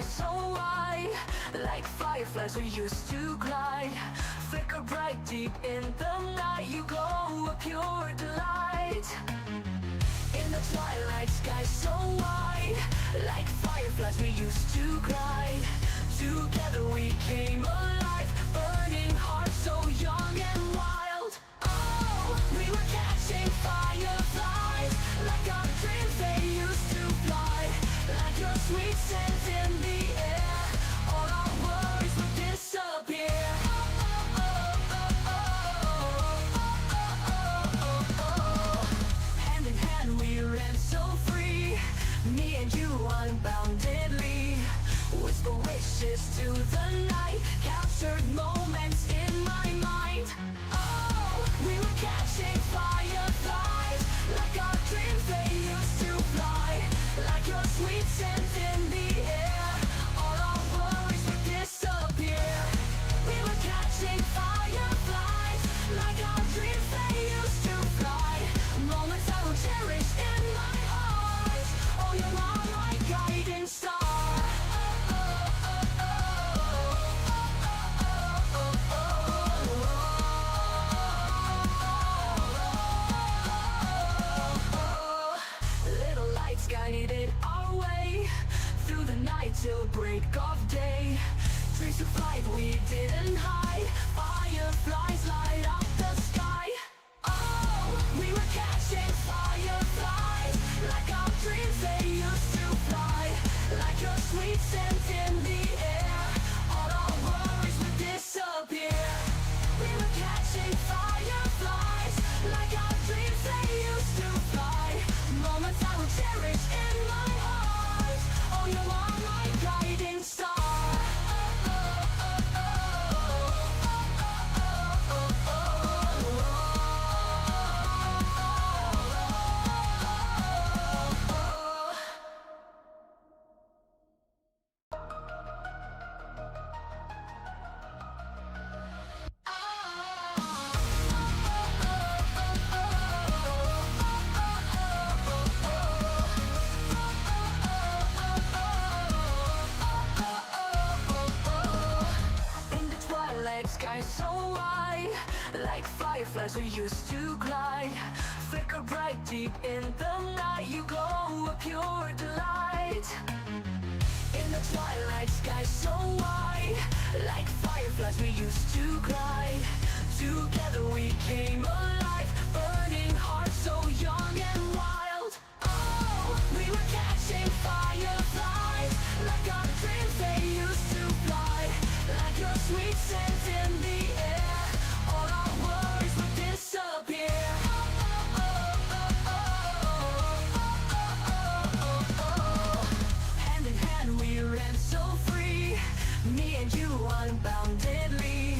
sky so wide, like fireflies we used to glide. Flicker bright deep in the night, you glow a pure delight. In the twilight sky so wide, like fireflies we used to glide. Together we came alive, burning hearts so young and wild. Oh, we were catching fireflies, like our dreams they used to fly. Like your sweet scent in the air, all our worries would disappear. Hand in hand we ran so free, me and you unboundedly. Whisper wishes to the night, captured moments in my mind. Oh, we were catching fireflies, like our dreams they used to fly. Like your sweet scent in the air, all our worries would disappear. We were catching fireflies, like our dreams they used to fly. Moments I will cherish in my heart. Oh, you are my guiding star. Little lights guided our way through the night till break of day. Trees of light we didn't hide, fireflies light up the sky. Oh, we were catching fireflies, like our dreams they used to fly. Like your sweet scent in the air, all our worries would disappear. We were catching fireflies, like our dreams they used to fly. Moments I will cherish in my heart. Oh, you are my guiding star. Sky so wide, like fireflies we used to glide. Flicker bright deep in the night, you glow a pure delight. In the twilight sky so wide, like fireflies we used to glide. Together we came alive, burning hearts so young and wild. Oh, we were catching fireflies, like our dreams they used to fly. Like your sweet scent in the air, all our worries would disappear. Hand in hand we ran so free, me and you unboundedly.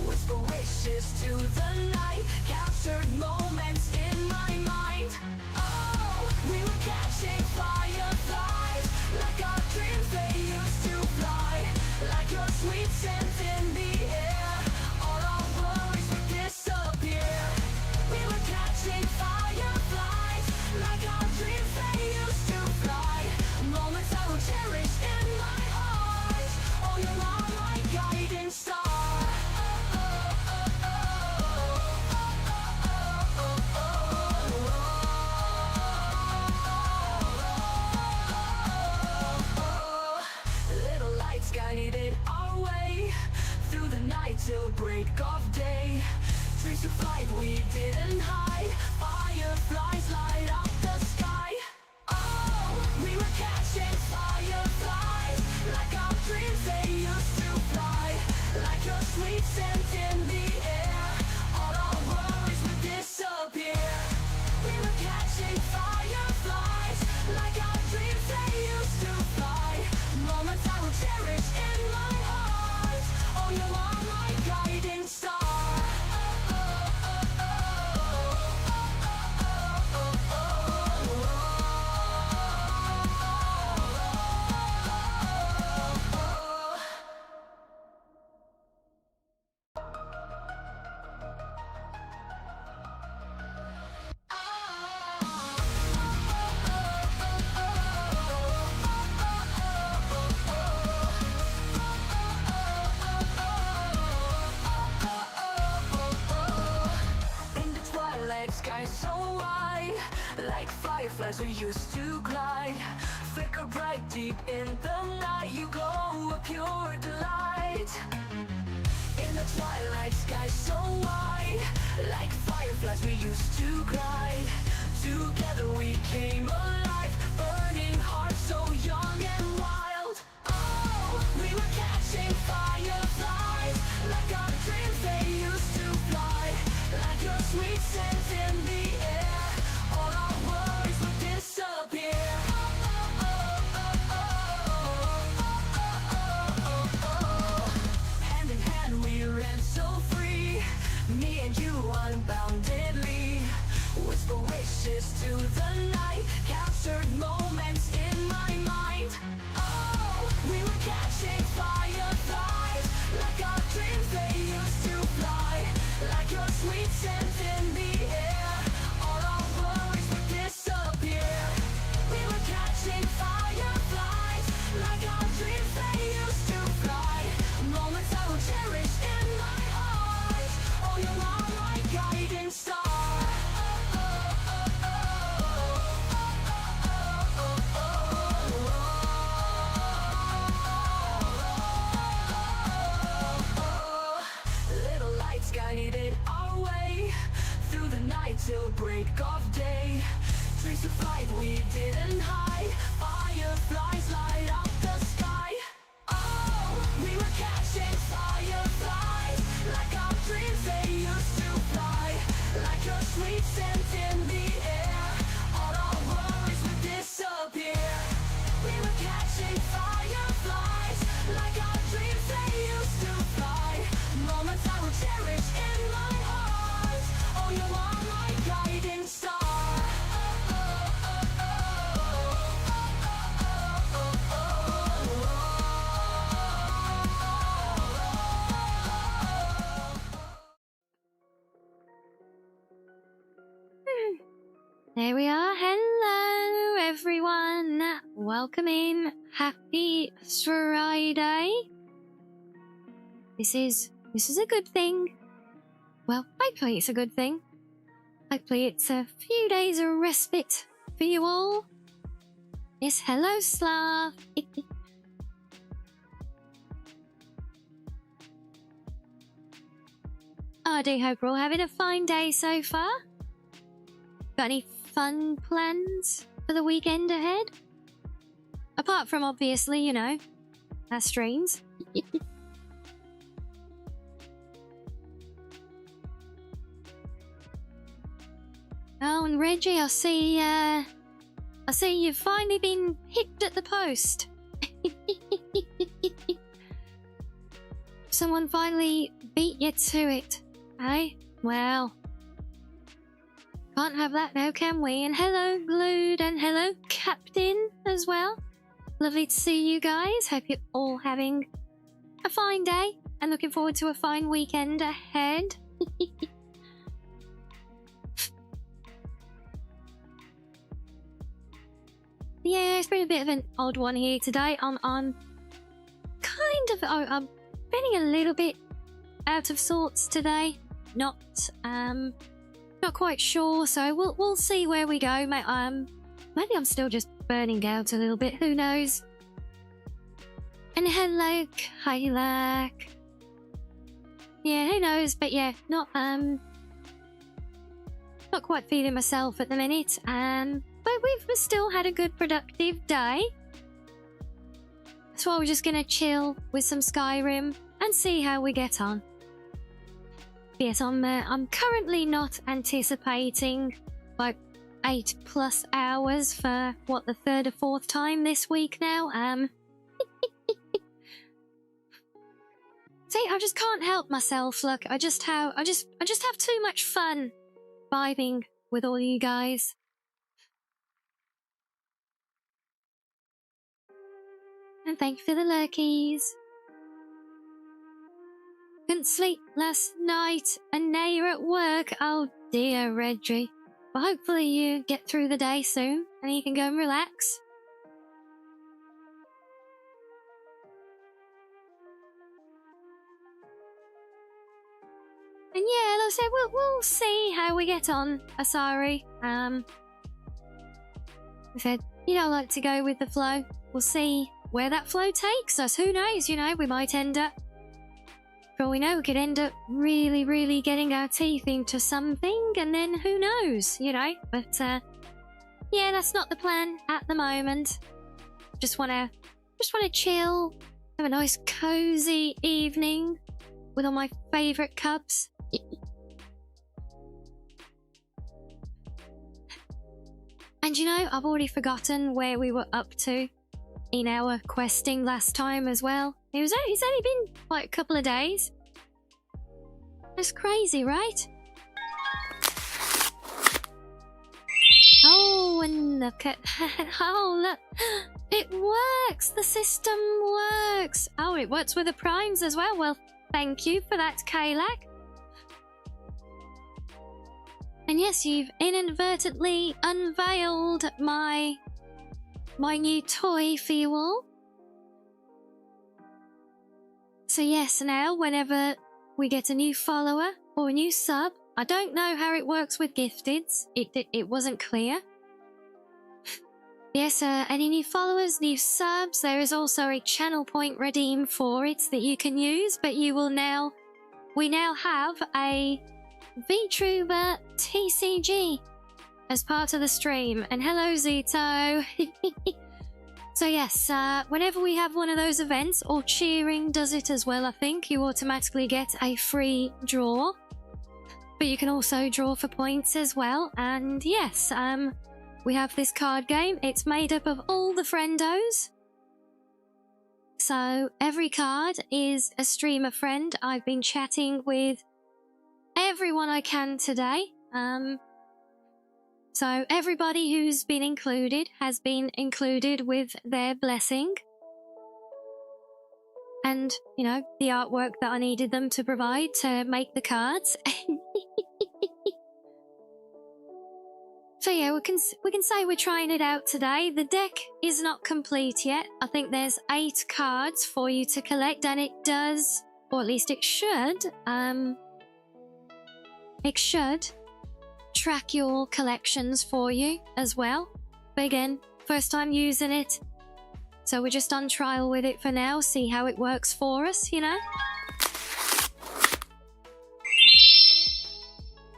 Whisper wishes to the night, captured moments in my mind. Oh, we were catching fireflies, like our dreams they used to fly. Like your sweet scent in the air. fireflies we used to glide. Flicker bright deep in the night, you glow a pure delight. In the twilight sky so wide, like fireflies we used to glide. Together we came alive, burning hearts so young and wild. Oh, we were catching fireflies, like our dreams they used to fly. Like your sweet scent in the air, all our worries would disappear. Hand in hand we ran so free, me and you unboundedly. Whisper wishes to the night, captured moments in my mind. Oh, we were catching fireflies, like our dreams they used to fly. Like your sweet scent in the air, all our worries would disappear. We were catching fireflies, like our dreams they used to fly. Moments I will cherish in my heart. Oh, you are my guiding star. Little lights guided our way through the night till break of day. Dreams to fight we didn't hide, fireflies light up the sky. Oh, we were catching fireflies, like our dreams they used to fly. Like your sweet scent in the air, all our worries would disappear. We were catching fireflies, like our dreams they used to fly. Moments I will cherish in my heart. Oh, you are my guiding star. There we are. Hello, everyone. Welcome in. Happy Friday. This is a good thing. Well, hopefully it's a good thing. Hopefully it's a few days of respite for you all. Yes, hello, Slav. I do hope we're all having a fine day so far. Got any fun plans for the weekend ahead? Apart from, obviously, you know, our streams. Oh, and Reggie, I see you've finally been hipped at the post. Someone finally beat you to it, eh? Well, can't have that now, can we? And hello, Glued, and hello, Captain, as well. Lovely to see you guys. Hope you're all having a fine day and looking forward to a fine weekend ahead. Yeah, it's been a bit of an odd one here today. I'm feeling a little bit out of sorts today. Not quite sure, so we'll see where we go. Maybe I'm still just burning out a little bit. Who knows? And hello, Kailak. Yeah, who knows? But yeah, not quite feeling myself at the minute. But we've still had a good productive day. So we're just gonna chill with some Skyrim and see how we get on. Yes, I'm currently not anticipating like 8+ hours for what, the third or fourth time this week now. See, I just can't help myself. Look, I just have too much fun vibing with all you guys. And thank you for the lurkies. Couldn't sleep last night and now you're at work. Oh dear, Reggie. Well, hopefully you get through the day soon and you can go and relax. And yeah, like I said, we'll see how we get on, Asari. I said, you know, I like to go with the flow. We'll see where that flow takes us. Who knows? You know, we might end up, for all we know, we could end up really, really getting our teeth into something, and then who knows, you know? But, yeah, that's not the plan at the moment. Just wanna chill, have a nice cozy evening with all my favourite cubs. And you know, I've already forgotten where we were up to in our questing last time as well. It's only been like a couple of days. That's crazy, right? Oh, and look at that. Oh, look. It works. The system works. Oh, it works with the primes as well. Well, thank you for that, Kalak. And yes, you've inadvertently unveiled my new toy for you all. So yes, now whenever we get a new follower or a new sub, I don't know how it works with gifteds. It wasn't clear. Yes, any new followers, new subs, there is also a channel point redeem for it that you can use, but we now have a vtuber TCG as part of the stream. And hello, Zito. So yes, whenever we have one of those events, or cheering does it as well, I think, you automatically get a free draw. But you can also draw for points as well. And yes, we have this card game. It's made up of all the friendos. So every card is a streamer friend. I've been chatting with everyone I can today. So everybody who's been included has been included with their blessing. And, you know, the artwork that I needed them to provide to make the cards. So yeah, we can say we're trying it out today. The deck is not complete yet. I think there's 8 cards for you to collect, and it does, or at least it should track your collections for you as well. But again, first time using it, so we're just on trial with it for now, see how it works for us, you know?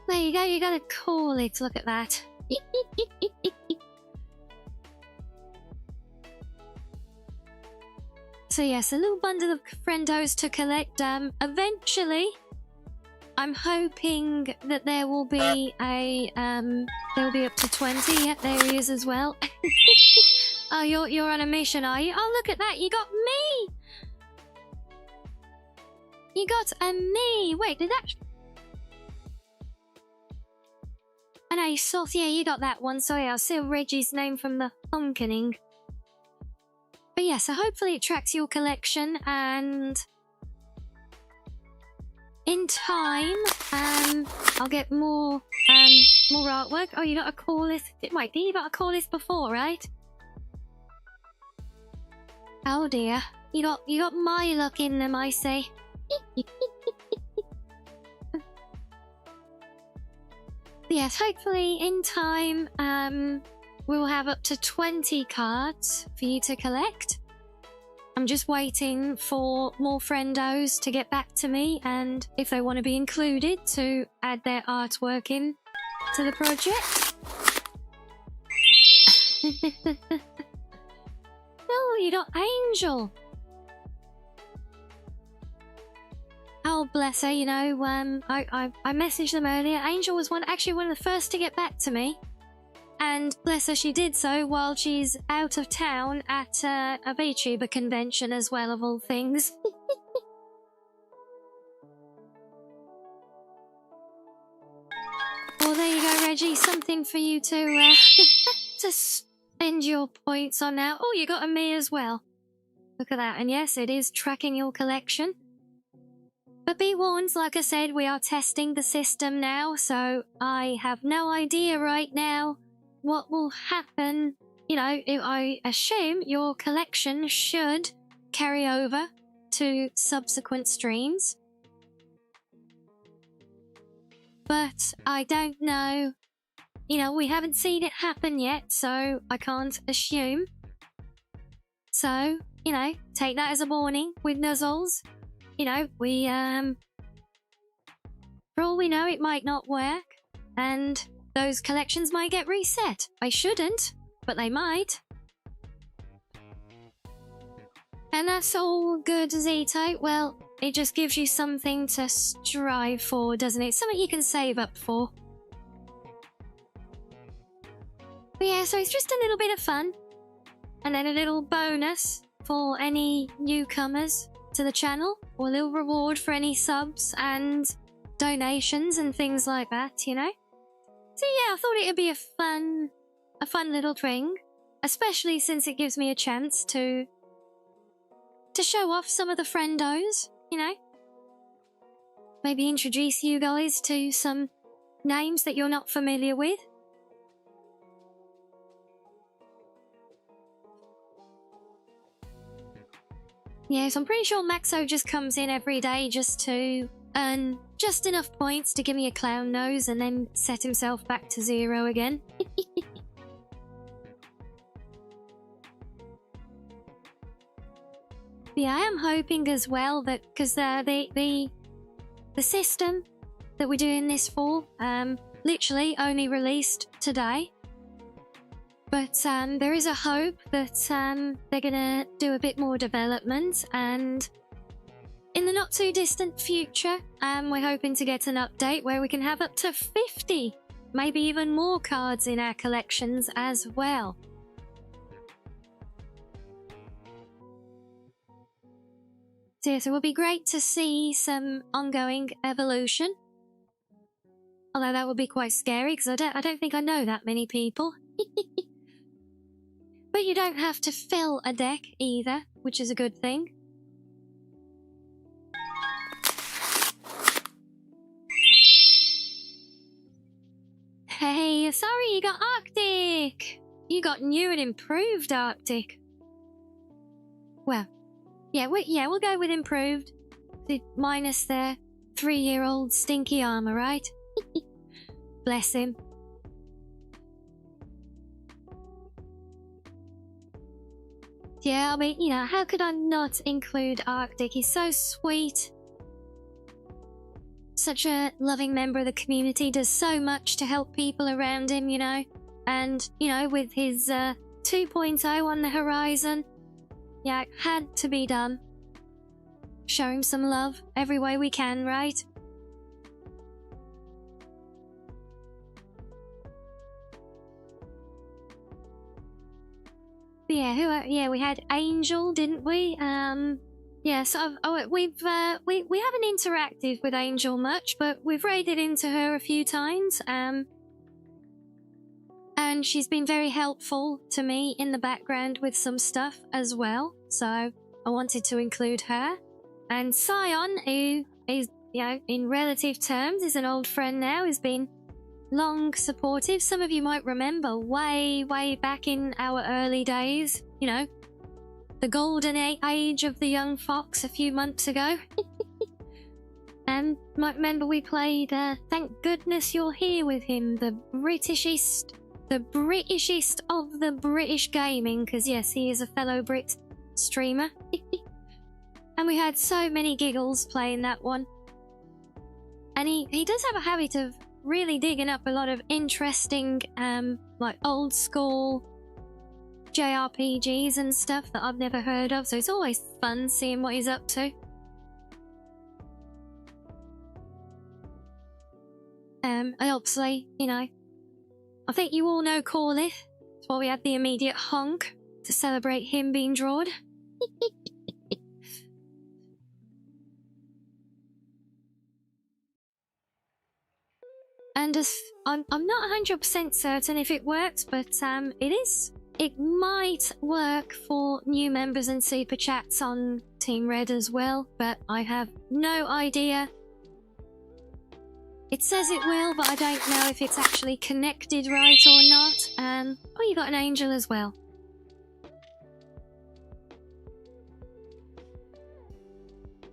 There you go, you gotta call it, look at that. So yes, a little bundle of friendos to collect. Eventually, I'm hoping that there will be a there will be up to 20. Yep, there he is as well. Oh, you're on a mission, are you? Oh, look at that! You got me. You got a me. Wait, did that? And I saw, yeah, you got that one. Sorry, I'll see Reggie's name from the hunkening. But yeah, so hopefully it tracks your collection, and in time, I'll get more artwork. Oh, you got a call list. Wait, you got a call list before, right? Oh dear, you got my luck in them, I say. Yes, hopefully in time, we will have up to 20 cards for you to collect. I'm just waiting for more friendos to get back to me, and if they want to be included, to add their artwork in to the project. Oh, you got Angel. Oh, bless her, you know, I messaged them earlier. Angel was actually one of the first to get back to me. And bless her, she did so while she's out of town at a VTuber convention as well, of all things. Well, there you go, Reggie. Something for you to to spend your points on now. Oh, you got a me as well. Look at that. And yes, it is tracking your collection. But be warned, like I said, we are testing the system now, so I have no idea right now what will happen. You know, I assume your collection should carry over to subsequent streams. But I don't know you know, we haven't seen it happen yet, so I can't assume. So, you know, take that as a warning with Nuzzles. You know, we, for all we know, it might not work, and those collections might get reset. They shouldn't, but they might. And that's all good, Zito. Well, it just gives you something to strive for, doesn't it? Something you can save up for. But yeah, so it's just a little bit of fun. And then a little bonus for any newcomers to the channel. Or a little reward for any subs and donations and things like that, you know? So yeah, I thought it'd be a fun little thing. Especially since it gives me a chance to show off some of the friendos, you know? Maybe introduce you guys to some names that you're not familiar with. Yeah, so I'm pretty sure Maxo just comes in every day just to earn just enough points to give me a clown nose and then set himself back to 0 again. Yeah, I am hoping as well that, because the system that we're doing this for, literally only released today. But there is a hope that they're gonna do a bit more development, and in the not too distant future, we're hoping to get an update where we can have up to 50, maybe even more cards in our collections as well. So yes, it would be great to see some ongoing evolution. Although that would be quite scary because I don't think I know that many people. But you don't have to fill a deck either, which is a good thing. Hey, sorry you got Arctic! You got new and improved Arctic. Well, yeah, we'll go with improved. Minus their 3-year-old stinky armor, right? Bless him. Yeah, I mean, you know, how could I not include Arctic? He's so sweet. Such a loving member of the community, does so much to help people around him, you know? And, you know, with his 2.0 on the horizon, yeah, it had to be done. Show him some love every way we can, right? Yeah, we had Angel, didn't we? Yeah, so we haven't interacted with Angel much, but we've raided into her a few times. And she's been very helpful to me in the background with some stuff as well. So I wanted to include her. And Scion, who is, you know, in relative terms, is an old friend now, has been long supportive. Some of you might remember way back in our early days, you know, the golden age of the young fox a few months ago. And might remember we played Thank Goodness You're Here with him, the Britishest of the British gaming, because yes, he is a fellow Brit streamer. And we had so many giggles playing that one. And he does have a habit of really digging up a lot of interesting, like old school JRPGs and stuff that I've never heard of, so it's always fun seeing what he's up to. And obviously, you know, I think you all know Corlith. That's why we had the immediate honk to celebrate him being drawed. And I'm not 100% certain if it works, but it might work for new members and super chats on Team Red as well, but I have no idea. It says it will, but I don't know if it's actually connected right or not. Oh, you got an angel as well.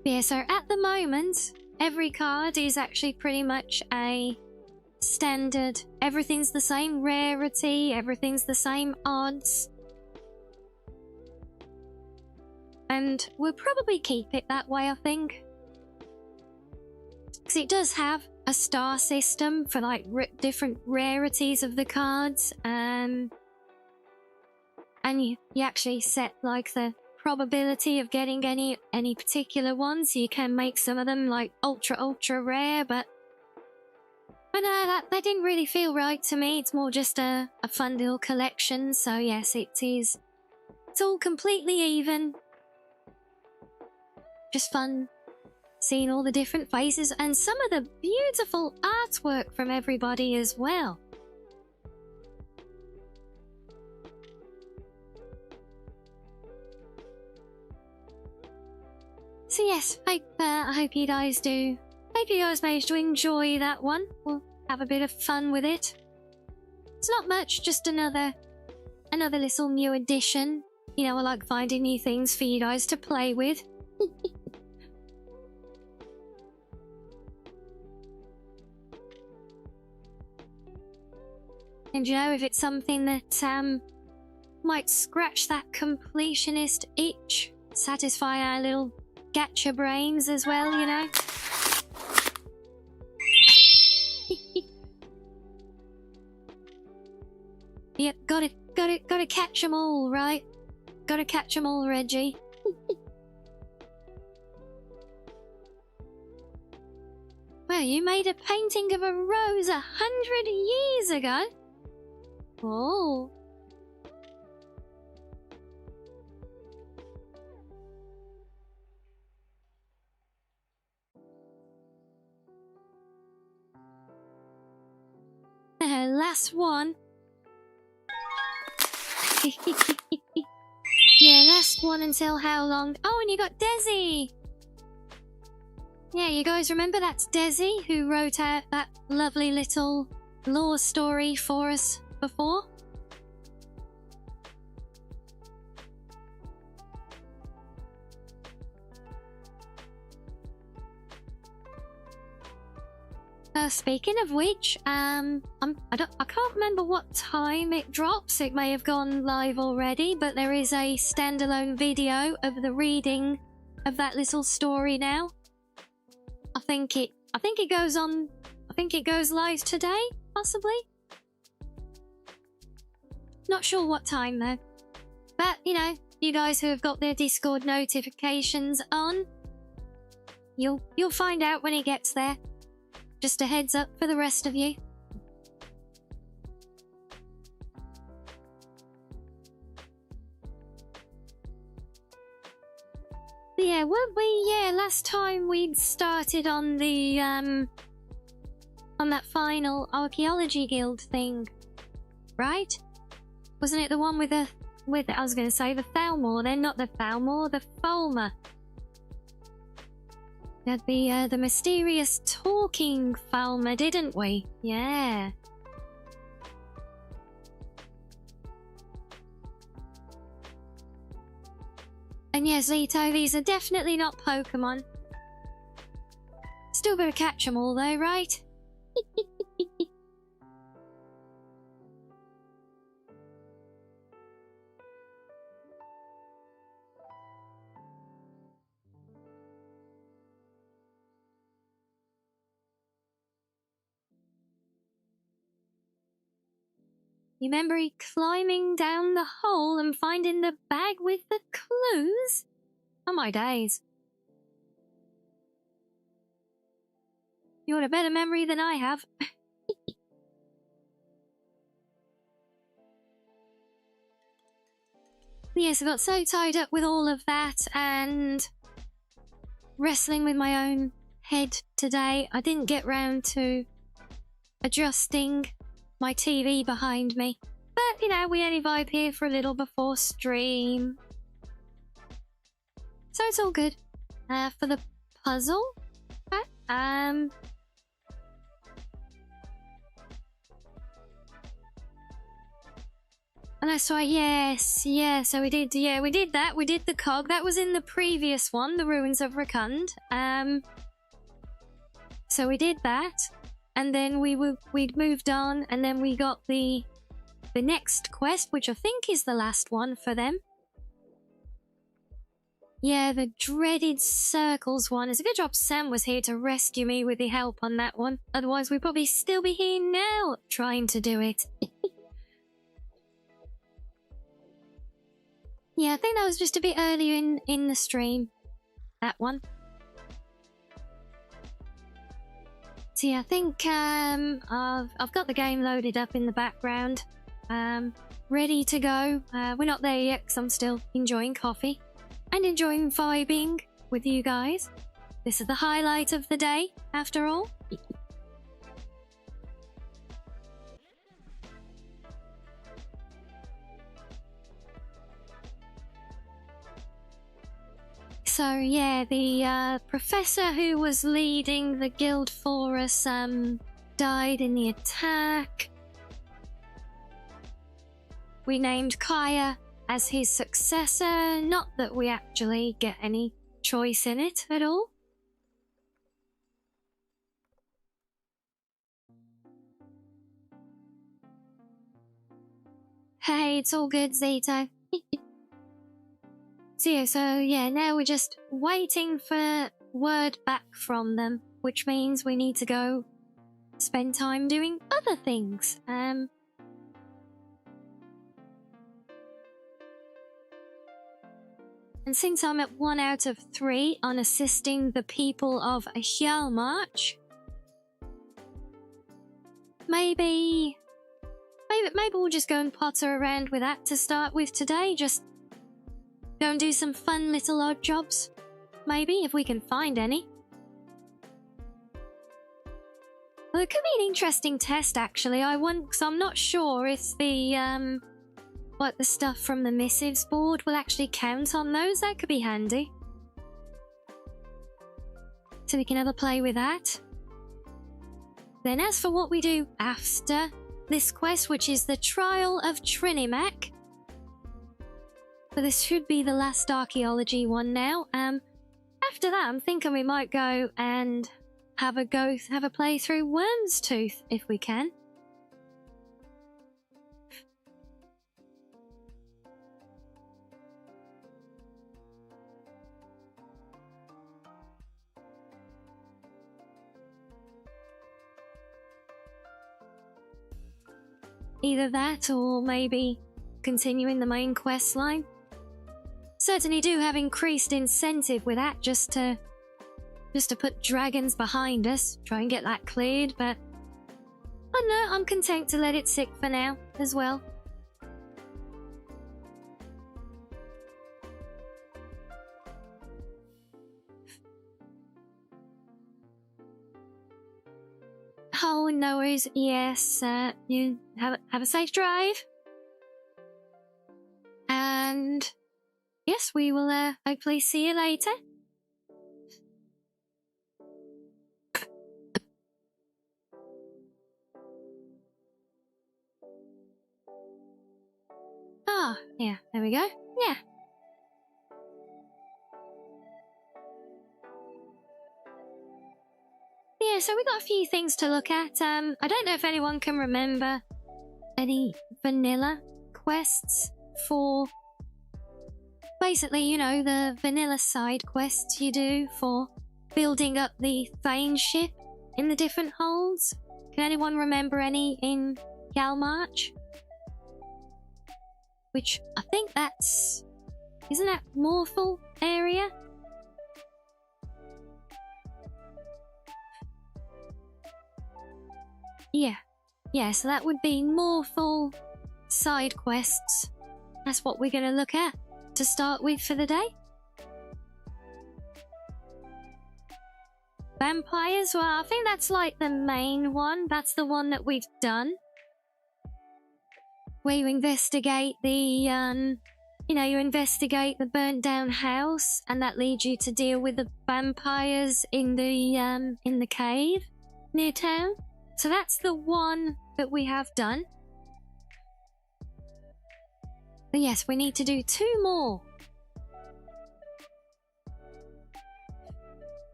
Yeah, so at the moment, every card is actually pretty much a standard. Everything's the same rarity, everything's the same odds. And we'll probably keep it that way, I think. Because it does have a star system for like different rarities of the cards. And you actually set like the probability of getting any particular ones. You can make some of them like ultra rare, but that didn't really feel right to me. It's more just a fun little collection. So yes, it is. It's all completely even. Just fun seeing all the different faces and some of the beautiful artwork from everybody as well. So yes, I hope you guys do. Hope you guys managed to enjoy that one. We'll have a bit of fun with it. It's not much, just another little new addition. You know, I like finding new things for you guys to play with. And you know, if it's something that might scratch that completionist itch, satisfy our little gacha brains as well, you know. Yep, gotta catch them all, right? Gotta catch them all, Reggie. Well, you made a painting of a rose 100 years ago. Oh. Last one. Yeah, last one until how long? Oh, and you got Desi. Yeah, you guys remember that's Desi who wrote out that lovely little lore story for us before? Speaking of which, I can't remember what time it drops. It may have gone live already, but there is a standalone video of the reading of that little story now. I think it goes live today, possibly. Not sure what time though. But you know, you guys who have got their Discord notifications on, you'll find out when it gets there. Just a heads up for the rest of you. Yeah, weren't we? Yeah, last time we'd started on the on that final archaeology guild thing, right? Wasn't it the one with I was going to say the Thalmor, then not the Thalmor, the Fulmer. We had the mysterious talking Falmer, didn't we? Yeah. And yeah, Zito, these are definitely not Pokemon. Still gotta catch them all though, right? You remember he climbing down the hole and finding the bag with the clues? Oh my days. You got a better memory than I have. Yes, I got so tied up with all of that and wrestling with my own head today, I didn't get round to adjusting my TV behind me. But, you know, we only vibe here for a little before stream. So it's all good. For the puzzle, and that's right, yes, yeah, so we did that, we did the cog, that was in the previous one, the Ruins of Rakund, so we did that, and then we'd moved on, and then we got the next quest, which I think is the last one for them. Yeah, the dreaded circles one. It's a good job Sam was here to rescue me with the help on that one. Otherwise, we'd probably still be here now trying to do it. Yeah, I think that was just a bit earlier in the stream. That one. So yeah, I think I've got the game loaded up in the background. Ready to go. We're not there yet because I'm still enjoying coffee. And enjoying vibing with you guys. This is the highlight of the day, after all. So yeah, the professor who was leading the guild for us died in the attack. We named Kaya as his successor, not that we actually get any choice in it at all. Hey, it's all good, Zito. So yeah, now we're just waiting for word back from them, which means we need to go spend time doing other things. And since I'm at 1 out of 3 on assisting the people of Hjalmarch, maybe we'll just go and potter around with that to start with today. Just go and do some fun little odd jobs. Maybe, if we can find any. Well, it could be an interesting test, actually. Because I'm not sure if the the stuff from the missives board will actually count on those. That could be handy. So we can have a play with that. Then as for what we do after this quest, which is the Trial of Trinimac. So this should be the last archaeology one now. After that, I'm thinking we might go and have a play through Worm's Tooth if we can. Either that or maybe continuing the main quest line. Certainly do have increased incentive with that just to put dragons behind us, try and get that cleared, but I don't know, I'm content to let it sit for now as well. Oh, no worries. Yes, you have a safe drive. And yes, we will hopefully see you later. Oh, yeah, there we go. Yeah. Yeah, so we got a few things to look at. I don't know if anyone can remember any vanilla quests for basically, you know, the vanilla side quests you do for building up the Thane ship in the different holds. Can anyone remember any in Hjalmarch? Which I think that's... Isn't that Morphal area? Yeah. Yeah, so that would be Morphal side quests. That's what we're going to look at to start with for the day. Vampires, well, I think that's like the main one. That's the one that we've done. Where you investigate the, you investigate the burnt down house, and that leads you to deal with the vampires in the cave near town. So that's the one that we have done. But yes, we need to do 2 more.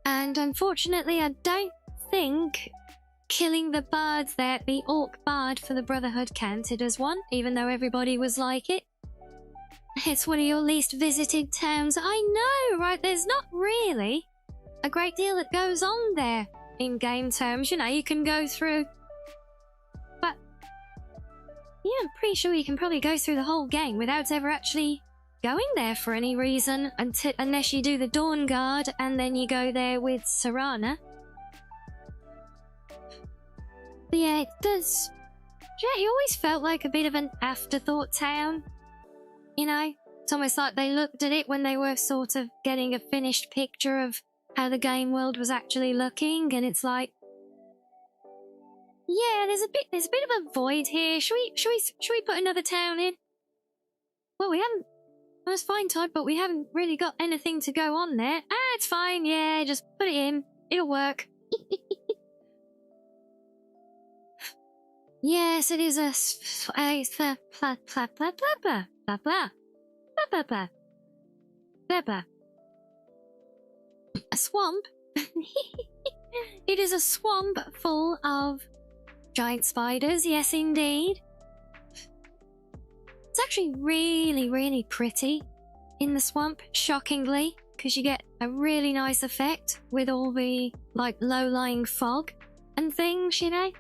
And unfortunately, I don't think killing the birds there. The orc bard for the Brotherhood counted as one, even though everybody was like it. It's one of your least visited towns. I know, right? There's not really a great deal that goes on there in game terms. You know, you can go through... But, yeah, I'm pretty sure you can probably go through the whole game without ever actually going there for any reason, unless you do the Dawn Guard and then you go there with Serana. But yeah, it does... Yeah, it always felt like a bit of an afterthought town. You know? It's almost like they looked at it when they were sort of getting a finished picture of how the game world was actually looking, and it's like... Yeah, there's a bit of a void here. Should we put another town in? Well, we haven't... That's fine, Todd, but we haven't really got anything to go on there. Ah, it's fine, yeah, just put it in. It'll work. Yes, it is a swamp. It is a swamp full of giant spiders, yes indeed. It's actually really, really pretty in the swamp, shockingly, because you get a really nice effect with all the, like, low-lying fog and things, you know?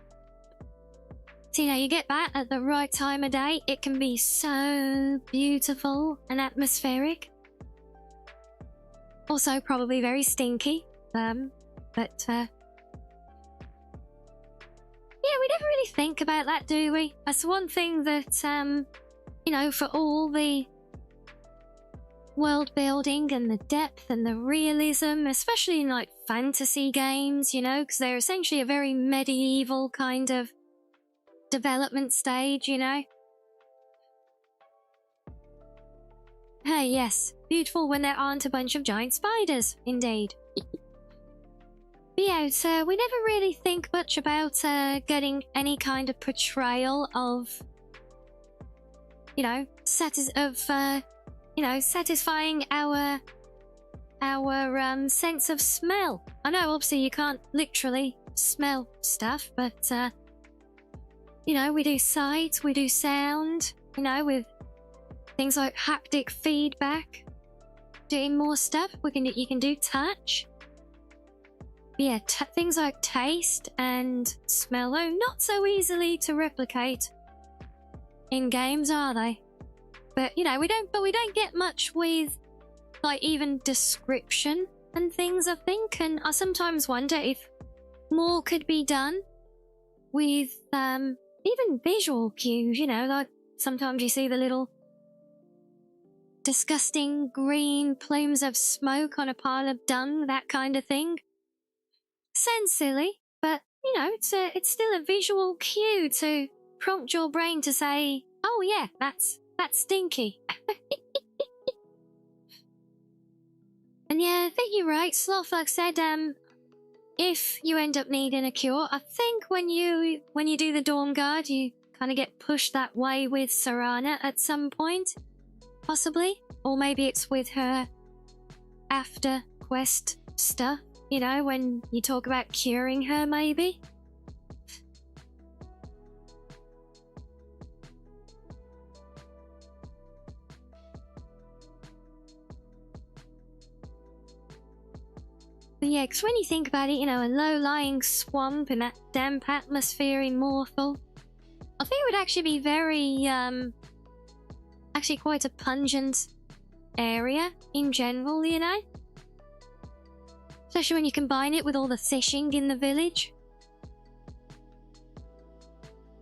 So, you know, you get that at the right time of day. It can be so beautiful and atmospheric. Also, probably very stinky. Yeah, we never really think about that, do we? That's one thing that, you know, for all the world building and the depth and the realism, especially in, like, fantasy games, you know, because they're essentially a very medieval kind of development stage, you know? Hey, yes. Beautiful when there aren't a bunch of giant spiders, indeed. But yeah, so we never really think much about getting any kind of portrayal of, you know, satisfying our sense of smell. I know, obviously, you can't literally smell stuff, but you know, we do sight, we do sound, you know, with things like haptic feedback. Doing more stuff, you can do touch. But yeah, things like taste and smell are not so easily to replicate in games, are they? But you know, we don't get much with, like, even description and things, I think, and I sometimes wonder if more could be done with even visual cues, you know, like sometimes you see the little disgusting green plumes of smoke on a pile of dung, that kind of thing. Sounds silly, but you know, it's still a visual cue to prompt your brain to say, oh yeah, that's stinky. And yeah, I think you're right. Slowfuck said, if you end up needing a cure, I think when you do the Dawn Guard, you kind of get pushed that way with Serana at some point, possibly, or maybe it's with her after quest stuff. You know, when you talk about curing her, maybe. But yeah, because when you think about it, you know, a low-lying swamp in that damp atmosphere in Morthal, I think it would actually be very, actually quite a pungent area in general, you know? Especially when you combine it with all the fishing in the village.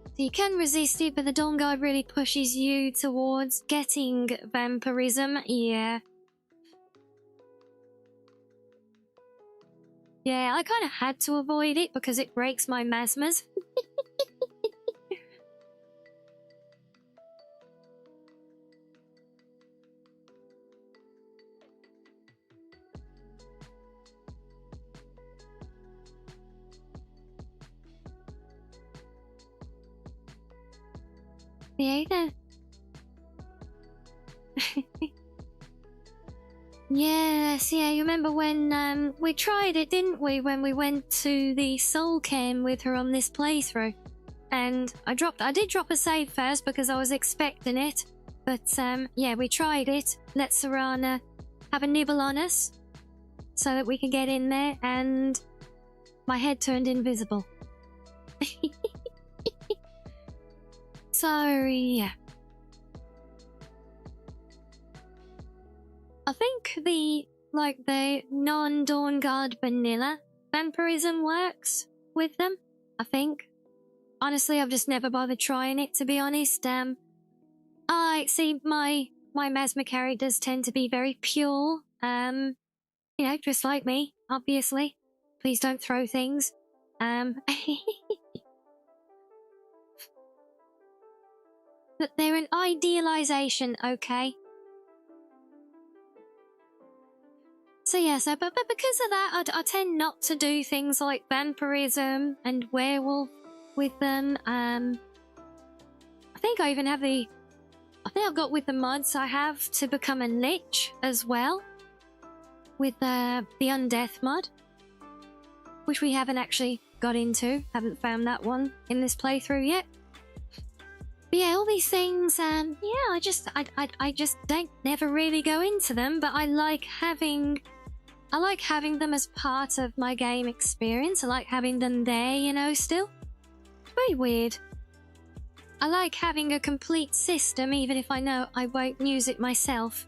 So you can resist it, but the Dawn Guard really pushes you towards getting vampirism, yeah. Yeah, I kind of had to avoid it because it breaks my masmas. Yeah, Yes, yeah, you remember when we tried it, didn't we, when we went to the soul cam with her on this playthrough? And I did drop a save first because I was expecting it. But yeah, we tried it. Let Serana have a nibble on us so that we could get in there, and my head turned invisible. So yeah. I think the non-Dawn Guard vanilla vampirism works with them, I think. Honestly, I've just never bothered trying it, to be honest. I see my Mesmer characters tend to be very pure. You know, just like me, obviously. Please don't throw things. But they're an idealization, okay? So yeah, but because of that, I tend not to do things like vampirism and werewolf with them. I think I even have I think I've got with the mods I have to become a lich as well. With the undeath mod. Which we haven't actually got into. Haven't found that one in this playthrough yet. But yeah, all these things, yeah, I just never really go into them, but I like having them as part of my game experience. I like having them there, you know, still. It's very weird. I like having a complete system, even if I know I won't use it myself.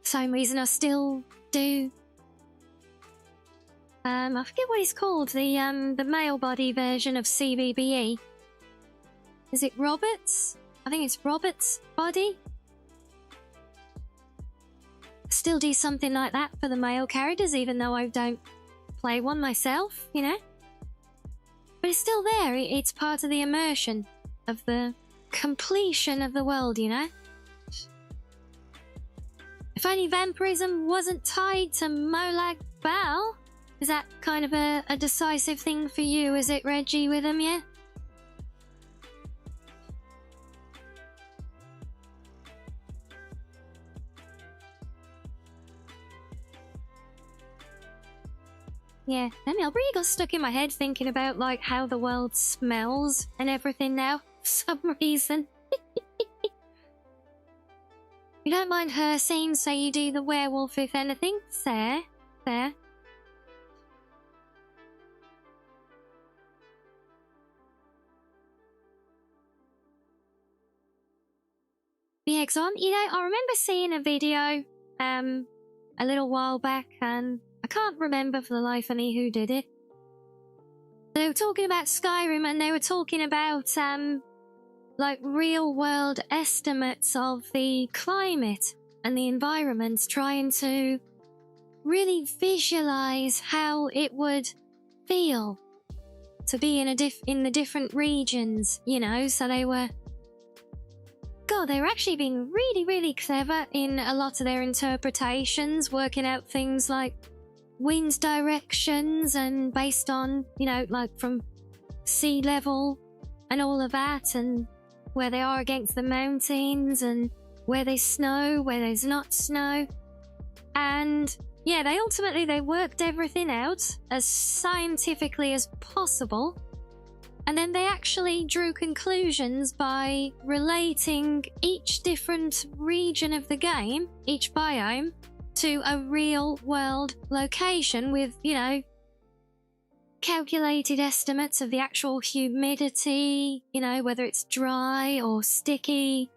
Same reason I still do. I forget what it's called, the male body version of CVBE. Is it Roberts? I think it's Roberts' body. Still do something like that for the male characters, even though I don't play one myself, you know? But it's still there, it's part of the immersion of the completion of the world, you know? If only vampirism wasn't tied to Molag Bal. Is that kind of a decisive thing for you, is it, Reggie, with them, yeah? Yeah, I mean, I really got stuck in my head thinking about, like, how the world smells and everything now, for some reason. You don't mind her saying, so you do the werewolf, if anything? Fair. Fair. Yeah, you know, I remember seeing a video, a little while back, and I can't remember for the life of me who did it. They were talking about Skyrim, and they were talking about, like, real-world estimates of the climate and the environment, trying to really visualize how it would feel to be in the different regions, you know. So they were actually being really, really clever in a lot of their interpretations, working out things like wind directions and based on, you know, like from sea level and all of that, and where they are against the mountains and where there's snow, where there's not snow. And yeah, they worked everything out as scientifically as possible. And then they actually drew conclusions by relating each different region of the game, each biome, to a real world location with, you know, calculated estimates of the actual humidity, you know, whether it's dry or sticky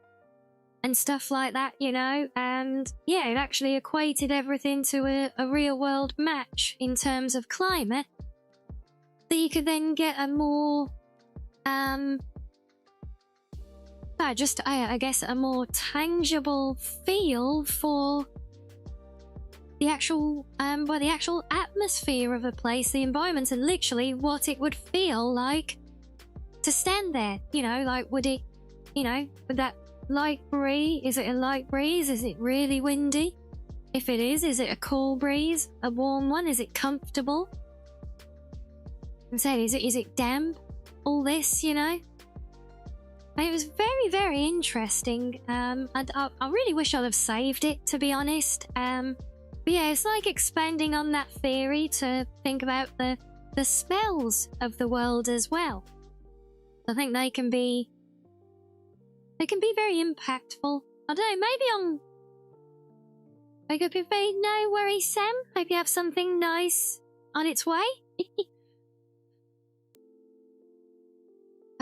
and stuff like that, you know. And yeah, it actually equated everything to a real world match in terms of climate, that you could then get a more I guess a more tangible feel for the actual atmosphere of a place, the environment, and literally what it would feel like to stand there. You know, like, would it, you know, with that light breeze, is it a light breeze? Is it really windy? If it is it a cool breeze? A warm one? Is it comfortable? And said, is it damp? All this, you know? It was very, very interesting. I really wish I'd have saved it, to be honest. But yeah, it's like expanding on that theory to think about the spells of the world as well. I think they can be very impactful. I don't know, maybe on... I could be very... No worries, Sam. Hope you have something nice on its way.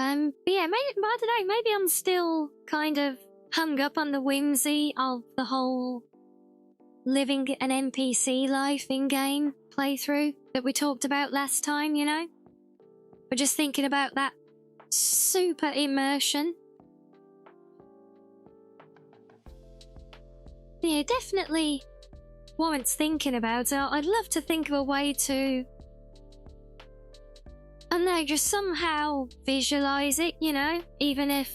But yeah, maybe, I don't know, maybe I'm still kind of hung up on the whimsy of the whole living an NPC life in-game playthrough that we talked about last time, you know? We're just thinking about that super immersion. Yeah, definitely warrants thinking about. So I'd love to think of a way to... I don't know, just somehow visualize it, you know? Even if...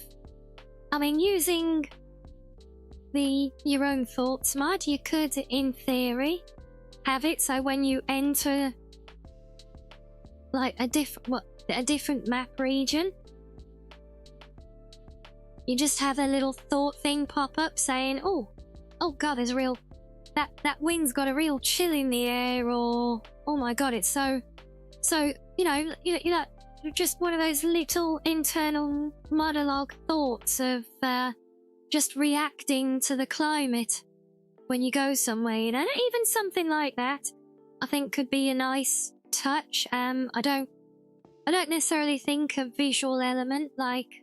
I mean, using your own thoughts mod, you could, in theory, have it so when you enter like a different map region, you just have a little thought thing pop up saying, oh god, there's a real... That wind's got a real chill in the air, or oh my god, it's so you know, just one of those little internal monologue thoughts of just reacting to the climate when you go somewhere, you know? Even something like that, I think, could be a nice touch. I don't necessarily think a visual element like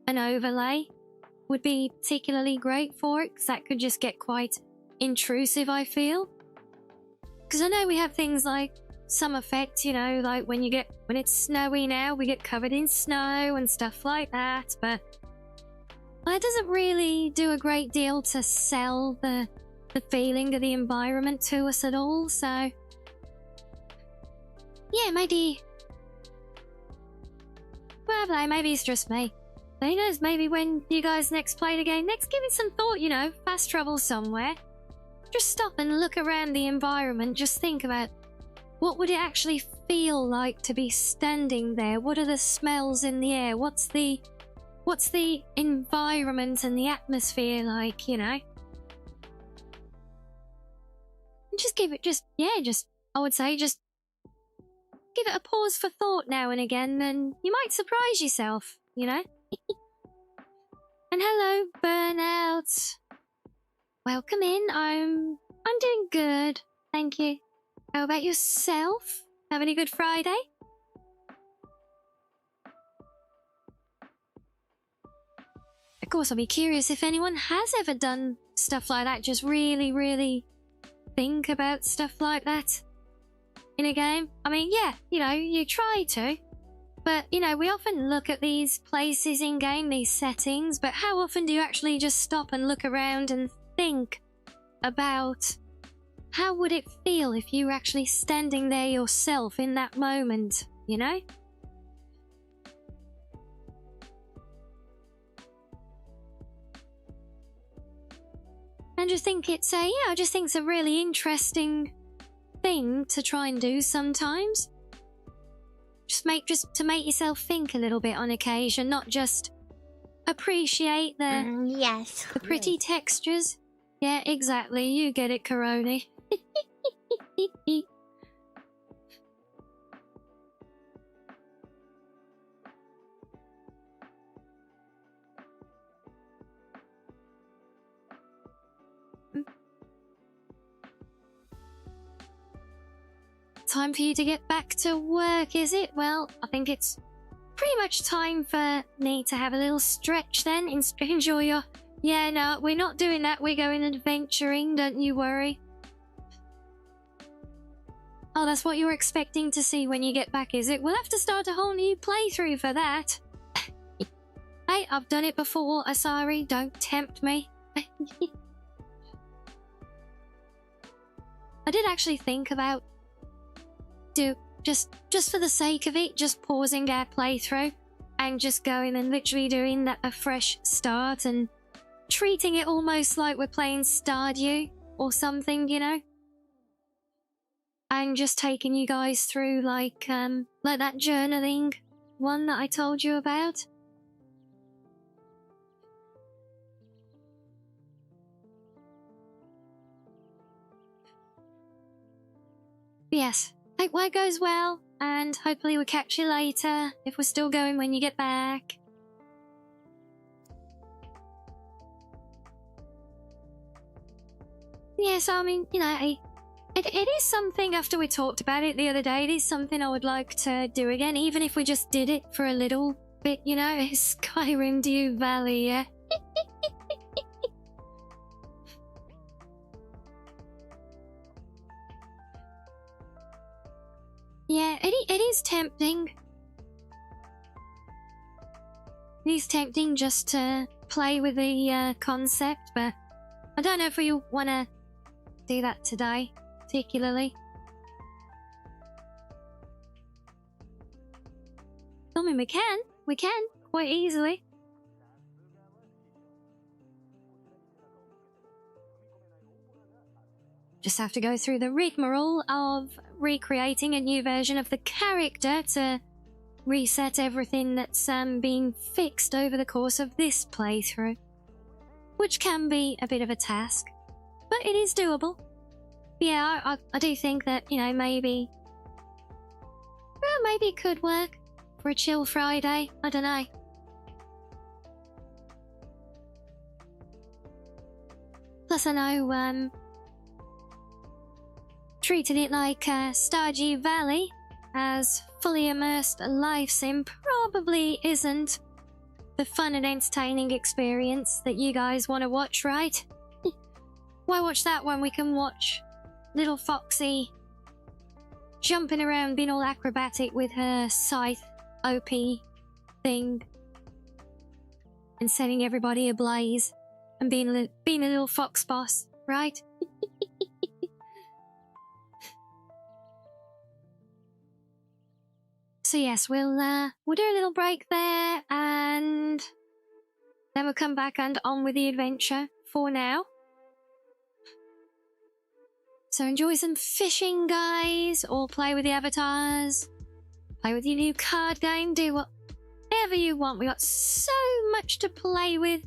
an overlay would be particularly great for it, because that could just get quite intrusive, I feel. Because I know we have things like some effects, you know, like when it's snowy now, we get covered in snow and stuff like that, but it doesn't really do a great deal to sell the feeling of the environment to us at all, so yeah, maybe... Well, maybe it's just me. Who knows, maybe when you guys next play the game, next give it some thought, you know, fast travel somewhere. Just stop and look around the environment, just think about what would it actually feel like to be standing there? What are the smells in the air? What's the environment and the atmosphere like, you know? Just give it, I would say, just give it a pause for thought now and again, and you might surprise yourself, you know? And hello, Burnout. Welcome in. I'm doing good, thank you. How about yourself? Having a good Friday? Of course, I'll be curious if anyone has ever done stuff like that, just really, really think about stuff like that in a game. I mean, yeah, you know, you try to, but, you know, we often look at these places in-game, these settings, but how often do you actually just stop and look around and think about how would it feel if you were actually standing there yourself in that moment, you know? I just think it's I just think it's a really interesting thing to try and do sometimes. Just to make yourself think a little bit on occasion, not just appreciate the pretty textures. Yeah, exactly. You get it, Coroni. Time for you to get back to work, is it? Well, I think it's pretty much time for me to have a little stretch then. Enjoy your... Yeah, no, we're not doing that. We're going adventuring, don't you worry. Oh, that's what you're expecting to see when you get back, is it? We'll have to start a whole new playthrough for that. Hey, I've done it before, Asari. Don't tempt me. I did actually think about just for the sake of it, just pausing our playthrough and just going and literally doing a fresh start and treating it almost like we're playing Stardew or something, you know? And just taking you guys through like that journaling one that I told you about. Yes, hope work goes well, and hopefully we'll catch you later, if we're still going when you get back. Yes, I mean, you know, it is something, after we talked about it the other day, it is something I would like to do again, even if we just did it for a little bit, you know, Skyrim Dew Valley, yeah? Yeah, it is tempting. It is tempting just to play with the concept, but I don't know if we want to do that today, particularly. I mean, we can quite easily. Just have to go through the rigmarole of recreating a new version of the character to reset everything that's been fixed over the course of this playthrough, which can be a bit of a task, but it is doable. Yeah, I do think that, you know, maybe it could work for a chill Friday. I don't know. Plus, I know treated it like Stardew Valley as fully immersed life sim probably isn't the fun and entertaining experience that you guys want to watch, right? Why watch that when we can watch little Foxy jumping around being all acrobatic with her scythe OP thing and setting everybody ablaze and being a little fox boss, right? So yes, we'll do a little break there, and then we'll come back and on with the adventure for now. So enjoy some fishing, guys, or play with the avatars, play with your new card game, do whatever you want. We got so much to play with,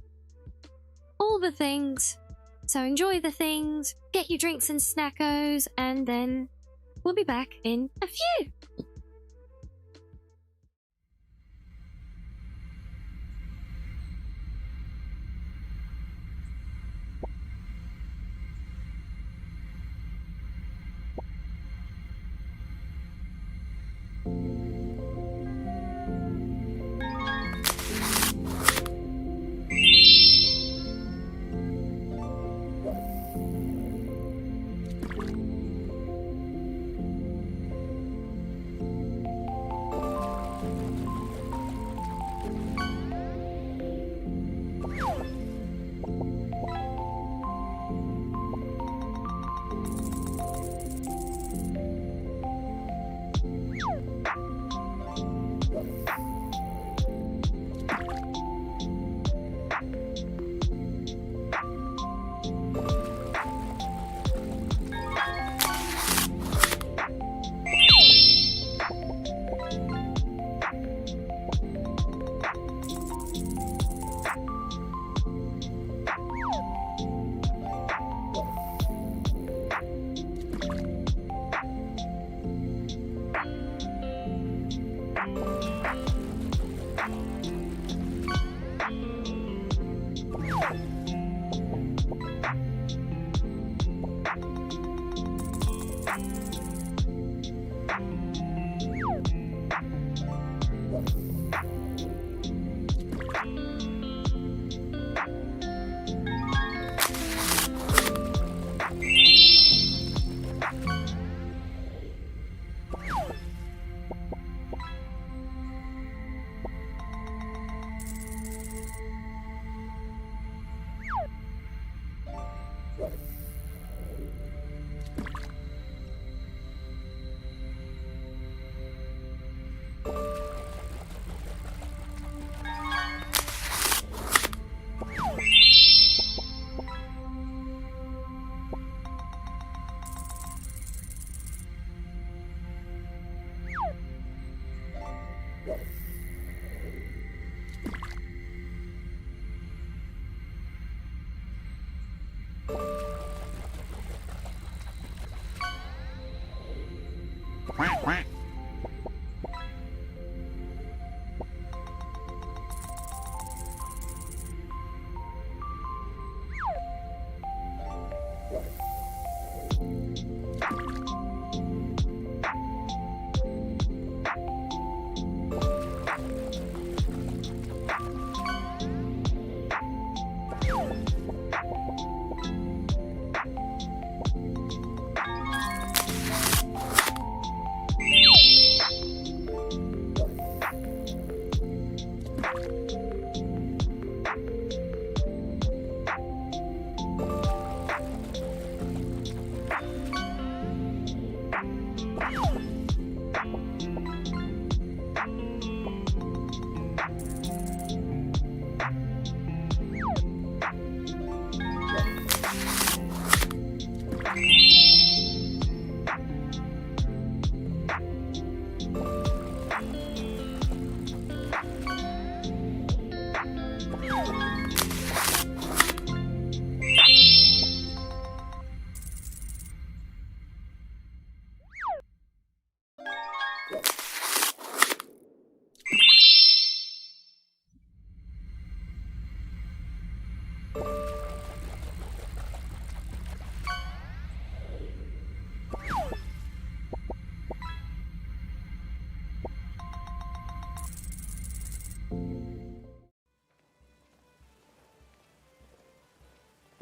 all the things. So enjoy the things, get your drinks and snackos, and then we'll be back in a few.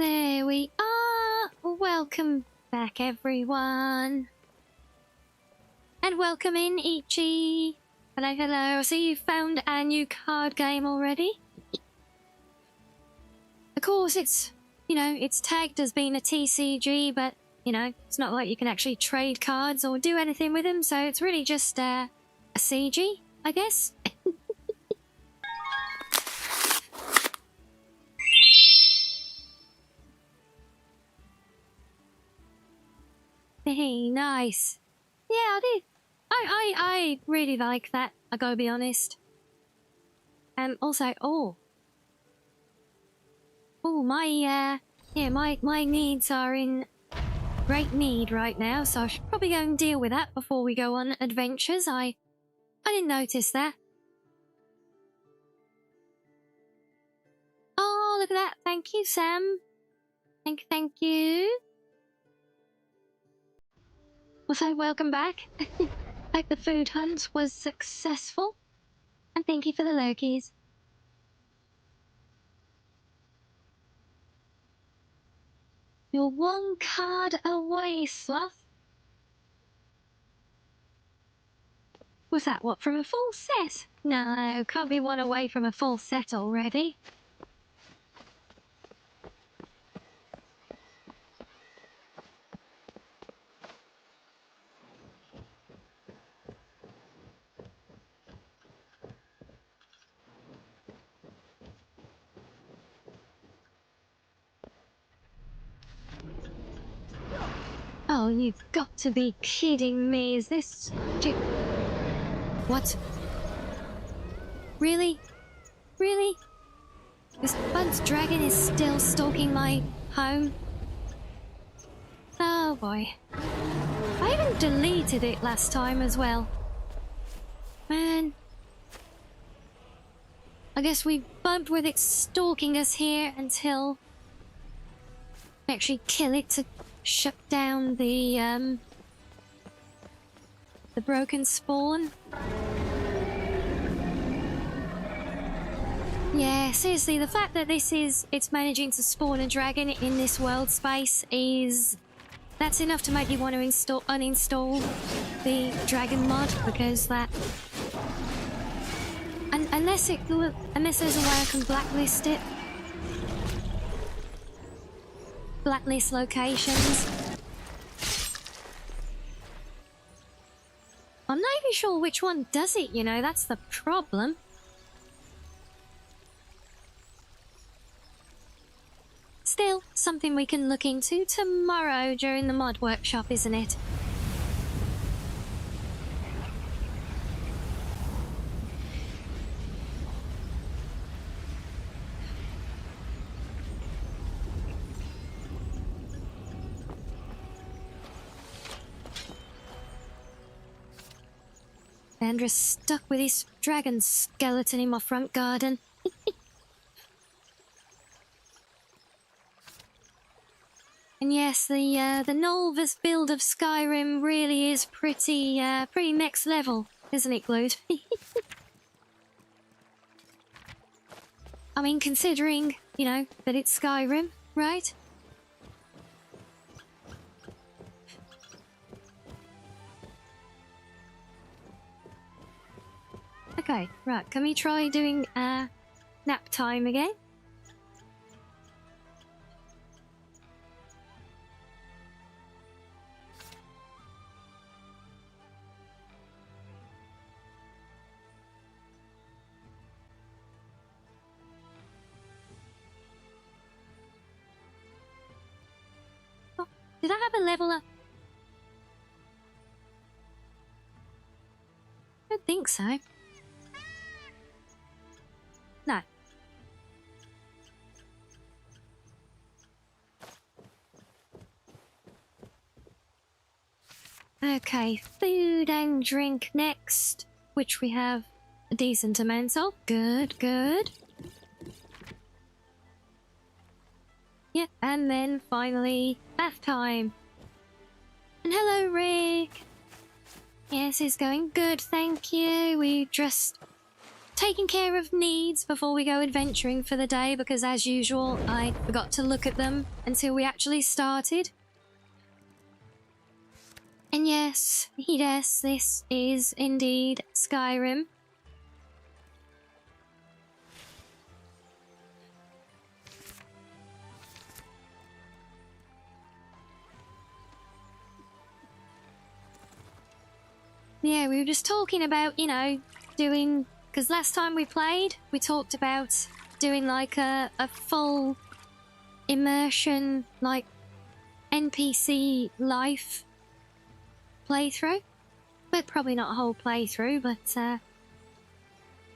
There we are. Welcome back, everyone. And welcome in, Ichi. Hello, hello. I see you found our new card game already. Of course, it's, it's tagged as being a TCG, but, it's not like you can actually trade cards or do anything with them, so it's really just a CG, I guess. Hey, nice. Yeah, I did. I really like that, I gotta be honest. And also, my needs are in great need right now, so I should probably go and deal with that before we go on adventures. I didn't notice that. Oh, look at that. Thank you, Sam. Thank you. So welcome back. Hope the food hunt was successful. And thank you for the Lokis. You're one card away, Sloth. Was that what, from a full set? No, can't be one away from a full set already. Oh, you've got to be kidding me. Is this... What? Really? Really? This Bud's dragon is still stalking my home? Oh boy. I even deleted it last time as well. Man. I guess we bumped with it stalking us here until... we actually kill it to shut down the broken spawn. Yeah, seriously, the fact that it's managing to spawn a dragon in this world space that's enough to make you want to uninstall the dragon mod, because that... unless there's a way I can blacklist it. Blacklist locations. I'm not even sure which one does it, that's the problem. Still, something we can look into tomorrow during the mod workshop, isn't it? Sandra's stuck with this dragon skeleton in my front garden. And yes, the Nolvus build of Skyrim really is pretty next level, isn't it, Glued? I mean, considering, you know, that it's Skyrim, right? Okay, right, can we try doing nap time again? Oh, did I have a level up? I don't think so. No. Okay, food and drink next, which we have a decent amount of. Good, good. Yeah, and then finally, bath time. And hello, Rick. Yes, it's going good, thank you. We just taking care of needs before we go adventuring for the day, because as usual, I forgot to look at them until we actually started. And yes, this is indeed Skyrim. Yeah, we were just talking about, you know, doing... Because last time we played, we talked about doing like a full immersion, like NPC life playthrough. But probably not a whole playthrough, but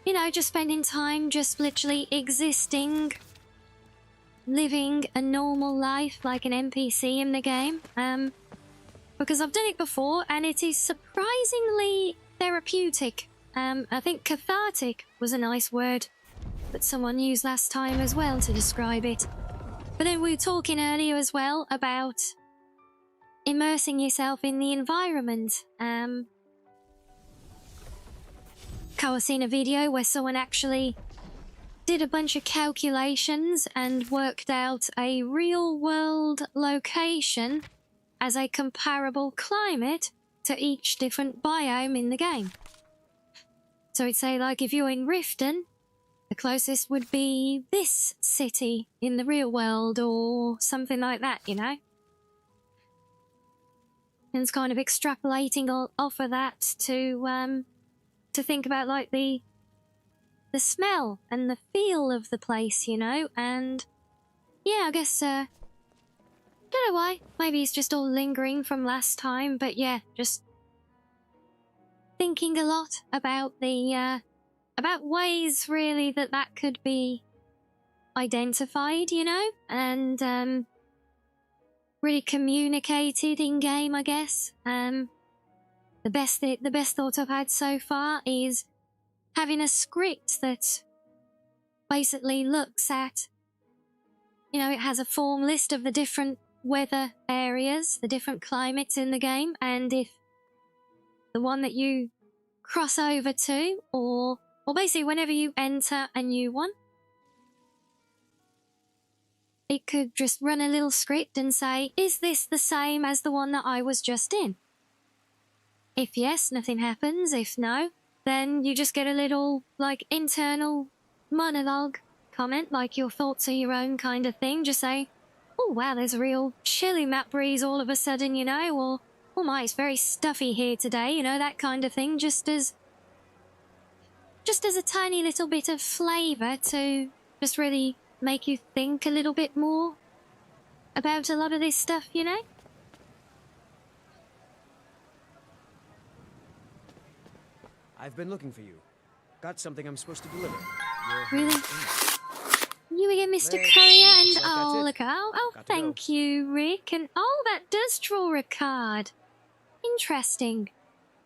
you know, just spending time just literally existing, living a normal life like an NPC in the game. Because I've done it before and it is surprisingly therapeutic. I think cathartic was a nice word that someone used last time as well to describe it. But then we were talking earlier as well about immersing yourself in the environment. I was seeing a video where someone actually did a bunch of calculations and worked out a real-world location as a comparable climate to each different biome in the game. So it'd say, like, if you're in Riften, the closest would be this city in the real world or something like that, you know? And it's kind of extrapolating off of that to think about, like, the smell and the feel of the place, you know? And, yeah, I guess, don't know why. Maybe it's just all lingering from last time, but yeah, just thinking a lot about the, about ways, really, that could be identified, you know? And, really communicated in-game, I guess. The best thought I've had so far is having a script that basically looks at, you know, it has a form list of the different weather areas, the different climates in the game, and if the one that you cross over to, or basically whenever you enter a new one, it could just run a little script and say, is this the same as the one that I was just in? If yes, nothing happens. If no, then you just get a little, like, internal monologue comment, like your thoughts are your own kind of thing. Just say, oh wow, there's a real chilly map breeze all of a sudden, you know, or oh my, it's very stuffy here today, you know, that kind of thing, just as a tiny little bit of flavour to just really make you think a little bit more about a lot of this stuff, you know? I've been looking for you. Got something I'm supposed to deliver. Really? You again, Mr. Let's Courier, and looks like oh, that's it. look, oh, Got to thank you, Rick, and oh, that does draw a card. Interesting.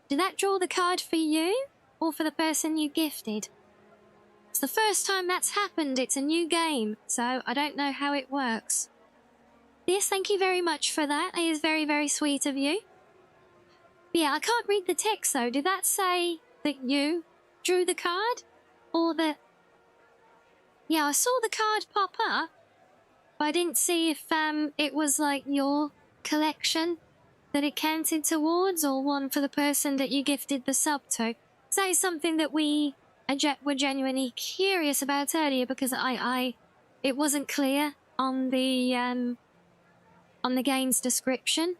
Did that draw the card for you? or for the person you gifted. It's the first time that's happened. It's a new game, so I don't know how it works. Yes, thank you very much for that. It is very, very sweet of you. But yeah, I can't read the text though. Did that say that you drew the card? Or that... Yeah, I saw the card pop up, but I didn't see if it was like your collection that it counted towards, or one for the person that you gifted the sub to. So that is something that we were genuinely curious about earlier, because it wasn't clear on the game's description.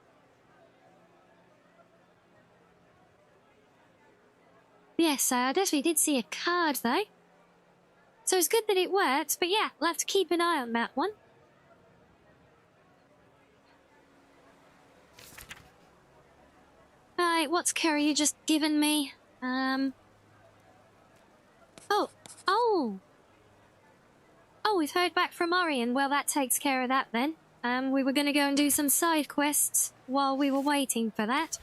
Yes, I definitely did see a card though. So it's good that it works, but yeah, we'll have to keep an eye on that one. Right, what's Kerry just given me? Oh, we've heard back from Orion. Well, that takes care of that then. We were going to go and do some side quests while we were waiting for that.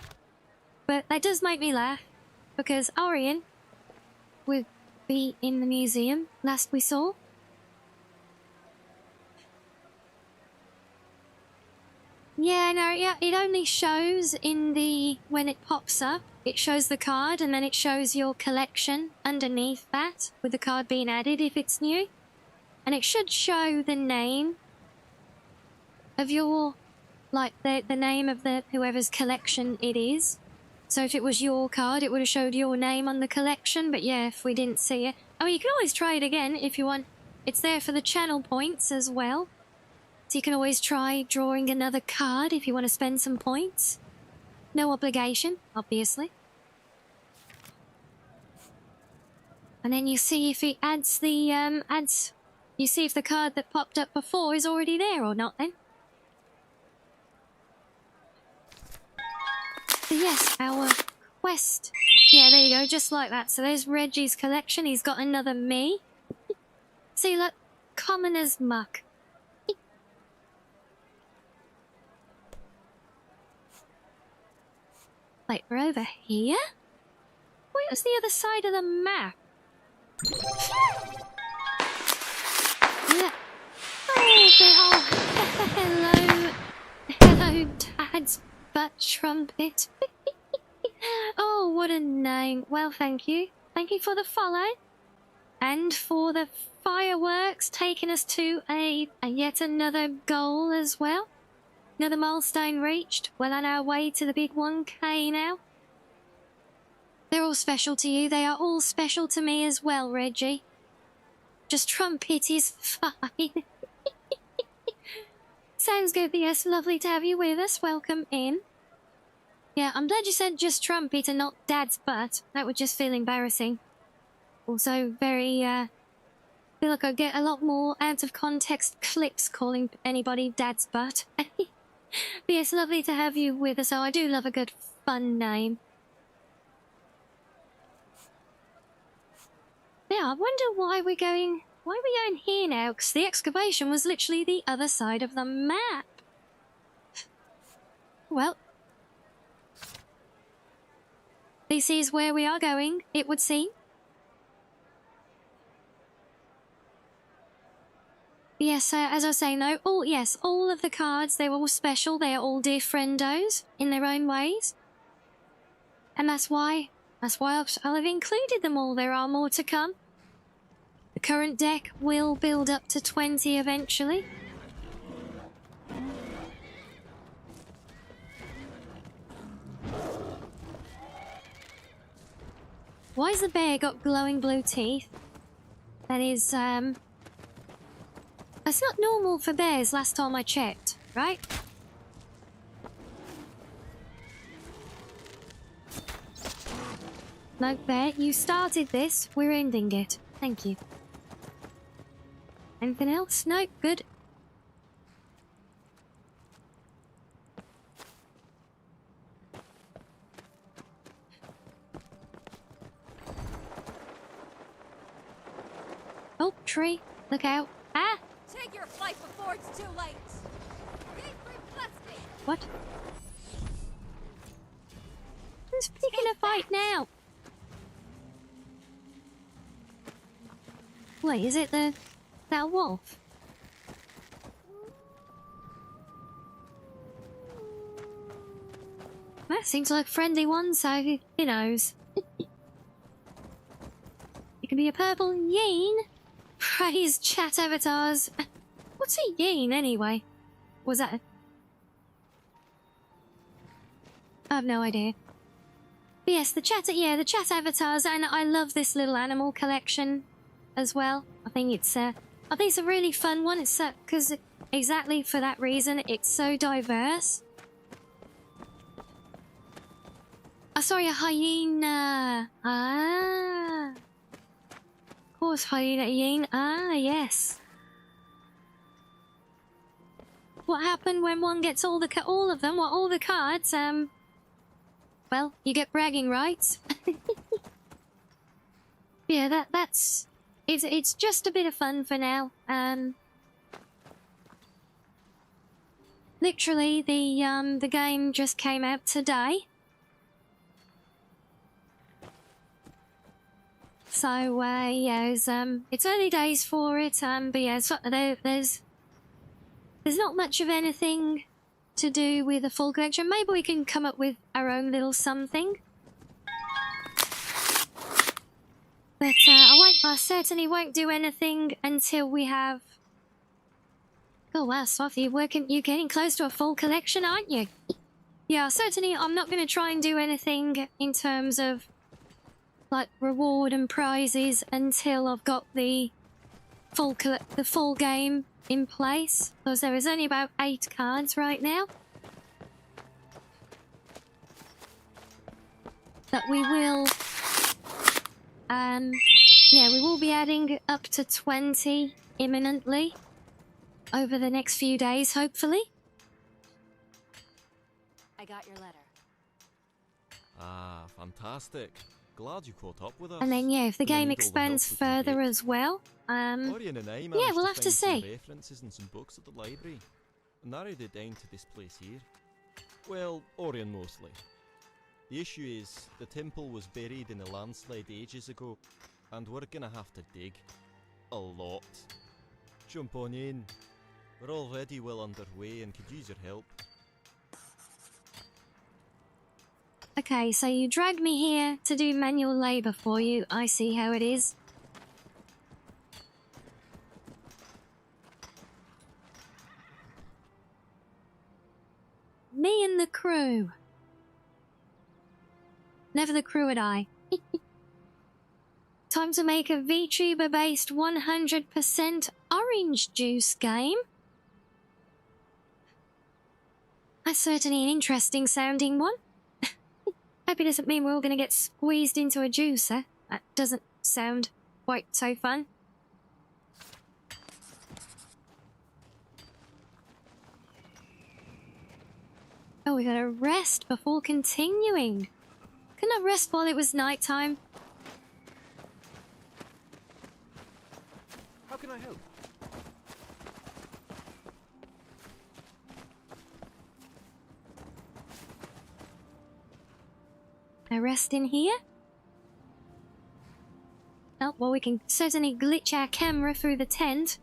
But that does make me laugh, because Orion would be in the museum last we saw. Yeah, no, yeah, it only shows in the... when it pops up, it shows the card, and then it shows your collection underneath that, with the card being added if it's new. And it should show the name of your... like, the name of the whoever's collection it is. So if it was your card, it would have showed your name on the collection, but yeah, if we didn't see it... I mean, you can always try it again if you want. It's there for the channel points as well. So you can always try drawing another card if you want to spend some points. No obligation, obviously. And then you see if it adds the, you see if the card that popped up before is already there or not then. So yes, our quest. Yeah, there you go, just like that. So there's Reggie's collection. He's got another me. See, look, common as muck. Wait, we're over here? Where's the other side of the map? Yeah. Oh, hello. Hello, Dad's butt trumpet. Oh, what a name. Well, thank you. Thank you for the follow. And for the fireworks, taking us to a yet another goal as well. Another milestone reached. Well on our way to the big 1K now. They're all special to you. They are all special to me as well, Reggie. Just trumpet is fine. Sounds good. Yes, lovely to have you with us. Welcome in. Yeah, I'm glad you said just trumpet and not Dad's butt. That would just feel embarrassing. Also, very, feel like I'd get a lot more out of context clips calling anybody Dad's butt. But yes, lovely to have you with us. Oh, I do love a good fun name. Yeah, I wonder why we're going here now, because the excavation was literally the other side of the map. Well, this is where we are going, it would seem. Yes, as I say, no, all of the cards, they're all special, they're all dear friendos in their own ways. And that's why I'll have included them all. There are more to come. The current deck will build up to 20 eventually. Why's the bear got glowing blue teeth? That is, that's not normal for bears last time I checked, right? No, bear, you started this. We're ending it. Thank you. Anything else? No, good. Oh, tree. Look out. Ah! Take your flight before it's too late. What? Who's picking a fight now? Wait, is it that wolf? That seems like a friendly one, so who knows? It can be a purple yeen. Praise chat avatars. What's a yeen anyway? Was that? I have no idea. But yes, the chat avatars, and I love this little animal collection as well. I think it's a really fun one. It's because exactly for that reason, it's so diverse. Oh, sorry, a hyena. Ah. Of course, hyena yeen. Ah, yes. What happened when one gets all of them? Well, all the cards, well, you get bragging rights. Yeah, that's... It's just a bit of fun for now. Literally, the game just came out today. So, yeah, it's early days for it, but yeah, there's not much of anything to do with a full collection. Maybe we can come up with our own little something. But I certainly won't do anything until we have... Oh wow, Swath, you're getting close to a full collection, aren't you? Yeah, certainly I'm not going to try and do anything in terms of like reward and prizes until I've got the full game in place, because there is only about 8 cards right now. But we will, yeah, we will be adding up to 20 imminently over the next few days, hopefully. I got your letter. Ah, fantastic. Glad you caught up with us. And then, yeah, if the And I game need all the expands help we can further get. as well, Orion and I yeah, managed we'll have to find some see. references and some books at the library. Narrowed it down to this place here. Well, Orion mostly. The issue is, the temple was buried in a landslide ages ago, and we're gonna have to dig. A lot. Jump on in. We're already well underway and could use your help. Okay, so you dragged me here to do manual labour for you. I see how it is. Me and the crew. Never the crew and I. Time to make a VTuber based 100% orange juice game. That's certainly an interesting sounding one. Hope it doesn't mean we're all going to get squeezed into a juicer. That doesn't sound quite so fun. Oh, we gotta rest before continuing. Couldn't I rest while it was nighttime? How can I help? I rest in here? Oh, well, we can certainly glitch our camera through the tent.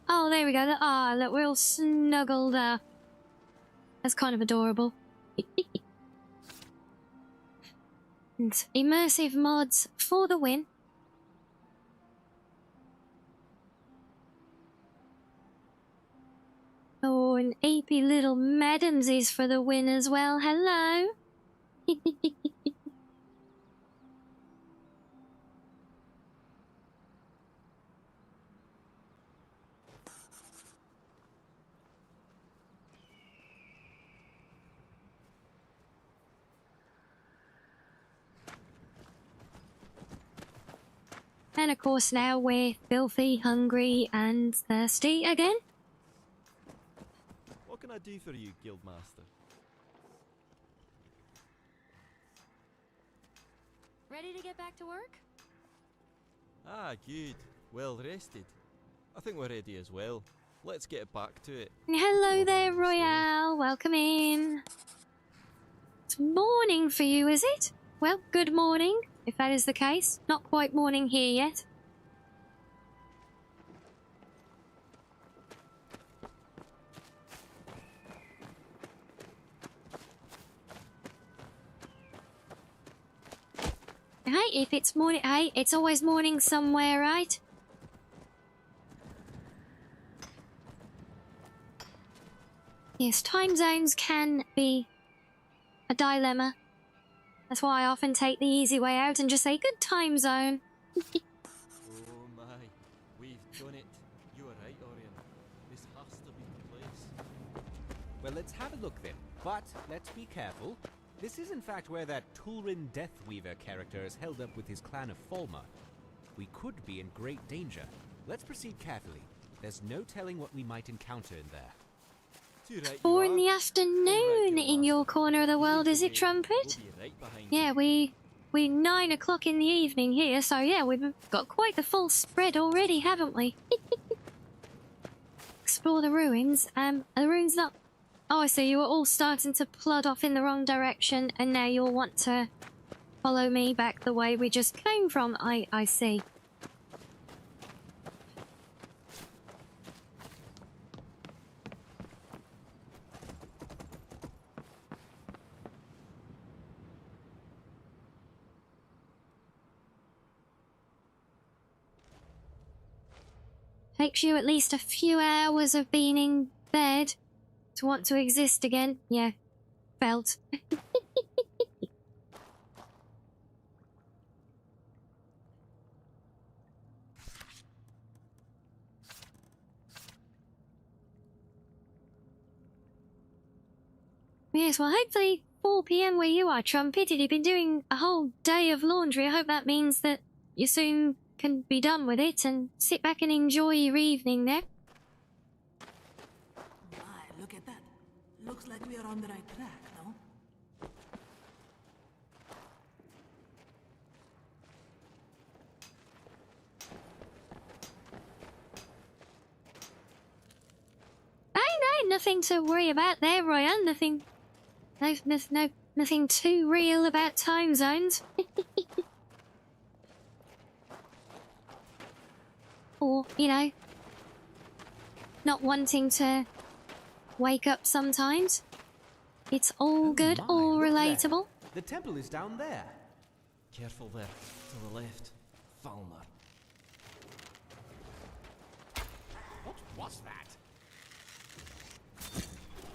Oh, there we go. Ah, look, we're all snuggled up. That's kind of adorable. And immersive mods for the win. Oh, and apey little madams is for the win as well. Hello. And of course now we're filthy, hungry and thirsty again. What can I do for you, Guildmaster? Ready to get back to work? Ah, good. Well rested. I think we're ready as well. Let's get back to it. Hello Or there, will you stay? Royale. Welcome in. It's morning for you, is it? Well, good morning, if that is the case. Not quite morning here yet. Hey, if it's morning, hey, it's always morning somewhere, right? Yes, time zones can be a dilemma. That's why I often take the easy way out and just say, good time zone. Oh my, we've done it. You are right, Orion. This has to be the place. Well, let's have a look then. But let's be careful. This is in fact where that Tulrin Deathweaver character is held up with his clan of Falmer. We could be in great danger. Let's proceed carefully. There's no telling what we might encounter in there. Too right, 4 you in the are. afternoon All right, in your master. corner of the world, Lead is the it, way. Trumpet? We'll be right behind Yeah, you. we 9 o'clock in the evening here, so yeah, we've got quite the full spread already, haven't we? Explore the ruins. Are the ruins not... Oh, I see, you were all starting to plod off in the wrong direction, and now you'll want to follow me back the way we just came from. I see. Takes you at least a few hours of being in bed to want to exist again. Yeah, felt. Yes, well, hopefully 4 p.m. where you are, Trumpet. You've been doing a whole day of laundry. I hope that means that you soon can be done with it and sit back and enjoy your evening there. My, look at that. Looks like we are on the right track, no? No, nothing to worry about there, Ryan. Nothing too real about time zones. Or, you know, not wanting to wake up sometimes. It's all good, My, all look there. relatable. The temple is down there. Careful there, to the left. Falmer. What was that?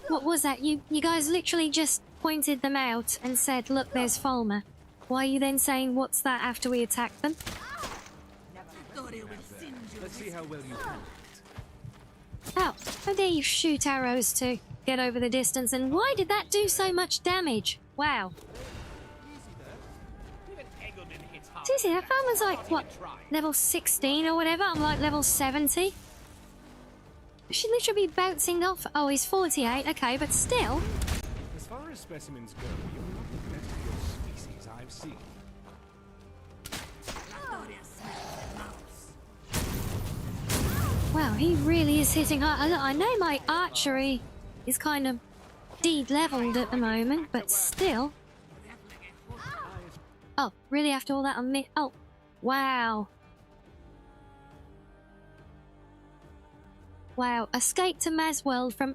What was that? You guys literally just pointed them out and said, look, there's Falmer. Why are you then saying, what's that, after we attacked them? Victoria will singe you. Let's see how well you can. How dare you shoot arrows to get over the distance, and why did that do so much damage? Wow. Seriously, that Falmer's like, what, level 16 or whatever? I'm like level 70. Should literally be bouncing off. Oh, he's 48, okay, but still. As far as specimens go, you're not the best of your species I've seen. Victoria smells the mouse. Wow, he really is hitting hard. I know my archery is kind of de-leveled at the moment, but still. Oh, really? After all that on me? Oh, wow. Wow, escape to Masworld from...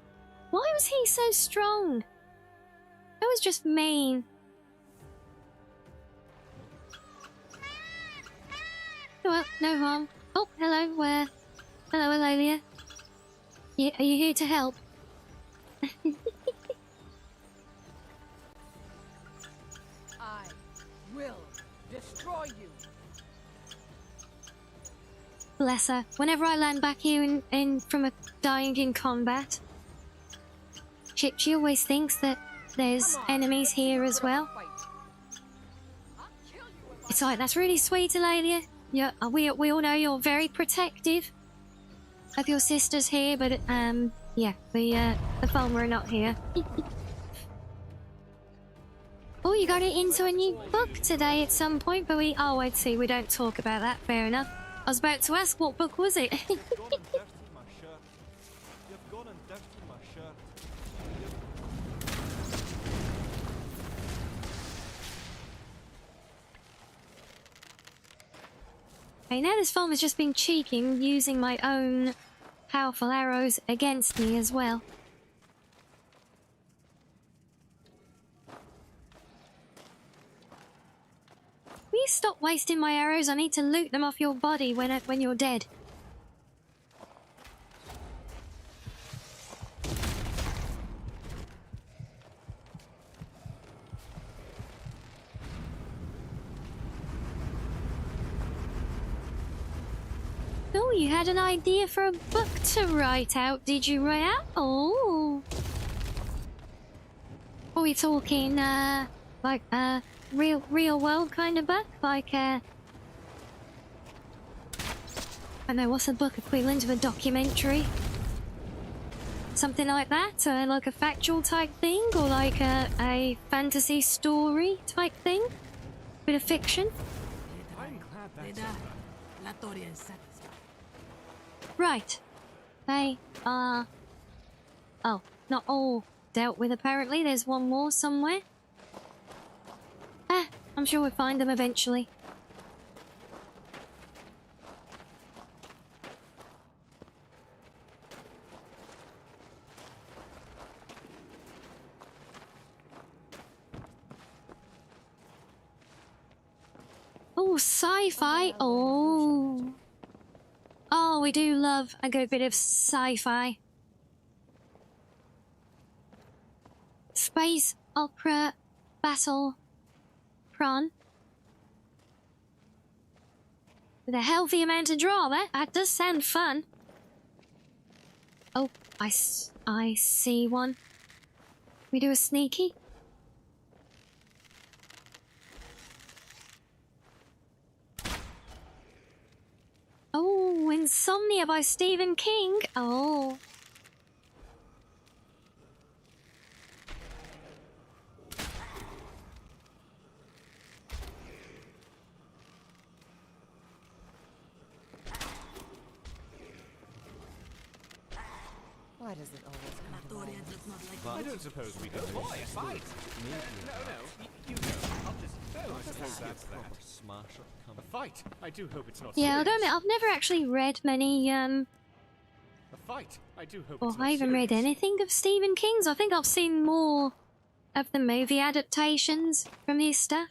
Why was he so strong? That was just mean. Well, no harm. Oh, hello, hello, Alolia. Are you here to help? I will destroy you. Bless her. Whenever I land back here from dying in combat, she always thinks that there's enemies here as well. It's like, that's really sweet, Alolia. Yeah, we all know you're very protective of your sisters here, but yeah, the Falmer are not here. Oh, you got it into a new book today at some point, but oh, I'd see, we don't talk about that, fair enough. I was about to ask, what book was it? You've gone and dirtied my shirt. You've gone and dirtied my shirt. Okay, now this Falmer's just been cheeking, using my own powerful arrows against me as well. you stop wasting my arrows? I need to loot them off your body when you're dead. Oh, you had an idea for a book to write out, did you, Rhea? Oh. Are we talking, like, real world kind of book? Like, I don't know, what's a book equivalent of a documentary? Something like that? Like a factual type thing? Or like a fantasy story type thing? Bit of fiction? I'm glad They that's die. over. La Toria is satisfied. Right. They are... Oh, not all dealt with apparently. There's one more somewhere. I'm sure we'll find them eventually. Oh, sci-fi. Oh. Oh, we do love a good bit of sci-fi. Space opera battle prawn. With a healthy amount of drama. That does sound fun. Oh, I see one. We do a sneaky. Oh, Insomnia by Stephen King. Oh. Why does it always La come to Toria mind? does not like I don't suppose we do. Boy, a fight! No, you go. I'll just... Oh, I suppose that's that. Smasher A coming. fight? I do hope it's not Yeah, I'll serious. admit, I've never actually read many, A fight? I do hope or it's not I even read serious. anything of Stephen King's. I think I've seen more of the movie adaptations from his stuff.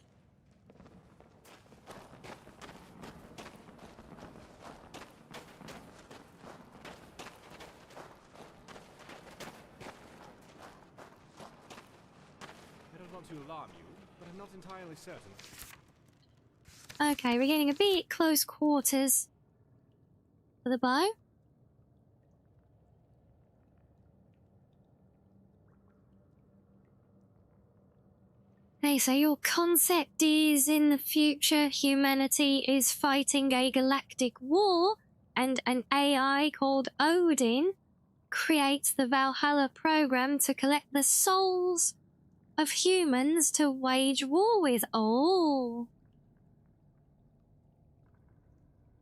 I don't want to alarm you, but I'm not entirely certain. Okay, we're getting a bit close quarters for the bow. Okay, so your concept is in the future humanity is fighting a galactic war and an AI called Odin creates the Valhalla program to collect the souls of humans to wage war with. Oh.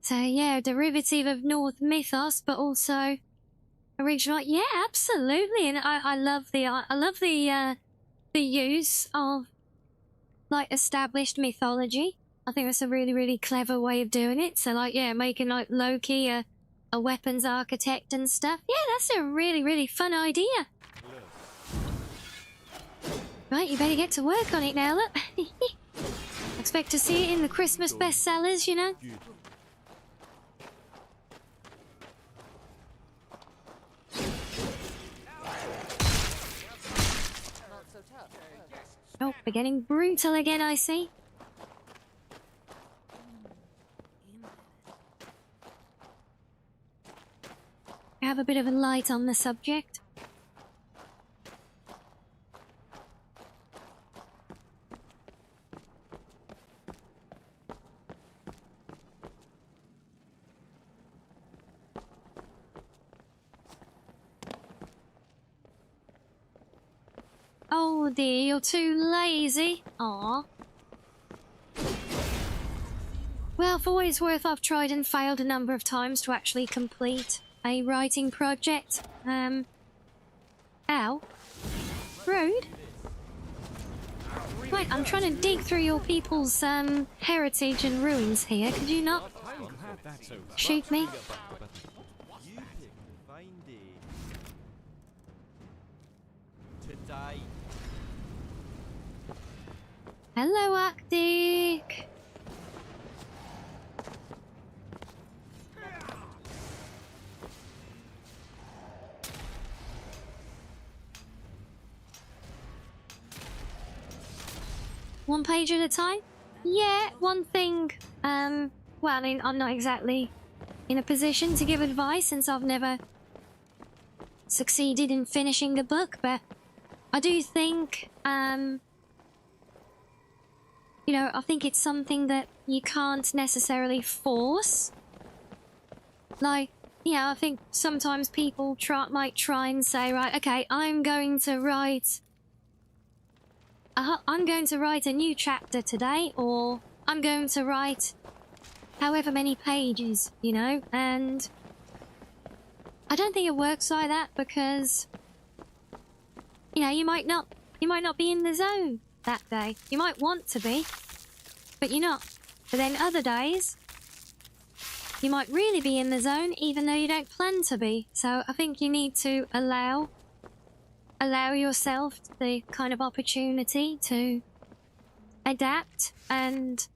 So yeah, derivative of Norse mythos, but also original. Yeah, absolutely. And I love the use of like established mythology. I think that's a really, really clever way of doing it. So like, yeah, making like Loki a weapons architect and stuff. Yeah, that's a really, really fun idea. Right, you better get to work on it now, look. Expect to see it in the Christmas bestsellers, you know? Not so tough. Oh, we're getting brutal again, I see. I have a bit of a light on the subject. Oh dear, you're too lazy. Aw. Well, for what it's worth, I've tried and failed a number of times to actually complete a writing project. Ow. Rude. Right, I'm trying to dig through your people's, heritage and ruins here. Could you not I'm glad that's over. shoot me? You pick a fine day to die. Hello, Arctic. One page at a time? Yeah, one thing. Well, I mean, I'm not exactly in a position to give advice since I've never succeeded in finishing a book, but I do think, you know, I think it's something that you can't necessarily force. Like, yeah, I think sometimes people might try and say, right, okay, I'm going to write a new chapter today, or I'm going to write however many pages, you know, and I don't think it works like that because, you know, you might not be in the zone that day. You might want to be, but you're not. But then other days, you might really be in the zone even though you don't plan to be. So I think you need to allow yourself the kind of opportunity to adapt and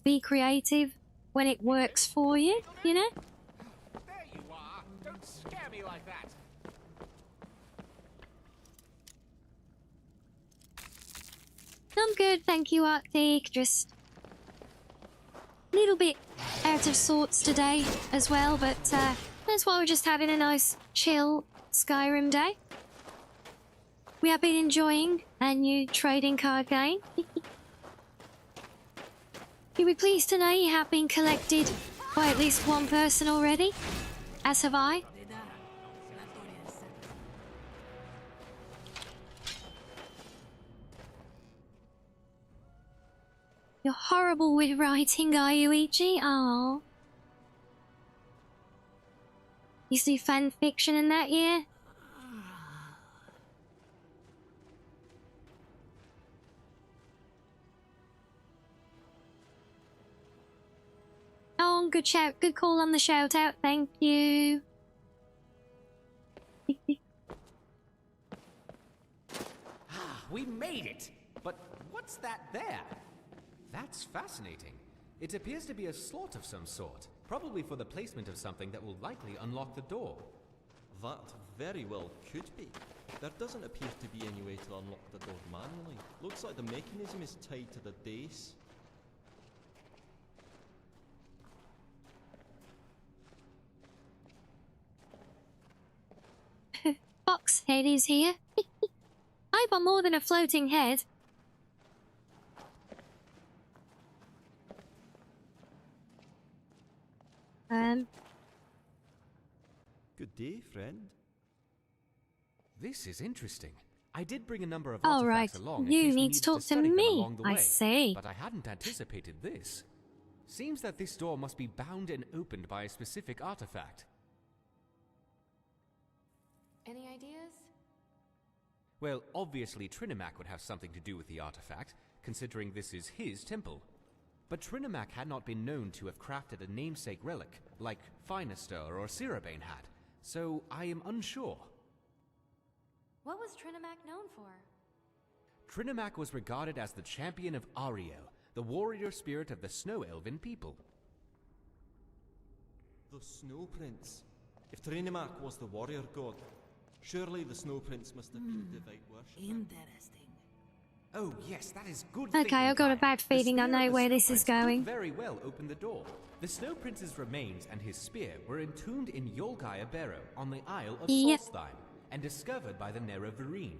be creative when it works for you, you know? There you are! Don't scare me like that! I'm good, thank you, Arctic. Just a little bit out of sorts today as well, but that's why we're just having a nice, chill Skyrim day. We have been enjoying a new trading card game. You'll be pleased to know you have been collected by at least one person already, as have I. You're horrible with writing, are you, Ichi? Oh. You do fan fiction in that year? Oh, good shout. Good call on the shout out. Thank you. We made it! But what's that there? That's fascinating. It appears to be a slot of some sort, probably for the placement of something that will likely unlock the door. That very well could be. There doesn't appear to be any way to unlock the door manually. Looks like the mechanism is tied to the dais. Boxhead is here. I hope I'm more than a floating head. Good day, friend. This is interesting. I did bring a number of All artifacts right, along in you case we need needed to talk to study them me. along the I way, see. But I hadn't anticipated this. Seems that this door must be bound and opened by a specific artifact. Any ideas? Well, obviously Trinimac would have something to do with the artifact, considering this is his temple. But Trinimac had not been known to have crafted a namesake relic, like Finaster or Cirabane had, so I am unsure. What was Trinimac known for? Trinimac was regarded as the champion of Ariel, the warrior spirit of the Snow Elven people. The Snow Prince. If Trinimac was the warrior god, surely the Snow Prince must have been a devout worshipper. Interesting. Oh yes, that is good. Okay, thinking, I've got a Kai. bad The feeling I spear know of the where Snow this is Prince could going. very well open the door. The Snow Prince's remains and his spear were entombed in Yolgaya Barrow on the Isle of Yep. Solstheim and discovered by the Nerevarine.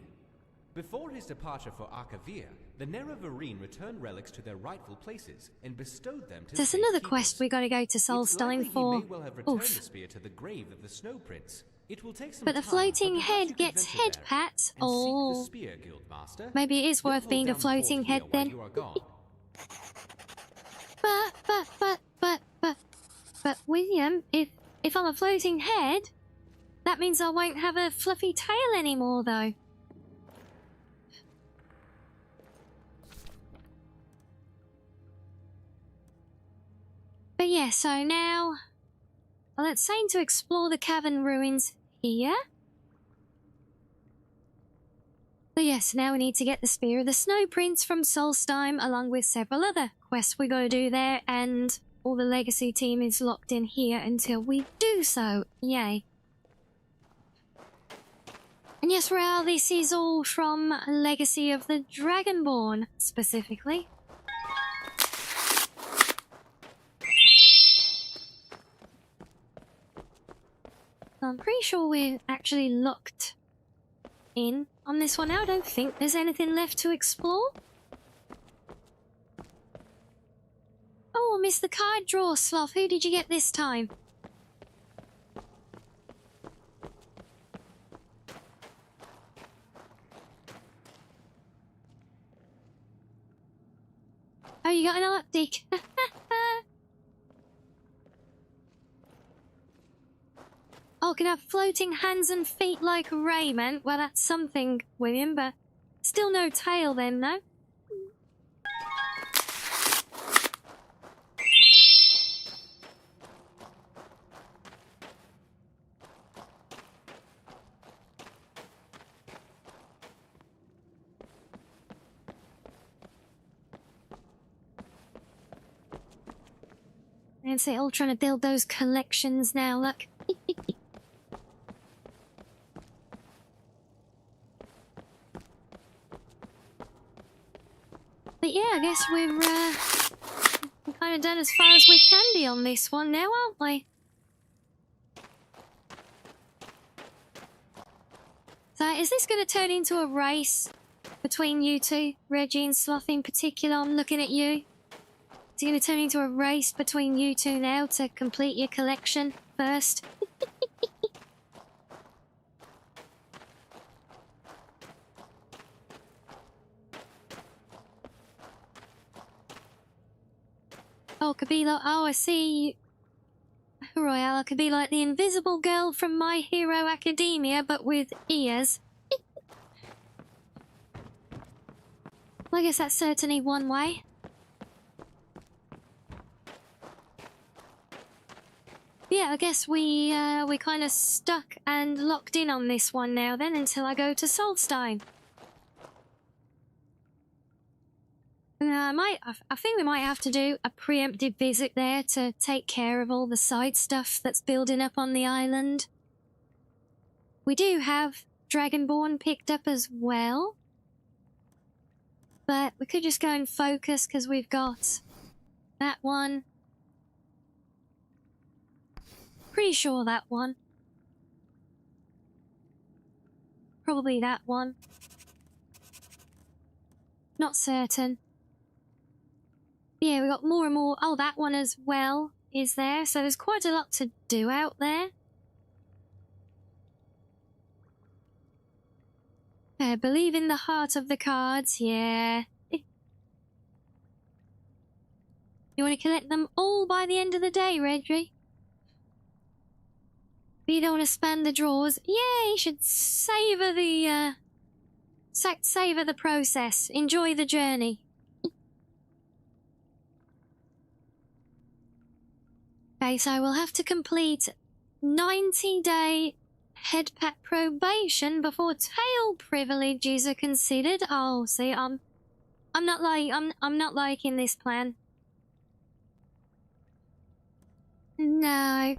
Before his departure for Arcavir, the Nerevarine returned relics to their rightful places and bestowed them to There's safe another keepers. quest we gotta go to It's likely Solstheim he for. may well have returned the Oof. spear to the grave of the Snow Prince. It will take some But the time, floating perhaps head you could gets venture head there pats. and seek the Oh. spear, Guildmaster. Maybe it is We'll worth hold being a down the fort floating here head while then. you are gone. But William, if I'm a floating head, that means I won't have a fluffy tail anymore, though. But yeah, so now, well, it's saying to explore the cavern ruins here. So yes, now we need to get the Spear of the Snow Prince from Solstheim, along with several other quests we gotta do there, and all the legacy team is locked in here until we do so. Yay. And yes, Rael, this is all from Legacy of the Dragonborn, specifically. I'm pretty sure we're actually locked in on this one now. I don't think there's anything left to explore. Oh, I missed the card draw, Sloth. Who did you get this time? Oh, you got an Arctic. Oh, can have floating hands and feet like Rayman. Well, that's something, William, but still no tail then, no? And say all trying to build those collections now, look. But yeah, I guess we're kind of done as far as we can be on this one now, aren't we? So is this going to turn into a race between you two, Reggie and Sloth in particular? I'm looking at you. Is it going to turn into a race between you two now to complete your collection first? Oh, could be like, oh, I see. Royale, I could be like the invisible girl from My Hero Academia, but with ears. Well, I guess that's certainly one way. Yeah, I guess we kind of stuck and locked in on this one now then until I go to Solstein. I think we might have to do a preemptive visit there to take care of all the side stuff that's building up on the island. We do have Dragonborn picked up as well. But we could just go and focus because we've got that one. Pretty sure that one. Probably that one. Not certain. Yeah, we got more and more. Oh, that one as well is there. So there's quite a lot to do out there. Believe in the heart of the cards, yeah. You want to collect them all by the end of the day, Reggie? But you don't want to span the drawers. Yeah, you should savour the, savour the process. Enjoy the journey. Okay, so we'll have to complete 90-day head pat probation before tail privileges are considered. Oh, see, I'm not liking this plan. No.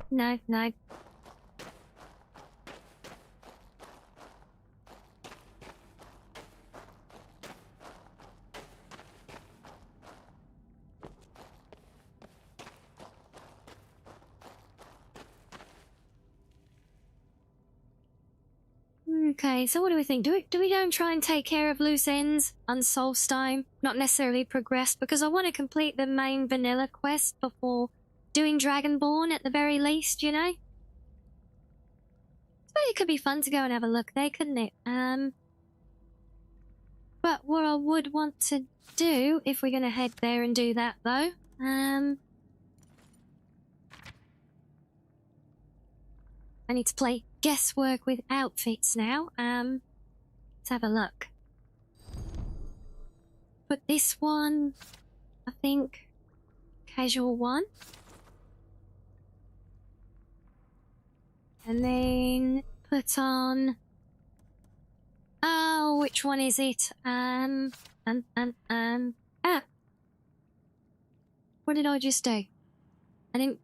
Okay, so what do we think? Do we go and try and take care of loose ends on Solstein? Not necessarily progress, because I want to complete the main vanilla quest before doing Dragonborn at the very least, you know? So it could be fun to go and have a look there, couldn't it? But what I would want to do, if we're going to head there and do that, though, I need to play guesswork with outfits now. Let's have a look. Put this one, I think, casual one. And then put on... Oh, which one is it? Ah. What did I just do? I didn't...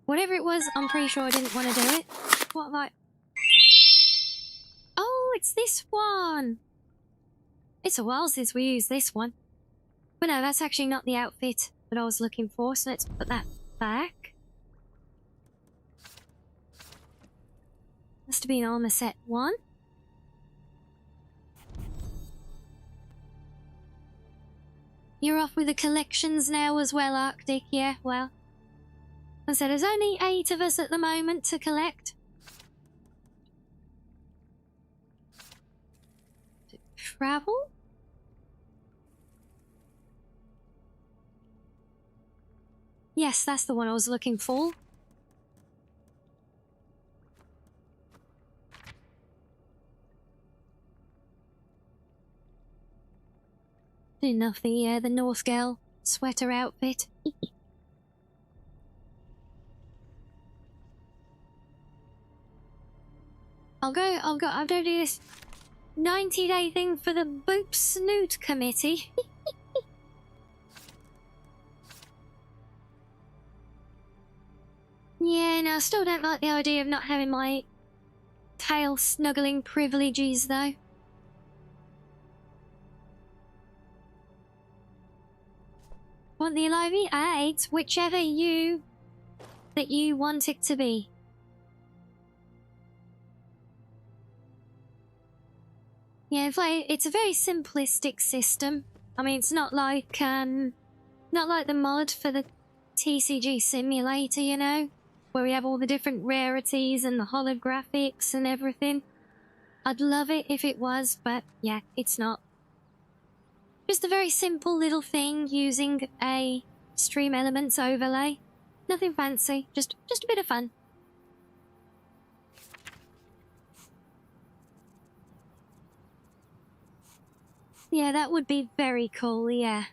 Whatever it was, I'm pretty sure I didn't want to do it. What have I... Oh, it's this one. It's a while since we used this one. But no, that's actually not the outfit that I was looking for, so let's put that back. Must have been armor set 1. You're off with the collections now as well, Arctic. Yeah, well. I said there's only 8 of us at the moment to collect. Travel? Yes, that's the one I was looking for. Enough the North Girl sweater outfit. I'll do this 90-day thing for the Boop Snoot Committee. Yeah, no, I still don't like the idea of not having my tail snuggling privileges, though. Want the Olivey? 8, whichever you want it to be. Yeah, it's a very simplistic system. I mean, it's not like the mod for the TCG simulator, you know, where we have all the different rarities and the holographics and everything. I'd love it if it was, but yeah, it's not. Just a very simple little thing using a Stream Elements overlay. Nothing fancy, just a bit of fun. Yeah, that would be very cool, yeah.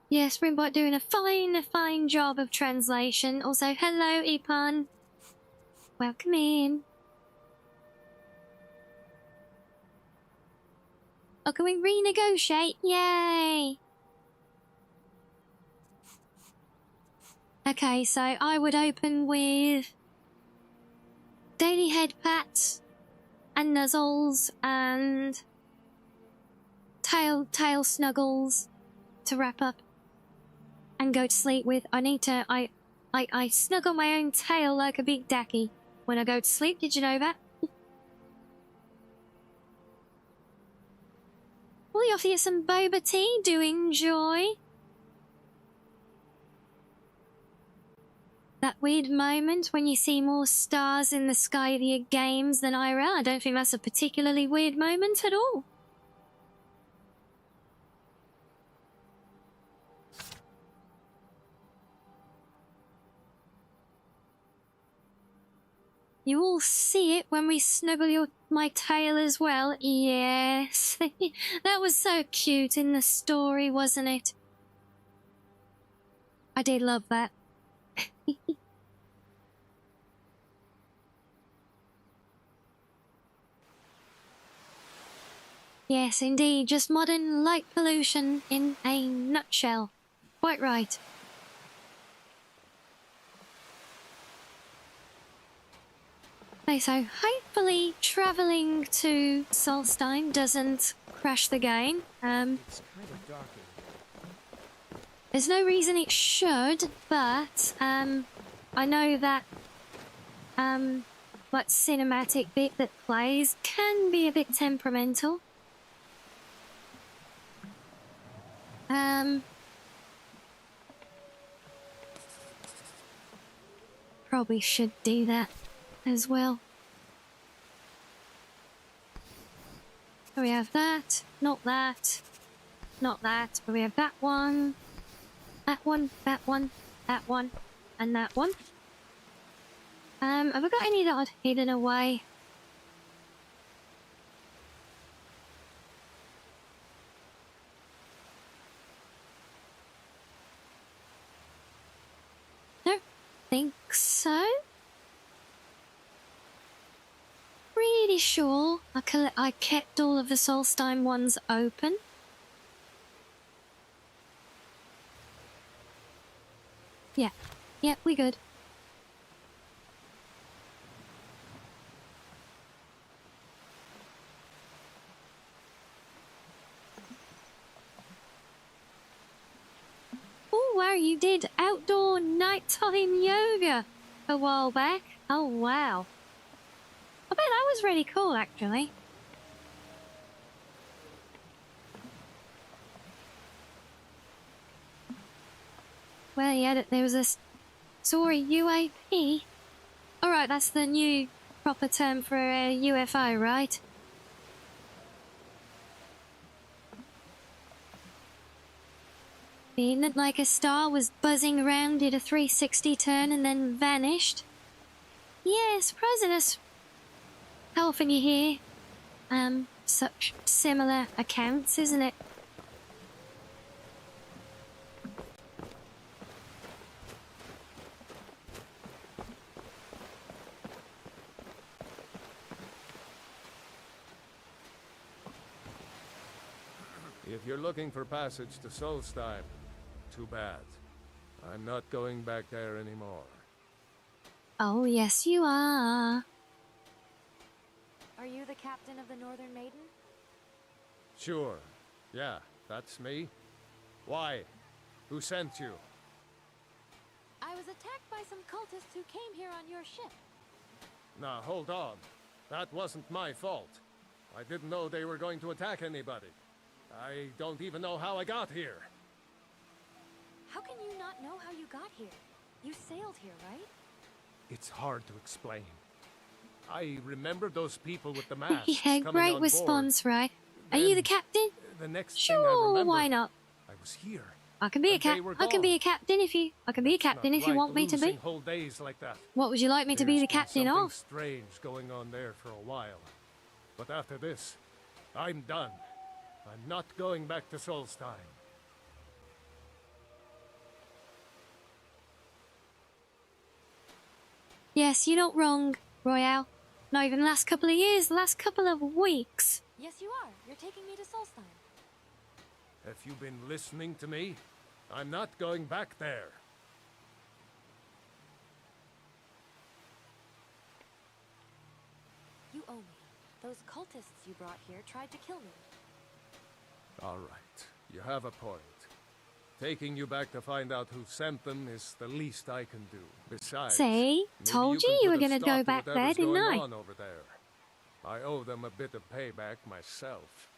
Yeah, Springbot doing a fine job of translation. Also, hello, Ipan. Welcome in. Oh, can we renegotiate? Yay! Okay, so I would open with daily head pats and nuzzles and tail snuggles to wrap up and go to sleep with. I snuggle my own tail like a big dacky when I go to sleep. Did you know that? We'll offer you some boba tea. Do enjoy. That weird moment when you see more stars in the sky of your games than IRL. I don't think that's a particularly weird moment at all. You all see it when we snuggle my tail as well. Yes. That was so cute in the story, wasn't it? I did love that. Yes, indeed. Just modern light pollution in a nutshell. Quite right. Okay, so hopefully travelling to Solstein doesn't crash the game. It's kind of dark in here. There's no reason it should, but I know that that cinematic bit that plays can be a bit temperamental. Probably should do that as well. So we have that, not that, not that, but we have that one, that one, that one, that one, and that one. Have I got any that I'd hidden away? Don't think so. Pretty sure I kept all of the Solstein ones open. Yeah, we good. are. You did outdoor nighttime yoga a while back. Oh, wow. I bet that was really cool, actually. Well, yeah, there was a sorry UAP. Alright, that's the new proper term for a UFO, right? It looked like a star was buzzing around, did a 360 turn and then vanished. Yeah, surprising us how often you hear such similar accounts, isn't it? If you're looking for passage to Solstheim, too bad. I'm not going back there anymore. Oh, yes you are. Are you the captain of the Northern Maiden? Sure. Yeah, that's me. Why? Who sent you? I was attacked by some cultists who came here on your ship. Now, hold on. That wasn't my fault. I didn't know they were going to attack anybody. I don't even know how I got here. How can you not know how you got here? You sailed here, right? It's hard to explain. I remember those people with the masks Yeah, coming great on response, board. right? Are you the captain? The next thing I Sure, remember, why not? I was here. I can be a And they were I can be gone. a captain if you. I can be a captain if you Not want me right, to be. losing whole days like that. What would you like me to be There's the been captain something of? strange going on there for a while. But after this, I'm done. I'm not going back to Solstheim. Yes, you're not wrong, Royale. Not even the last couple of years, the last couple of weeks. Yes, you are. You're taking me to Solstheim. Have you been listening to me? I'm not going back there. You owe me. Those cultists you brought here tried to kill me. All right, you have a point. Taking you back to find out who sent them is the least I can do. Besides, See? maybe Told you can you put were a gonna stop go to back there, whatever's didn't going I? on over there. I owe them a bit of payback myself.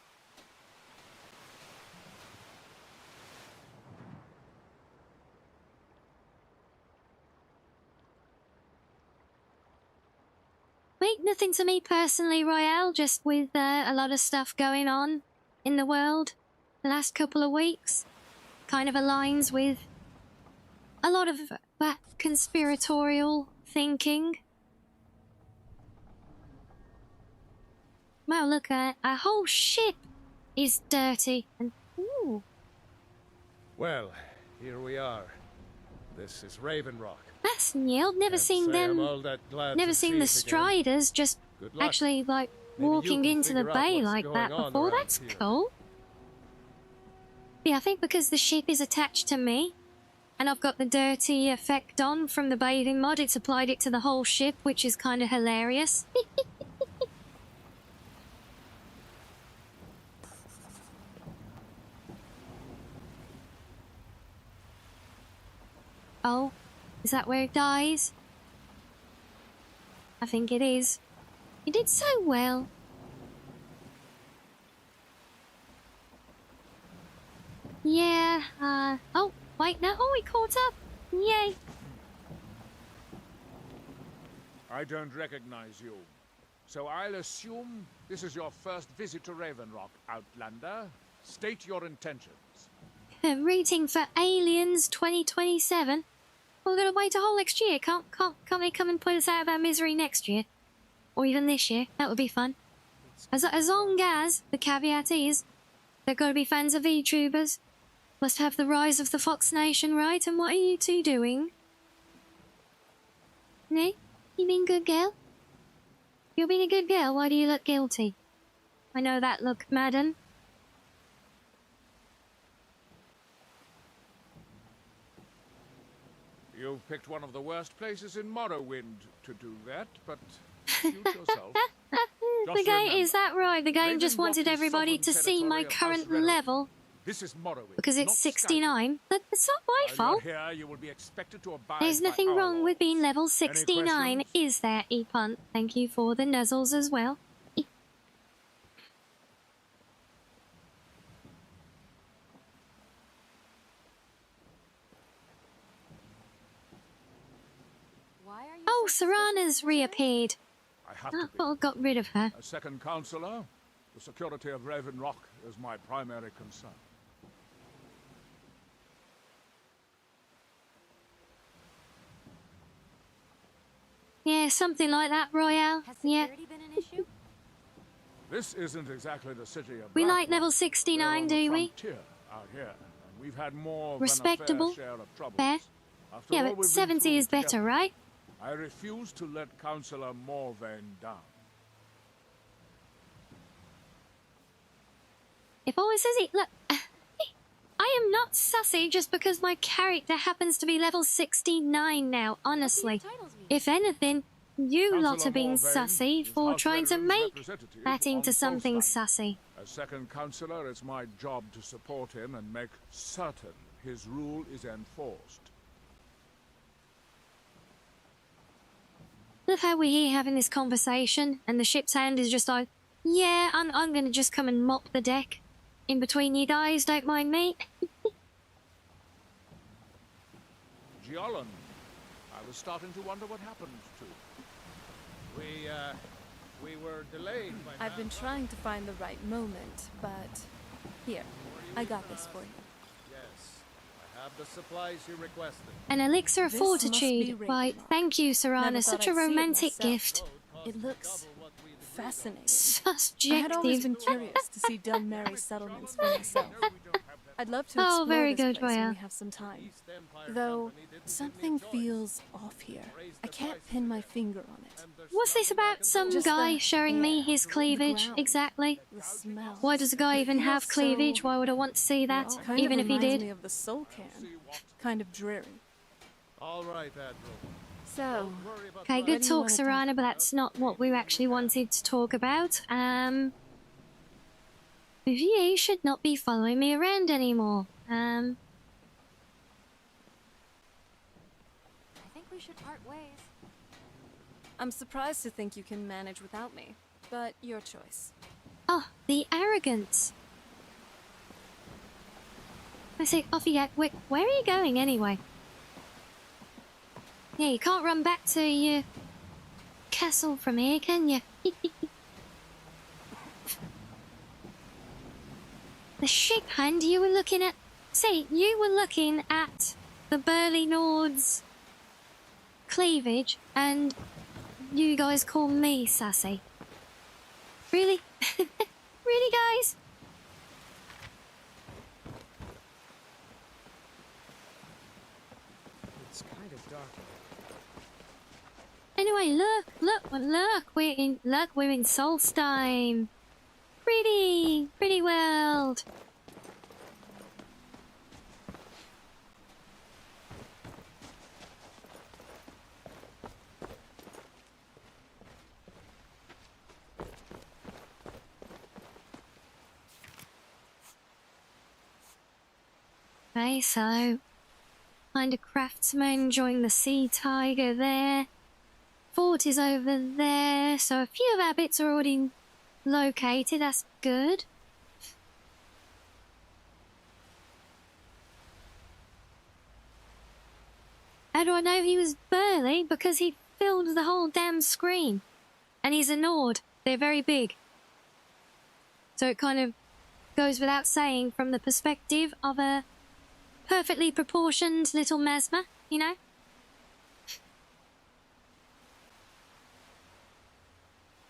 Wait, nothing to me personally, Royale, just with a lot of stuff going on in the world the last couple of weeks. Kind of aligns with a lot of that conspiratorial thinking. Wow, look at a whole ship is dirty and ooh. Well, here we are. This is Raven Rock. That's new. I've never Can't seen say I'm them. all that glad Never to seen see the it again. Striders just Good luck. actually like Maybe you walking can into the figure out bay what's like going that on before. around That's here. cool. Yeah, I think because the ship is attached to me, and I've got the dirty effect on from the bathing mod, it's applied it to the whole ship, which is kind of hilarious. Oh, is that where it dies? I think it is. You did so well. Yeah, oh, wait, no, oh, we caught up. Yay. I don't recognize you. So I'll assume this is your first visit to Raven Rock, Outlander. State your intentions. Rating for Aliens 2027. We're gonna wait a whole next year. Can't they come and put us out of our misery next year? Or even this year. That would be fun. As long as, the caveat is, they're gonna be fans of VTubers. Must have the rise of the Fox Nation, right? And what are you two doing? No? You being good girl? You're being a good girl, why do you look guilty? I know that look, madam. You've picked one of the worst places in Morrowind to do that, but suit yourself. The Just game, remember, is that right? The game just Raven Rock wanted is everybody to sovereign see my territory of current House Red. level. This is Morrowind, because it's not 69. But it's not my Skyrim. fault. While you're here, you will be expected to abide There's by nothing our wrong with being laws. level Any 69, questions? is there, E-Punt? Thank you for the nuzzles as well. Why are you Oh, so Serana's suspicious, reappeared. I have I to be. thought I got rid of her. As second counselor, the security of Raven Rock is my primary concern. Yeah, something like that, Royale. Has Yeah. security been an issue? This isn't exactly the city of We like Blackrock. level We're 69, on the do we? frontier out here, and we've had more Respectable. than a fair share of troubles. Fair. After Yeah, all but we've been 70 through is better, together, right? I refuse to let Councillor Morvain down. If I was sassy, look, I am not sassy just because my character happens to be level 69 now, honestly. What do your titles mean? If anything, you lot Councillor are being Morvain sassy is for House trying to Veteran's make representative that into on something Solstein. sassy. As second councillor, it's my job to support him and make certain his rule is enforced. Look how we're here having this conversation, and the ship's hand is just like, yeah, I'm gonna just come and mop the deck in between you guys, don't mind me. Giolan, I was starting to wonder what happened to you. We were delayed by I've been trying to find the right moment, but here, I got this for you. Yes, I have the supplies you requested. An elixir of This must fortitude. be Why, Ravenlock. thank you, Serana. Never Such thought a I'd see it romantic myself. gift. It looks fascinating. Subjective. I had always been curious to see Dunmary settlements for myself. I'd love to Oh, explore very this good, place when Rhea. we have some time. Though, something feels off here. I can't pin my finger on it. What's this about some Just guy the showing me air, his the cleavage? ground, Exactly. The smell. Why does a guy even It have feels cleavage? so Why would I want to see that, kind even of if he reminds did? me of the soul can. Kind of dreary. All right, Admiral. So, Okay, What good do you talk, wanna talk Serana, but that's not what we actually wanted to talk about. You should not be following me around anymore. I think we should part ways. I'm surprised to think you can manage without me, but your choice. Oh, the arrogance. I say, off you go. Where are you going anyway? Yeah, you can't run back to your castle from here, can you? The ship hand you were looking at. See, you were looking at the burly Nord's cleavage, and you guys call me sassy. Really? Really, guys? It's kind of dark. Anyway, look, we're in Solstein. Pretty world. Okay, so find a craftsman enjoying the sea tiger there. Fort is over there, so a few of our bits are already located, that's good. How do I know he was burly? Because he filled the whole damn screen. And he's a Nord. They're very big. So it kind of goes without saying from the perspective of a perfectly proportioned little mesmer, you know?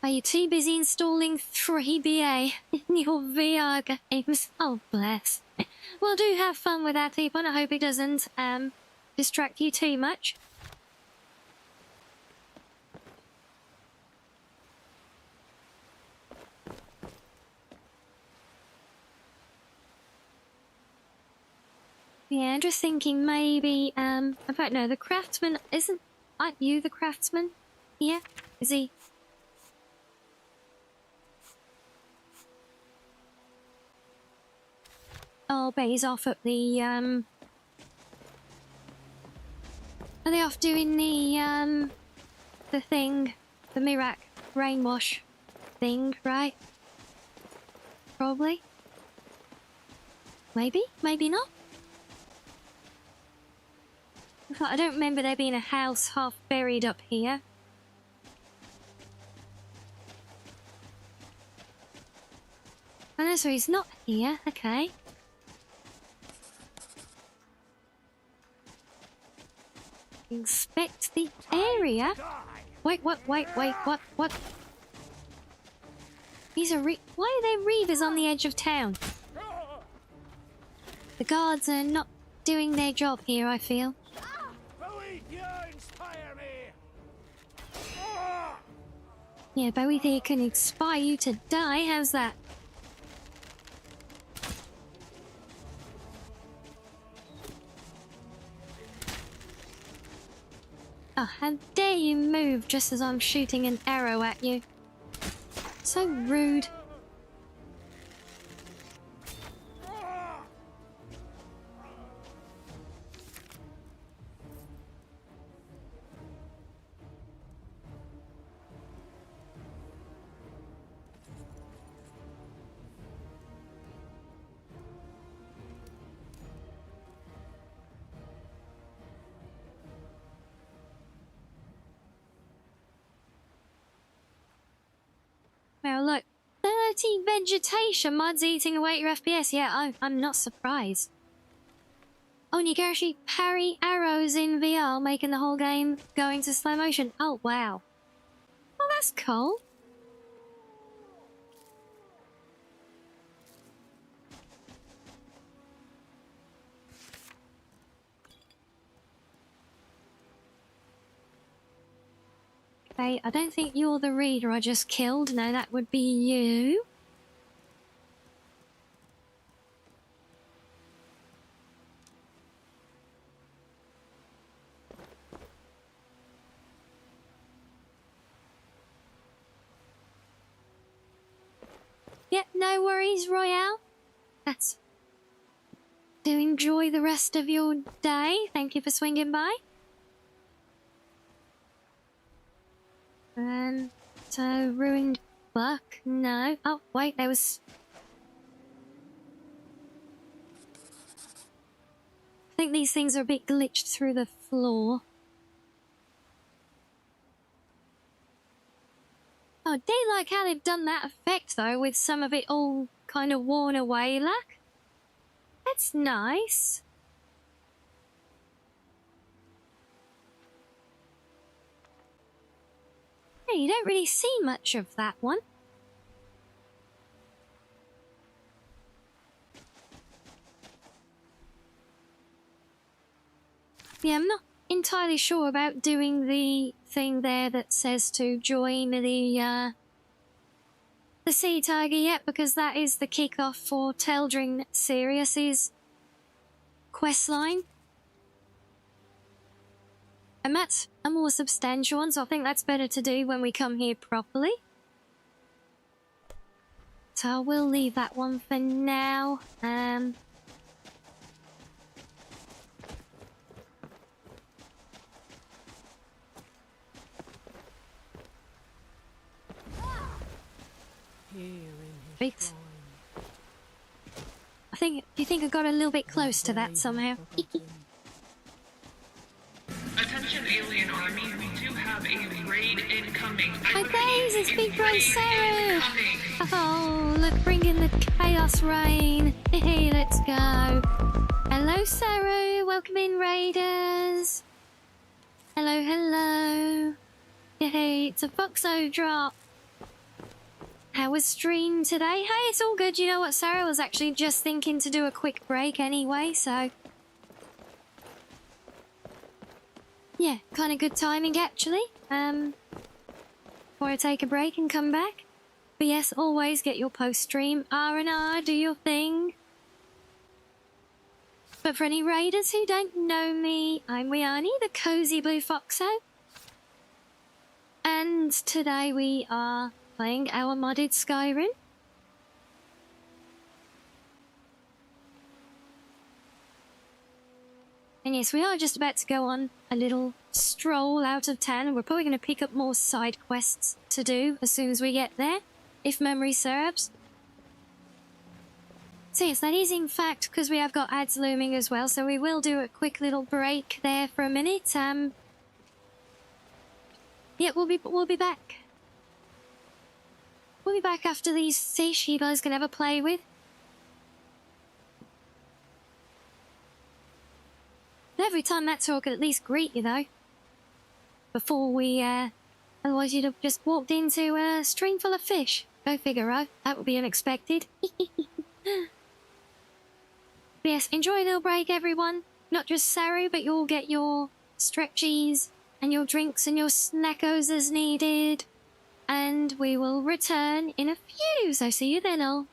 Are you too busy installing 3BA in your VR games? Oh, bless. Well, do have fun with that, people. I hope it doesn't distract you too much. Yeah, I'm just thinking maybe, in fact, no, the craftsman aren't you the craftsman? Yeah? Is he? Oh, bet he's off at the, Are they off doing the thing? The Mirak rainwash thing, right? Probably. Maybe? Maybe not? In fact, I don't remember there being a house half buried up here. Oh no, so he's not here. Okay. Inspect the area. Wait, what? These are why are there reavers on the edge of town? The guards are not doing their job here, I feel. Yeah, Boethiah can inspire you to die. How's that? Oh, how dare you move just as I'm shooting an arrow at you. So rude. Well, look, 30 vegetation mods eating away at your FPS. Yeah, I'm not surprised. Oh, and you can actually parry arrows in VR, making the whole game go into slow motion. Oh, wow. Oh, that's cool. Okay, I don't think you're the reader I just killed. No, that would be you. Yep, no worries, Royale. That's... Do enjoy the rest of your day. Thank you for swinging by. So ruined buck? No. Oh, wait, there was... I think these things are a bit glitched through the floor. Oh, I do like how they've done that effect, though, with some of it all kind of worn away, like. That's nice. Hey, you don't really see much of that one. Yeah, I'm not entirely sure about doing the thing there that says to join the Sea Tiger yet, because that is the kickoff for Teldring Sirius's questline. And that's a more substantial one, so I think that's better to do when we come here properly. So I will leave that one for now. Wait. Do you think I got a little bit close to that somehow? Attention Alien Army, we do have a raid incoming. Hi guys, it's Big Bro Sarah! Oh, look, bring in the chaos rain. Hey, let's go. Hello Sarah, welcome in Raiders. Hello, hello. Hey, it's a Foxo drop. How was stream today? Hey, it's all good. You know what, Sarah? I was actually just thinking to do a quick break anyway, so... Yeah, kind of good timing, actually. Before I take a break and come back. But yes, always get your post-stream R&R, do your thing. But for any raiders who don't know me, I'm Rianni, the Cozy Blue Foxo. And today we are... playing our modded Skyrim. And yes, we are just about to go on a little stroll out of town. We're probably going to pick up more side quests to do as soon as we get there, if memory serves. So yes, that is in fact because we have got ads looming as well, so we will do a quick little break there for a minute. Yeah, we'll be back. We'll be back after these fish you guys can have a play with. Every time that talk could at least greet you though. Before we, otherwise you'd have just walked into a stream full of fish. Go figure, oh, that would be unexpected. Yes, enjoy a little break everyone. Not just Saru, but you'll get your stretchies and your drinks and your snackos as needed. And we will return in a few, so see you then all.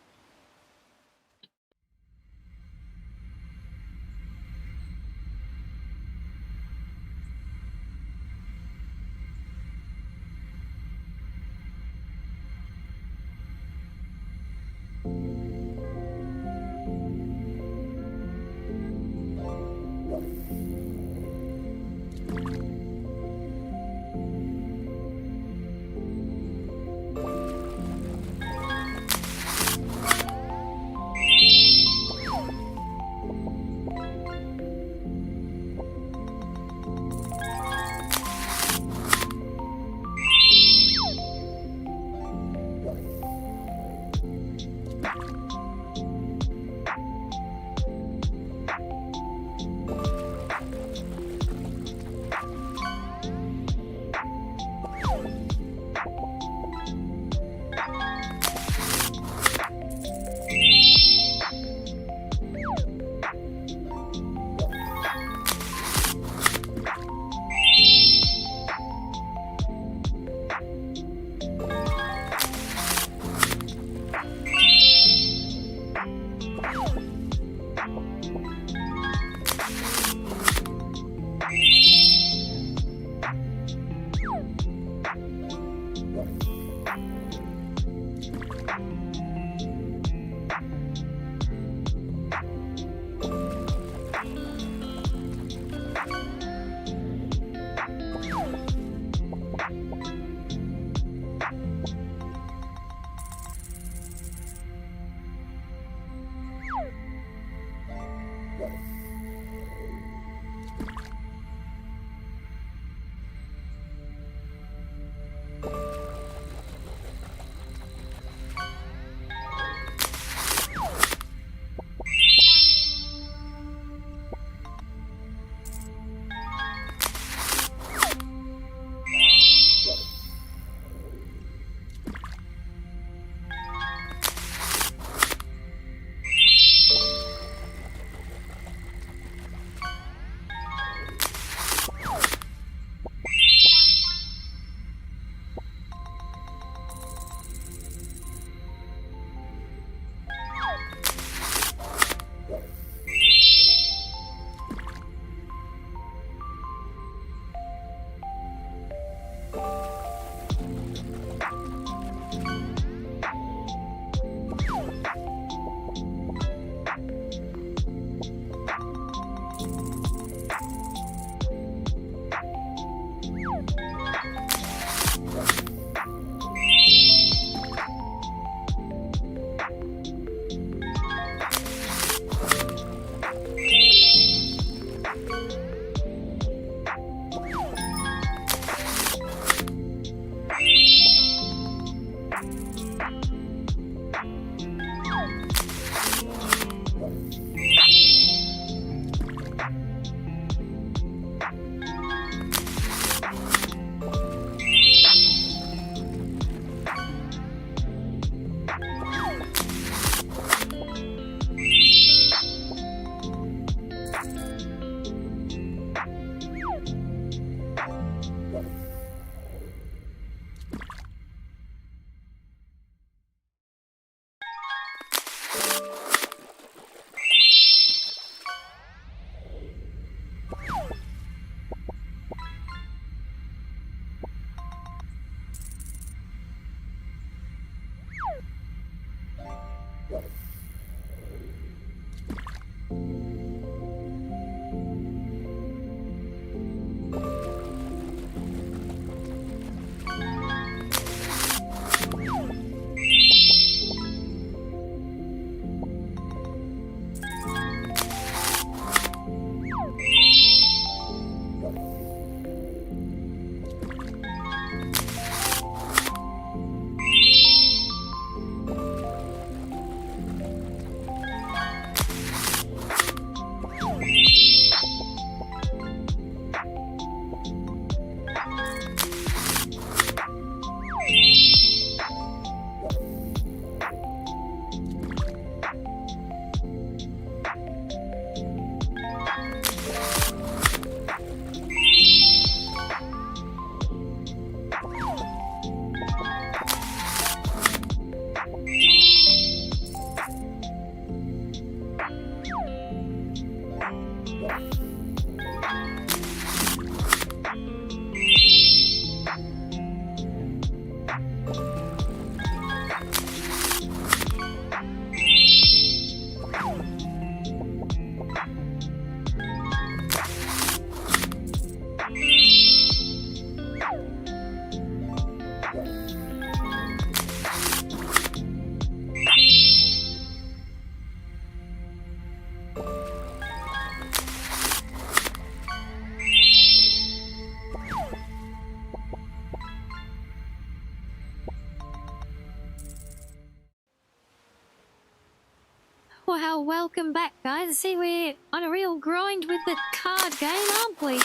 Wow, welcome back, guys. See, we're on a real grind with the card game, aren't we?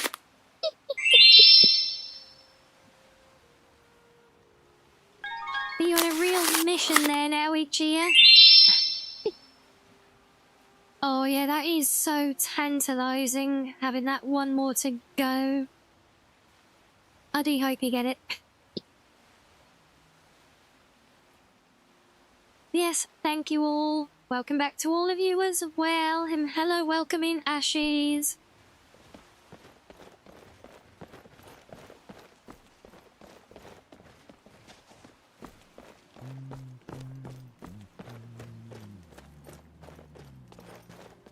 Are you on a real mission there now, Ichia? Oh yeah, that is so tantalising, having that one more to go. I do hope you get it. Yes, thank you all. Welcome back to all of you as well. And hello, welcome in, Ashes.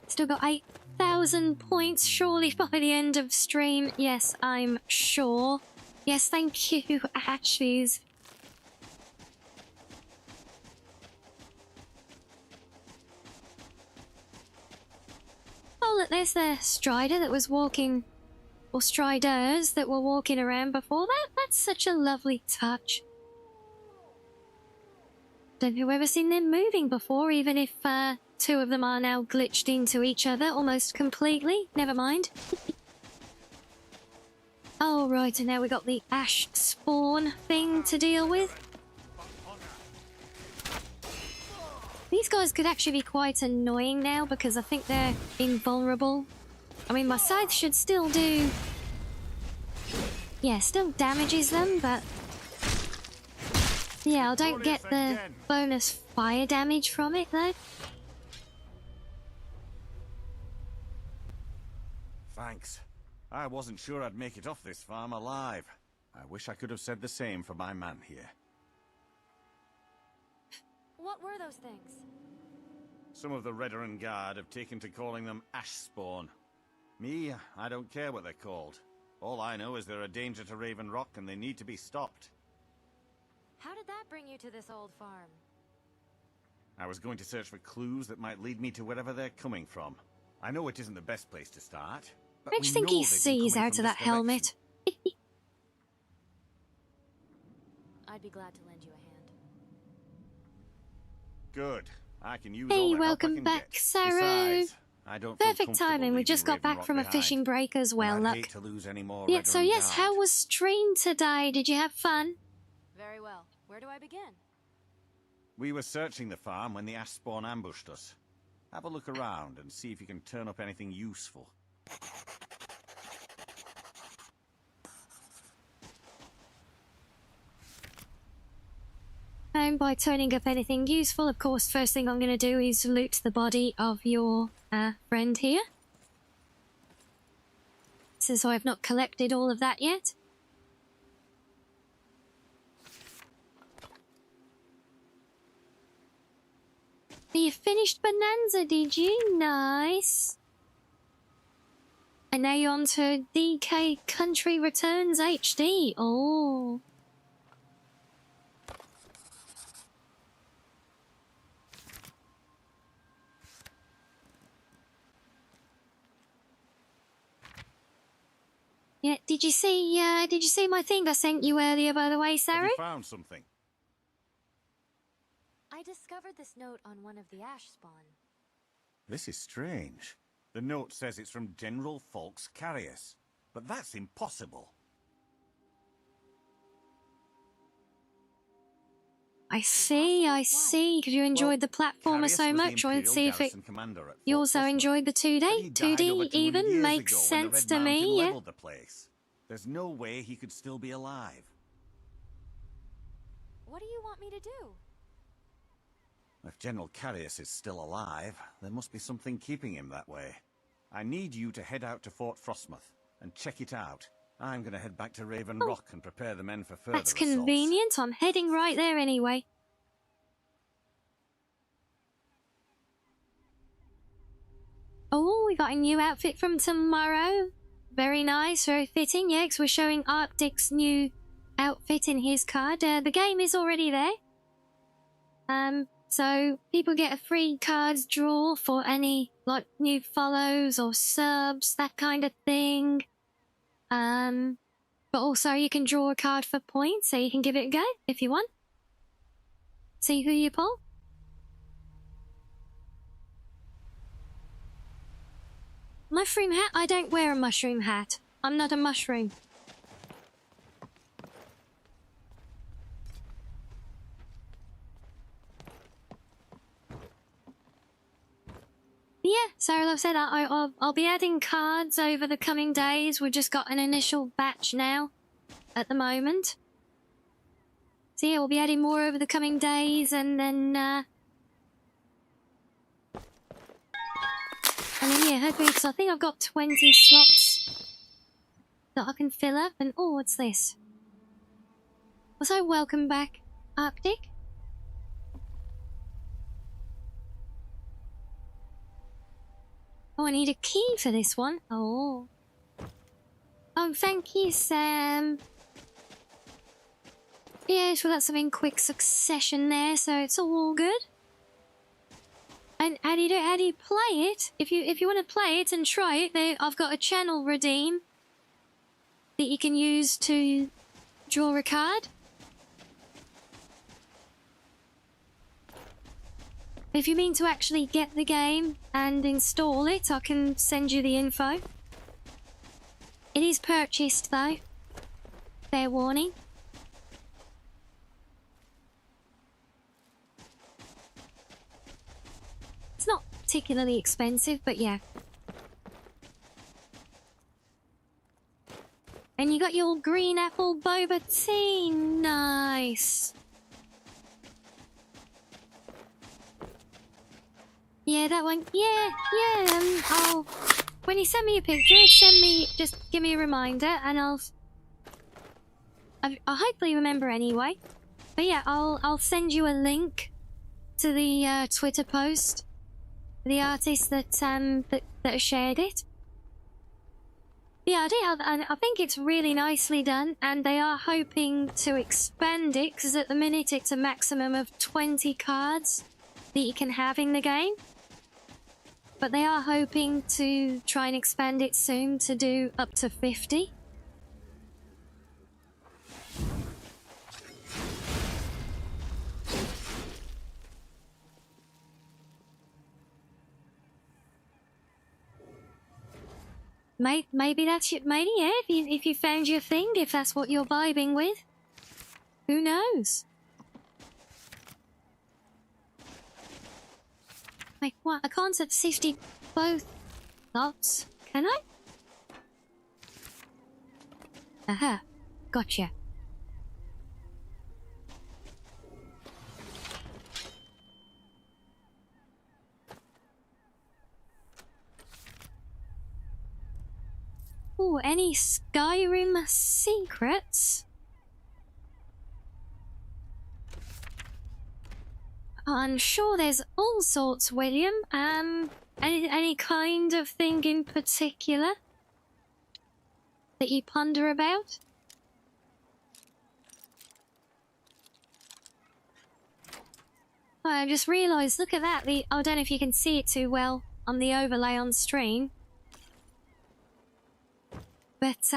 Still got 8,000 points, surely by the end of stream. Yes, I'm sure. Yes, thank you, Ashes. Oh, look, there's the Strider that was walking, or Striders that were walking around before that. That's such a lovely touch. Don't know ever seen them moving before, even if two of them are now glitched into each other almost completely. Never mind. Oh, right, and now we got the ash spawn thing to deal with. These guys could actually be quite annoying now because I think they're invulnerable. I mean, my scythe should still do... yeah, still damages them, but... yeah, I don't get the bonus fire damage from it, though. Thanks. I wasn't sure I'd make it off this farm alive. I wish I could have said the same for my man here. What were those things? Some of the Redderin Guard have taken to calling them ash spawn. Me, I don't care what they're called. All I know is they're a danger to Raven Rock and they need to be stopped. How did that bring you to this old farm? I was going to search for clues that might lead me to wherever they're coming from. I know it isn't the best place to start, but I just think he sees out of that helmet. I'd be glad to lend you a hand. Good. I can use hey, all the welcome help I can back, get. Saru. Besides, I don't feel Perfect timing. We just got leaving back Raven from a Rock fishing behind. break as well, And I'd look. hate to lose any more Yeah, so Redderin yes, Guard. how was stream today? Did you have fun? Very well. Where do I begin? We were searching the farm when the ash spawn ambushed us. Have a look around and see if you can turn up anything useful. And by turning up anything useful, of course, first thing I'm going to do is loot the body of your friend here. Since I have not collected all of that yet. You finished Bonanza, did you? Nice. And now you're on to DK Country Returns HD. Oh. Yeah, did you see my thing I sent you earlier, by the way, Have Saru? you found something? I discovered this note on one of the ash spawn. This is strange. The note says it's from General Falks Carius, but that's impossible. I see. Because you enjoyed the platformer Carius so was the much, I would Imperial see if it... garrison commander at You Fort also Frostmourne. enjoyed the 2D? But he died over 2D 200 even years makes ago when the sense Red to me, Mountain yeah. leveled the place. There's no way he could still be alive. What do you want me to do? If General Carius is still alive, there must be something keeping him that way. I need you to head out to Fort Frostmourne and check it out. I'm going to head back to Raven Rock and prepare the men for further That's assaults. convenient. I'm heading right there anyway. Oh, we got a new outfit from tomorrow. Very nice, very fitting. Yeah, 'cause we're showing Arctic's new outfit in his card. The game is already there. So people get a free cards draw for any like new follows or subs, that kind of thing. But also you can draw a card for points, so you can give it a go if you want. See who you pull. mushroom hat? I don't wear a mushroom hat. I'm not a mushroom. Yeah, Sarah Love said I'll be adding cards over the coming days. We've just got an initial batch now at the moment. So yeah, we'll be adding more over the coming days, and then yeah, hopefully, because I think I've got 20 slots that I can fill up. And oh, what's this? Also, welcome back, Arctic. Oh, I need a key for this one. Oh. Oh, thank you, Sam. Yes, we got some in quick succession there, so it's all good. And how do you play it? If you want to play it and try it, I've got a channel redeem that you can use to draw a card. If you mean to actually get the game and install it, I can send you the info. It is purchased though. Fair warning. It's not particularly expensive, but yeah. And you got your green apple boba tea. Nice. Yeah, that one. Yeah. When you send me a picture, just give me a reminder, and I'll hopefully remember anyway. But yeah, I'll send you a link to the Twitter post, the artist that shared it. Yeah, I think it's really nicely done, and they are hoping to expand it, because at the minute it's a maximum of 20 cards that you can have in the game. But they are hoping to try and expand it soon to do up to 50. Maybe that's it. Maybe, yeah, if you found your thing, if that's what you're vibing with. Who knows? Wait, what? I can't set 50 both lots, can I? Aha, gotcha. Ooh, any Skyrim secrets? I'm sure there's all sorts, William. Any kind of thing in particular that you ponder about? Oh, I just realised, look at that. I don't know if you can see it too well on the overlay on screen. But,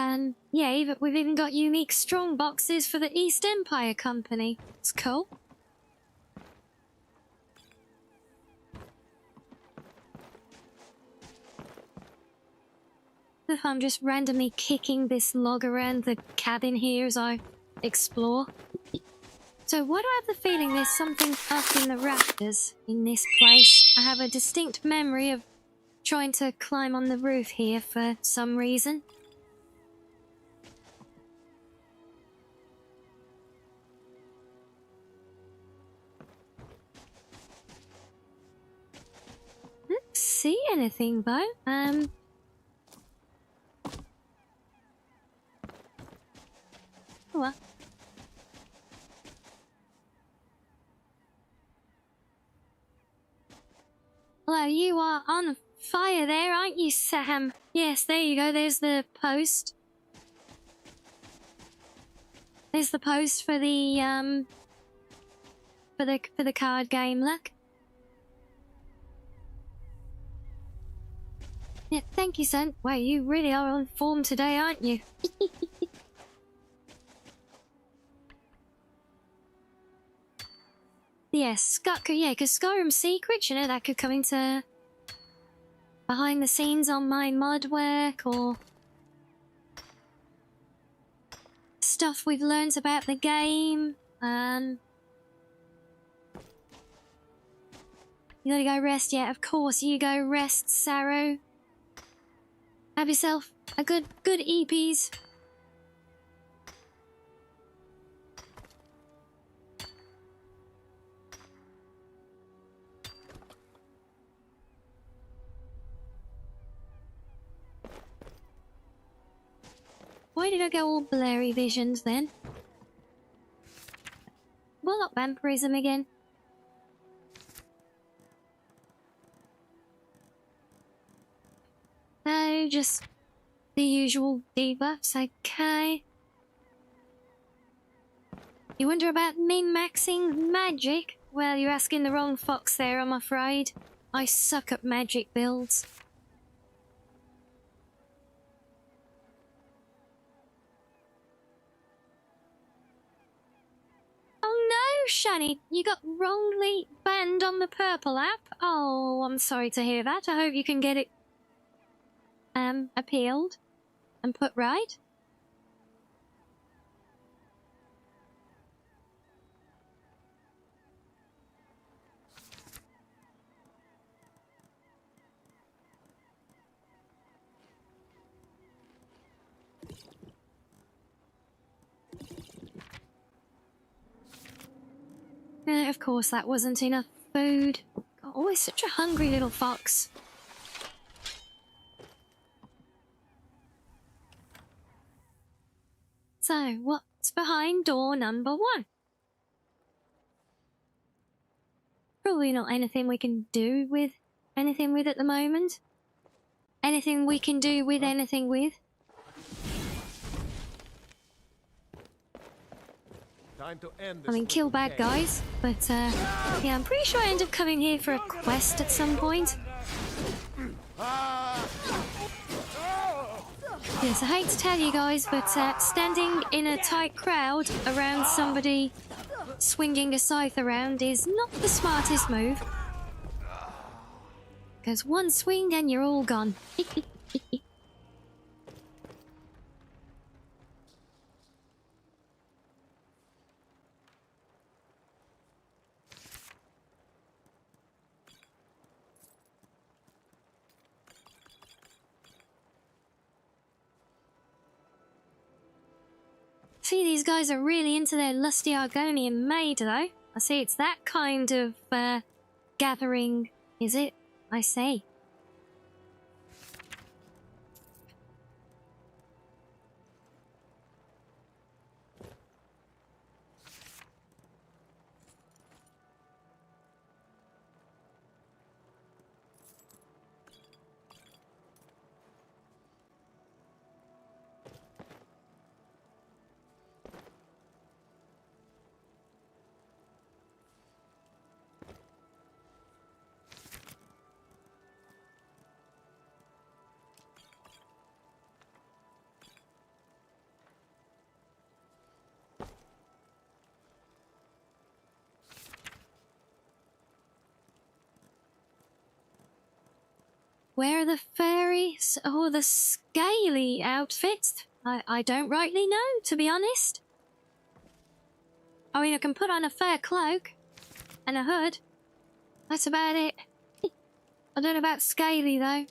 yeah, we've even got unique strong boxes for the East Empire Company. It's cool. If I'm just randomly kicking this log around the cabin here as I explore. So why do I have the feeling there's something up in the rafters in this place? I have a distinct memory of trying to climb on the roof here for some reason. I don't see anything though. What? Well, you are on fire there, aren't you, Sam? Yes, there you go. There's the post. There's the post for the for the card game. Look. Yeah, thank you, son. Wow, you really are on form today, aren't you? Yes, yeah, because Skyrim Secrets, you know, that could come into behind the scenes on my mod work or stuff we've learned about the game. You gotta go rest, yeah, of course, you go rest, Saru. Have yourself a good EPs. Why did I go all blurry visions then? Well, not vampirism again. No, just the usual debuffs, okay. You wonder about min-maxing magic? Well, you're asking the wrong fox there, I'm afraid. I suck at magic builds. Oh no, Shani, you got wrongly banned on the purple app? Oh, I'm sorry to hear that. I hope you can get it appealed and put right. Of course, that wasn't enough food. Always such a hungry little fox. So, what's behind door number 1? Probably not anything we can do with anything with at the moment. Anything we can do with anything with. Time to end this. I mean, kill bad guys, but yeah, I'm pretty sure I end up coming here for a quest at some point. Yes, I hate to tell you guys, but standing in a tight crowd around somebody swinging a scythe around is not the smartest move. Because one swing and you're all gone. See, these guys are really into their lusty Argonian maid, though. I see it's that kind of gathering, is it? I see. Where are the fairies or the scaly outfits? I don't rightly know, to be honest. I mean, I can put on a fur cloak and a hood. That's about it. I don't know about scaly, though.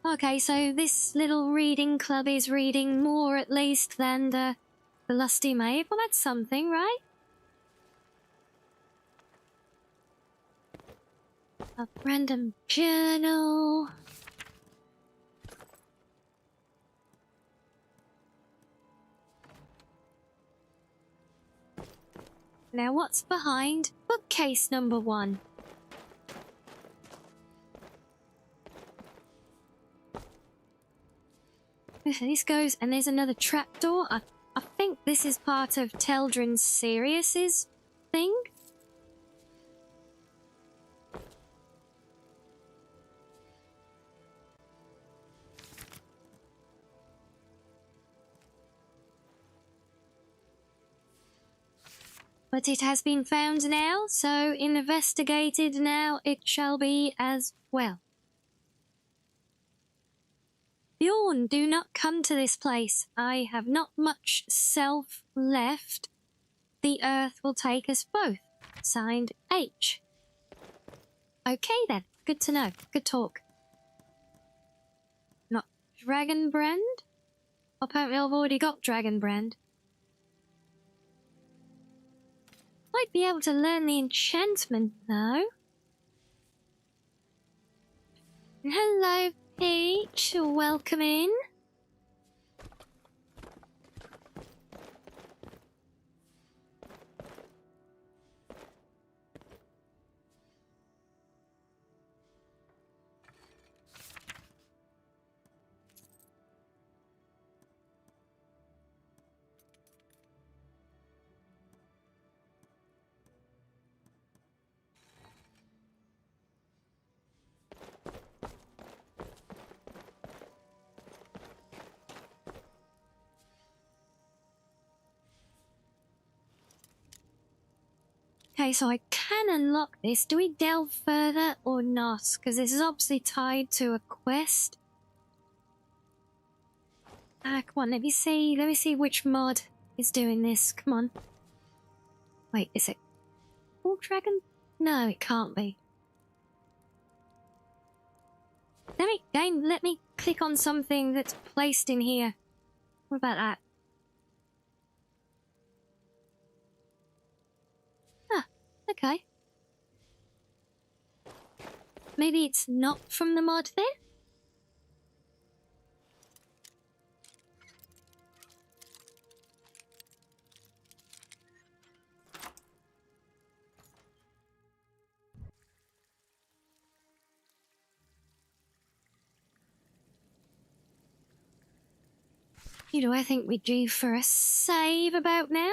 Okay, so this little reading club is reading more, at least, than the Lusty Maid. Well, that's something, right? A random journal. Now, what's behind bookcase number 1? This goes, and there's another trapdoor. I think this is part of Teldrin Sirius's thing. But it has been found now, so investigated now it shall be as well. Bjorn, do not come to this place. I have not much self left. The earth will take us both. Signed, H. Okay then, good to know. Good talk. Not Dragonbrand? Apparently I've already got Dragonbrand. Might be able to learn the enchantment though. Hello, Peach. Welcome in. Okay, so I can unlock this. Do we delve further or not? Because this is obviously tied to a quest. Come on, let me see which mod is doing this. Come on. Wait, is it Full Dragon? No, it can't be. Let me click on something that's placed in here. What about that? Okay. Maybe it's not from the mod then? Who do I think we're due for a save about now?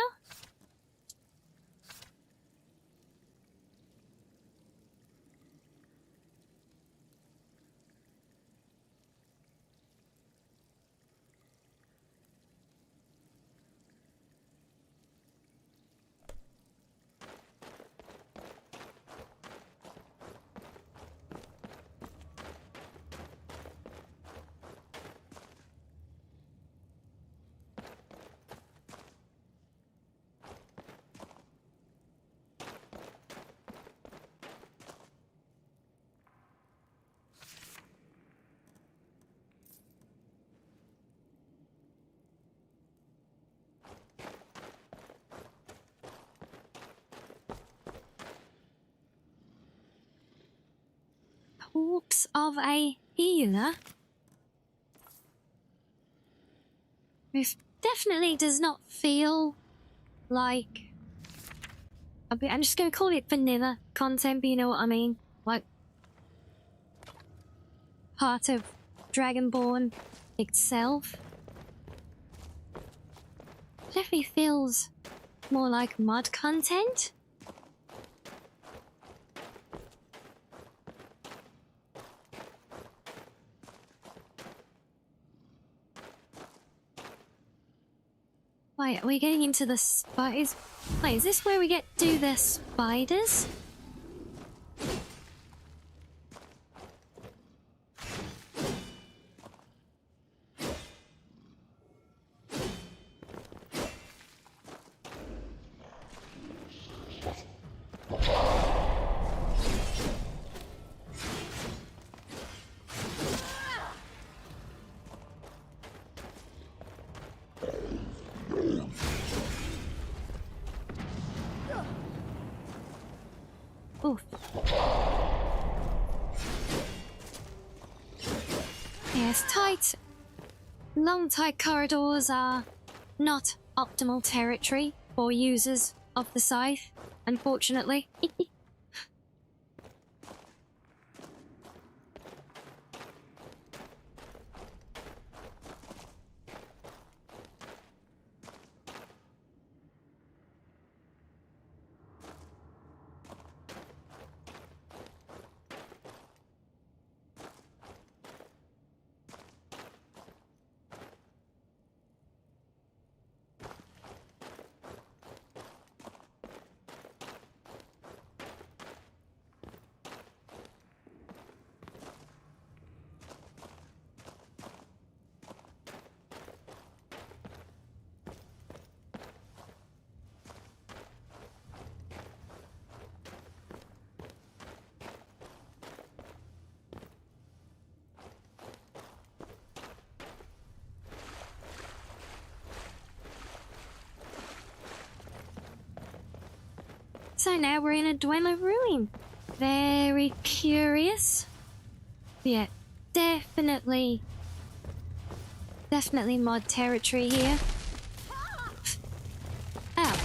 Corpse of a healer? This definitely does not feel like... I'm just going to call it vanilla content, but you know what I mean. Like, part of Dragonborn itself. Definitely feels more like mod content. Wait, are we getting into the spiders? Wait, is this where we get to the spiders? Oof. Yes, long tight corridors are not optimal territory for users of the scythe, unfortunately. So now we're in a Dweller ruin. Very curious. Yeah, definitely mod territory here. Ow.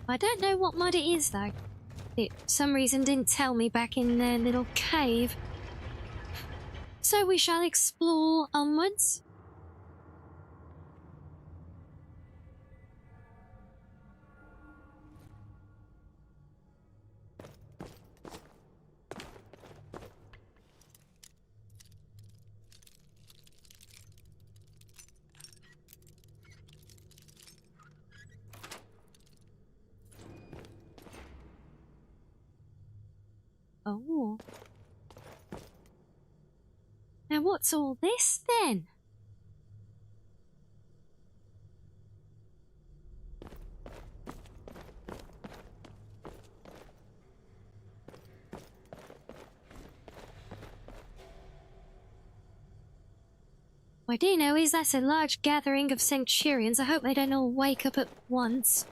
I don't know what mod it is though. It, for some reason, didn't tell me back in their little cave. So we shall explore onwards. Oh. Now what's all this then? What I do know is that's a large gathering of Centurions. I hope they don't all wake up at once.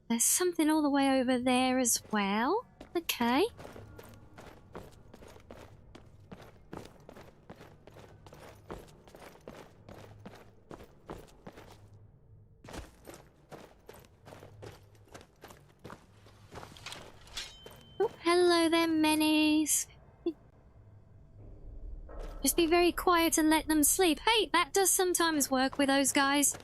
There's something all the way over there as well. Okay. Oh, hello there, Menes. Just be very quiet and let them sleep. Hey, that does sometimes work with those guys.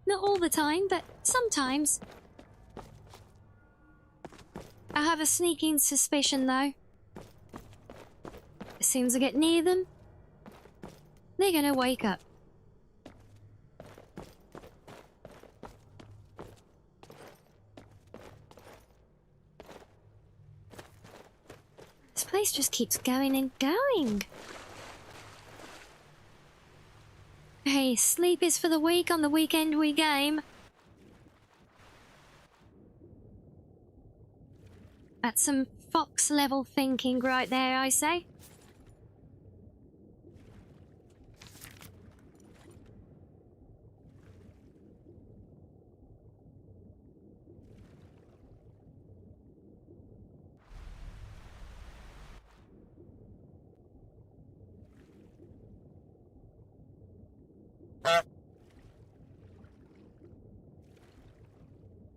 Not all the time, but sometimes. I have a sneaking suspicion, though. As soon as I get near them, they're gonna wake up. This place just keeps going and going. Hey, sleep is for the weak, on the weekend we game. That's some fox level thinking right there, I say.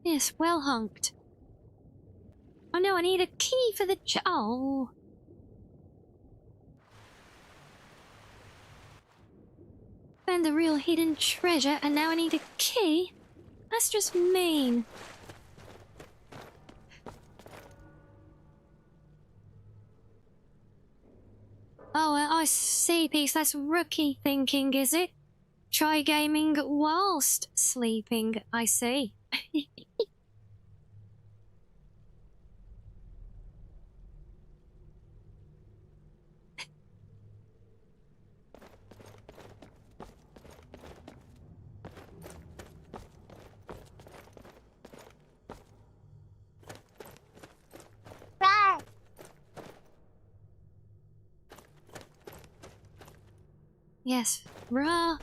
Yes, well honked. Oh no, I need a key for the oh. Found the real hidden treasure and now I need a key? That's just mean. Oh, I see, Peace. That's rookie thinking, is it? Try gaming whilst sleeping, I see. Yes, rah.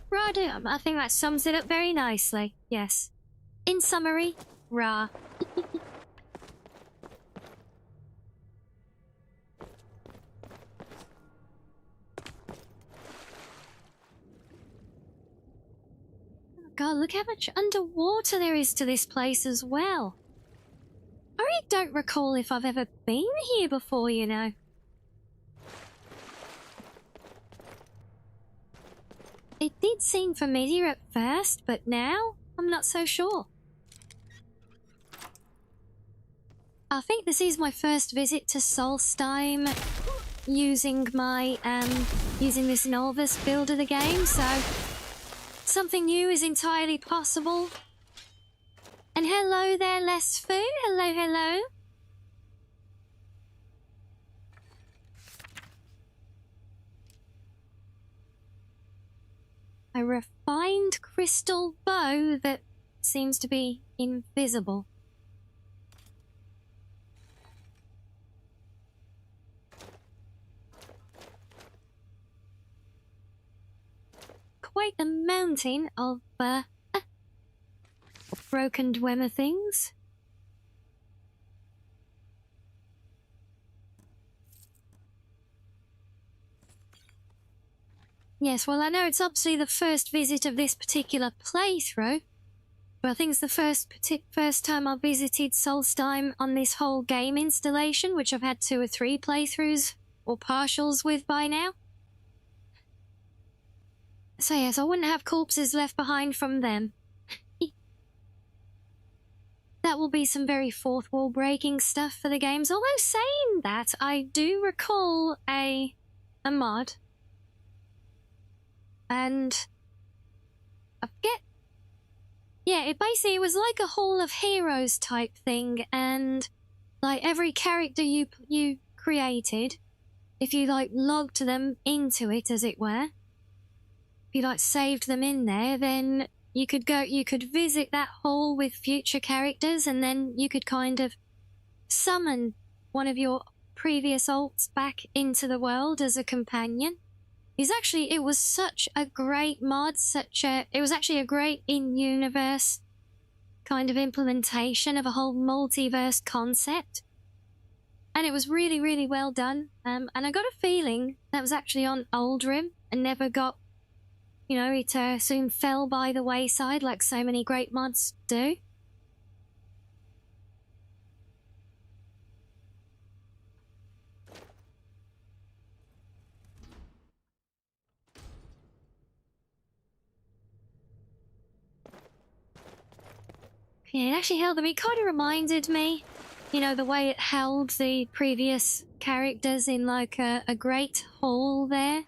Rah, I think that sums it up very nicely. Yes. In summary, rah. God, look how much underwater there is to this place as well. I really don't recall if I've ever been here before, you know. It did seem familiar at first, but now I'm not so sure. I think this is my first visit to Solstheim using my, using this Nolvus build of the game, so something new is entirely possible. And hello there, Less Food. Hello, hello. a refined crystal bow that seems to be invisible. Quite a mountain of broken Dwemer things. Yes, well, I know it's obviously the first visit of this particular playthrough, but I think it's the first time I visited Solstheim on this whole game installation, which I've had 2 or 3 playthroughs or partials with by now. So yes, I wouldn't have corpses left behind from them. That will be some very fourth wall breaking stuff for the games. Although saying that, I do recall a mod. And I forget. Yeah, it was like a Hall of Heroes type thing, and like every character you created, if you like logged them into it, as it were, if you like saved them in there, then you could visit that hall with future characters, and then you could kind of summon one of your previous alts back into the world as a companion. It was such a great mod, it was actually a great in-universe kind of implementation of a whole multiverse concept. And it was really, really well done. And I got a feeling that was actually on Oldrim and never got, it soon fell by the wayside like so many great mods do. Yeah, it actually held them. It kind of reminded me, the way it held the previous characters in like a great hall there.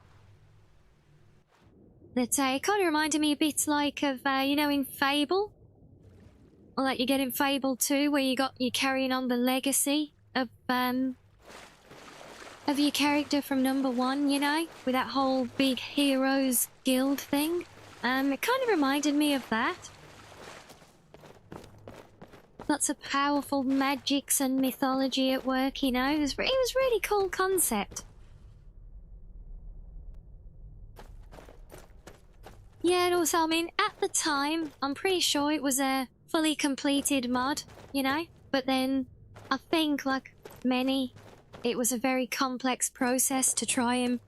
That it kind of reminded me a bit like of, in Fable. Or like you get in Fable 2, where you're carrying on the legacy of your character from number 1, with that whole big heroes guild thing. It kind of reminded me of that. Lots of powerful magics and mythology at work, It was really cool concept. Yeah, and also, at the time, I'm pretty sure it was a fully completed mod, But then, I think, like many, it was a very complex process to try and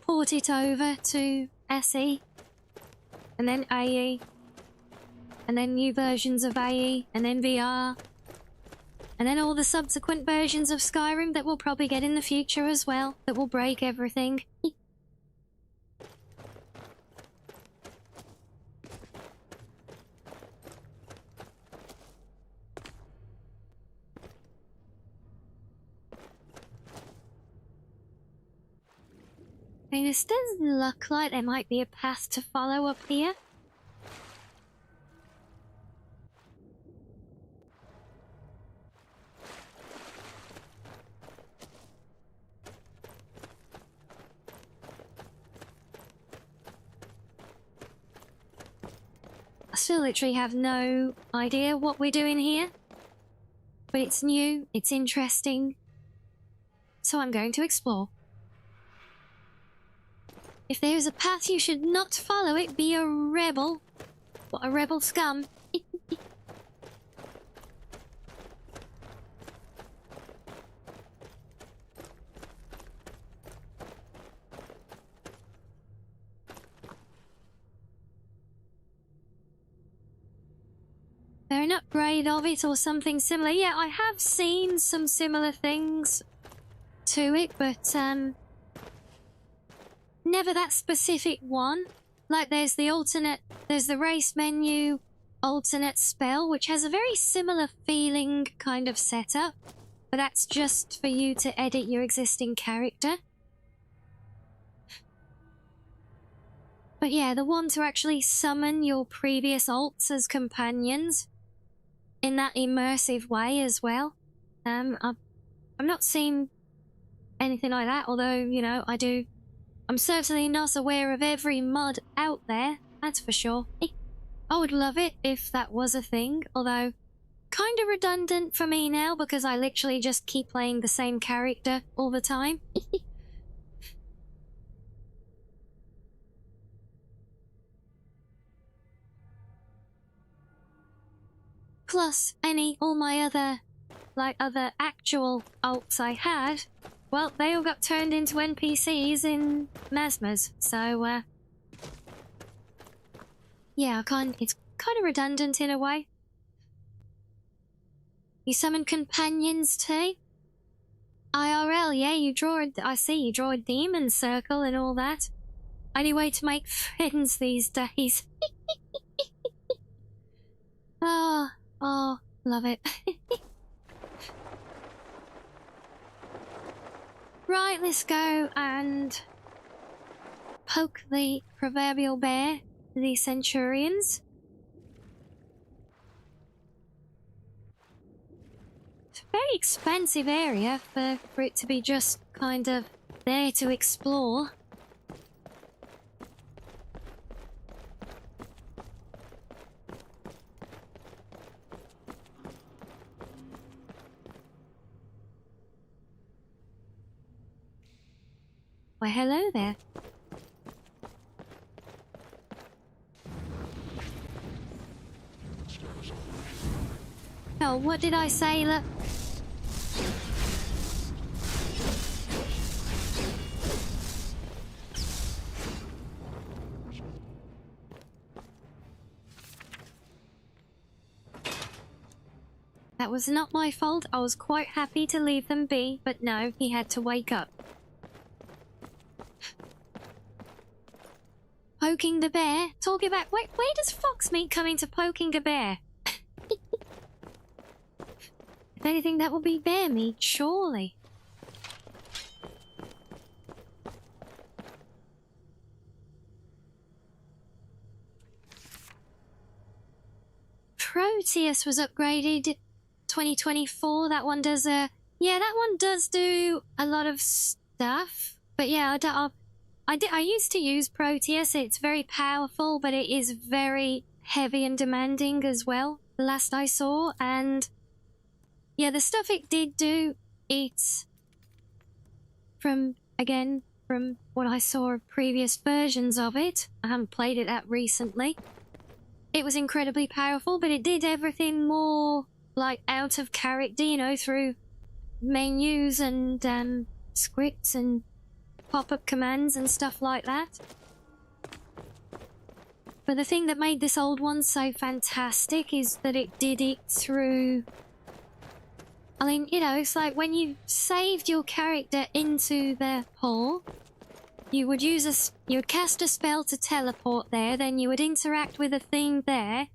port it over to SE. And then AE. And then new versions of AE, and then VR. And then all the subsequent versions of Skyrim that we'll probably get in the future as well, that will break everything. This does look like there might be a path to follow up here. I still literally have no idea what we're doing here. But it's new, it's interesting. So I'm going to explore. If there's a path you should not follow it, be a rebel. What a rebel scum. They're an upgrade of it or something similar. Yeah, I have seen some similar things to it, but never that specific one. Like there's the race menu alternate spell, which has a very similar feeling kind of setup, but that's just for you to edit your existing character. But yeah, the one to actually summon your previous alts as companions in that immersive way as well. I've not seen anything like that, although, I'm certainly not aware of every mod out there That's for sure. I would love it if that was a thing, although kind of redundant for me now because I literally just keep playing the same character all the time. Plus, all my other actual alts I had, well, they all got turned into NPCs in Mesmers, so, yeah, it's kind of redundant in a way. You summon companions too? IRL, yeah, I see you draw a demon circle and all that. Only way to make friends these days. Oh, love it. Right, let's go and poke the proverbial bear, the Centurions. It's a very expansive area for it to be just kind of there to explore. Why, hello there. Oh, what did I say, look? That was not my fault. I was quite happy to leave them be, but no, he had to wake up. Poking the bear? Talking about... Where does Foxmeat come into poking a bear? If anything, that would be bear meat, surely. Proteus was upgraded 2024. That one does yeah, that one does do a lot of stuff. But yeah, I used to use Proteus. It's very powerful, but it is very heavy and demanding as well, the last I saw. And yeah, the stuff it did do, it's from what I saw of previous versions of it. I haven't played it that recently. It was incredibly powerful, but it did everything more like out of character, you know, through menus and scripts and pop-up commands and stuff like that. But the thing that made this old one so fantastic is that it did it through... I mean, you know, it's like when you saved your character into the hall, you would cast a spell to teleport there, then you would interact with a thing there,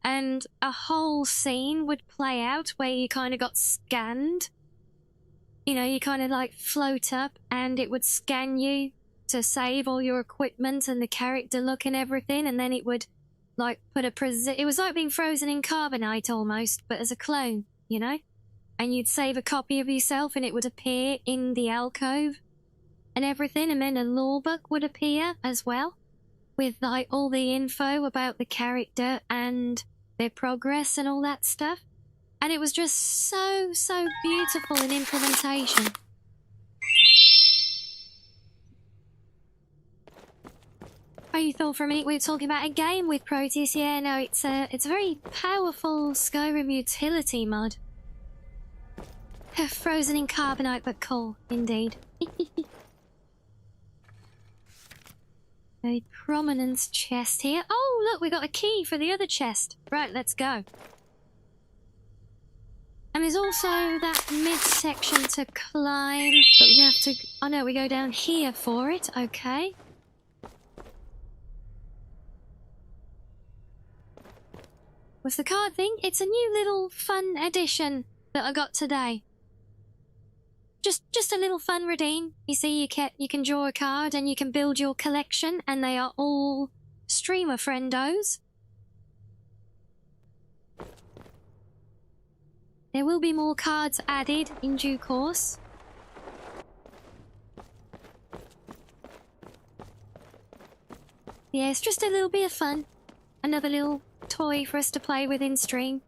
and a whole scene would play out where you kind of got scanned. You know, you kind of like float up and it would scan you to save all your equipment and the character look and everything, and then it would like put it was like being frozen in carbonite almost, but as a clone, you know? And you'd save a copy of yourself and it would appear in the alcove and everything, and then a lore book would appear as well with like all the info about the character and their progress and all that stuff. And it was just so beautiful in implementation. Oh, you thought for a minute we were talking about a game with Proteus? Yeah, no, it's a very powerful Skyrim utility mod. Frozen in carbonite, but cool, indeed. A prominence chest here. Oh, look, we got a key for the other chest. Right, let's go. And there's also that mid-section to climb, but we have to... Oh no, we go down here for it. Okay. What's the card thing? It's a new little fun addition that I got today. Just a little fun redeem. You see, you can draw a card and you can build your collection, and they are all streamer friendos. There will be more cards added in due course. Yeah, it's just a little bit of fun. Another little toy for us to play with in stream.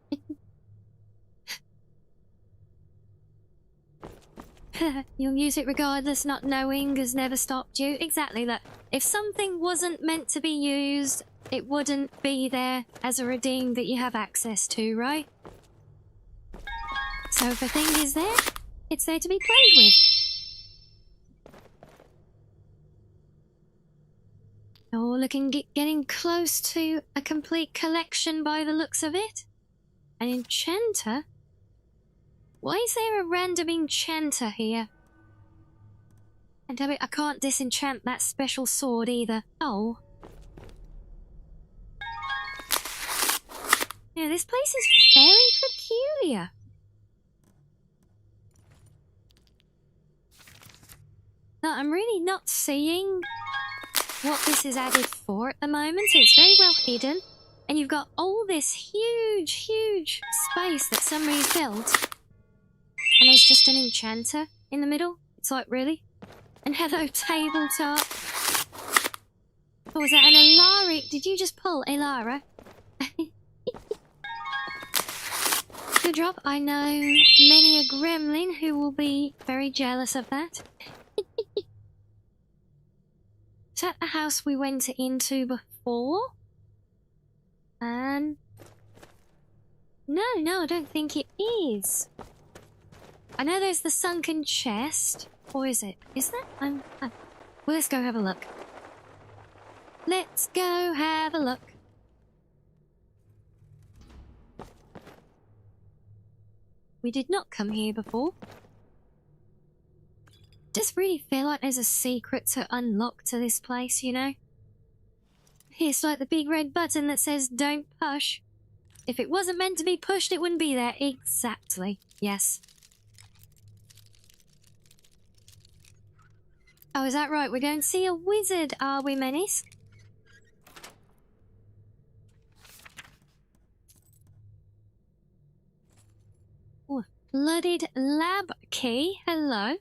You'll use it regardless, not knowing has never stopped you. Exactly that. If something wasn't meant to be used, it wouldn't be there as a redeem that you have access to, right? So if a thing is there, it's there to be played with. Oh, getting close to a complete collection by the looks of it. An enchanter? Why is there a random enchanter here? And damn it, I can't disenchant that special sword either. Oh. Yeah, this place is very peculiar. No, I'm really not seeing what this is added for at the moment. It's very well hidden. And you've got all this huge space that somebody's built. And there's just an enchanter in the middle. It's like, really? And hello, tabletop. Oh, was that an Elara? Did you just pull Elara? Good drop. I know many a gremlin who will be very jealous of that. Is that the house we went into before? No, I don't think it is. I know there's the sunken chest. Or is it? Is that? Well, let's go have a look. Let's go have a look. We did not come here before. Just really feel like there's a secret to unlock to this place, you know? It's like the big red button that says don't push. If it wasn't meant to be pushed, it wouldn't be there. Exactly. Yes. Oh, is that right? We're going to see a wizard, are we, Menace? Oh, flooded lab key. Hello.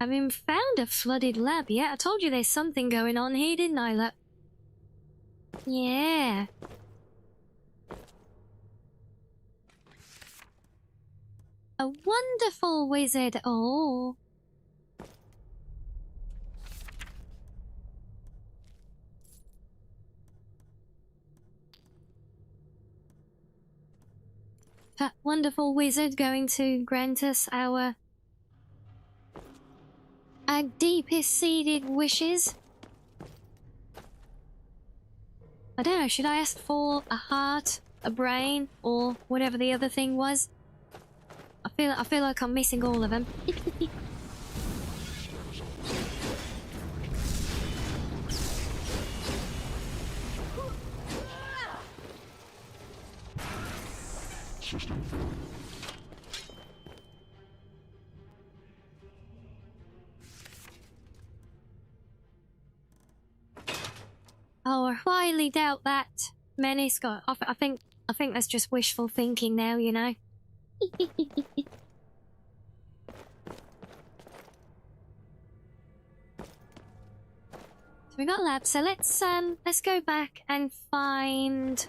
I haven't found a flooded lab yet. I told you there's something going on here, didn't I? Look. Yeah. A wonderful wizard. Oh. That wonderful wizard going to grant us our deepest seated wishes. I don't know, should I ask for a heart, a brain, or whatever the other thing was? I feel like I'm missing all of them. Oh, I highly doubt that, Menace. I think that's just wishful thinking now, you know. So we got labs. So let's go back and find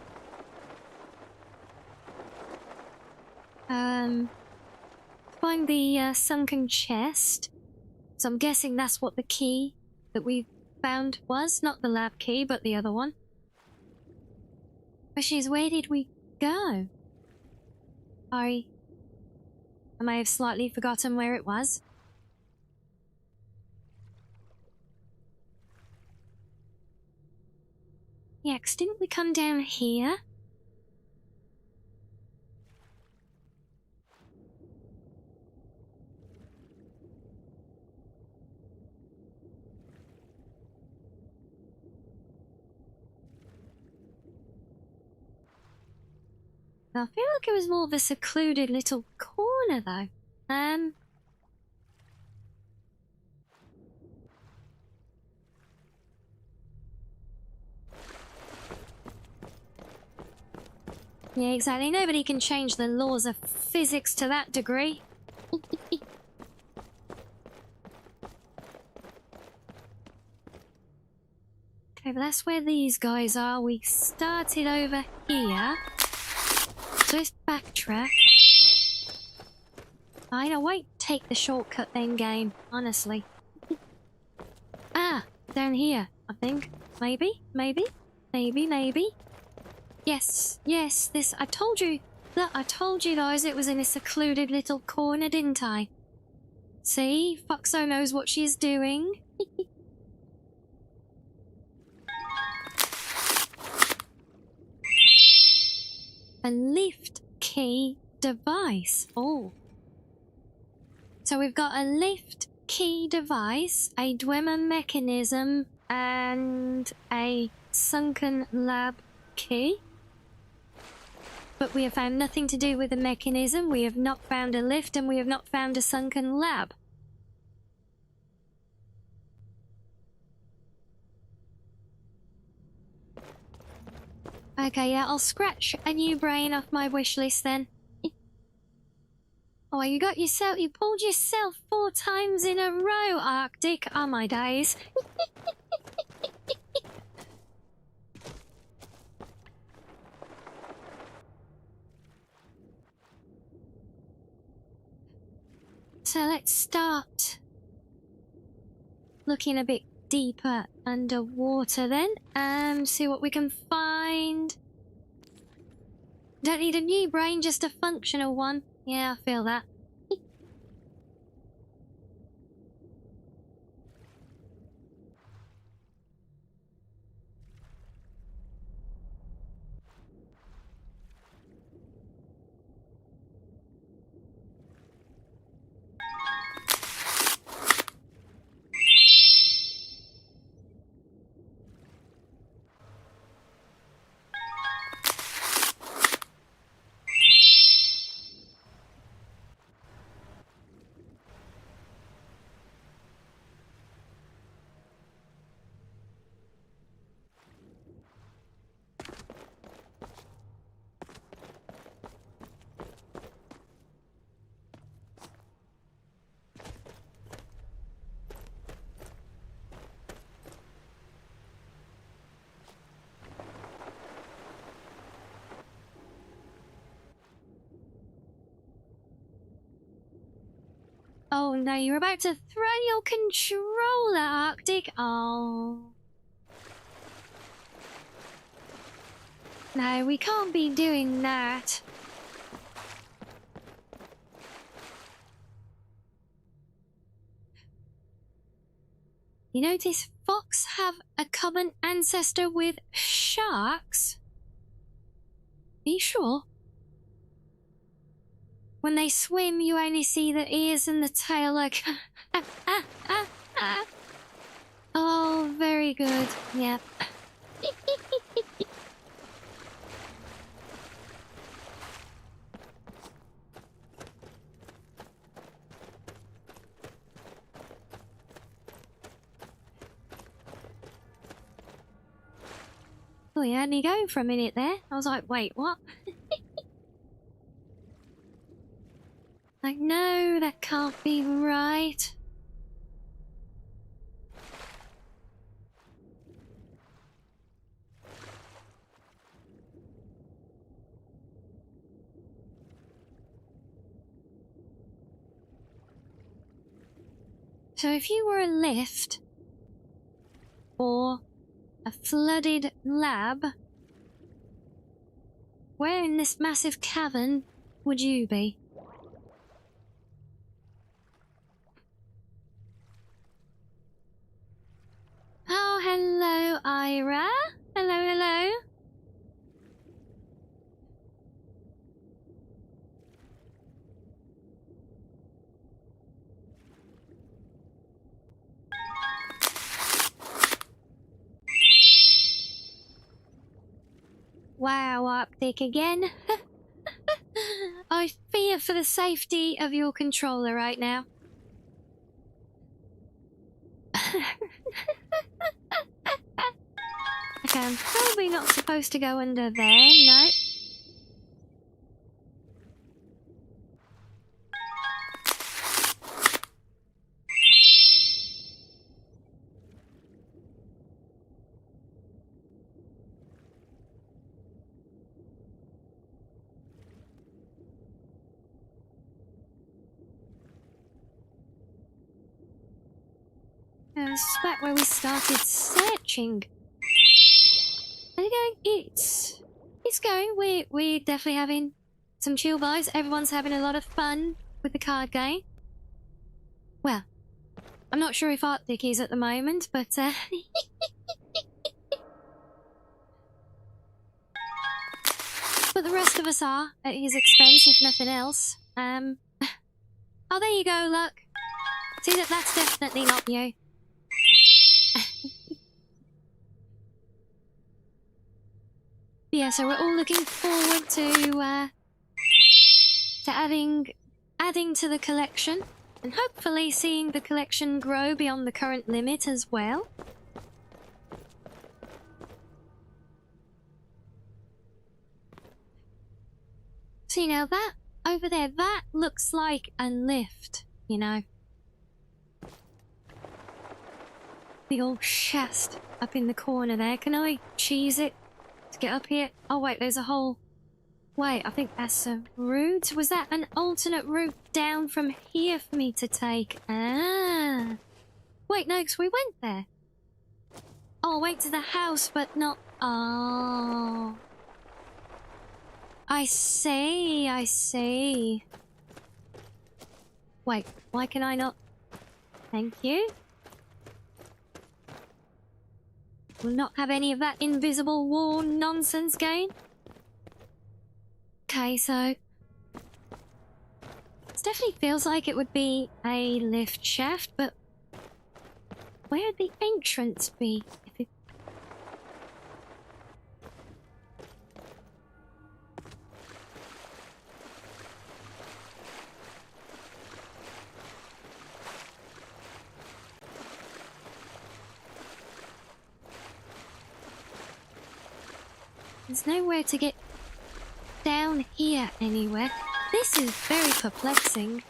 the sunken chest. So I'm guessing that's what the key that we found was. Not the lab key, but the other one. Question is, where did we go? Sorry. I may have slightly forgotten where it was. Yeah, 'cause didn't we come down here? I feel like it was more of a secluded little corner, though. Yeah, exactly. Nobody can change the laws of physics to that degree. Okay, but that's where these guys are. We started over here. So let's backtrack. I won't take the shortcut then, game. Honestly. Ah, down here, I think. Maybe. Yes, this... I told you guys it was in a secluded little corner, didn't I? See? Foxo knows what she's doing. A lift key device. Oh. So we've got a lift key device, a Dwemer mechanism, and a sunken lab key. But we have found nothing to do with the mechanism. We have not found a lift, and we have not found a sunken lab. Okay, yeah, I'll scratch a new brain off my wish list then. Oh, you pulled yourself 4 times in a row, Arctic. Oh, my days. So let's start looking a bit deeper underwater then, and see what we can find. Don't need a new brain, just a functional one. Yeah, I feel that. Oh no, you're about to throw your controller, Arctic. Oh. No, we can't be doing that. You notice fox have a common ancestor with sharks? Are you sure? When they swim, you only see the ears and the tail like... Oh, very good. Yep. Oh, you had me going for a minute there. I was like, wait, what? Like, no, that can't be right. So if you were a lift or a flooded lab, where in this massive cavern would you be? Oh, hello, Ira. Hello, hello. Wow, Arctic again. I fear for the safety of your controller right now. Okay, I'm probably not supposed to go under there, no. This is back where we started searching. And again, it's going. We're definitely having some chill vibes. Everyone's having a lot of fun with the card game. Well, I'm not sure if Arctic is at the moment, but but the rest of us are at his expense, if nothing else. Oh, there you go, Luck. See, that's definitely not you. Yeah, so we're all looking forward to adding to the collection, and hopefully seeing the collection grow beyond the current limit as well. See, now that over there, that looks like a lift, you know. The old shaft up in the corner there. Can I cheese it to get up here? Oh wait, there's a whole... Wait, I think that's a route. Was that an alternate route down from here for me to take? Ah. Wait, no, because we went there. Oh, I went to the house, but not... Oh. I see, I see. Wait, why can I not... Thank you. Will not have any of that invisible wall nonsense game. Okay, so... This definitely feels like it would be a lift shaft, but... Where would the entrance be? If it... There's nowhere to get down here anywhere. This is very perplexing.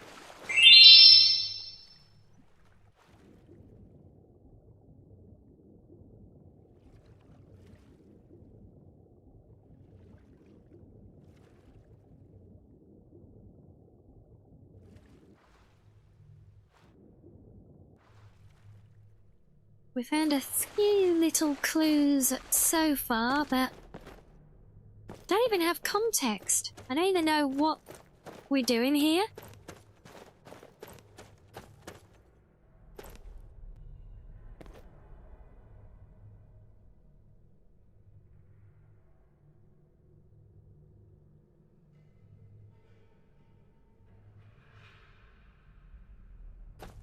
We found a few little clues so far, but don't even have context. I don't even know what we're doing here.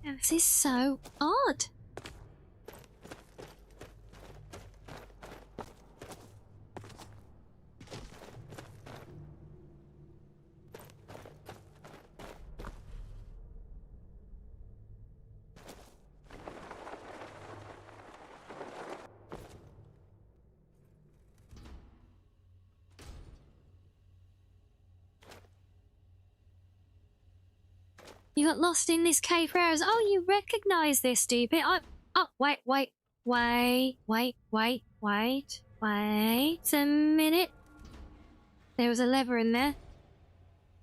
This is so odd. You got lost in this cave for hours. Oh, you recognize this, stupid. Oh, wait a minute. There was a lever in there.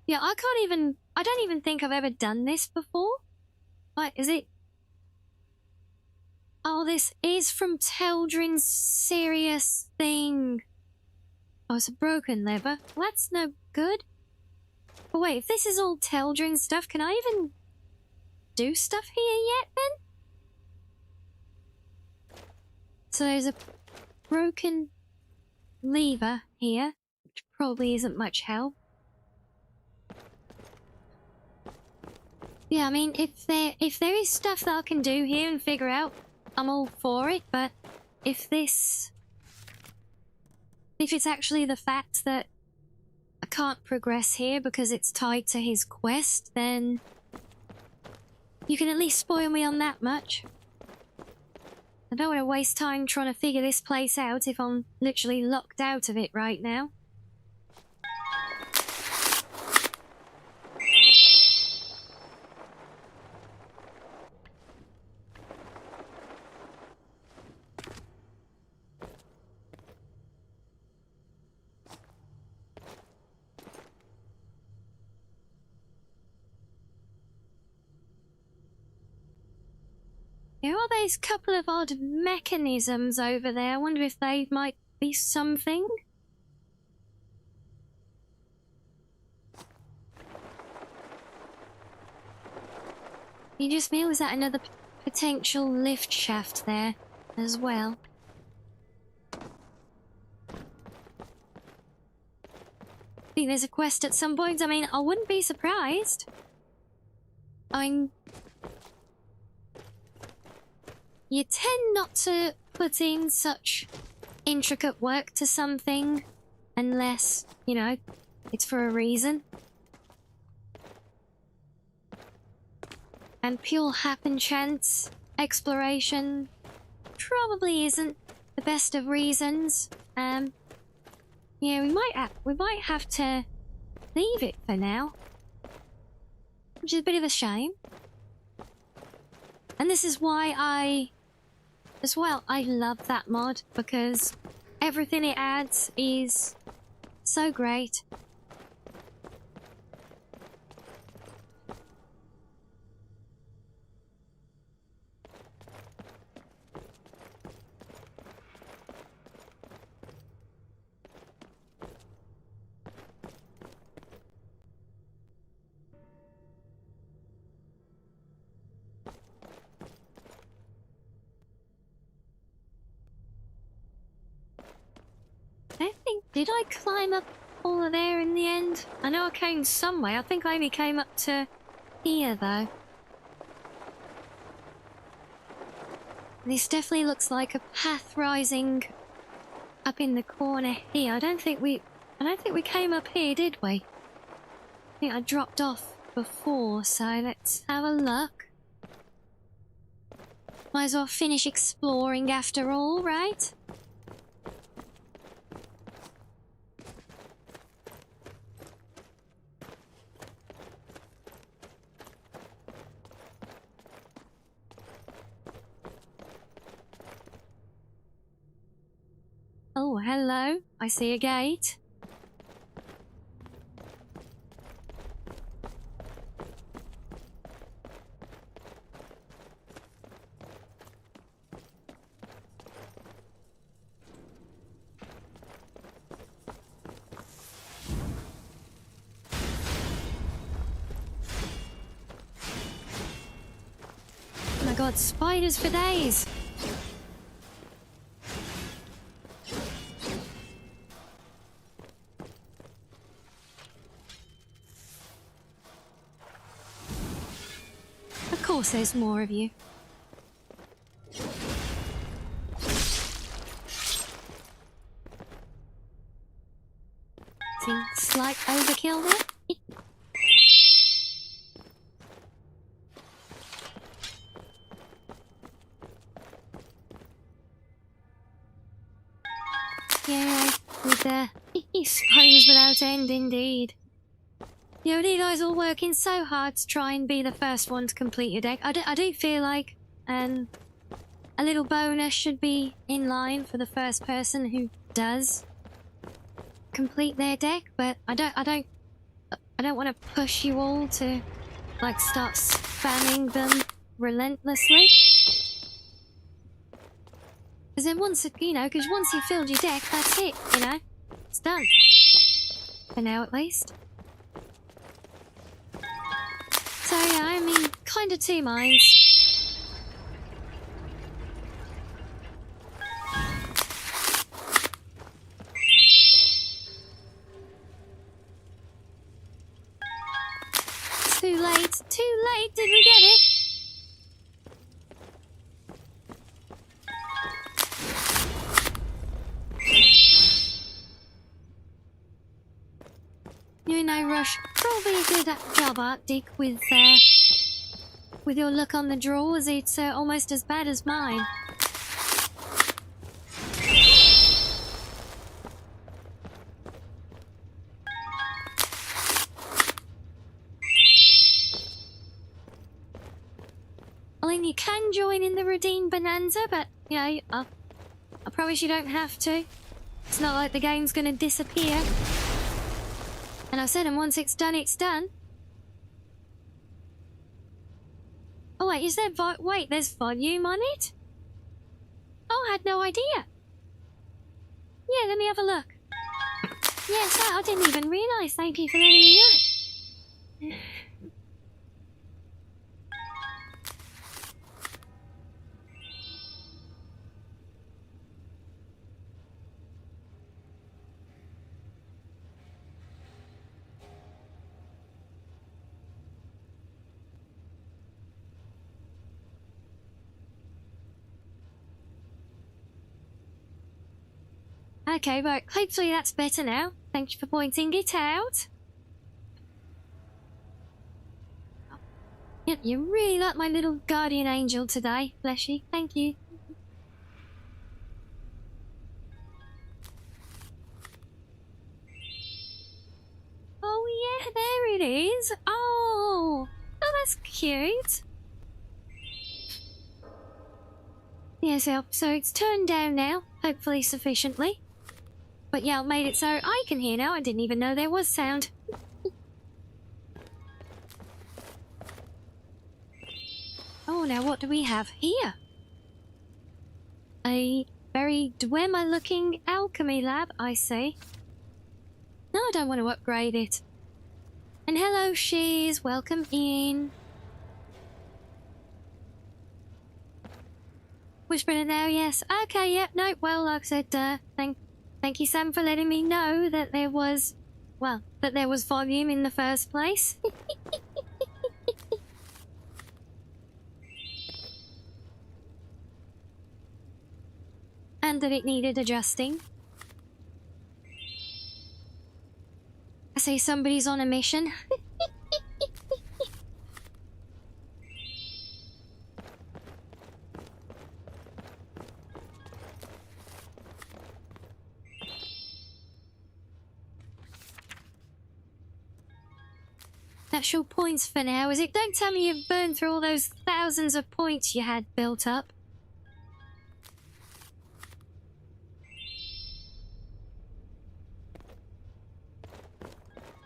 Yeah, I don't even think I've ever done this before. What, is it? Oh, this is from Teldrin's Serious Thing. Oh, it's a broken lever. Well, that's no good. But wait, if this is all Teldrin stuff, can I even do stuff here yet, then? So there's a broken lever here, which probably isn't much help. Yeah, I mean, if there is stuff that I can do here and figure out, I'm all for it, but if it's actually the fact that I can't progress here because it's tied to his quest, then you can at least spoil me on that much. I don't want to waste time trying to figure this place out if I'm literally locked out of it right now. There are these couple of odd mechanisms over there. I wonder if they might be something. You just feel is that another potential lift shaft there as well? I think there's a quest at some point. I mean, I wouldn't be surprised. I mean, you tend not to put in such intricate work to something unless, you know, it's for a reason. And pure happen chance exploration probably isn't the best of reasons. Yeah, we might have to leave it for now, which is a bit of a shame. And this is why I love that mod, because everything it adds is so great. Did I climb up all of there in the end? I know I came some way. I think I only came up to here, though. This definitely looks like a path rising up in the corner here. I don't think we came up here, did we? I think I dropped off before, so let's have a look. Might as well finish exploring after all, right? Oh, hello. I see a gate. Oh my god, spiders for days! Of course there's more of you. See, slight overkill there. Yeah, with spiders without end indeed. You know, you guys all working so hard to try and be the first one to complete your deck. I do feel like a little bonus should be in line for the first person who does complete their deck, but I don't want to push you all to like start spamming them relentlessly. Because then once you filled your deck, that's it, you know? It's done. For now, at least. So yeah, I mean, kind of two minds. Too late, did we get it? You're in no rush. Probably a good job, Arctic, with your luck on the draws. It's almost as bad as mine. I mean, you can join in the Redeem Bonanza, but, you know, I promise you don't have to. It's not like the game's gonna disappear. And I said, and once it's done, it's done. Oh wait, is there wait, there's volume on it? Oh, I had no idea. Yeah, let me have a look. Yes, I didn't even realise. Thank you for letting me know. Okay, right. Hopefully that's better now. Thank you for pointing it out. Yep, you really like my little guardian angel today. Bless you. Thank you. Oh yeah, there it is. Oh, that's cute. Yeah, so it's turned down now. Hopefully sufficiently. But yeah, I made it so I can hear now. I didn't even know there was sound. Oh, now what do we have here? A very Dwemer-looking alchemy lab, I see. No, I don't want to upgrade it. And hello, Shears. Welcome in. Whispering it now, yes. Okay, yep, no, well, like I said, thank you, Sam, for letting me know that there was, well, that there was volume in the first place. And that it needed adjusting. I say somebody's on a mission. That's your points for now, is it? Don't tell me you've burned through all those thousands of points you had built up.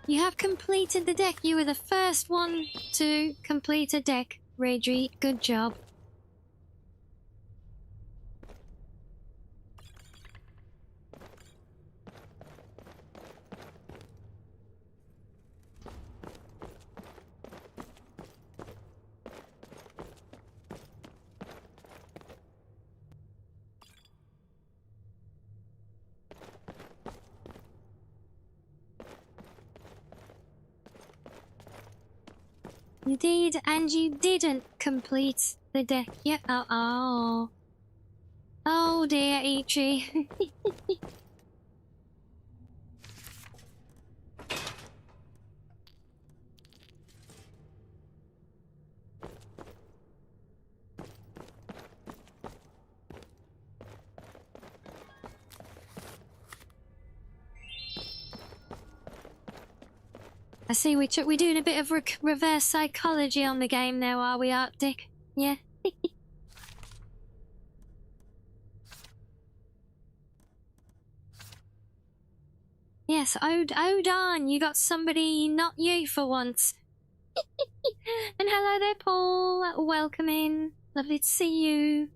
You have completed the deck. You were the first one to complete a deck, Redri. Good job. You did, and you didn't complete the deck yet. Oh. Oh dear, Ichi. I see we're doing a bit of reverse psychology on the game now, are we, Arctic? Yeah. Yes, Odan, you got somebody not you for once. And hello there, Paul. Welcome in. Lovely to see you.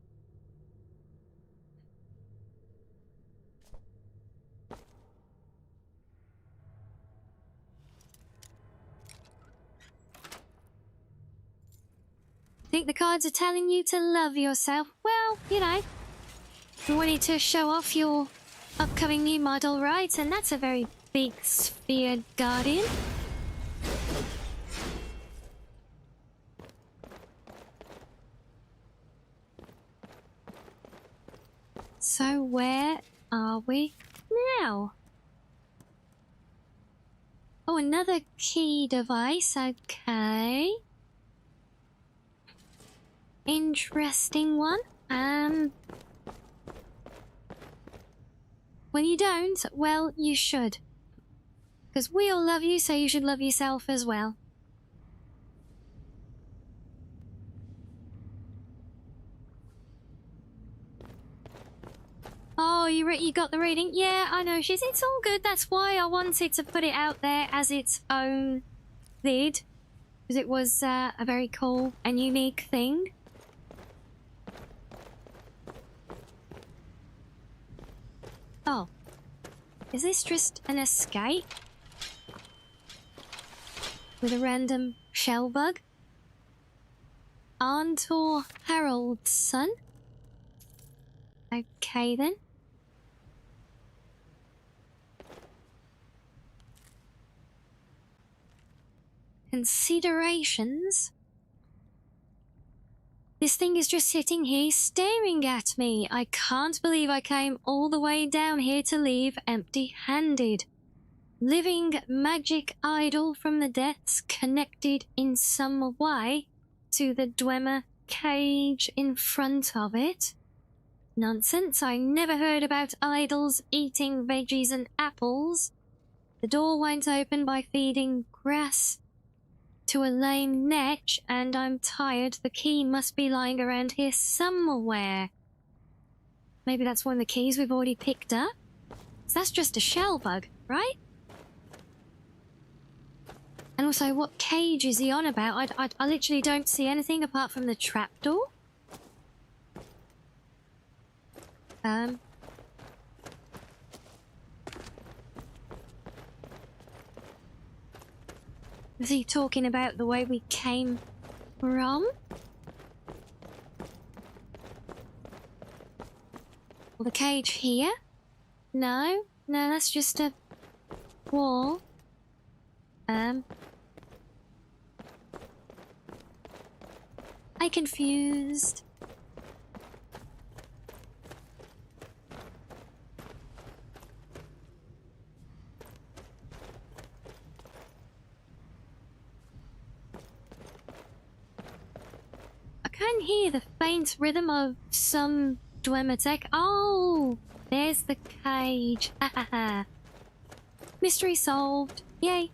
Think the cards are telling you to love yourself? Well, you know, you wanted to show off your upcoming new model, right? And that's a very big sphere guardian. So where are we now? Oh, another key device. Okay. Interesting one. When you don't, well, you should. Because we all love you, so you should love yourself as well. Oh, you got the reading? Yeah, I know. It's all good. That's why I wanted to put it out there as its own vid. because it was a very cool and unique thing. Oh, is this just an escape? With a random shell bug? Arntor Harold's son? Okay then. Considerations? This thing is just sitting here staring at me. I can't believe I came all the way down here to leave empty-handed. Living magic idol from the depths, connected in some way to the Dwemer cage in front of it. Nonsense, I never heard about idols eating veggies and apples. The door won't open by feeding grass to a lame netch, and I'm tired. The key must be lying around here somewhere. Maybe that's one of the keys we've already picked up? So that's just a shell bug, right? And also, what cage is he on about? I literally don't see anything apart from the trapdoor. Is he talking about the way we came from? Or the cage here? No, that's just a wall. I confused. I can hear the faint rhythm of some Dwemer. Oh, there's the cage. Mystery solved. Yay.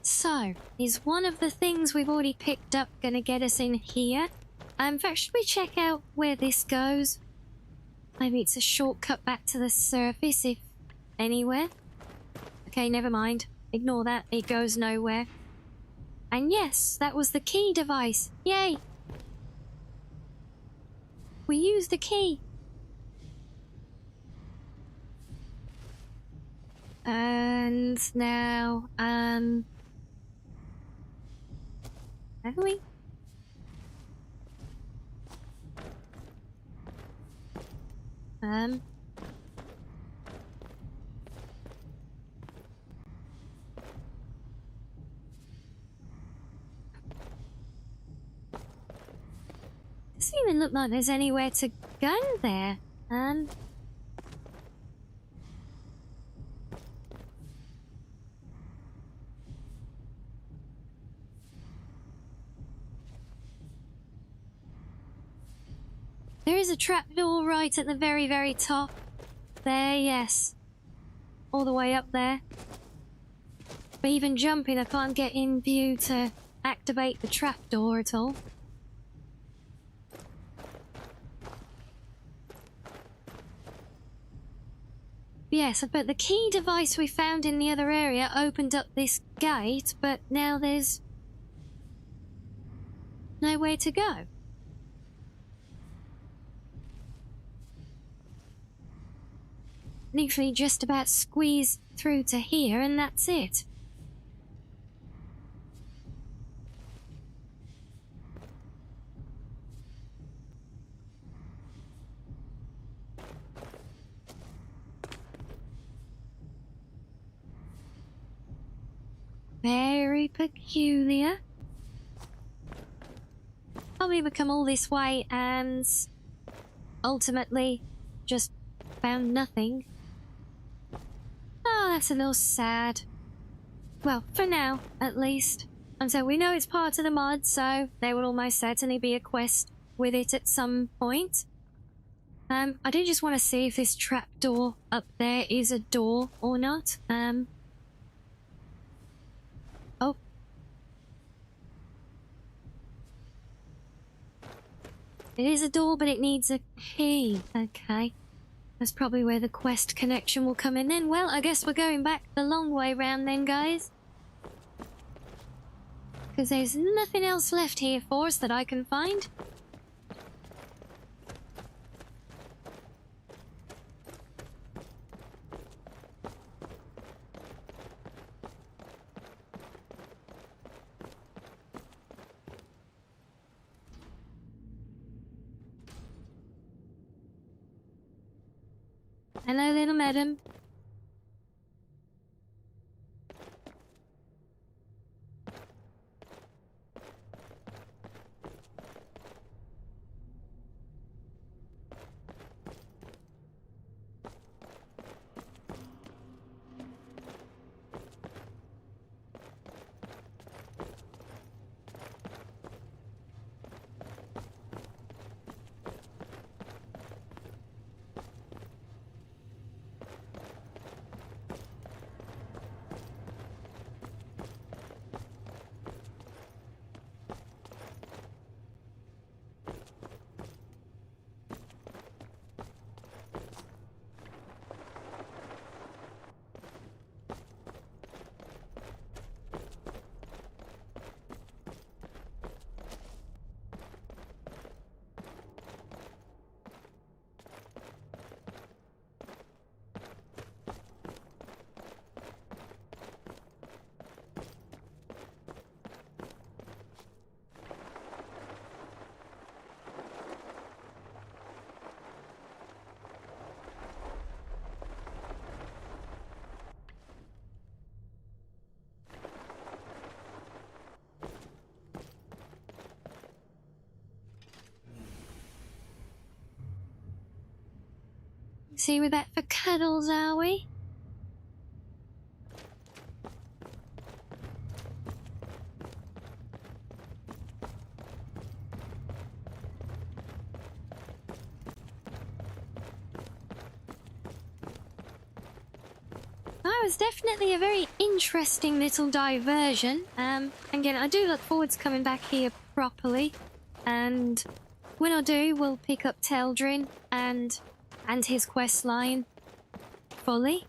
So, is one of the things we've already picked up gonna get us in here? In fact, should we check out where this goes? Maybe it's a shortcut back to the surface, if anywhere. Okay, never mind. Ignore that. It goes nowhere. And yes, that was the key device. Yay! We used the key. And now, have we? Doesn't even look like there's anywhere to go there. There is a trapdoor right at the very, very top. There, yes. All the way up there. But even jumping, I can't get in view to activate the trapdoor at all. Yes, but the key device we found in the other area opened up this gate, but now there's nowhere to go. Literally just about squeezed through to here, and that's it. Very peculiar. Probably we come all this way and ultimately just found nothing. Oh, that's a little sad. Well, for now, at least. And so we know it's part of the mod, so there will almost certainly be a quest with it at some point. I do just want to see if this trapdoor up there is a door or not. Oh. It is a door, but it needs a key. Okay. That's probably where the quest connection will come in then. Well, I guess we're going back the long way round then, guys. Because there's nothing else left here for us that I can find. Hello, little madam. See, we're back for cuddles, are we? That was definitely a very interesting little diversion. Again, I do look forward to coming back here properly. And when I do, we'll pick up Teldrin and his quest line fully.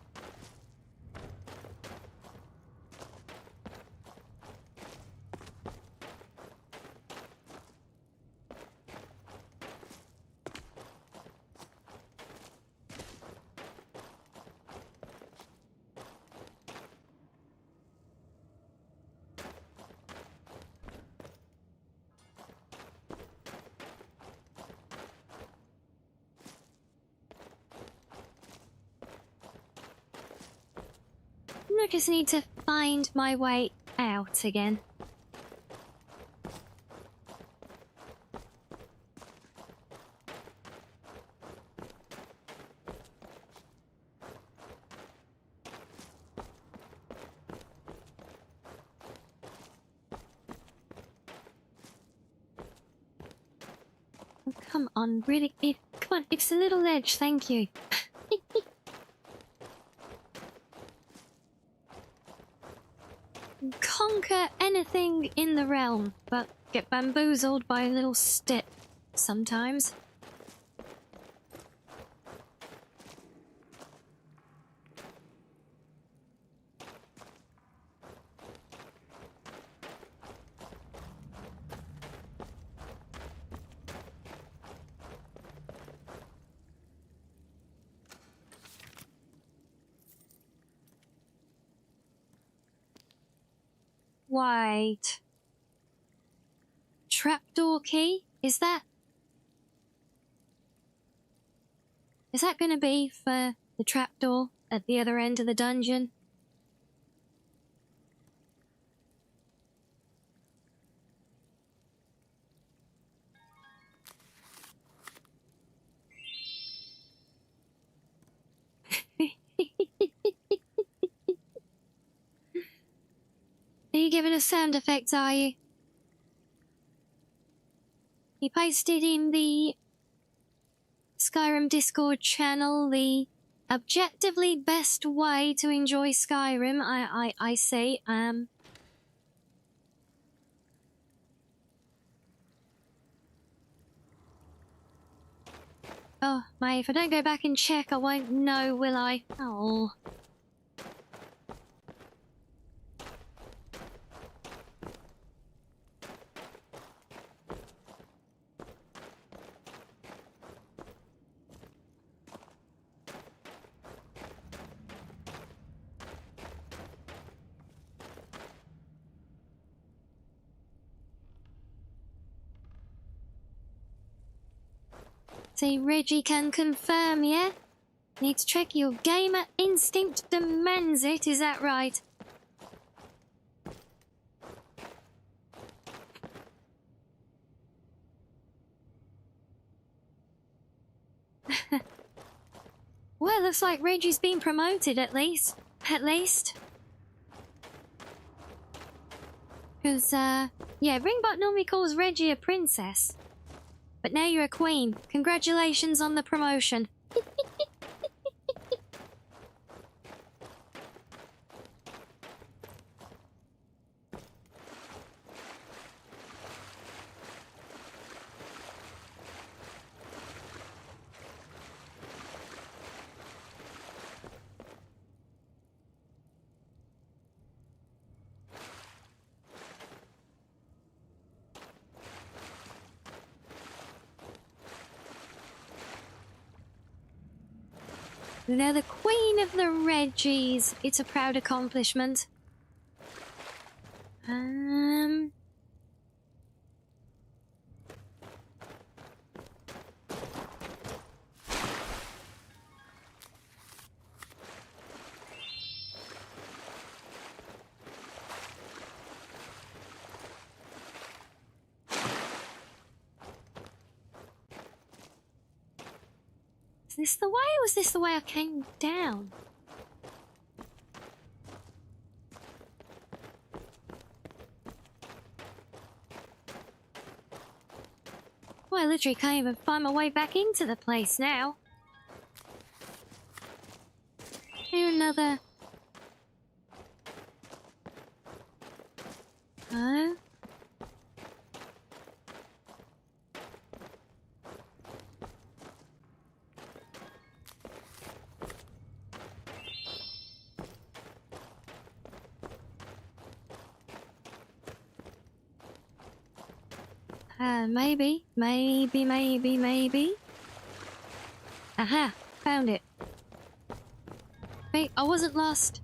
I just need to find my way out again. Oh, come on, really? Come on, it's a little ledge, thank you. Conquer anything in the realm, but get bamboozled by a little step sometimes. Wait. Trapdoor key? Is that going to be for the trapdoor at the other end of the dungeon? Are you giving us sound effects, are you? You posted in the Skyrim Discord channel the objectively best way to enjoy Skyrim. I see. Oh, mate, if I don't go back and check, I won't know, will I? Oh. See, Reggie can confirm, yeah? Need to check your gamer instinct demands it, is that right? Well, looks like Reggie's been promoted at least. At least. Because, yeah, Ringbot normally calls Reggie a princess. But now you're a queen. Congratulations on the promotion. They're the queen of the Reggies. It's a proud accomplishment. Is this the way, or was this the way I came down? Well, I literally can't even find my way back into the place now. Here another... Huh? Maybe. Aha, found it. Wait, I wasn't lost.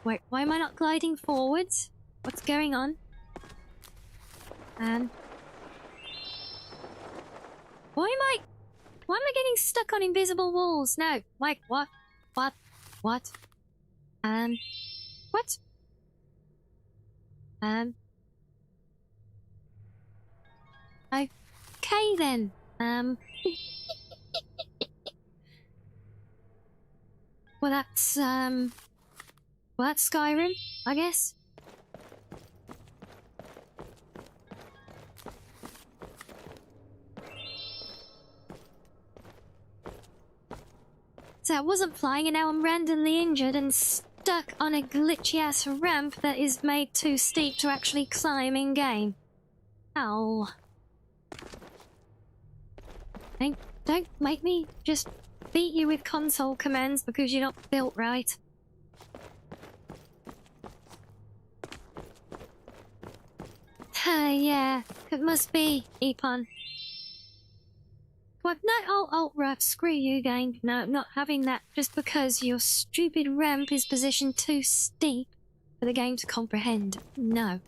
Wait, why am I not gliding forwards? What's going on? Why am I getting stuck on invisible walls? No, like, what? What? What? Okay then, well that's Skyrim, I guess. So I wasn't flying and now I'm randomly injured and stuck on a glitchy-ass ramp that is made too steep to actually climb in-game. Ow. Don't make me just beat you with console commands because you're not built right. Yeah, it must be Epon. What? No, oh, right, screw you, game. No, not having that just because your stupid ramp is positioned too steep for the game to comprehend. No.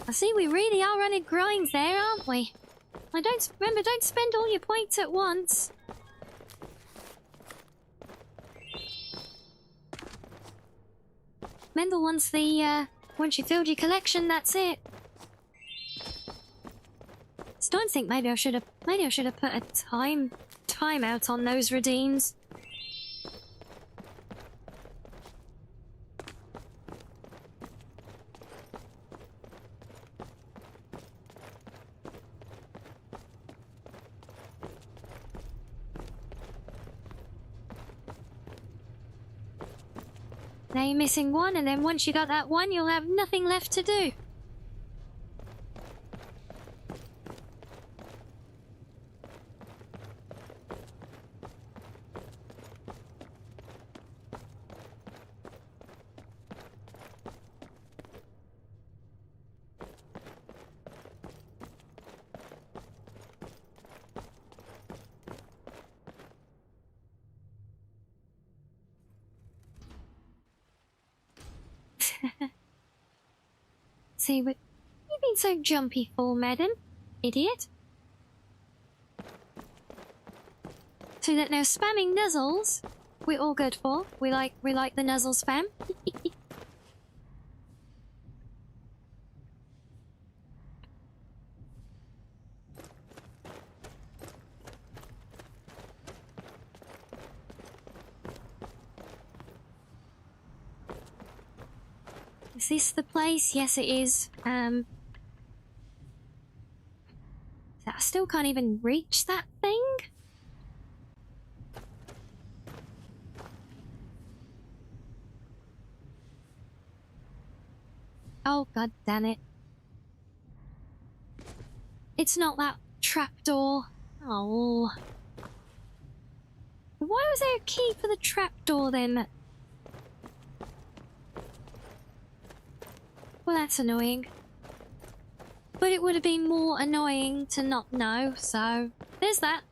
I see we really are running grinds there, aren't we? Remember, don't spend all your points at once. Remember, once you filled your collection, that's it. So don't think maybe I should have put a timeout on those redeems. Now you're missing one, and then once you got that one, you'll have nothing left to do. See what you've been so jumpy for, madam? Idiot. So that now spamming nuzzles, we're all good for. We like the nuzzle spam. Is this the place? Yes, it is. I still can't even reach that thing. Oh, god damn it. It's not that trapdoor. Oh. Why was there a key for the trapdoor then? Well, that's annoying. But it would have been more annoying to not know, so there's that.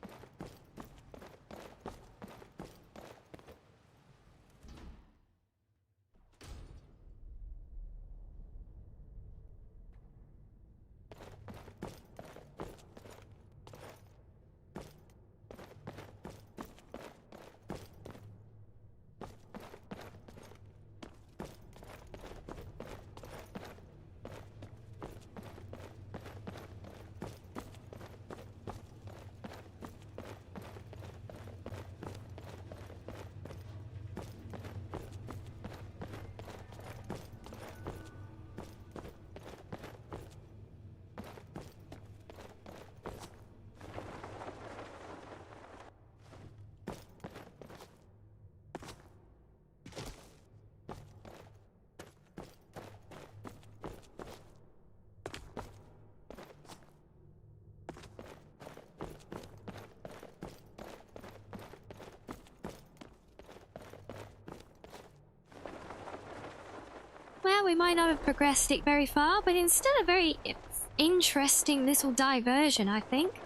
Well, we might not have progressed it very far, but instead a very interesting little diversion, I think.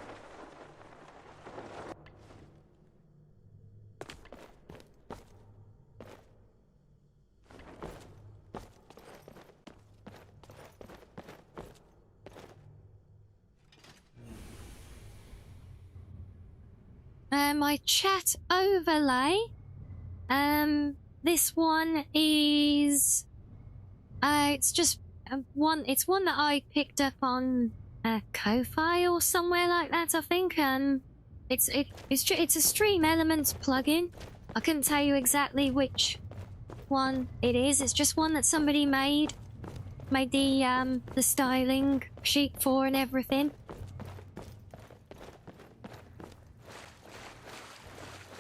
My chat overlay. This one is... it's just one. It's one that I picked up on Ko-Fi or somewhere like that, I think. It's a Stream Elements plugin. I couldn't tell you exactly which one it is. It's just one that somebody made the styling sheet for and everything.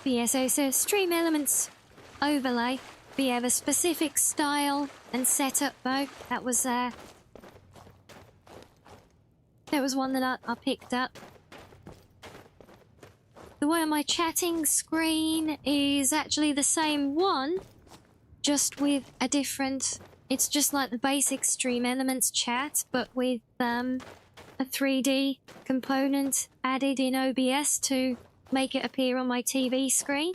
But yeah, so it's a Stream Elements overlay. But yeah, the specific style and setup though, that was one that I picked up. the one on my chatting screen is actually the same one, just with a different... It's just like the basic Stream Elements chat, but with a 3D component added in OBS to make it appear on my TV screen.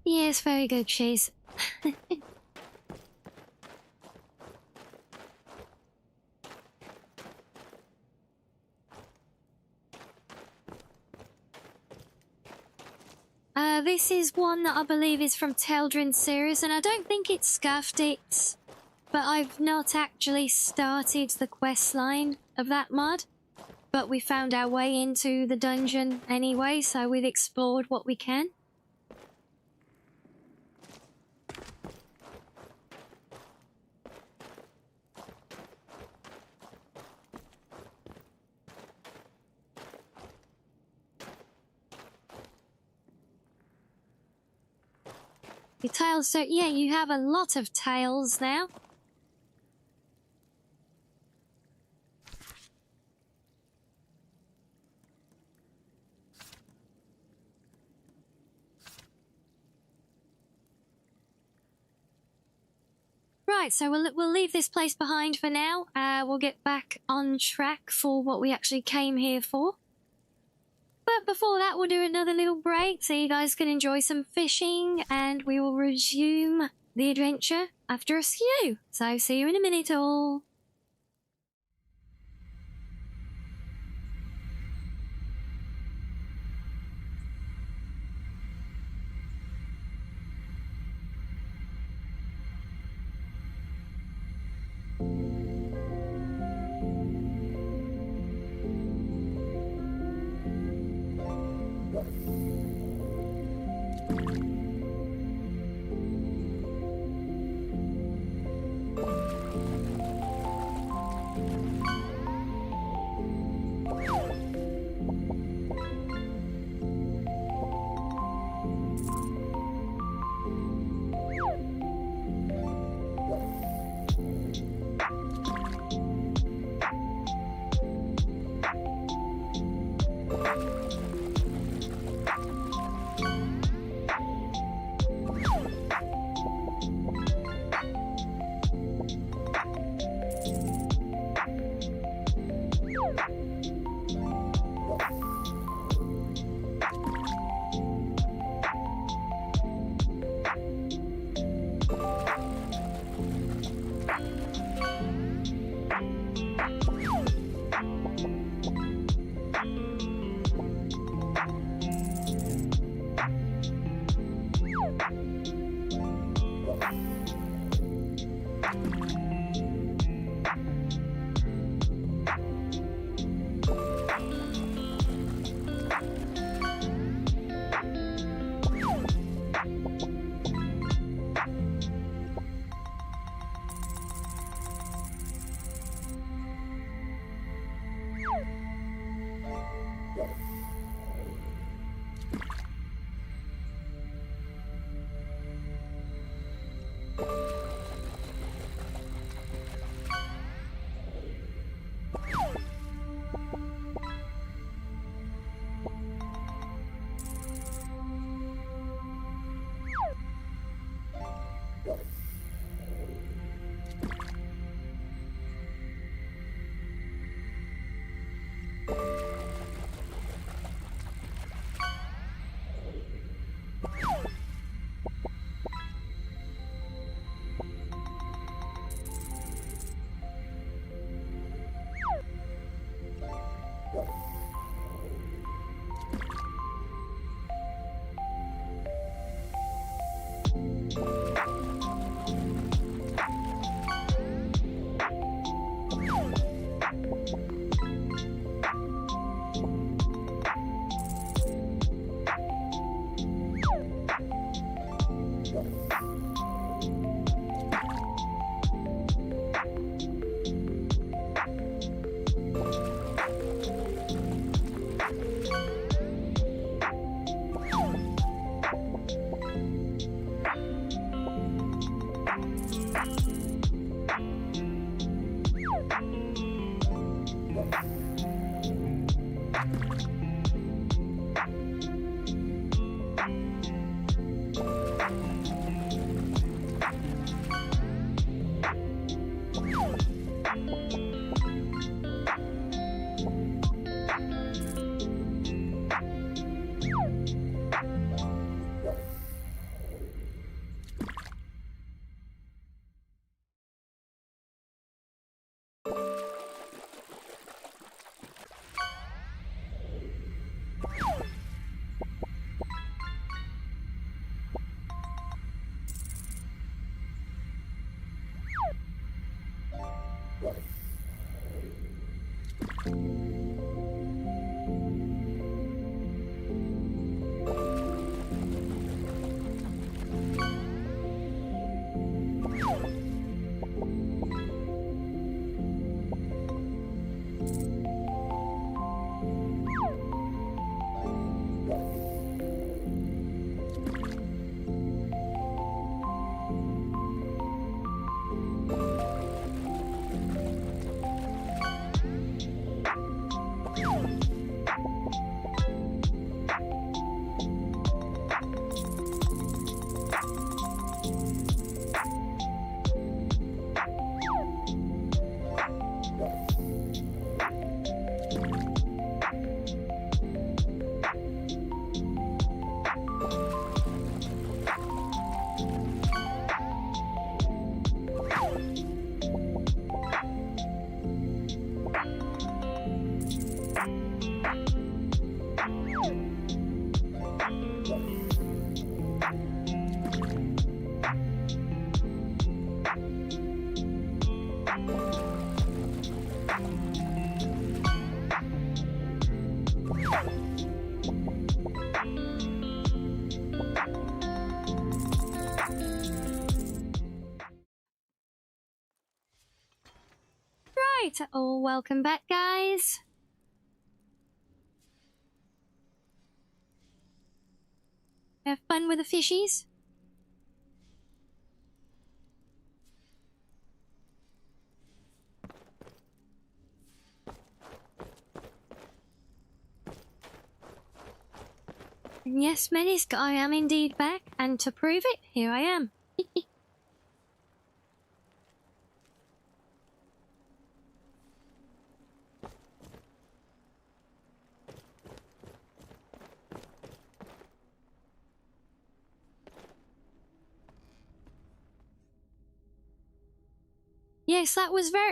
Yes, very good, Cheese. This is one that I believe is from Teldrin series, and I don't think it scuffed it, but I've not actually started the quest line of that mod. But we found our way into the dungeon anyway, so we've explored what we can. Your tails, so yeah, you have a lot of tails now. Right, so we'll leave this place behind for now. We'll get back on track for what we actually came here for. But before that, we'll do another little break so you guys can enjoy some fishing, and we will resume the adventure after a skew. So see you in a minute all. Right, oh, welcome back, guys. Have fun with the fishies. And yes, Medisk, I am indeed back, and to prove it, here I am. Yes,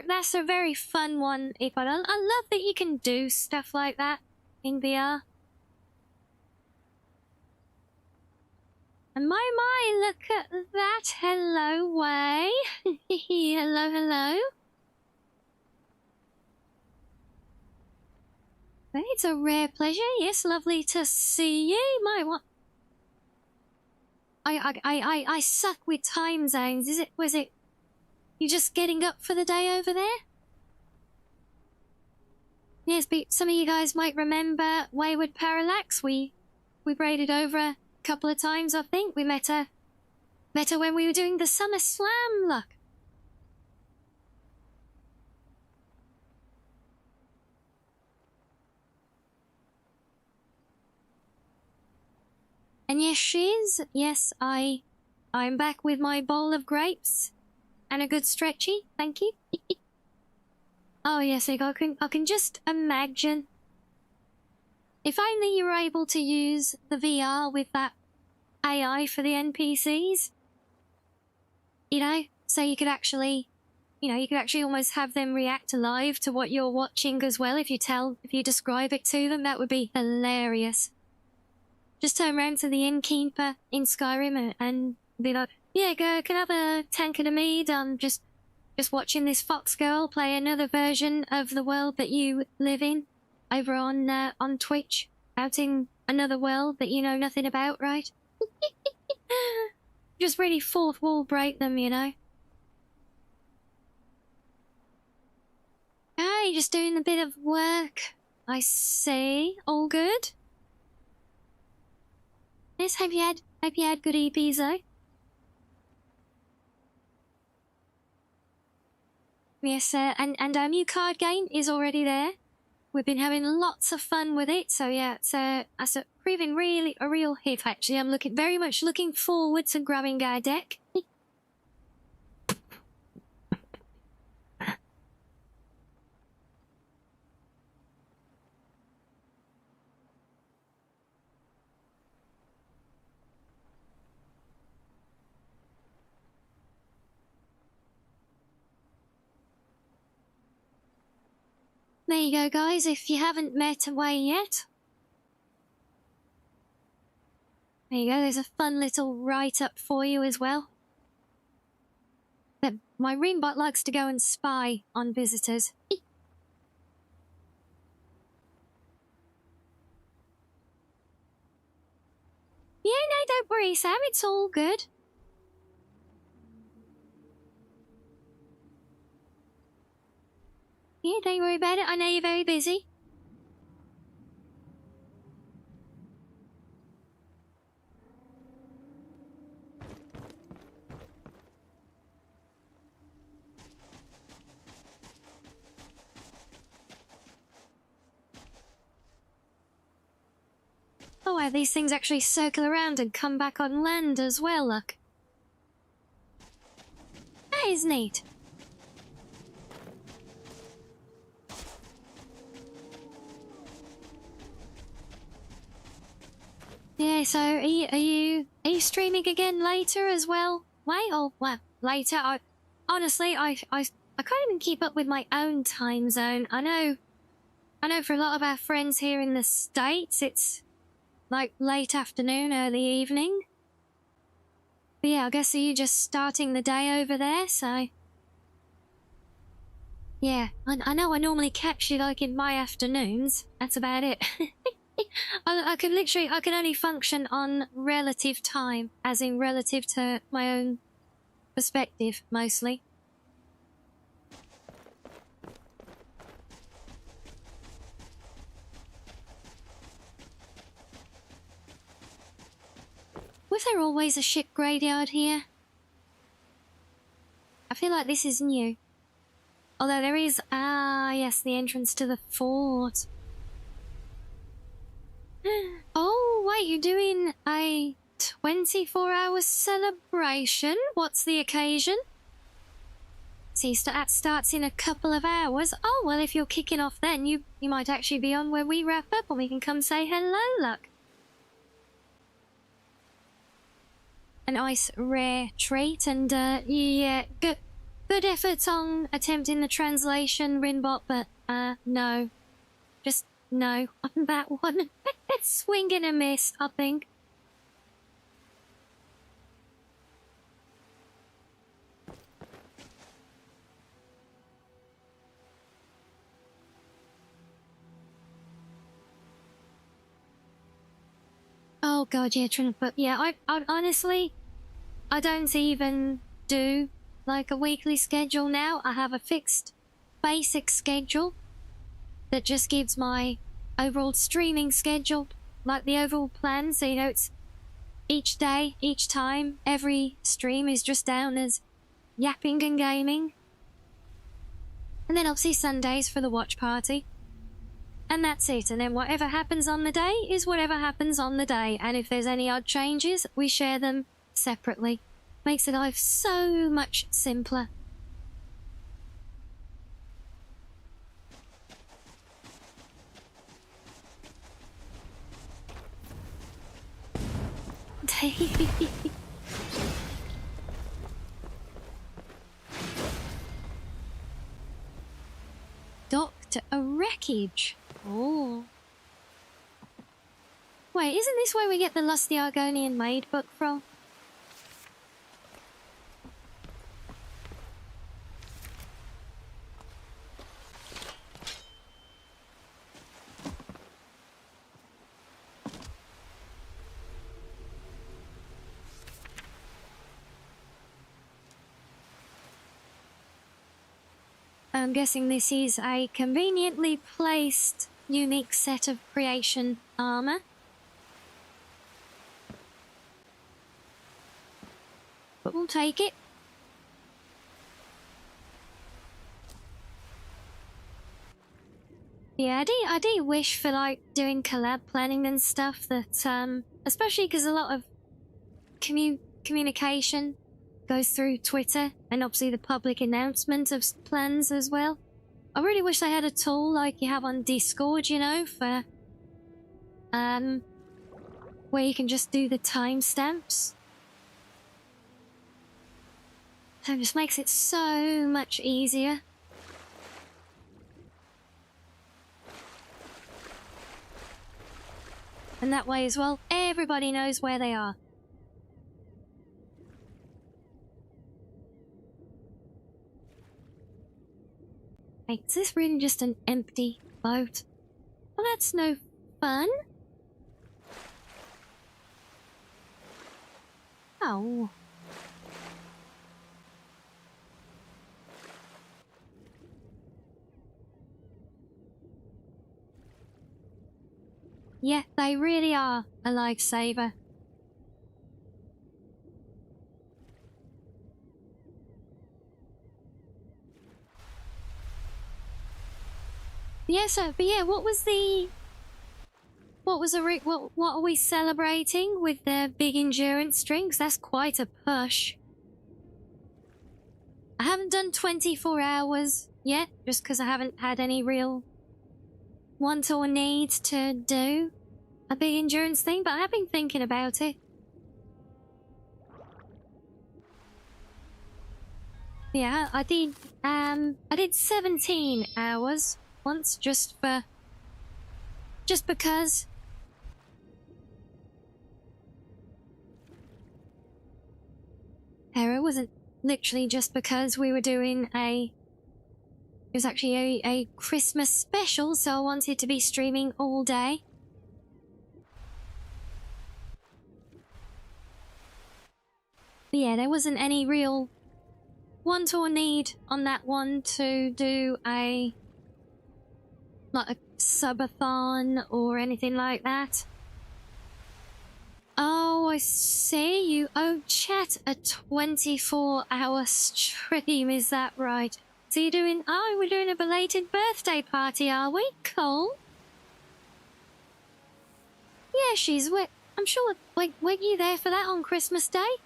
that's a very fun one, Ipod. I love that you can do stuff like that in VR. And my, look at that. Hello, Way. Hello, hello. Well, it's a rare pleasure. Yes, lovely to see you. My, what? I suck with time zones. Was it you just getting up for the day over there? Yes, but some of you guys might remember Wayward Parallax. We braided over a couple of times, I think. We met her when we were doing the Summer Slam, look. And yes, she is. Yes, I'm back with my bowl of grapes and a good stretchy. Thank you. Oh yes, I can just imagine. If only you were able to use the VR with that AI for the NPCs. You know, so you could actually, you could actually almost have them react live to what you're watching as well. If you describe it to them, that would be hilarious. Just turn around to the innkeeper in Skyrim and be like, yeah, can I have a tankard of mead? I'm just watching this fox girl play another version of the world that you live in over on Twitch, out in another world that you know nothing about, right? Just really fourth wall break them, you know. Ah, you're just doing a bit of work. I see. All good? Yes, hope you had good EPs though. Yes, and our new card game is already there. we've been having lots of fun with it. So yeah, it's proving really a real hit. Actually, I'm very much looking forward to grabbing our deck. There you go, guys, if you haven't met away yet. There you go, there's a fun little write-up for you as well. My Rinbot likes to go and spy on visitors. Yeah, no, don't worry, Sam, it's all good. Yeah, don't worry about it. I know you're very busy. Oh, wow, these things actually circle around and come back on land as well, look. That is neat. Yeah, so are you streaming again later as well? Wait, or well, later? Honestly, I can't even keep up with my own time zone. I know for a lot of our friends here in the States, it's like late afternoon, early evening. But yeah, I guess are you just starting the day over there, so... Yeah, I know I normally catch you like in my afternoons. That's about it. I can only function on relative time, as in relative to my own perspective, mostly. Was there always a ship graveyard here? I feel like this is new. Although there is, yes, the entrance to the fort. Oh, wait, you're doing a 24-hour celebration? What's the occasion? See, that starts in a couple of hours. Oh, well, if you're kicking off then, you might actually be on where we wrap up and we can come say hello, look. A nice rare treat, and yeah, good efforts on attempting the translation, Rinbot, but no. Just no on that one. Swing and a miss, I think. Oh god, yeah, but yeah, I honestly, I don't even do like a weekly schedule now. I have a fixed basic schedule that just gives my overall streaming schedule, like the overall plan. So, you know, it's each day, each time, every stream is just down as yapping and gaming. And then obviously Sundays for the watch party. And that's it. And then whatever happens on the day is whatever happens on the day. And if there's any odd changes, we share them separately. Makes the life so much simpler. Docked a wreckage. Oh. Wait, isn't this where we get the Lusty Argonian Maid book from? I'm guessing this is a conveniently placed, unique set of creation armor. But we'll take it. Yeah, I do wish for like doing collab planning and stuff that especially because a lot of communication goes through Twitter and obviously the public announcement of plans as well. I really wish they had a tool like you have on Discord, you know, for where you can just do the timestamps. So it just makes it so much easier. And that way as well, everybody knows where they are. Hey, is this really just an empty boat? Well, that's no fun. Oh. Yeah, they really are a lifesaver. Yeah, so, but yeah, what are we celebrating with the big endurance drinks? That's quite a push. I haven't done 24 hours yet, just because I haven't had any real want or need to do a big endurance thing, but I have been thinking about it. Yeah, I did 17 hours once just because. It wasn't literally just because we were doing it was actually a Christmas special, so I wanted to be streaming all day. But yeah, there wasn't any real want or need on that one to do a subathon or anything like that. Oh, I see you. Oh, chat, a 24-hour stream, is that right? So you're doing, we're doing a belated birthday party, are we? Cool. Yeah, I'm sure, weren't you there for that on Christmas Day?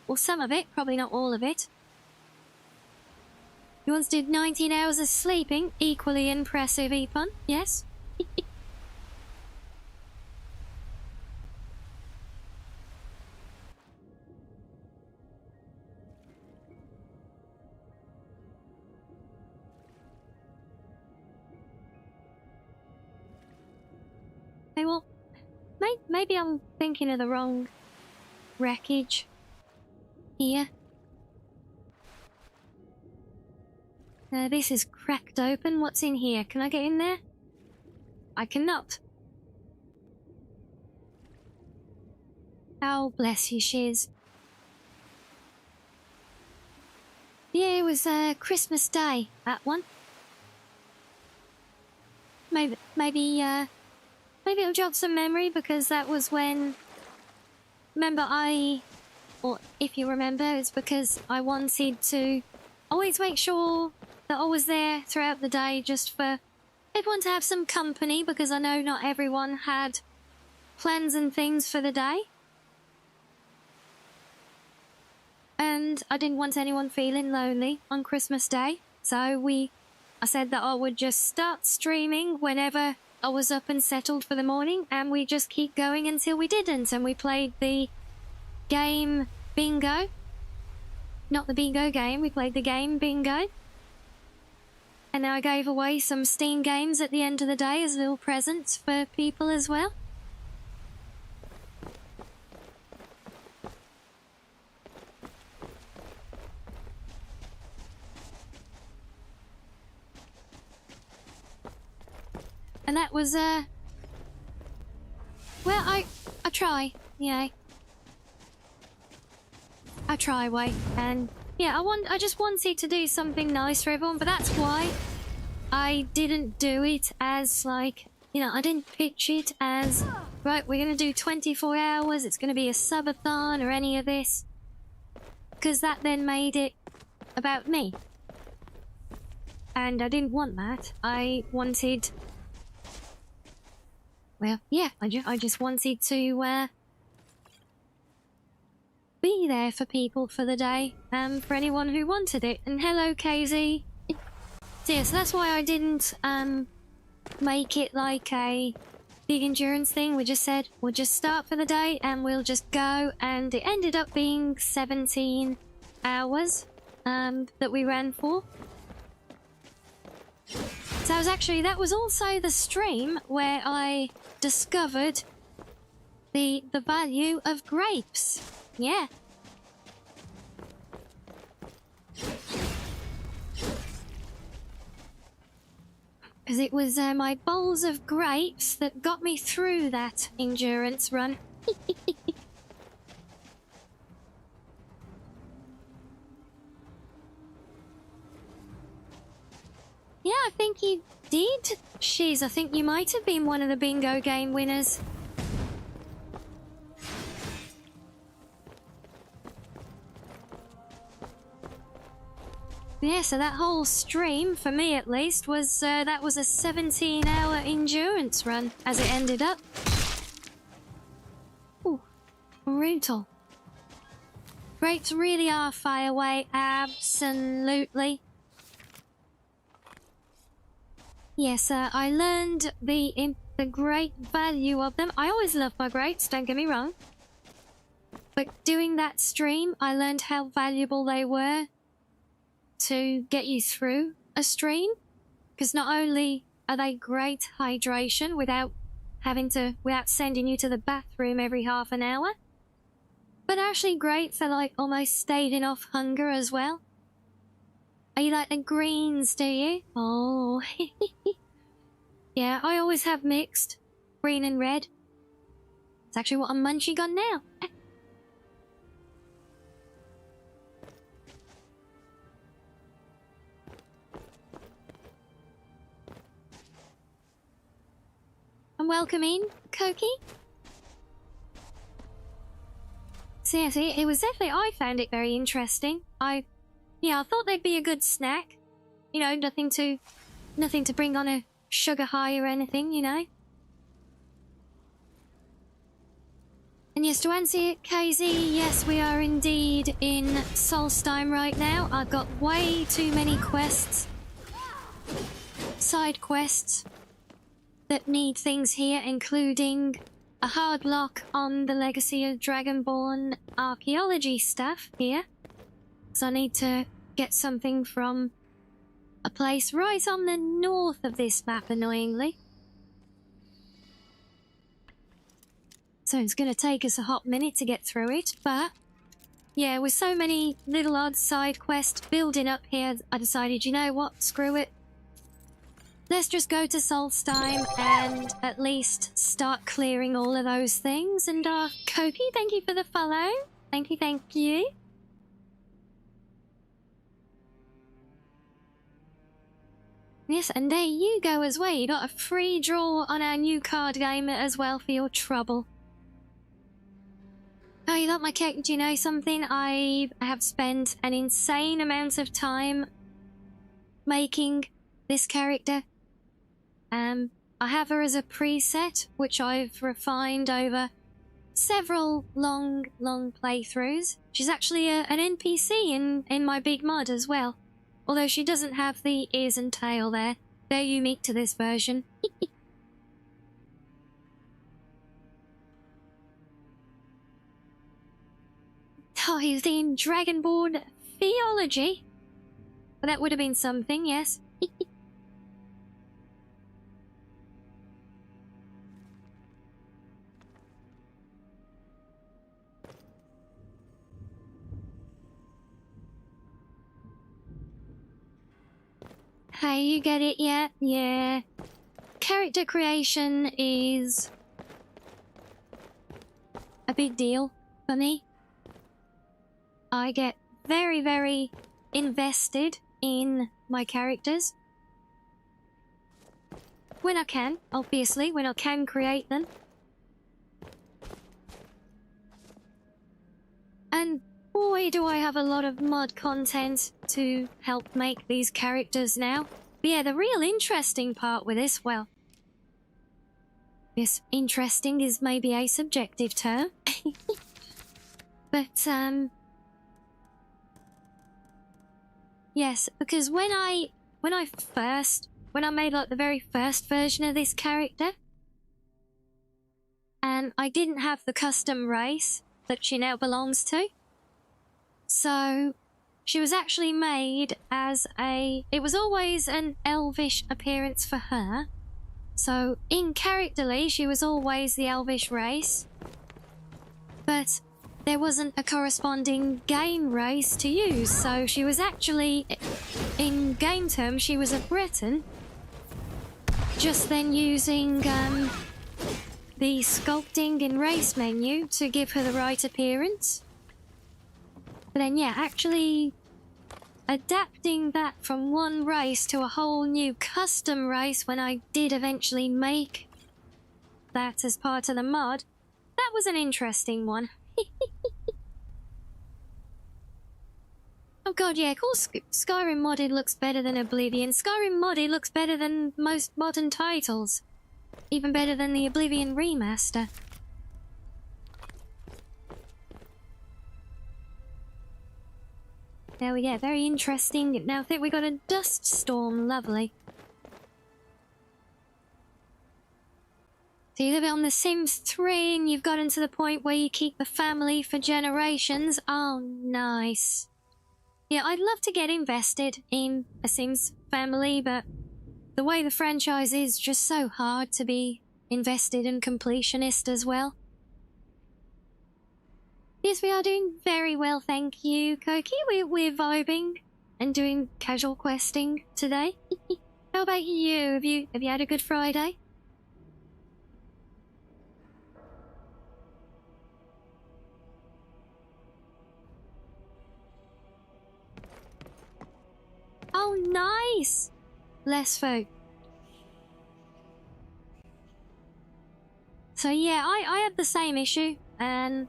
Well, some of it, probably not all of it. You once did 19 hours of sleeping, equally impressive, Epon, yes? Okay, well, maybe I'm thinking of the wrong wreckage here. This is cracked open. What's in here? Can I get in there? I cannot. Oh, bless you, Shiz. Yeah, it was Christmas Day, that one. Maybe it'll jog some memory because that was when. Remember, or if you remember, it's because I wanted to always make sure that I was there throughout the day just for everyone to have some company, because I know not everyone had plans and things for the day. And I didn't want anyone feeling lonely on Christmas Day. So I said that I would just start streaming whenever I was up and settled for the morning, and we just keep going until we didn't. And we played the game Bingo. Not the bingo game, we played the game Bingo. And I gave away some Steam games at the end of the day as little presents for people as well. And that was, well, I try, yeah. I try, way, and yeah, I just wanted to do something nice for everyone, but that's why I didn't do it as, like, you know, I didn't pitch it as, right, we're gonna do 24 hours, it's gonna be a subathon or any of this, because that then made it about me. And I didn't want that. I wanted well, yeah, I just wanted to be there for people for the day, for anyone who wanted it. And hello, KZ. So yeah, so that's why I didn't make it like a big endurance thing. We just said we'll just start for the day and we'll just go, and it ended up being 17 hours that we ran for. So that was also the stream where I discovered the value of grapes. Yeah. Because it was my bowls of grapes that got me through that endurance run. Yeah, I think you did. Jeez, I think you might have been one of the bingo game winners. Yeah, so that whole stream, for me at least, was that was a 17-hour endurance run, as it ended up. Ooh, brutal. Grapes really are fire away, absolutely. Yes, I learned the great value of them. I always love my grapes, don't get me wrong. But doing that stream, I learned how valuable they were to get you through a stream. Because not only are they great hydration without sending you to the bathroom every half an hour, but actually great for like almost staving off hunger as well. Oh, you like the greens, do you? Oh. Yeah, I always have mixed. Green and red. It's actually what I'm munching on now. And welcome in, Koki. So yeah, see, it was definitely, I found it very interesting. I thought they'd be a good snack. You know, nothing to bring on a sugar high or anything, you know. And yes, to answer it, KZ, yes, we are indeed in Solstheim right now. I've got way too many quests, side quests, that need things here, including a hard lock on the Legacy of Dragonborn archaeology stuff here. So I need to get something from a place right on the north of this map, annoyingly. So it's going to take us a hot minute to get through it, but yeah, with so many little odd side quests building up here, I decided, you know what, screw it. Let's just go to Solstheim and at least start clearing all of those things. And Koki, thank you for the follow. Thank you, thank you. Yes, and there you go as well. You got a free draw on our new card game as well for your trouble. Oh, you like my cake? Do you know something? I have spent an insane amount of time making this character. I have her as a preset, which I've refined over several long playthroughs. She's actually an NPC in my big mod as well. Although she doesn't have the ears and tail there. They're unique to this version. Oh, he's in Dragonborn Theology. Well, that would have been something, yes. Hey, you get it yet? Yeah. Character creation is a big deal for me. I get very, very invested in my characters. When I can, obviously, when I can create them. And boy, do I have a lot of mod content to help make these characters now. But yeah, the real interesting part with this, well, Yes, interesting is maybe a subjective term. But, yes, because when I made like the very first version of this character, and I didn't have the custom race that she now belongs to, so she was actually made as it was always an elvish appearance for her. So in characterly, she was always the elvish race, but there wasn't a corresponding game race to use, so she was actually, in game terms, she was a Breton, just then using the sculpting and race menu to give her the right appearance. But then, yeah, actually adapting that from one race to a whole new custom race when I did eventually make that as part of the mod, that was an interesting one. Oh god, yeah, of course Skyrim modded looks better than Oblivion. Skyrim modded looks better than most modern titles. Even better than the Oblivion remaster. There we go, very interesting. Now I think we got a dust storm, lovely. So you live on The Sims 3 and you've gotten to the point where you keep the family for generations. Oh, nice. Yeah, I'd love to get invested in a Sims family, but the way the franchise is just so hard to be invested and completionist as well. Yes, we are doing very well, thank you, Koki. We're vibing and doing casual questing today. How about you? Have you had a good Friday? Oh, nice! Less folk. So yeah, I have the same issue, and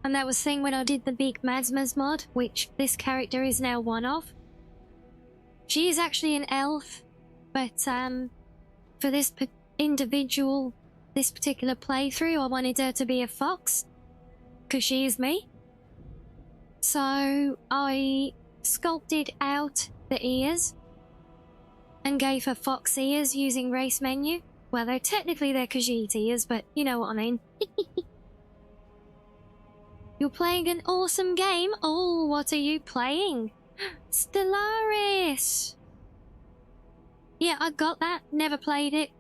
that was the thing when I did the Big Madsmas mod, which this character is now one of. She is actually an elf, but for this particular playthrough, I wanted her to be a fox, because she is me. So I sculpted out the ears and gave her fox ears using race menu. Well, they're Khajiit ears, but you know what I mean. You're playing an awesome game. Oh, what are you playing? Stellaris. Yeah, I got that. Never played it.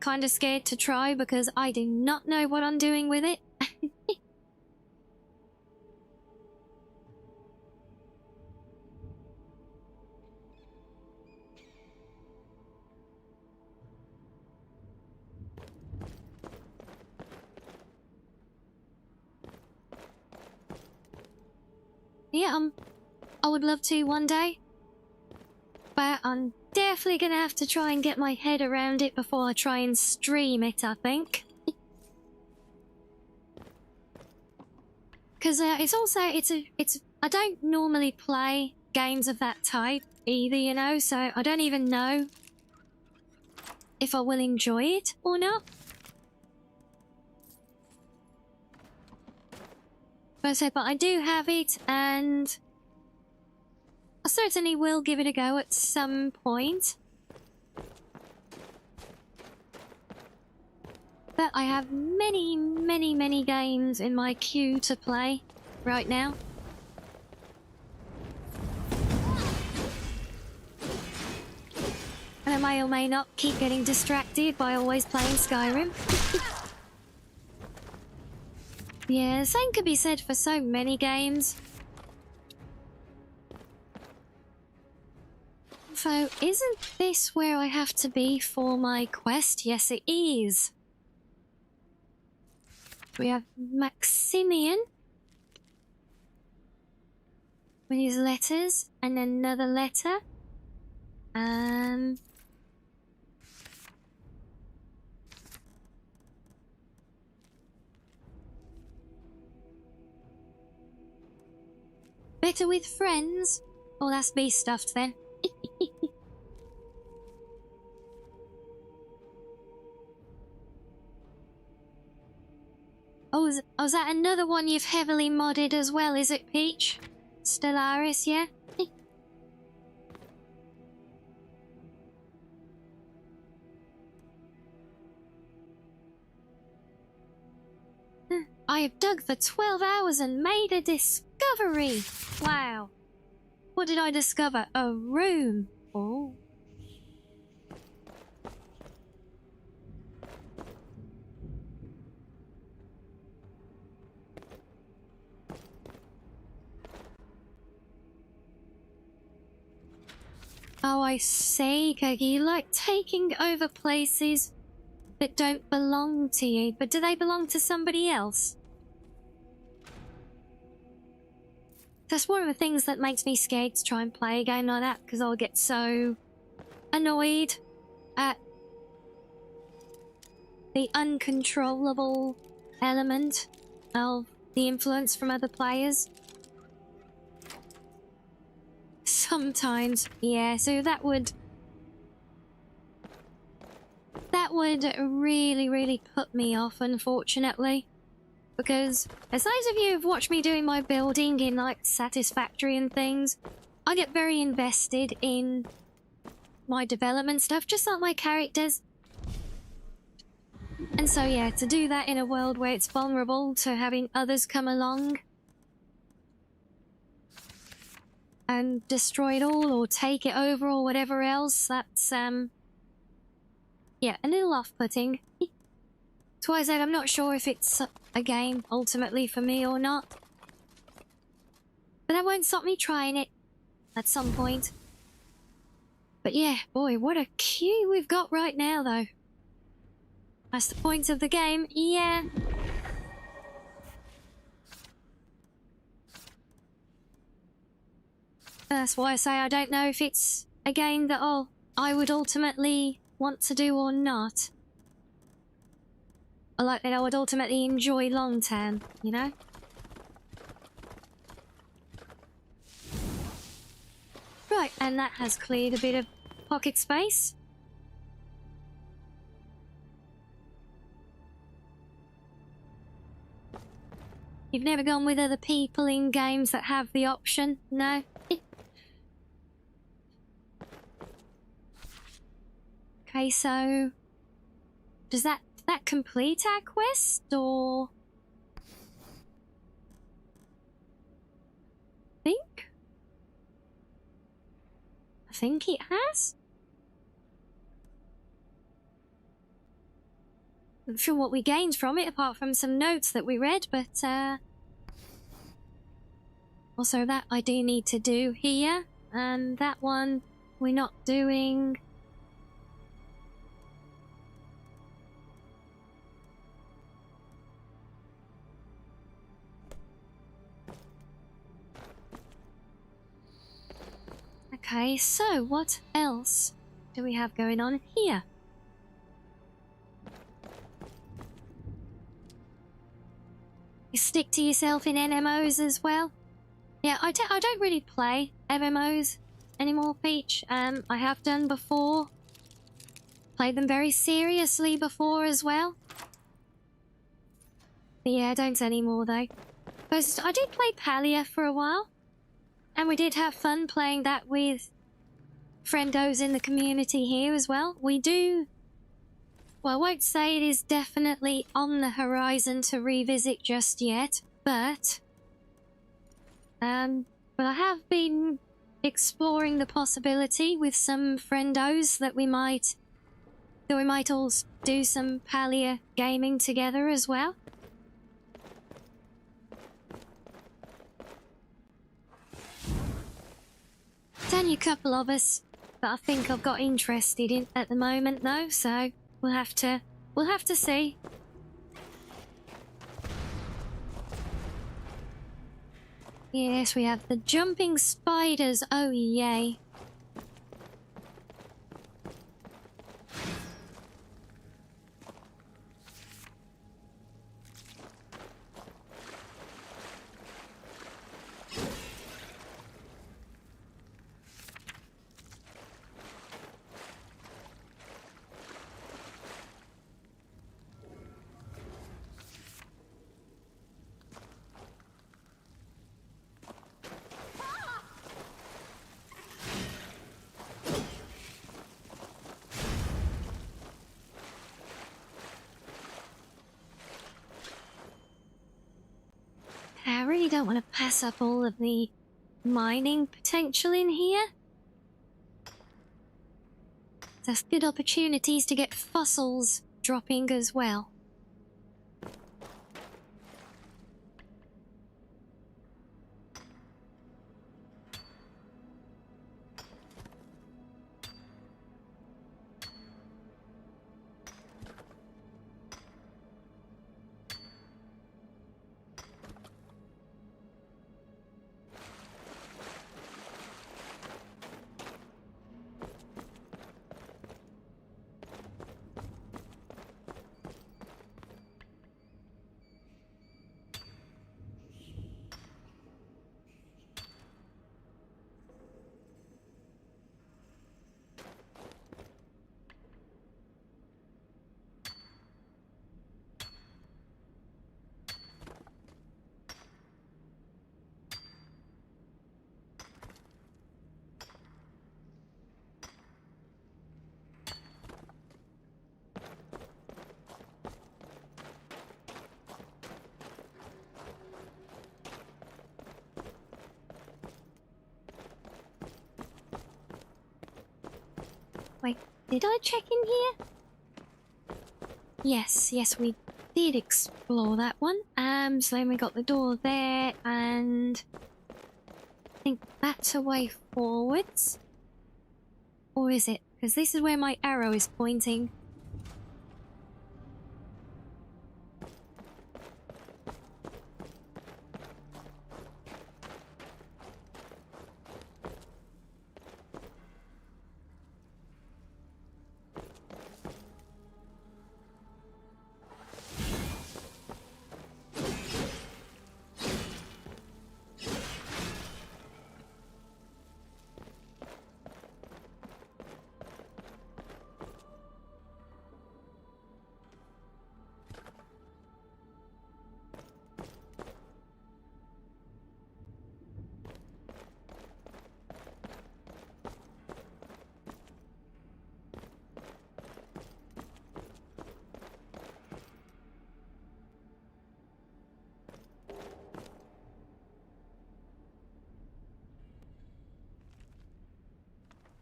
Kinda scared to try because I do not know what I'm doing with it. Yeah, I would love to one day, but I'm definitely gonna have to try and get my head around it before I try and stream it, I think. Because I don't normally play games of that type either, you know, so I don't even know if I will enjoy it or not. But I do have it, and I certainly will give it a go at some point. But I have many, many, many games in my queue to play right now. And I may or may not keep getting distracted by always playing Skyrim. Yeah, same could be said for so many games. So, isn't this where I have to be for my quest? Yes, it is. We have Maximian with his letters and another letter. Better with friends? Oh, that's me stuffed then. Oh, is that another one you've heavily modded as well, is it, Peach? Stellaris, yeah? I have dug for 12 hours and made a discovery! Wow. What did I discover? A room. Oh. Oh, I see, Kegi. You like taking over places that don't belong to you, but do they belong to somebody else? That's one of the things that makes me scared to try and play a game like that, because I'll get so annoyed at the uncontrollable element of the influence from other players. Sometimes, yeah, so that would really, really put me off, unfortunately. Because as those of you who've watched me doing my building in, like, Satisfactory and things, I get very invested in my development stuff, just like my characters. And so, yeah, to do that in a world where it's vulnerable to having others come along and destroy it all or take it over or whatever else, that's, yeah, a little off-putting. That's why I said I'm not sure if it's a game ultimately for me or not. But that won't stop me trying it at some point. But yeah, boy, what a queue we've got right now, though. That's the point of the game, yeah. That's why I say I don't know if it's a game that I would ultimately want to do or not. Or like that I would ultimately enjoy long term, you know? Right, and that has cleared a bit of pocket space. You've never gone with other people in games that have the option? No? Okay, so does that complete our quest, or I think it has. I'm not sure what we gained from it apart from some notes that we read, but also that I do need to do here, and that one we're not doing. Okay, so what else do we have going on here? You stick to yourself in MMOs as well? Yeah, I don't really play MMOs anymore, Peach. I have done before. Played them very seriously before as well. But yeah, I don't anymore though. But I did play Palia for a while. And we did have fun playing that with friendos in the community here as well. We do... Well, I won't say it is definitely on the horizon to revisit just yet, but I have been exploring the possibility with some friendos that we might all do some Palia gaming together as well. It's only a couple of us that I think I've got interested in at the moment, though, so we'll have to see. Yes, we have the jumping spiders. Oh, yay. I really don't want to pass up all of the mining potential in here. There's good opportunities to get fossils dropping as well. Wait, did I check in here? Yes, we did explore that one. So then we got the door there, and I think that's a way forwards. Or is it? Because this is where my arrow is pointing.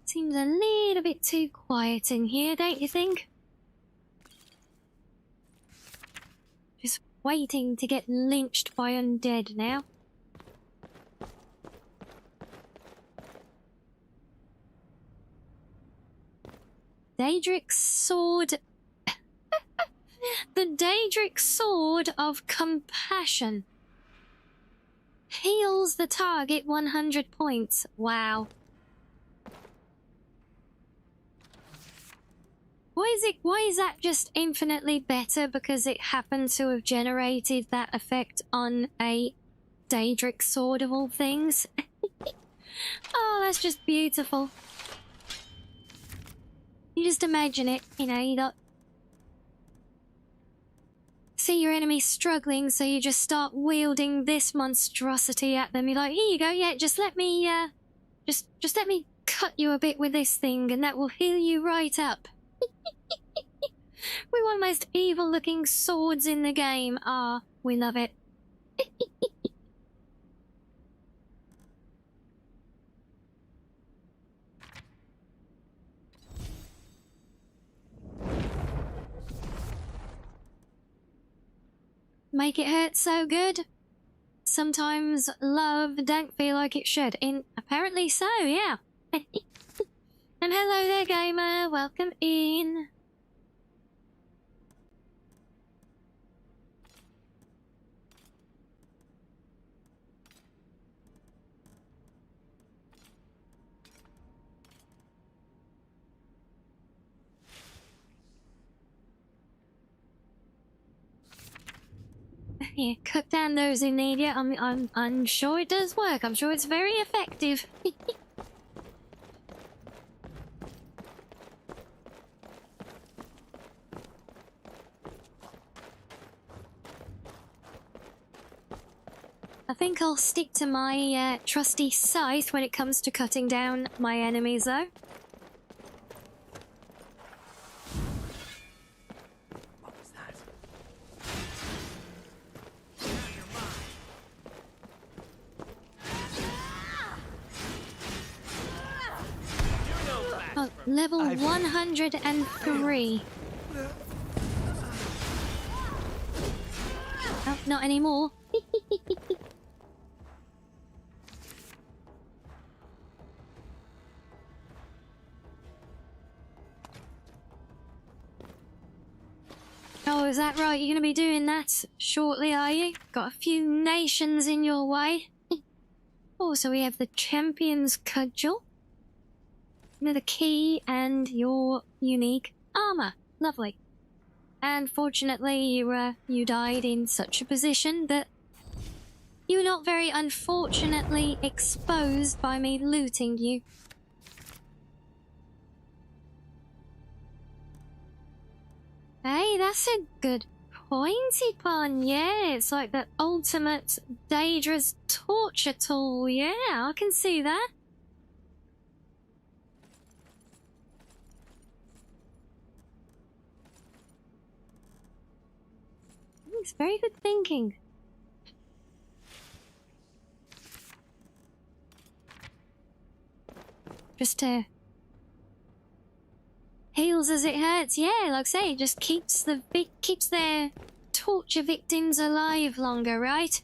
Seems a little bit too quiet in here, don't you think? Just waiting to get lynched by undead now. Daedric's sword. The Daedric sword of compassion. Heals the target 100 points. Wow. Why is that just infinitely better because it happened to have generated that effect on a Daedric sword of all things? Oh, that's just beautiful. You just imagine it, you know, you got... See your enemy struggling, so you just start wielding this monstrosity at them. You're like, here you go, yeah, just let me, just let me cut you a bit with this thing and that will heal you right up. We're one of the most evil-looking swords in the game. Ah, we love it. Make it hurt so good? Sometimes love don't feel like it should. Apparently so, yeah. And hello there, gamer. Welcome in. Yeah, cut down those who need it. I'm sure it does work. I'm sure it's very effective. I think I'll stick to my trusty scythe when it comes to cutting down my enemies, though. Level 103. Oh, not anymore. Oh, is that right? You're going to be doing that shortly, are you? Got a few nations in your way. Oh, so we have the Champion's Cudgel, another key, and your unique armor. Lovely. And fortunately, you died in such a position that you were not very unfortunately exposed by me looting you. Hey, that's a good pointy pun, yeah. It's like the ultimate Daedra's torture tool, yeah, I can see that. It's very good thinking. Just heals as it hurts. Yeah, like I say, it just keeps their torture victims alive longer, right?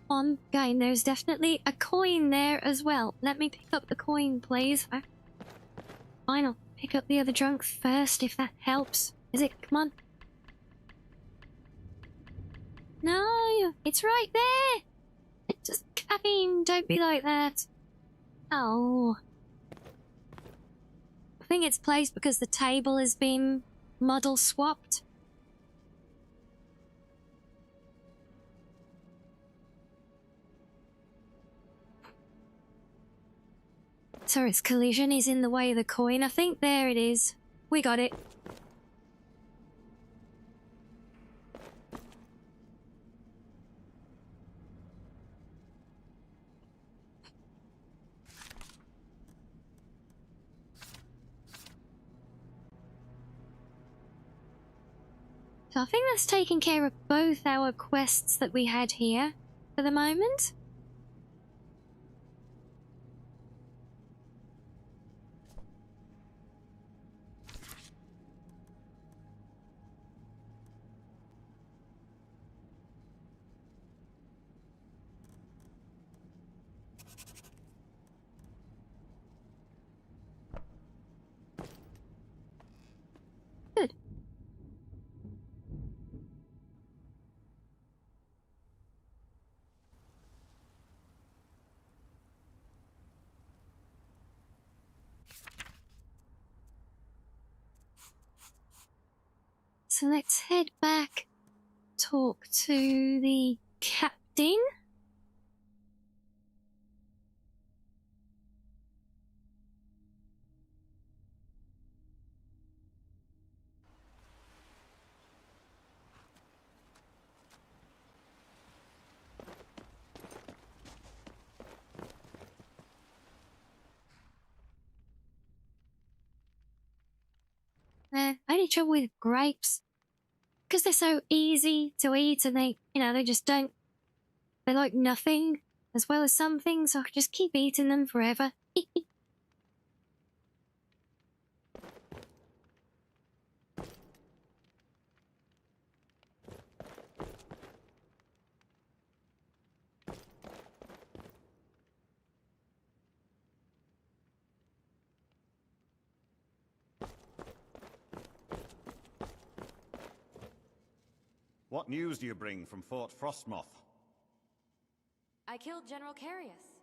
On game, there's definitely a coin there as well. Let me pick up the coin, please. Fine, I'll pick up the other drunk first, if that helps. Is it? Come on. No, it's right there. It's just caffeine. Don't be like that. Oh. I think it's placed because the table has been model swapped. So its collision is in the way of the coin. I think there it is. We got it. So I think that's taking care of both our quests that we had here for the moment. Good. So let's head back, talk to the captain. Only trouble with grapes, because they're so easy to eat and they just don't, they're like nothing, as well as some things, so I could just keep eating them forever. What news do you bring from Fort Frostmoth? I killed General Carius.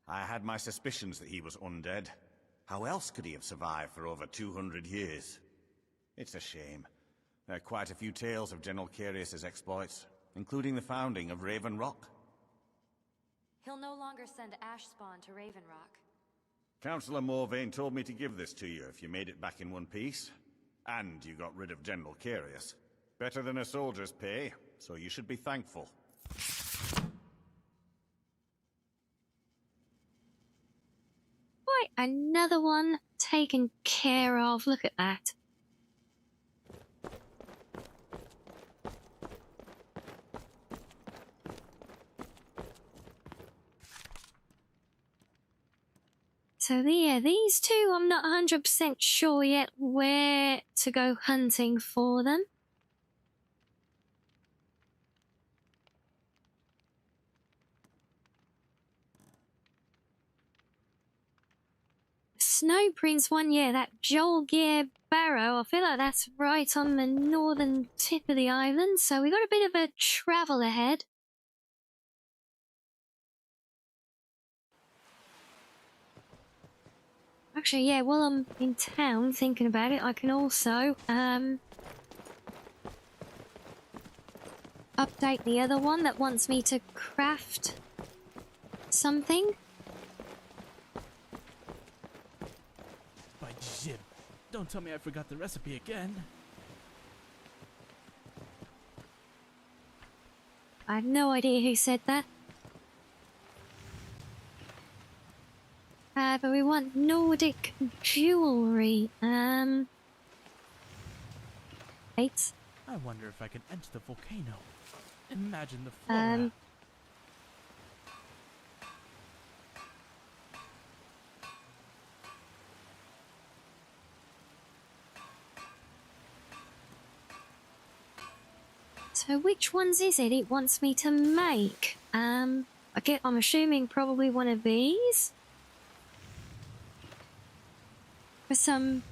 I had my suspicions that he was undead. How else could he have survived for over 200 years? It's a shame. There are quite a few tales of General Carius's exploits, including the founding of Raven Rock. He'll no longer send Ash Spawn to Raven Rock. Councillor Morvain told me to give this to you if you made it back in one piece. And you got rid of General Carius. Better than a soldier's pay, so you should be thankful. Right, another one taken care of. Look at that. So yeah, these two, I'm not 100% sure yet where to go hunting for them. Snow Prince one, yeah, that Jolgear Barrow, I feel like that's right on the northern tip of the island, so we got a bit of a travel ahead. Actually, yeah, while I'm in town thinking about it, I can also update the other one that wants me to craft something. By Jib, don't tell me I forgot the recipe again. I have no idea who said that. But we want Nordic jewelry. Wait. I wonder if I can enter the volcano. Imagine the flora. So which ones is it wants me to make? I'm assuming probably one of these. For some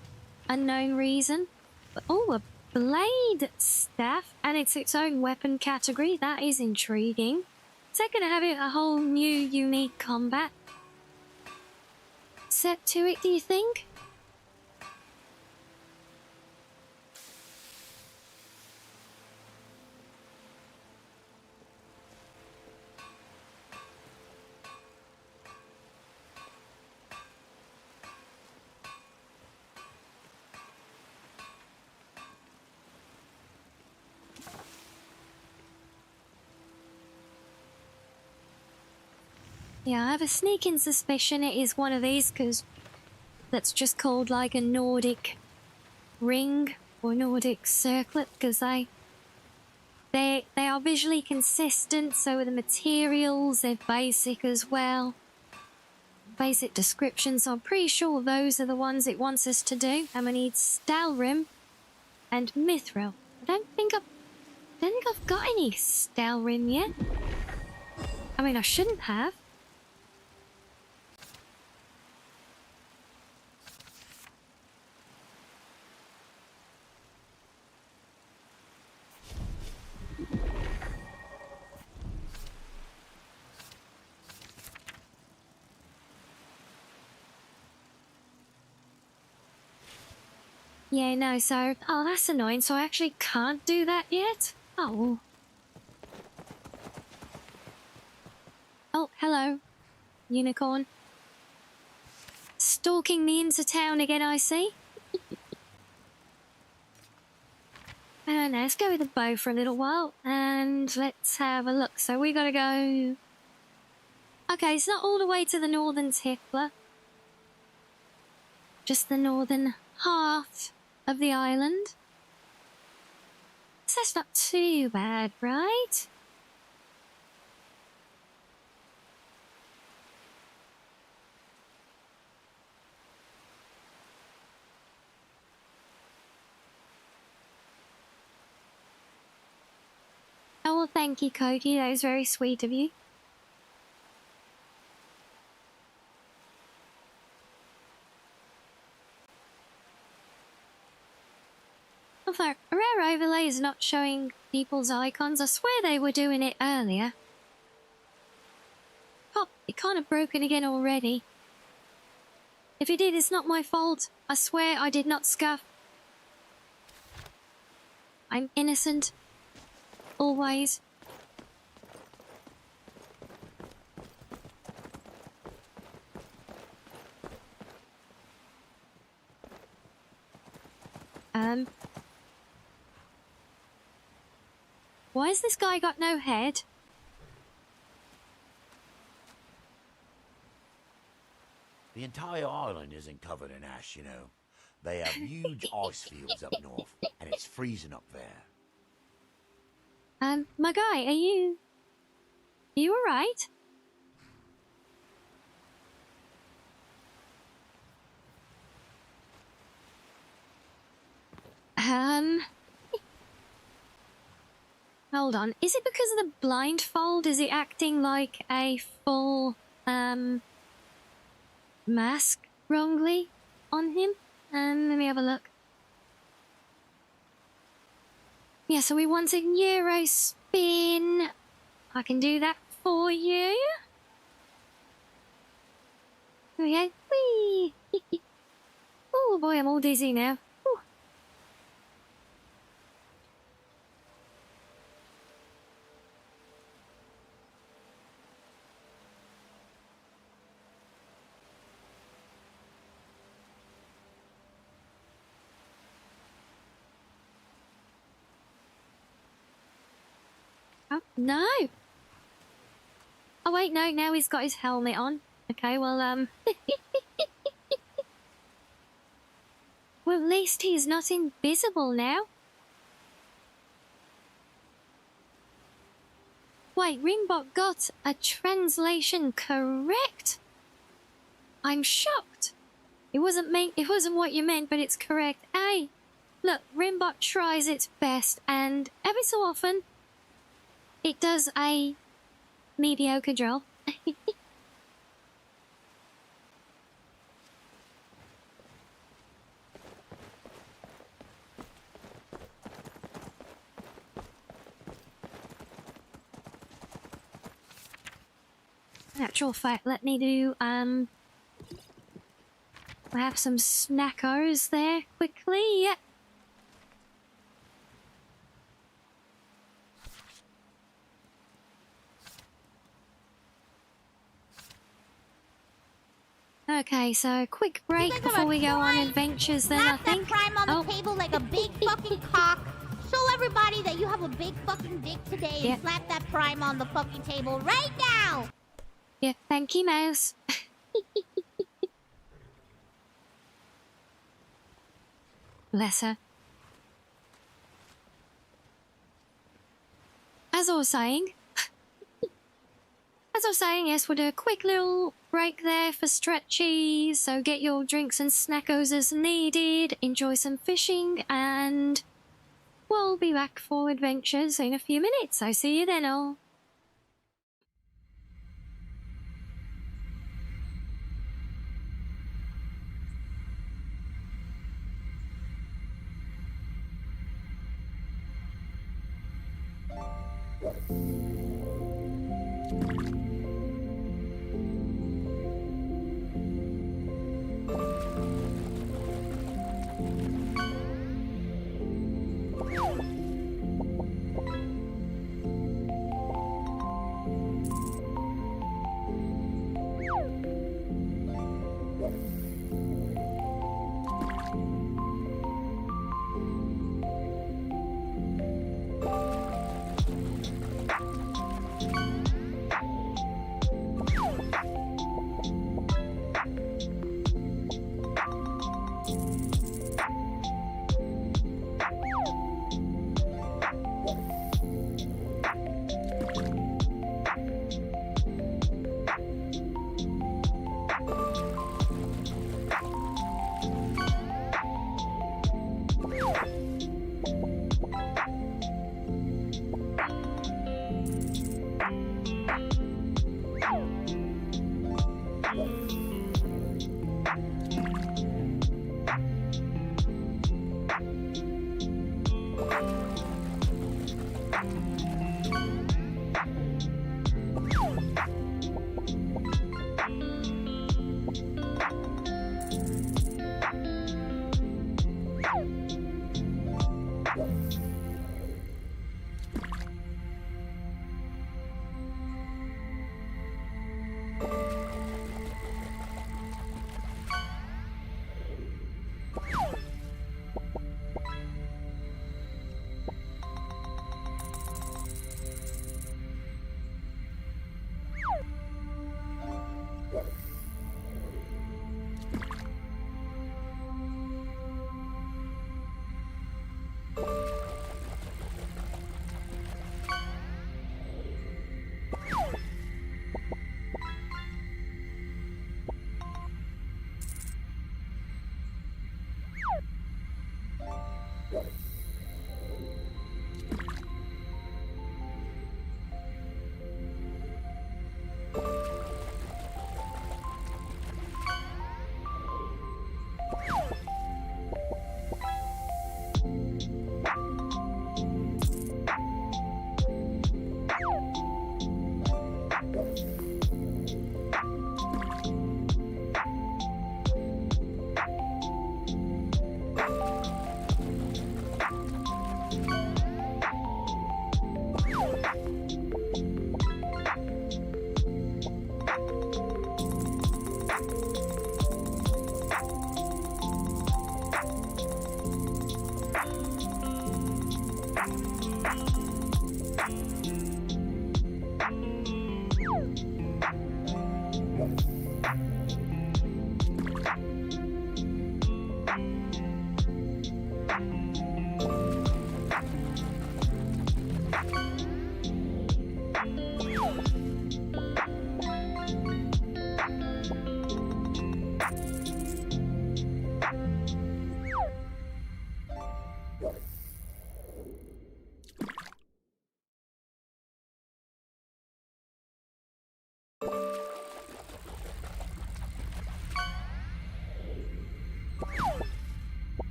unknown reason. But, oh, a blade staff, and it's its own weapon category. That is intriguing. Is that going to have a whole new unique combat set to it, do you think? Yeah, I have a sneaking suspicion it is one of these, because that's just called like a Nordic ring or Nordic circlet, because they are visually consistent, so the materials, they're basic as well. Basic descriptions, so I'm pretty sure those are the ones it wants us to do. And we need Stalrim and Mithril. I don't think I've got any Stalrim yet. I mean, I shouldn't have. Yeah, no, so... Oh, that's annoying. So I actually can't do that yet? Oh. Oh, hello. Unicorn. Stalking me into town again, I see. I don't know, let's go with the bow for a little while. And let's have a look. So we gotta go... Okay, it's not all the way to the northern tip, but... just the northern half of the island. So that's not too bad, right? Oh, well, thank you, Cody. That was very sweet of you. Although, Rare Overlay is not showing people's icons. I swear they were doing it earlier. Oh, it kind of broken again already. If it did, it's not my fault. I swear I did not scuff. I'm innocent. Always. Why has this guy got no head? The entire island isn't covered in ash, you know. They have huge ice fields up north, and it's freezing up there. My guy, are you alright? Hold on. Is it because of the blindfold? Is it acting like a full, mask wrongly on him? Let me have a look. Yeah, so we want a Euro spin. I can do that for you. There we go. Whee! Oh boy, I'm all dizzy now. Whew. Oh, no! Oh wait, no, now he's got his helmet on. Okay, well, well, at least he's not invisible now. Wait, Rimbot got a translation correct? I'm shocked. It wasn't what you meant, but it's correct. Hey, look, Rimbot tries its best, and every so often, it does a mediocre job. In actual fact, let me do, I have some snackos there quickly. Yeah. Okay, so quick break before we go on adventures then, I think. Slap that prime on the table like a big fucking cock. Show everybody that you have a big fucking dick today and slap that prime on the fucking table right now! Yeah, thank you, Mouse. Bless her. As I was saying, yes, we'll do a quick little break there for stretchies. So get your drinks and snackos as needed. Enjoy some fishing, and we'll be back for adventures in a few minutes. So see you then, all.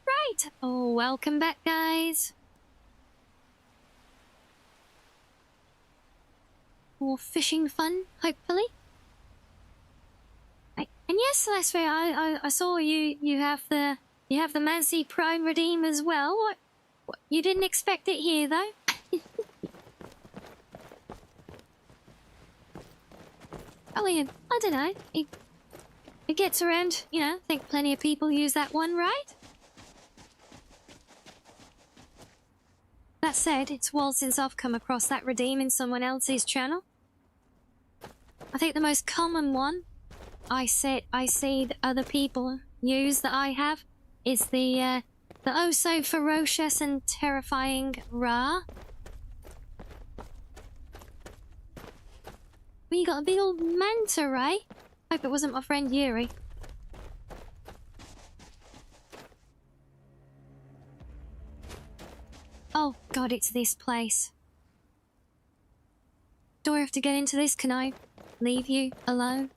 Right. Oh, welcome back, guys. More fishing fun, hopefully. Right. And yes, Leslie, I saw you have the Mancy Prime Redeem as well. What? You didn't expect it here, though. Probably, I don't know. It gets around, you know. I think plenty of people use that one, right? That said, it's a while since I've come across that redeem in someone else's channel. I think the most common one I see that other people use that I have is the oh so ferocious and terrifying Ra. Well, you got a big old manta ray. Hope it wasn't my friend Yuri. Oh god, it's this place. Do I have to get into this? Can I leave you alone?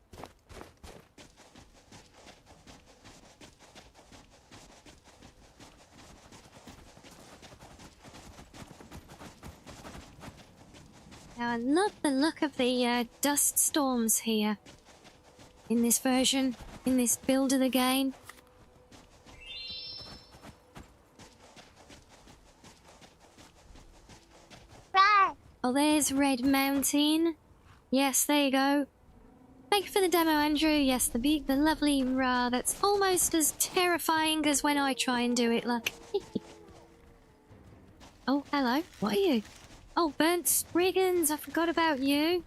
Now I love the look of the dust storms here. In this version, in this build of the game. Oh, there's Red Mountain. Yes, there you go. Thank you for the demo, Andrew. Yes, the lovely Ra that's almost as terrifying as when I try and do it, look. Oh, hello. What are you? Oh, Burnt Spriggans. I forgot about you.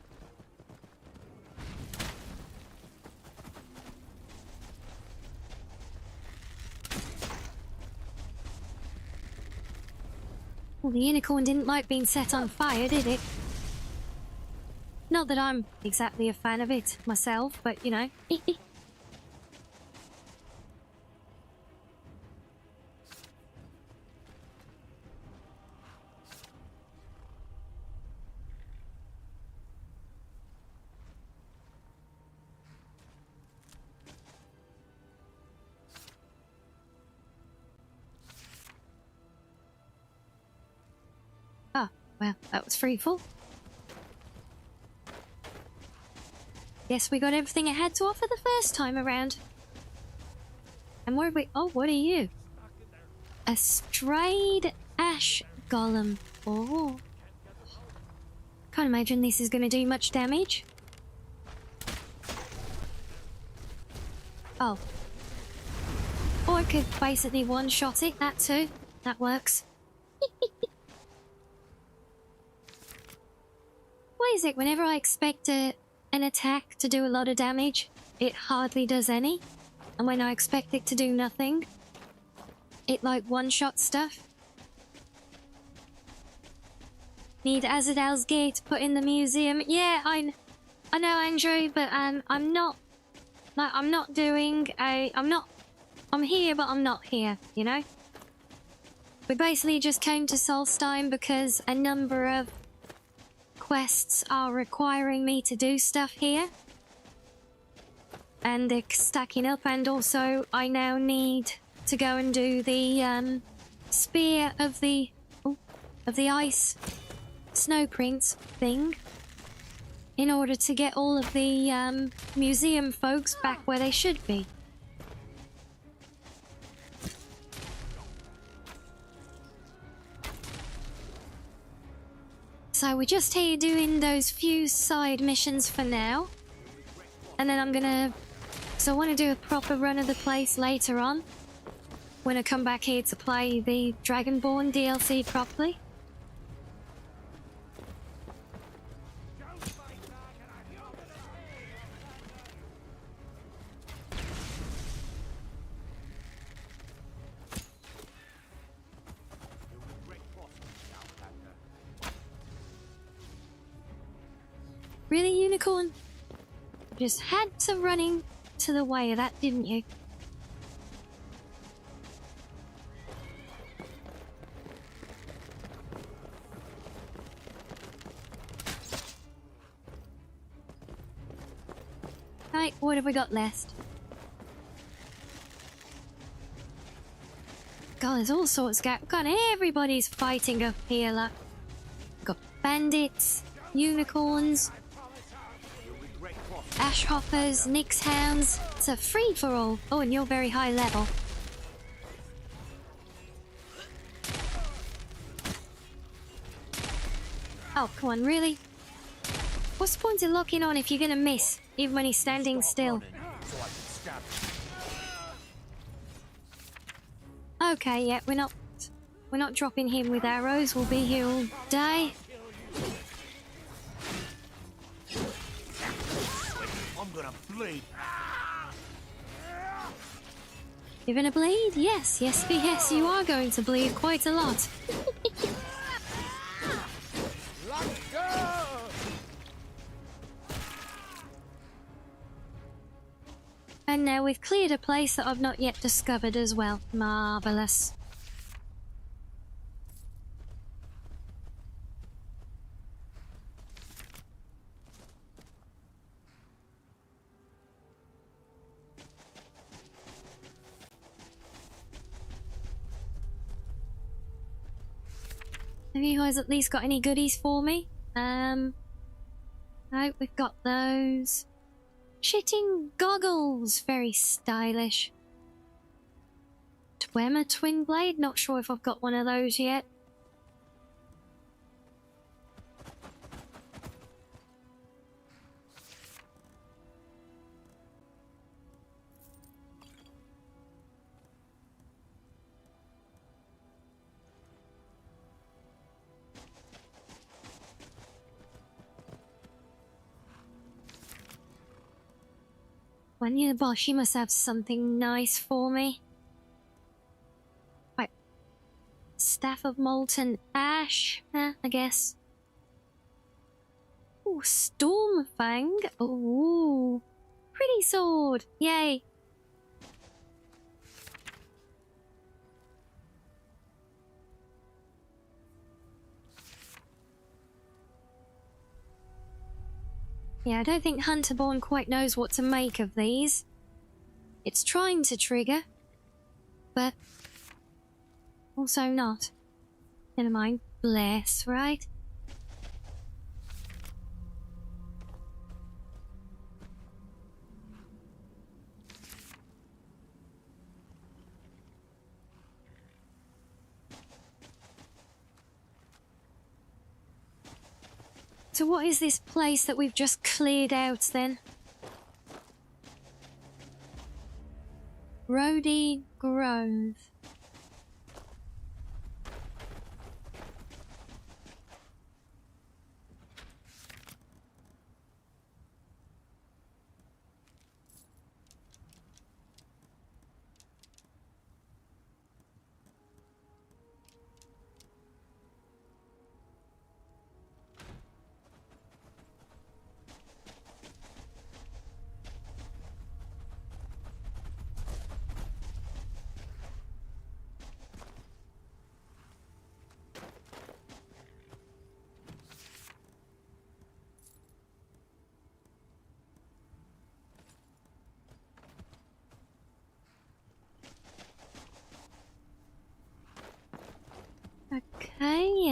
Well, the unicorn didn't like being set on fire, did it? Not that I'm exactly a fan of it myself, but you know. Ah, well, that was free fall. Guess we got everything it had to offer the first time around. And where are we? Oh, what are you? A strayed ash golem. Oh. Can't imagine this is going to do much damage. Oh. Or I could basically one-shot it. That too. That works. is it? Whenever I expect an attack to do a lot of damage, it hardly does any. And when I expect it to do nothing, it like one-shot stuff. Need Azadal's Gate put in the museum. Yeah, I know, Andrew, but I'm not I'm here, but I'm not here, you know? We basically just came to Solstein because a number of quests are requiring me to do stuff here. And they're stacking up, and also I now need to go and do the spear of the ice snow prince thing in order to get all of the museum folks back where they should be. So we're just here doing those few side missions for now. And then I'm gonna... So I want to do a proper run of the place later on, when I come back here to play the Dragonborn DLC properly. Really, Unicorn? Just had to running to the way of that, didn't you? Right, what have we got left? God, there's all sorts of God, everybody's fighting up here, like. Got bandits, unicorns, ashhoppers, nix hounds. It's a free-for-all. Oh, and you're very high level. Oh, come on, really? What's the point of locking on if you're gonna miss, even when he's standing still? Okay, yeah, we're not dropping him with arrows. We'll be here all day. I'm gonna bleed. You're gonna bleed? Yes, you are going to bleed quite a lot. And now we've cleared a place that I've not yet discovered as well. Marvellous. Have you guys at least got any goodies for me? No, we've got those. Shitting goggles, very stylish. Twemmer Twin Blade, not sure if I've got one of those yet. When you're the boss, you must have something nice for me. Right. Staff of Molten Ash, I guess. Ooh, Stormfang. Ooh. Pretty sword. Yay. Yeah, I don't think Hunterborn quite knows what to make of these. It's trying to trigger, but also not. Never mind. Bless, right? So what is this place that we've just cleared out then? Rhodey Grove.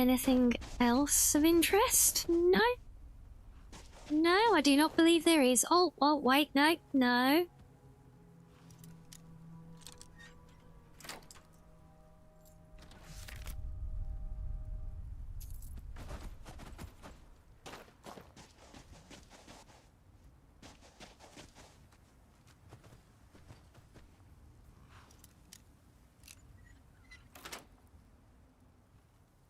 anything else of interest? No? No, I do not believe there is. Oh, wait, no, no.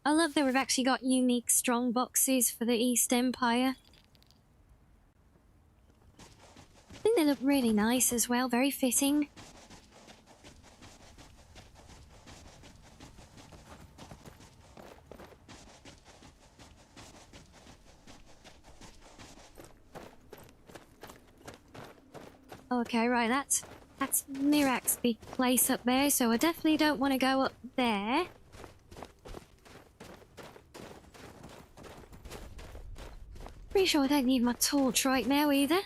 I love that we've actually got unique strong boxes for the East Empire. I think they look really nice as well, very fitting. Okay, right, that's Mirak's big place up there, so I definitely don't want to go up there. Pretty sure I don't need my torch right now either.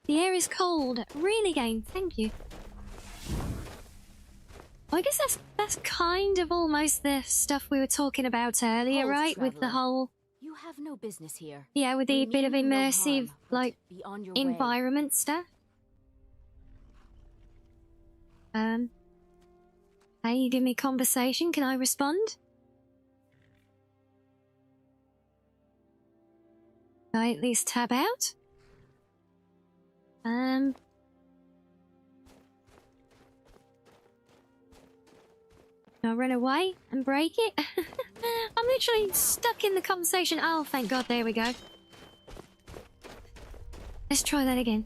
The air is cold. Really, game. Thank you. I guess that's kind of almost the stuff we were talking about earlier, Hold, right? With the traveler. whole... You have no business here. Yeah, with the We bit of mean no immersive, harm, but like, be on your way. environment stuff. Hey, you give me conversation, can I respond? Can I at least tab out? Can I run away and break it? I'm literally stuck in the conversation. Oh, thank God, there we go. Let's try that again.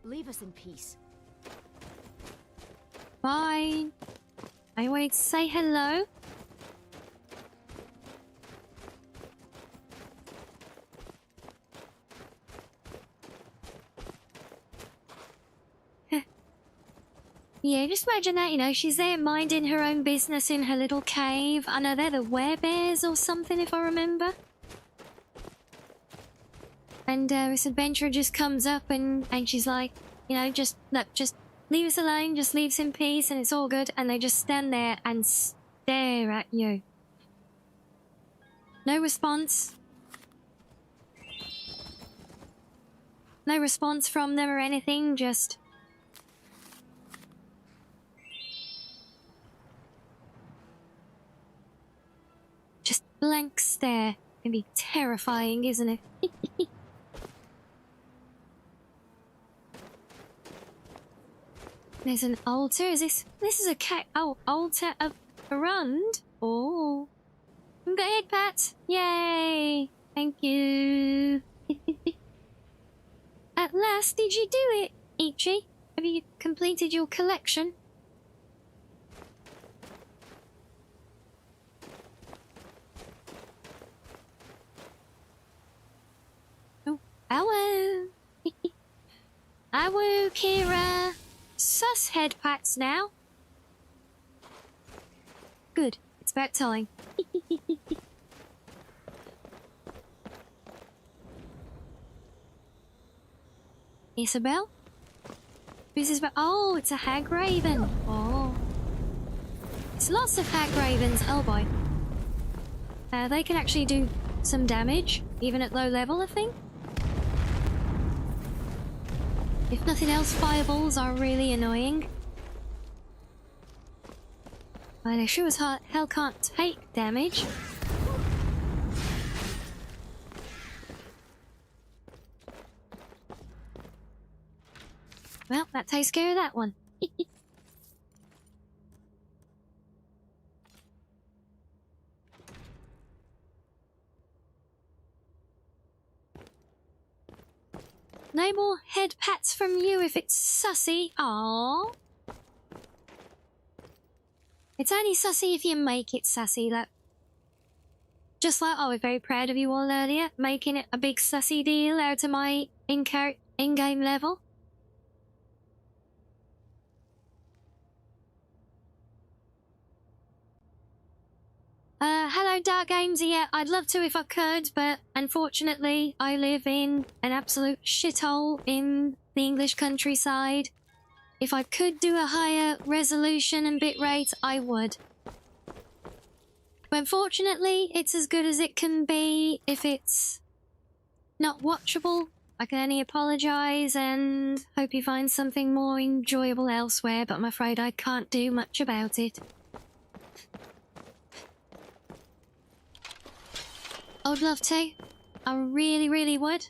Leave us in peace. Fine. I wanted to say hello. Yeah, just imagine that, you know, she's there minding her own business in her little cave. I know they're the werebears or something, if I remember. And this adventurer just comes up and she's like, you know, just leave us alone, just leave us in peace and it's all good. And they just stand there and stare at you. No response. No response from them or anything, just... blank stare. Can be terrifying, isn't it? There's an altar. Is this is a cat? Oh, altar of Arund. Oh, go ahead, Pat. Yay! Thank you. At last, did you do it, Ichi? Have you completed your collection? Hello. Hello, Kira. Sus head pats now. Good. It's about time. Isabel? Who's this about? Oh, it's a hag raven. Oh. It's lots of hag ravens. Oh boy. They can actually do some damage, even at low level, I think. If nothing else, fireballs are really annoying. Well, they sure as hell can't take damage. Well, that takes care of that one. No more head pats from you if it's sussy. Aww. It's only sussy if you make it sussy. Like, just like I was very proud of you all earlier, making it a big sussy deal out of my in-game level. Hello, Dark Games. Yeah, I'd love to if I could, but unfortunately, I live in an absolute shithole in the English countryside. If I could do a higher resolution and bitrate, I would. But unfortunately, it's as good as it can be. If it's not watchable, I can only apologise and hope you find something more enjoyable elsewhere, but I'm afraid I can't do much about it. I'd love to. I really, really would.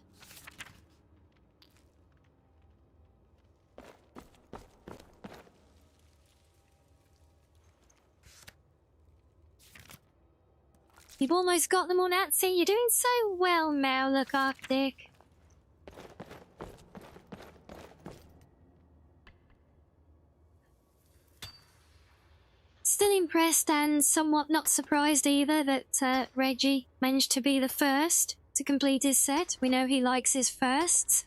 You've almost got them all, Nazi. You're doing so well now, look, Arctic. Still impressed and somewhat not surprised either that Reggie managed to be the first to complete his set. We know he likes his firsts.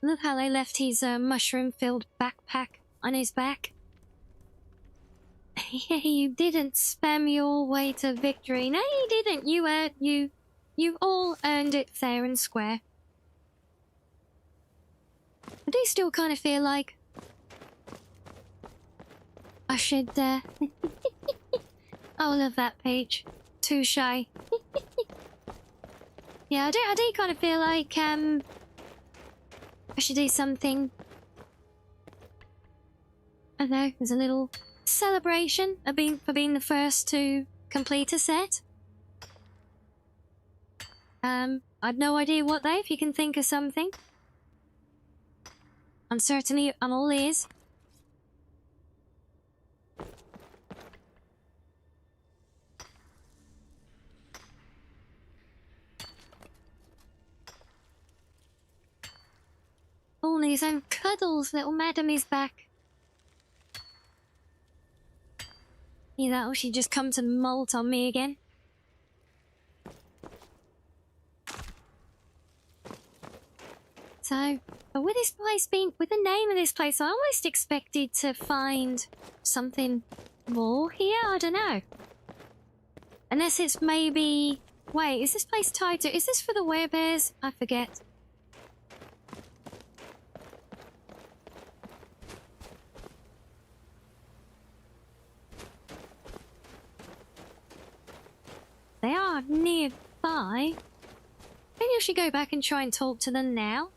Look how they left his mushroom-filled backpack on his back. Yeah, you didn't spam your way to victory. No, you didn't. You all earned it fair and square. I do still kind of feel like I should, Oh, I love that page. Too shy. Yeah, I do kind of feel like, I should do something. I don't know, there's a little celebration of for being the first to complete a set. I'd no idea what though, if you can think of something. I'm all ears. All his own cuddles, little madam is back. Either that or she just come to molt on me again. So, but with this place being, with the name of this place, I almost expected to find something more here. I don't know. Unless it's maybe, wait, is this place tied to, is this for the werebears? I forget. They are nearby. Maybe I should go back and try and talk to them now.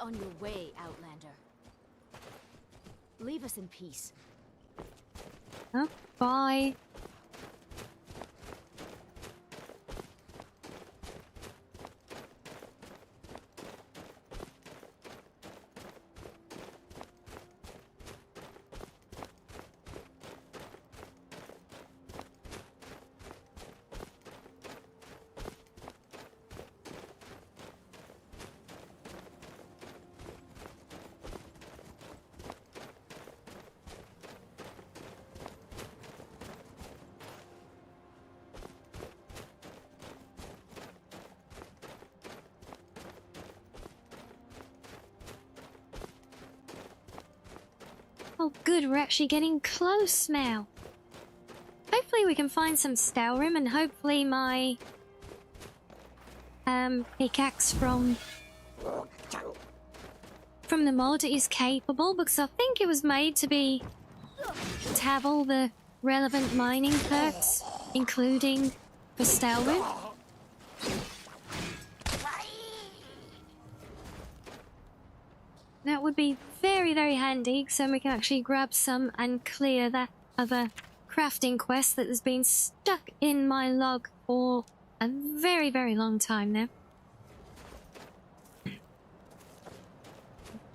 On your way, Outlander. Leave us in peace. Oh, bye. Oh good, we're actually getting close now. Hopefully we can find some Skyrim, and hopefully my pickaxe from the mod is capable, because I think it was made to have all the relevant mining perks, including for Skyrim. That would be very, very handy, so we can actually grab some and clear that other crafting quest that has been stuck in my log for a very, very long time now.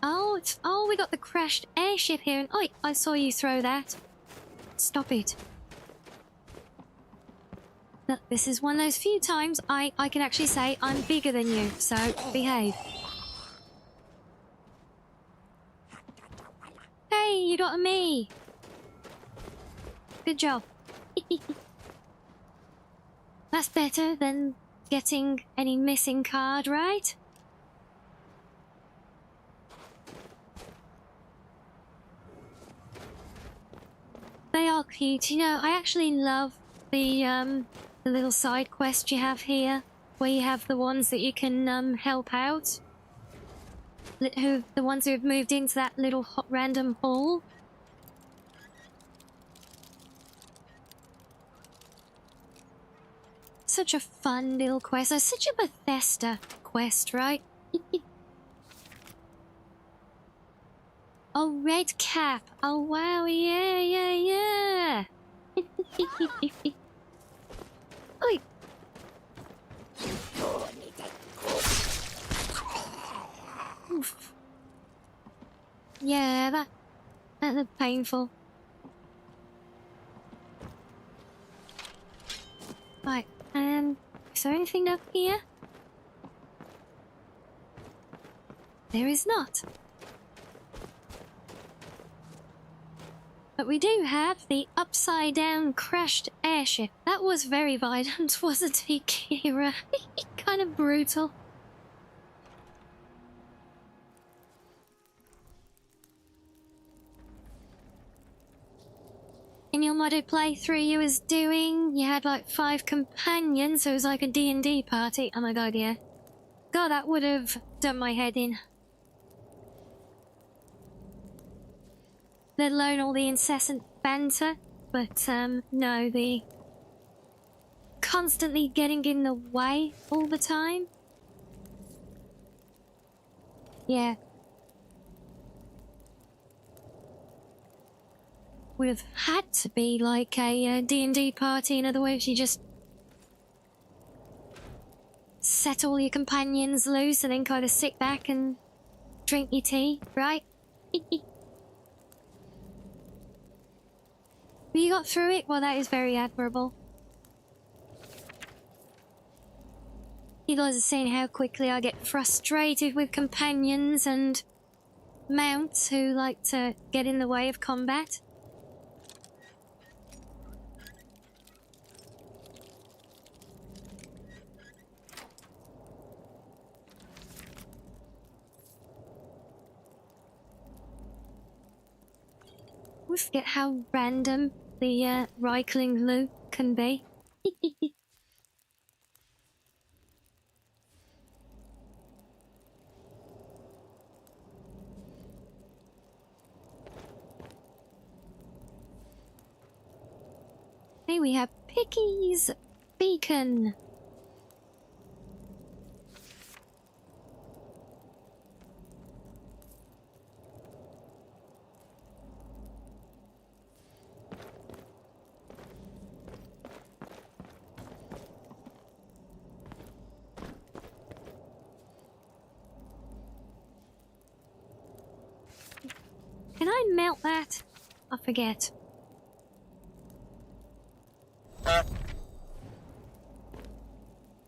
Oh, we got the crashed airship here, and oi, I saw you throw that. Stop it. Look, this is one of those few times I can actually say I'm bigger than you, so behave. Hey, you got a me. Good job. That's better than getting any missing card, right? They are cute. You know, I actually love the little side quest you have here, where you have the ones that you can help out. The ones who have moved into that little random hall. Such a fun little quest. It's such a Bethesda quest, right? Oh, red cap. Oh, wow. Yeah. Oi. Oof. Yeah, that's painful. Right, is there anything up here? There is not. But we do have the upside-down crashed airship. That was very violent, wasn't he, Kira? Kind of brutal. In your modded playthrough you was doing, you had like 5 companions, so it was like a D&D party. Oh my god, yeah. God, that would have done my head in. Let alone all the incessant banter, but no, the constantly getting in the way all the time. Yeah. Would have had to be like a D&D party, in other words, you just set all your companions loose and then kind of sit back and drink your tea, right? You got through it? Well, that is very admirable. You guys are seeing how quickly I get frustrated with companions and mounts who like to get in the way of combat. We forget how random the Reichling loot can be. Hey, we have Picky's Beacon. Can I melt that? I forget.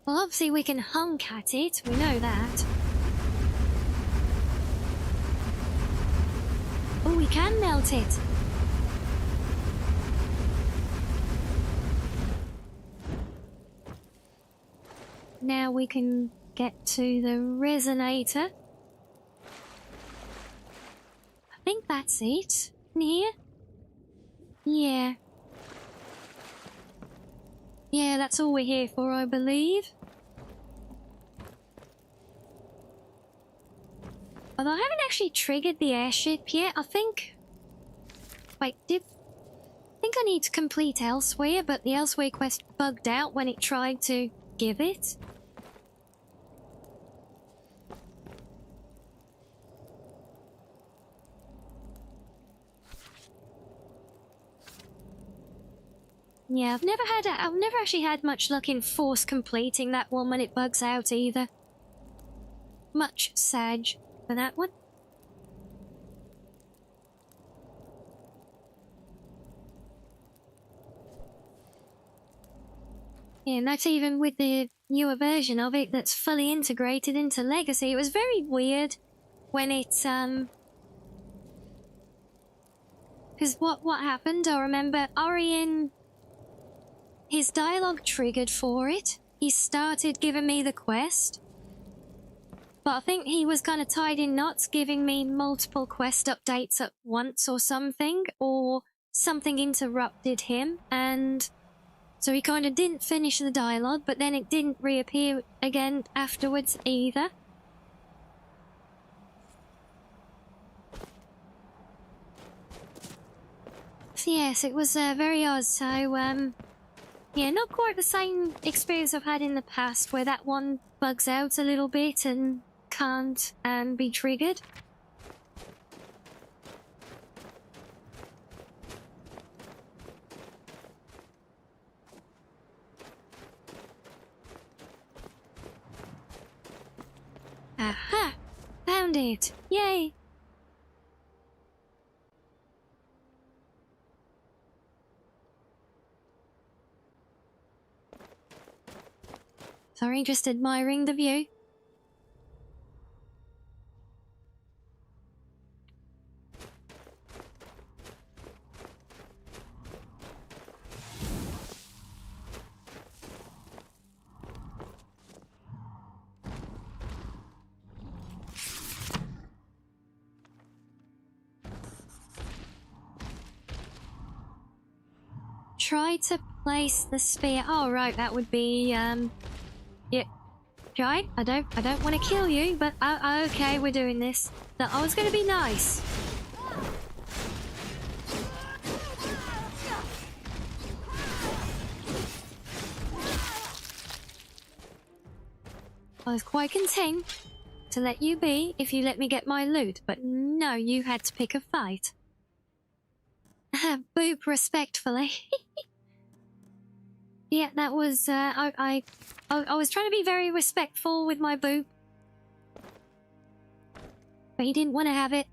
Well, obviously we can hunk at it, we know that. Oh, we can melt it. Now we can get to the resonator. I think that's it. In here? Yeah. Yeah, that's all we're here for, I believe. Although I haven't actually triggered the airship yet, I think... Wait, I think I need to complete Elsewhere, but the Elsewhere quest bugged out when it tried to give it. Yeah, I've never actually had much luck in force completing that one when it bugs out either. Much sag for that one. Yeah, and that's even with the newer version of it that's fully integrated into Legacy. It was very weird when it, because what happened, I remember Orion, his dialogue triggered for it. He started giving me the quest. But I think he was kind of tied in knots, giving me multiple quest updates at once or something interrupted him, and so he kind of didn't finish the dialogue, but then it didn't reappear again afterwards either. So yes, it was very odd. So, yeah, not quite the same experience I've had in the past, where that one bugs out a little bit and can't be triggered. Aha! Found it! Yay! Sorry, just admiring the view. Try to place the spear. Oh, right, that would be, yeah. Right, I don't want to kill you, but, okay, we're doing this. I was going to be nice. I was quite content to let you be if you let me get my loot, but no, you had to pick a fight. Boop respectfully. Yeah, that was, I was trying to be very respectful with my boop. But he didn't want to have it.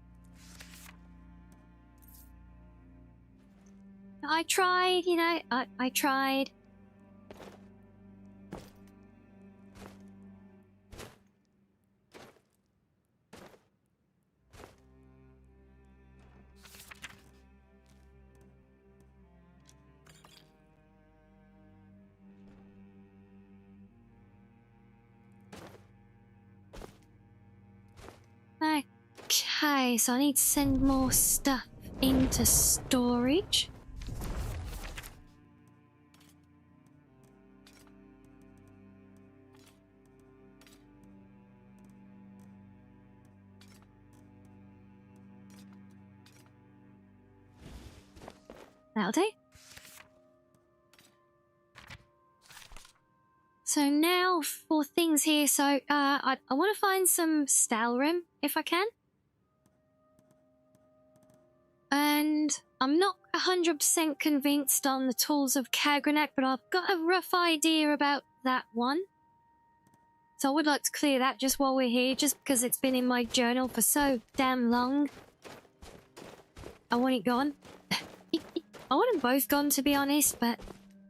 I tried, you know, I tried. Okay, so I need to send more stuff into storage. That'll do. So now for things here, so I want to find some Skyrim if I can. And I'm not 100% convinced on the tools of Kagrenak, but I've got a rough idea about that one. So I would like to clear that just while we're here, just because it's been in my journal for so damn long. I want it gone. I want them both gone, to be honest, but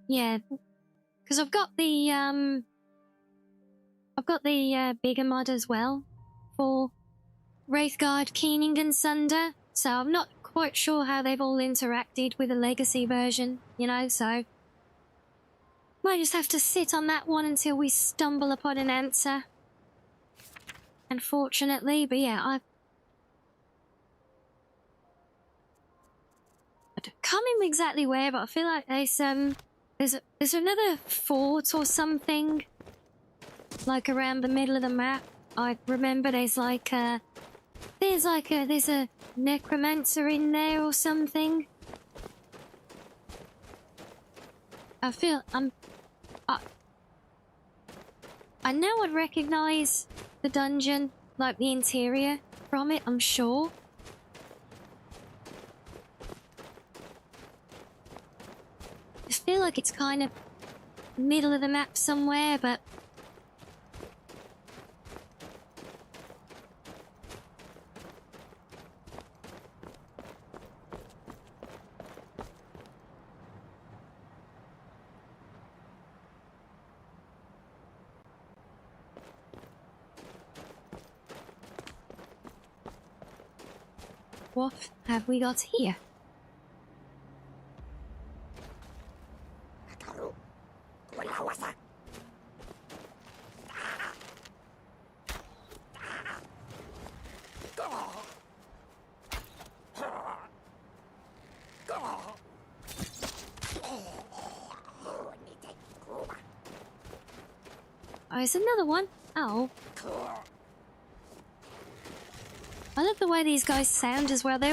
yeah. Because I've got the bigger mod as well for Wraithguard, Keening and Sunder, so I'm not quite sure how they've all interacted with the Legacy version, you know, so might just have to sit on that one until we stumble upon an answer. Unfortunately, but yeah, I can't remember exactly where, but I feel like there's Is there another fort or something? Like around the middle of the map? I remember there's a necromancer in there or something. I feel I know I'd recognize the dungeon, like the interior from it, I'm sure. I feel like it's kind of middle of the map somewhere, but what have we got here? Oh, it's another one. Oh. I love the way these guys sound as well. They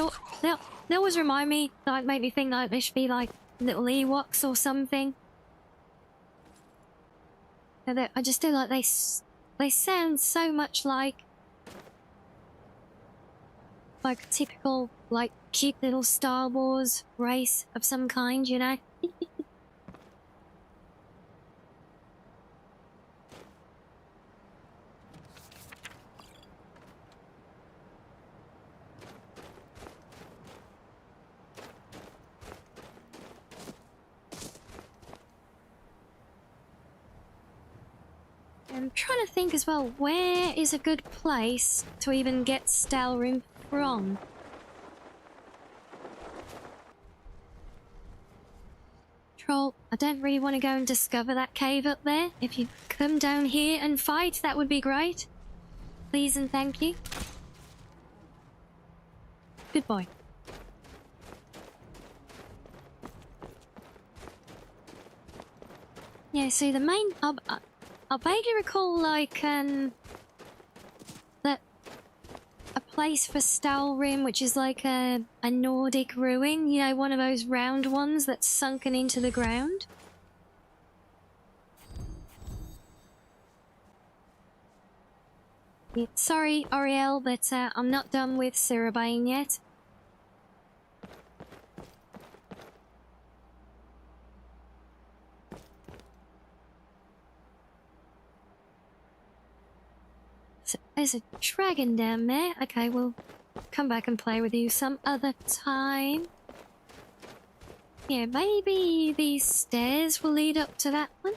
always remind me, like, make me think like they should be like little Ewoks or something. I just feel like they sound so much like a typical, like, cute little Star Wars race of some kind, you know? I'm trying to think as well, where is a good place to even get Skyrim from? Troll, I don't really want to go and discover that cave up there. If you come down here and fight, that would be great. Please and thank you. Good boy. Yeah, see the main... I vaguely recall, like, that a place for Skyrim, which is like a Nordic ruin, you know, one of those round ones that's sunken into the ground. Yeah, sorry, Ariel, but I'm not done with Sirabane yet. There's a dragon down there. Okay, we'll come back and play with you some other time. Yeah, maybe these stairs will lead up to that one.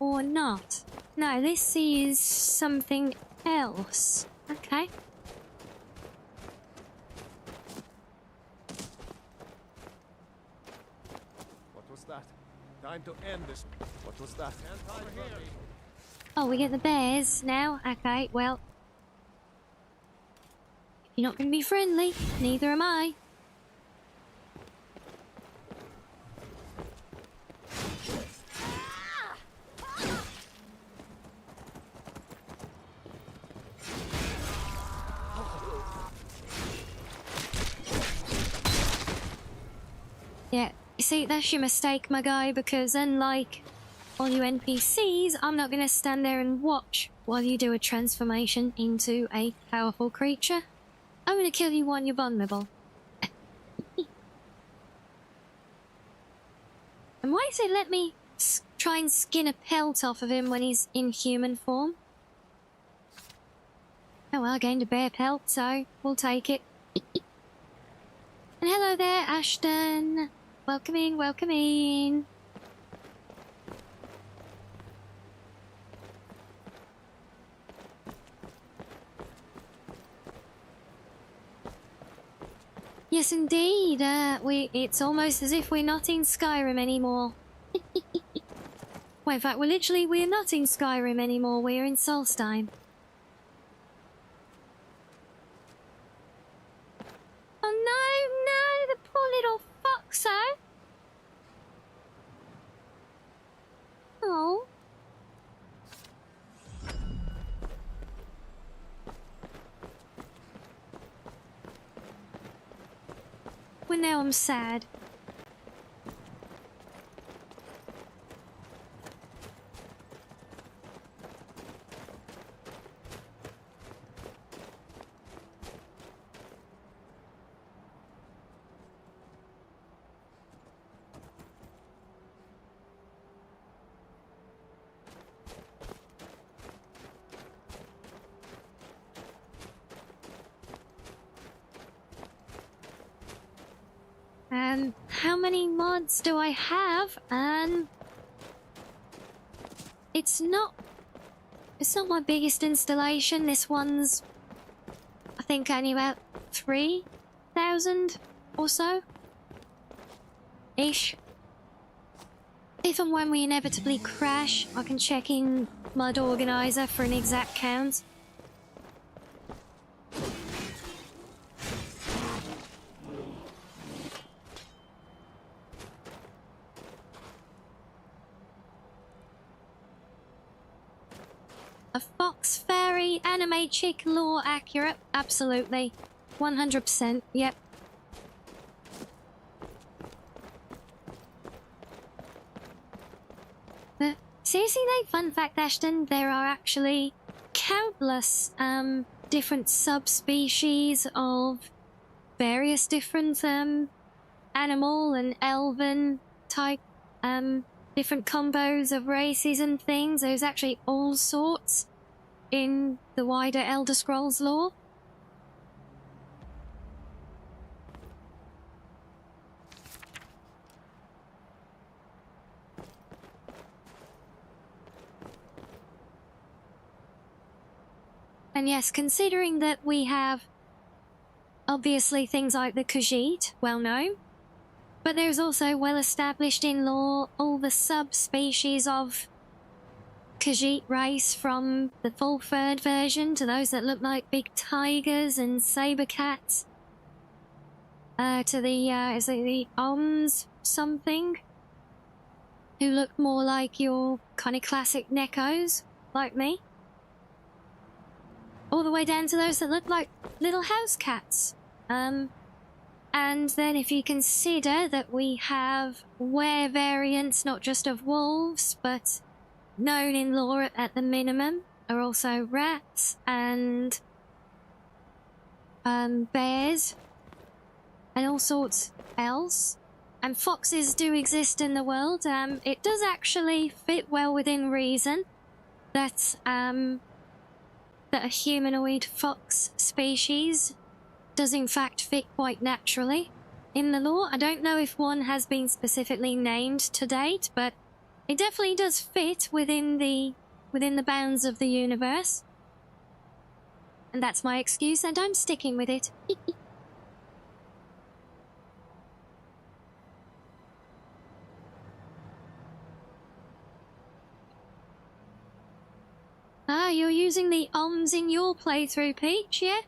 Or not. No, this is something else. Okay. What was that? Time to end this. What was that? Over here. Oh, we get the bears now? Okay, well. You're not going to be friendly. Neither am I. Yeah, you see, that's your mistake, my guy, because unlike all you NPCs, I'm not going to stand there and watch while you do a transformation into a powerful creature. I'm going to kill you when you're vulnerable. And why does it let me try and skin a pelt off of him when he's in human form? Oh well, I gained a bear pelt, so we'll take it. And hello there, Ashton. Welcome in, welcome in. Yes, indeed. It's almost as if we're not in Skyrim anymore. Well, in fact, we're not in Skyrim anymore. We're in Solstheim. Oh no, the poor little foxo. Oh. Well, now I'm sad. How many mods do I have? It's not my biggest installation. This one's, I think, only about 3,000 or so. Ish. If and when we inevitably crash, I can check in Mod Organizer for an exact count. A fox, fairy, anime chick, lore accurate. Absolutely. 100%. Yep. Seriously though, fun fact, Ashton, there are actually countless different subspecies of various different animal and elven type different combos of races and things. There's actually all sorts in the wider Elder Scrolls lore. And yes, considering that we have obviously things like the Khajiit, well known, but there's also well established in lore all the subspecies of Khajiit race, from the full third version to those that look like big tigers and saber cats, to the is it the Oms something, who look more like your kind of classic Neckos, like me. All the way down to those that look like little house cats. And then if you consider that we have were variants, not just of wolves, but known in lore at the minimum, are also rats and bears and all sorts else. And foxes do exist in the world. It does actually fit well within reason that that a humanoid fox species does in fact fit quite naturally in the lore. I don't know if one has been specifically named to date, but it definitely does fit within the bounds of the universe. And that's my excuse, and I'm sticking with it. Ah, you're using the OMS in your playthrough, Peach, yeah?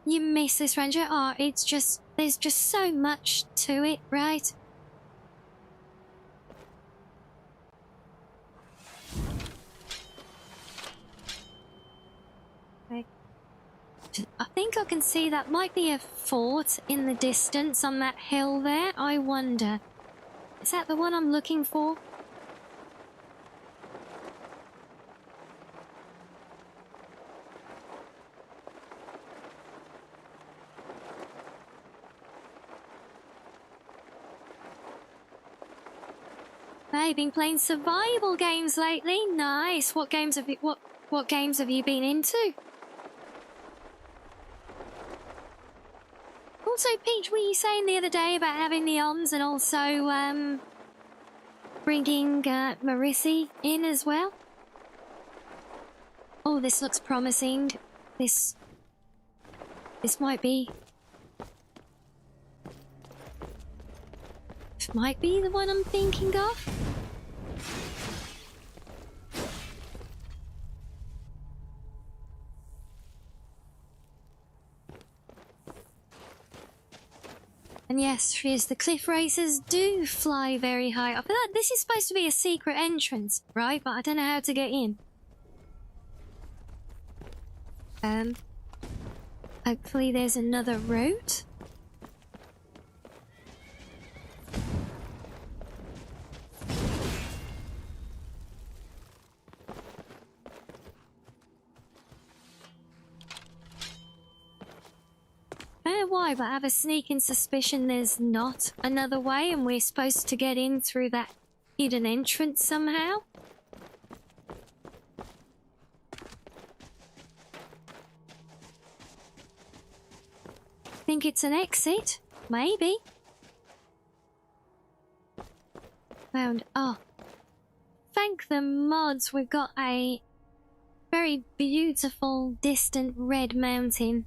You miss this, Ranger? Oh, it's just, there's just so much to it, right? Okay. I think I can see that might be a fort in the distance on that hill there. I wonder. Is that the one I'm looking for? I've been playing survival games lately. Nice. What games have you been into? Also, Peach, were you saying the other day about having the OMS and also bringing Marissi in as well? Oh, this looks promising. This might be the one I'm thinking of. And yes, the cliff racers do fly very high up. But this is supposed to be a secret entrance, right? But I don't know how to get in. Hopefully there's another route. I don't know why, but I have a sneaking suspicion there's not another way and we're supposed to get in through that hidden entrance somehow. Think it's an exit? Maybe. Found. Oh. Thank the mods, we've got a very beautiful distant red mountain.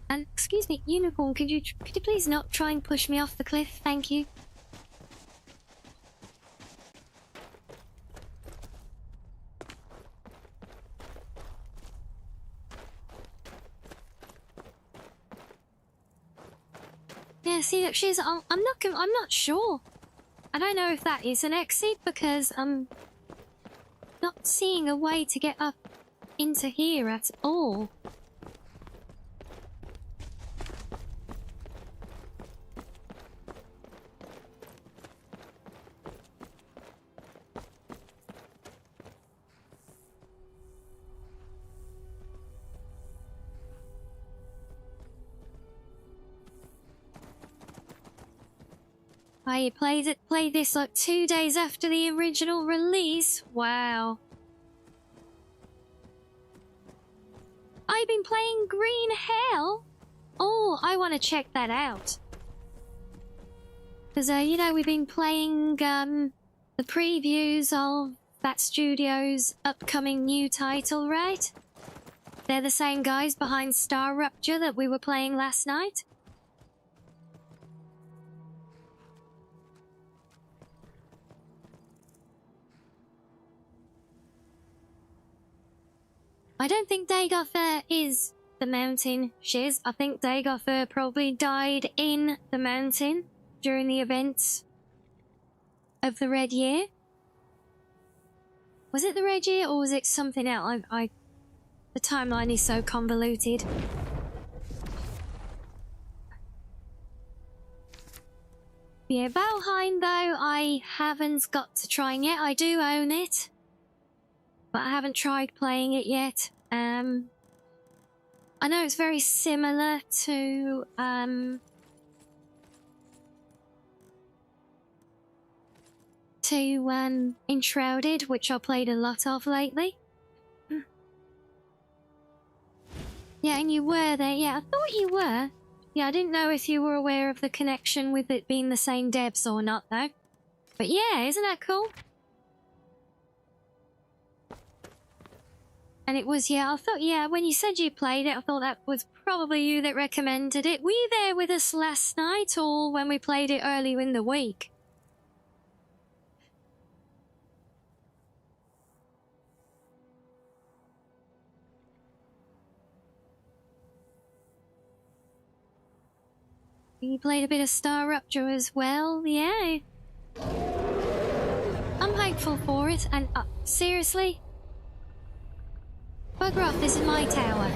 And excuse me, Unicorn, could you please not try and push me off the cliff? Thank you. Yeah, see, look, I'm not sure. I don't know if that is an exit because I'm not seeing a way to get up into here at all. I played this like 2 days after the original release. Wow. I've been playing Green Hell. Oh, I want to check that out. Because, you know, we've been playing the previews of that studio's upcoming new title, right? They're the same guys behind Star Rupture that we were playing last night. I don't think Dagother is the mountain, Shiz. I think Dagother probably died in the mountain during the events of the Red Year. Was it the Red Year or was it something else? The timeline is so convoluted. Yeah, Valheim though, I haven't got to try yet. I do own it, but I haven't tried playing it yet. I know it's very similar to Enshrouded, which I played a lot of lately. Yeah, and you were there. Yeah, I thought you were. Yeah, I didn't know if you were aware of the connection with it being the same devs or not, though. But yeah, isn't that cool? And it was, yeah, I thought, yeah, when you said you played it, I thought that was probably you that recommended it. Were you there with us last night or when we played it earlier in the week? You played a bit of Star Rupture as well, yeah. I'm hopeful for it, and seriously? Bugger off, this is my tower.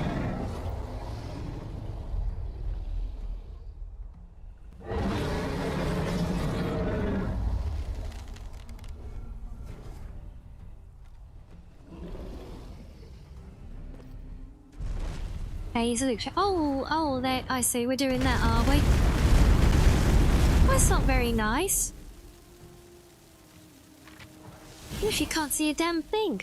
a solution. Oh, there, I see. We're doing that, are we? Well, that's not very nice. If you can't see a damn thing.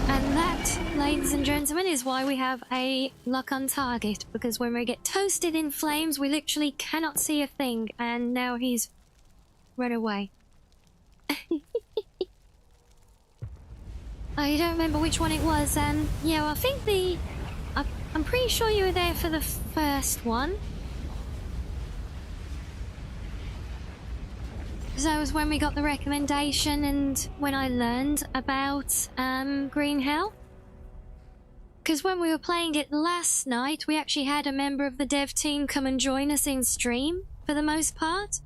And that, ladies and gentlemen, is why we have a lock on target. Because when we get toasted in flames, we literally cannot see a thing. And now he's run away. I don't remember which one it was. Yeah, well, I think I'm pretty sure you were there for the first one. Because that was when we got the recommendation and when I learned about Green Hell. Because when we were playing it last night, we actually had a member of the dev team come and join us in stream for the most part.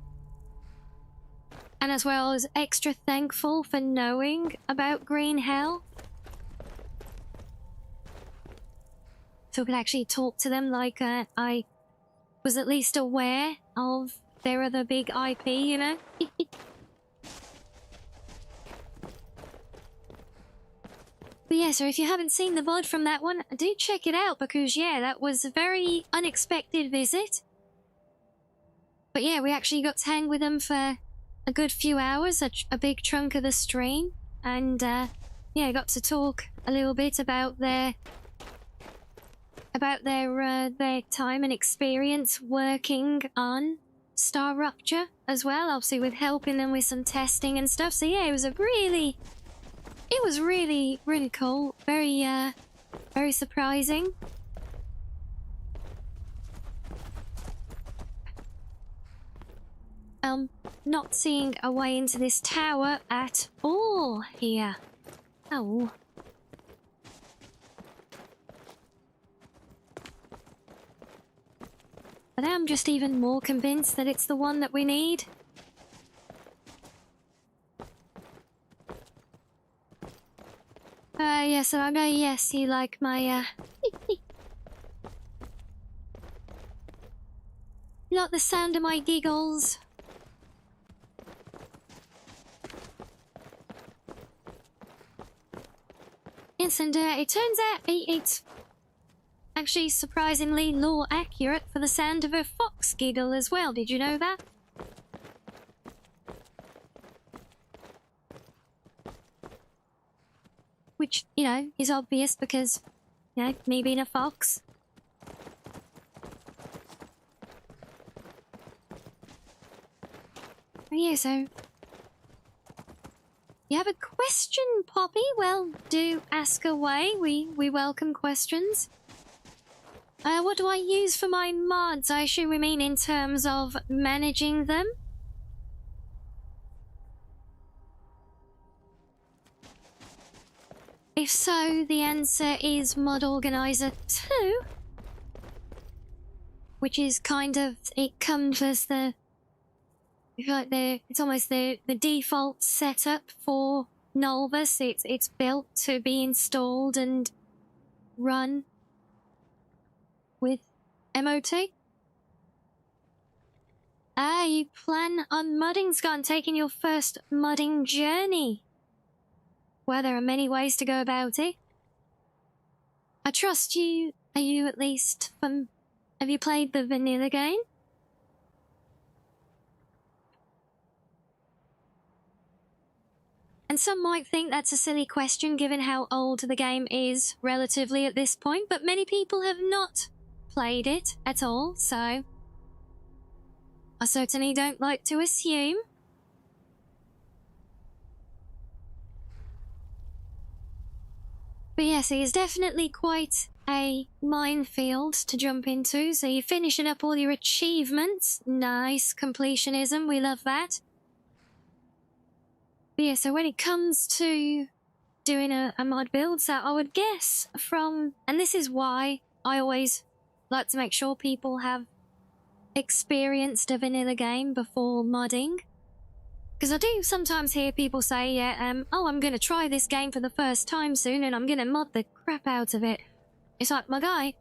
And as well, I was extra thankful for knowing about Green Hell. So I could actually talk to them like I was at least aware of their other big IP, you know? But yeah, so if you haven't seen the VOD from that one, do check it out because, yeah, that was a very unexpected visit. But yeah, we actually got to hang with them for a good few hours, a big chunk of the stream, and yeah, I got to talk a little bit about their time and experience working on Star Rupture as well, obviously with helping them with some testing and stuff. So yeah, it was really cool, very surprising. Not seeing a way into this tower at all here. Oh. But I'm just even more convinced that it's the one that we need. Yes, I know, yes, you like my, You like the sound of my giggles? Yes, and it turns out it's actually surprisingly lore accurate for the sound of a fox giggle as well. Did you know that? Which, you know, is obvious because, you know, me being a fox. Oh yeah, so... You have a question, Poppy? Well, do ask away. We welcome questions. What do I use for my mods? I assume we mean in terms of managing them. If so, the answer is Mod Organizer 2. Which is kind of, it comes as the... like it's almost the default setup for Nolvus. It's built to be installed and run with MOT. You plan on mudding, Scott, and taking your first mudding journey. Well, there are many ways to go about it. I trust you. Are you at least from... Have you played the vanilla game? And some might think that's a silly question given how old the game is relatively at this point, but many people have not played it at all, so I certainly don't like to assume. But yes, it is definitely quite a minefield to jump into, so you're finishing up all your achievements. Nice completionism, we love that. But yeah, so when it comes to doing a mod build, so I would guess from... And this is why I always like to make sure people have experienced a vanilla game before modding. Because I do sometimes hear people say, oh, I'm going to try this game for the first time soon and I'm going to mod the crap out of it. It's like, my guy,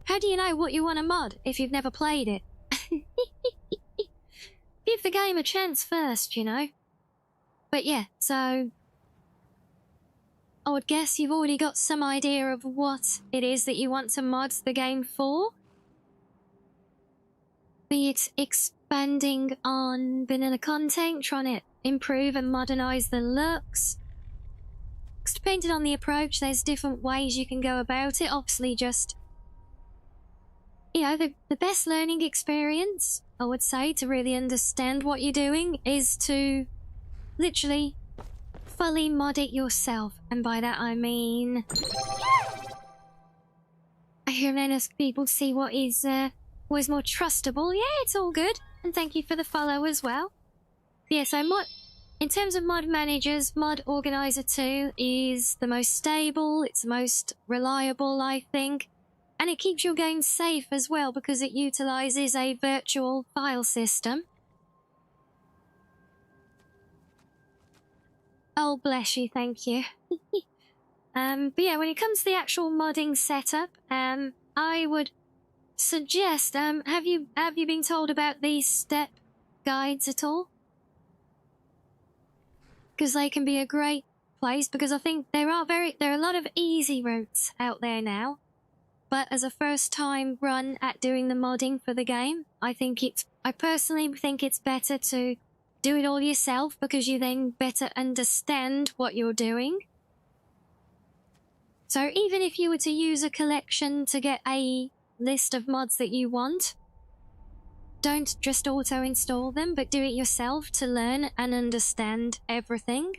how do you know what you want to mod if you've never played it? Give the game a chance first, you know. But yeah, so I would guess you've already got some idea of what it is that you want to mod the game for. Be it expanding on vanilla content, trying to improve and modernize the looks. Depending on the approach, there's different ways you can go about it. Obviously, just, you know, the best learning experience, I would say, to really understand what you're doing is to literally fully mod it yourself. And by that I mean, I hear many people see what is more trustable. Yeah, it's all good. And thank you for the follow as well. Yeah, so in terms of mod managers, Mod Organizer 2 is the most stable, it's the most reliable, I think. And it keeps your game safe as well because it utilizes a virtual file system. Oh, bless you, thank you. But yeah, when it comes to the actual modding setup, I would suggest, have you been told about these step guides at all? Because they can be a great place, because I think there are a lot of easy routes out there now. But as a first time run at doing the modding for the game, I personally think it's better to do it all yourself because you then better understand what you're doing. So even if you were to use a collection to get a list of mods that you want, don't just auto-install them, but do it yourself to learn and understand everything.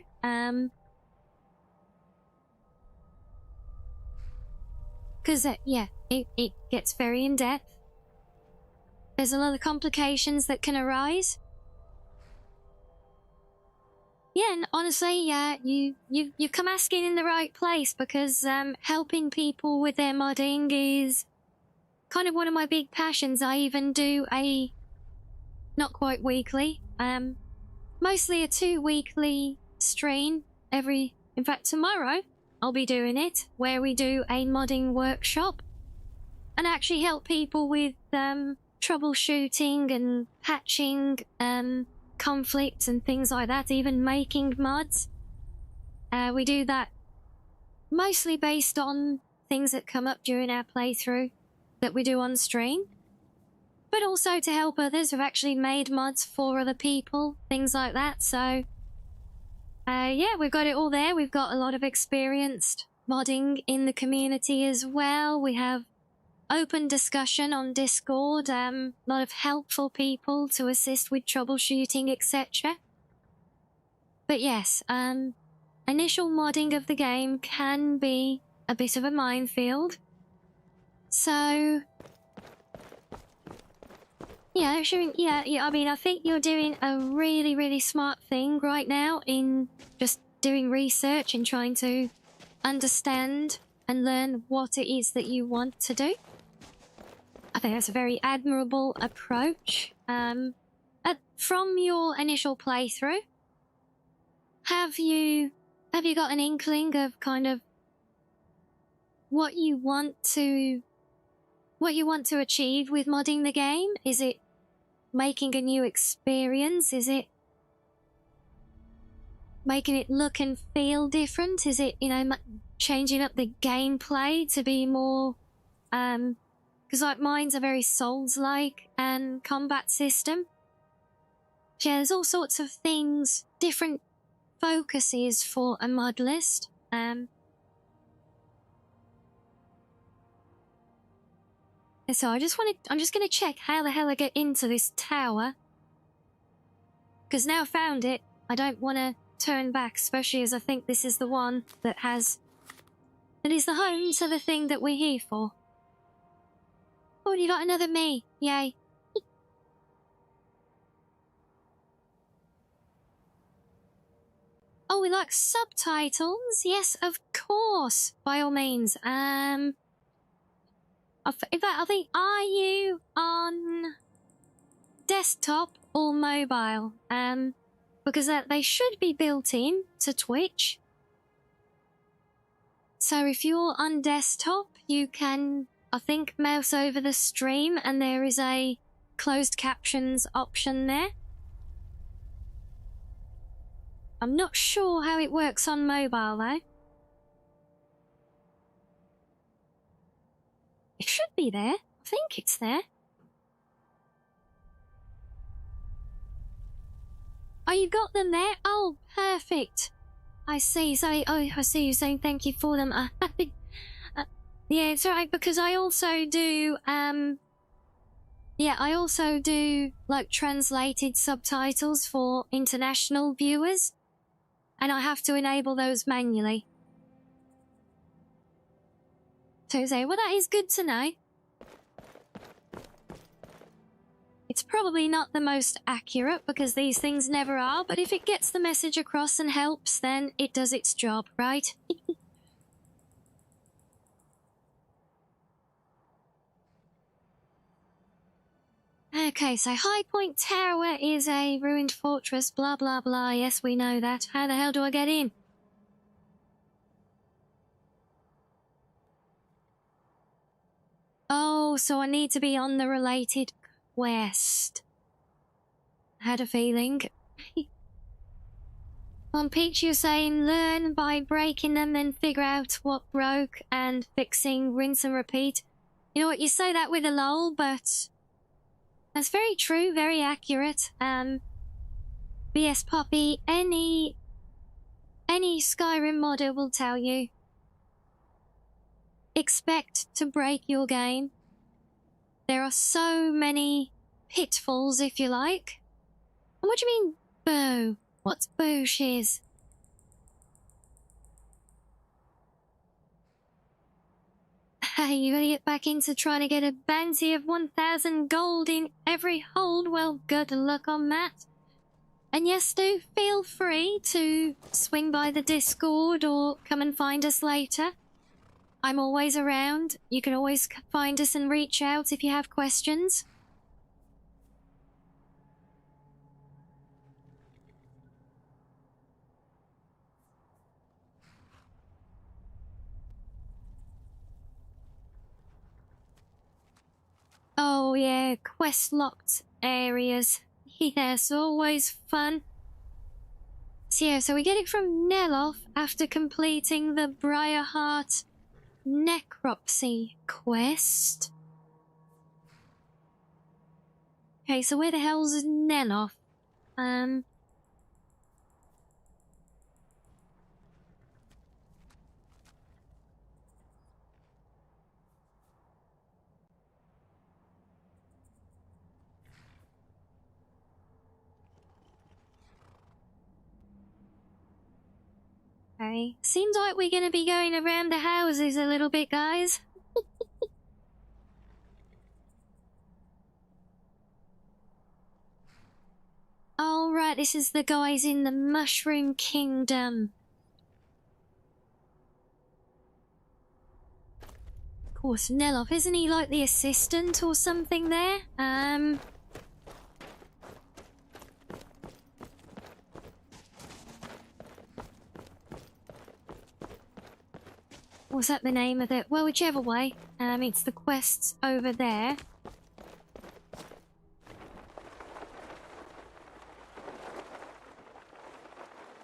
Because, yeah, it gets very in-depth. There's a lot of complications that can arise. Yeah, and honestly, you've come asking in the right place because helping people with their modding is kind of one of my big passions. I even do a, not quite weekly, mostly a 2-weekly stream in fact tomorrow I'll be doing it, where we do a modding workshop and actually help people with troubleshooting and patching, conflicts and things like that, even making mods. We do that mostly based on things that come up during our playthrough that we do on stream, but also to help others who've actually made mods for other people, things like that. So yeah, we've got it all there. We've got a lot of experienced modding in the community as well. We have open discussion on Discord, a lot of helpful people to assist with troubleshooting, etc. But yes, initial modding of the game can be a bit of a minefield. So yeah, I mean, I think you're doing a really, really smart thing right now in just doing research and trying to understand and learn what it is that you want to do. I think that's a very admirable approach. From your initial playthrough, have you got an inkling of kind of what you want to achieve with modding the game? Is it making a new experience? Is it making it look and feel different? Is it, you know, changing up the gameplay to be more because like mine's a very Souls-like and combat system. Yeah, there's all sorts of things, different focuses for a mod list. So I'm just going to check how the hell I get into this tower. Because now I've found it, I don't want to turn back, especially as I think this is the one that is the home to the thing that we're here for. Oh, you got another me. Yay. Oh, we like subtitles? Yes, of course. By all means. In fact, I think, are you on desktop or mobile? Because they should be built in to Twitch. So if you're on desktop, you can, I think, mouse over the stream and there is a closed captions option there. I'm not sure how it works on mobile though. It should be there. I think it's there. Oh, you got them there? Oh, perfect. I see. So, I see you saying thank you for them. Yeah, it's alright because I also do, yeah, I also do, like, translated subtitles for international viewers. And I have to enable those manually. So say, well, that is good to know. It's probably not the most accurate because these things never are, but if it gets the message across and helps, then it does its job, right? Okay, so High Point Tower is a ruined fortress, blah blah blah. Yes, we know that. How the hell do I get in? Oh, so I need to be on the related quest. Had a feeling. On Peach, you're saying learn by breaking them, then figure out what broke and fixing, rinse and repeat. You know what, you say that with a lull, but that's very true, very accurate. BS Poppy, any Skyrim modder will tell you. Expect to break your game. There are so many pitfalls, if you like. And what do you mean, bow? What's bow shiz? Hey, you gotta get back into trying to get a bounty of 1,000 gold in every hold. Well, good luck on that. And yes, do feel free to swing by the Discord or come and find us later. I'm always around. You can always find us and reach out if you have questions. Oh yeah, quest-locked areas. Yes, always fun. So yeah, so we get it from Neloth after completing the Briarheart Necropsy quest. Okay, so where the hell's Neloth? Okay, seems like we're gonna be going around the houses a little bit, guys. Alright, this is the guys in the Mushroom Kingdom. Of course, Neloth, isn't he like the assistant or something there? Was that the name of it? Well, whichever way. It's the quests over there.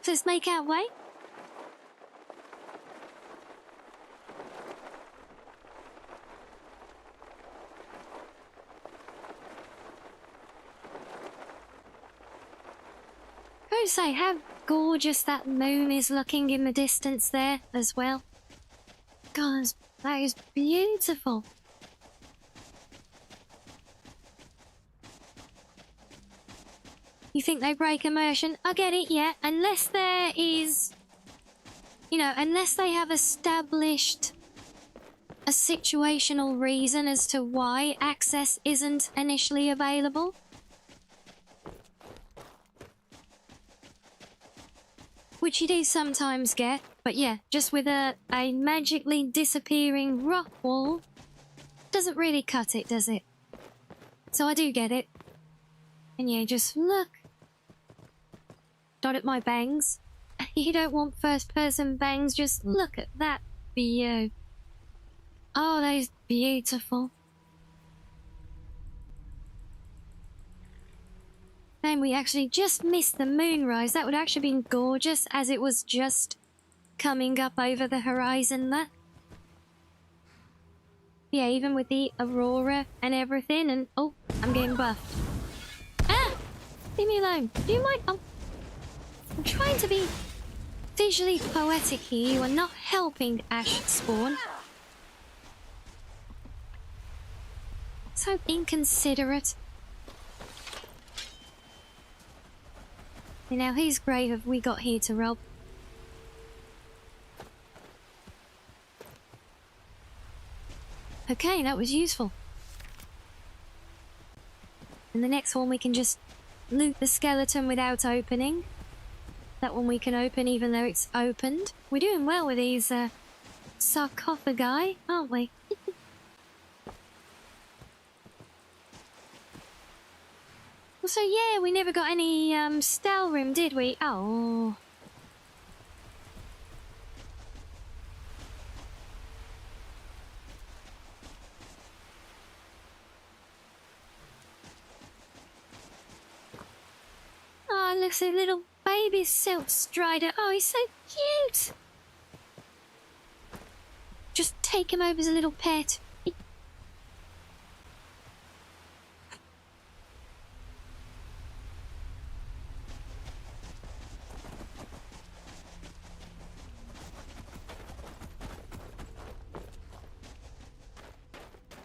So let's make our way. Gotta say, how gorgeous that moon is looking in the distance there as well. God, that is beautiful. You think they break immersion? I get it, yeah. Unless there is, you know, unless they have established a situational reason as to why access isn't initially available. Which you do sometimes get, but yeah, just with a magically disappearing rock wall doesn't really cut it, does it? So I do get it. And yeah, just look. Dot at my bangs. You don't want first-person bangs, just look at that view. Oh, that is beautiful. And we actually just missed the moonrise. That would actually been gorgeous as it was just coming up over the horizon there. Yeah, even with the aurora and everything, and oh, I'm getting buffed. Ah! Leave me alone. Do you mind? Oh, I'm trying to be visually poetic here. You are not helping Ash spawn. So inconsiderate. And now whose grave have we got here to rob? Okay, that was useful. And the next one we can just loot the skeleton without opening. That one we can open even though it's opened. We're doing well with these sarcophagi, aren't we? So yeah, we never got any Skyrim, did we? Oh. Oh, look, a little baby silk strider. Oh, he's so cute. Just take him over as a little pet.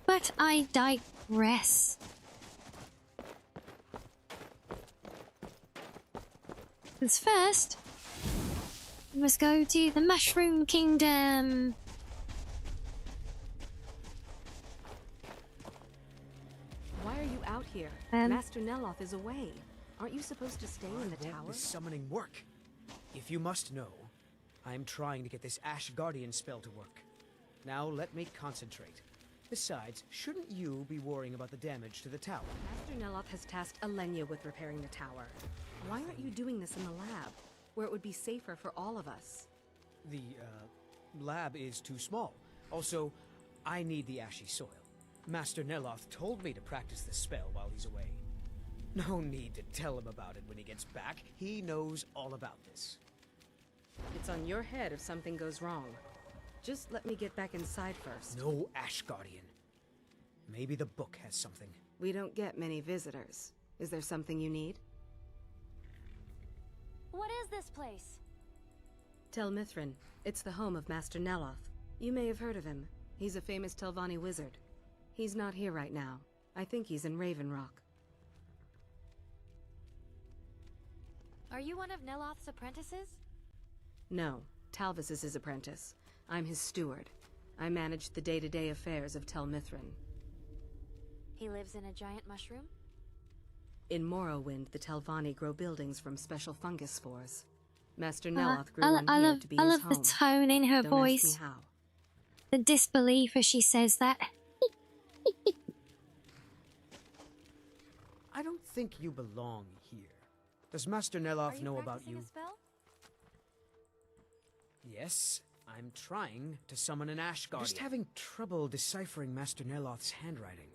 But I digress. Because first, we must go to the Mushroom Kingdom. Why are you out here? Master Neloth is away. Aren't you supposed to stay in the tower? This summoning work. If you must know, I'm trying to get this Ash Guardian spell to work. Now let me concentrate. Besides, shouldn't you be worrying about the damage to the tower? Master Neloth has tasked Alenia with repairing the tower. Why aren't you doing this in the lab, where it would be safer for all of us? The, lab is too small. Also, I need the ashy soil. Master Neloth told me to practice the spell while he's away. No need to tell him about it when he gets back. He knows all about this. It's on your head if something goes wrong. Just let me get back inside first. No Ash Guardian. Maybe the book has something. We don't get many visitors. Is there something you need? What is this place? Tel Mithrin. It's the home of Master Neloth. You may have heard of him. He's a famous Telvanni wizard. He's not here right now. I think he's in Raven Rock. Are you one of Neloth's apprentices? No, Talvis is his apprentice. I'm his steward. I manage the day-to-day affairs of Tel Mithrin. He lives in a giant mushroom? In Morrowind, the Telvanni grow buildings from special fungus spores. Master Neloth grew one here to be his home. I love the tone in her Don't voice. ask me how. The disbelief as she says that. I don't think you belong here. Does Master Neloth know about you? A spell? Yes, I'm trying to summon an Ash Guardian. Just having trouble deciphering Master Neloth's handwriting.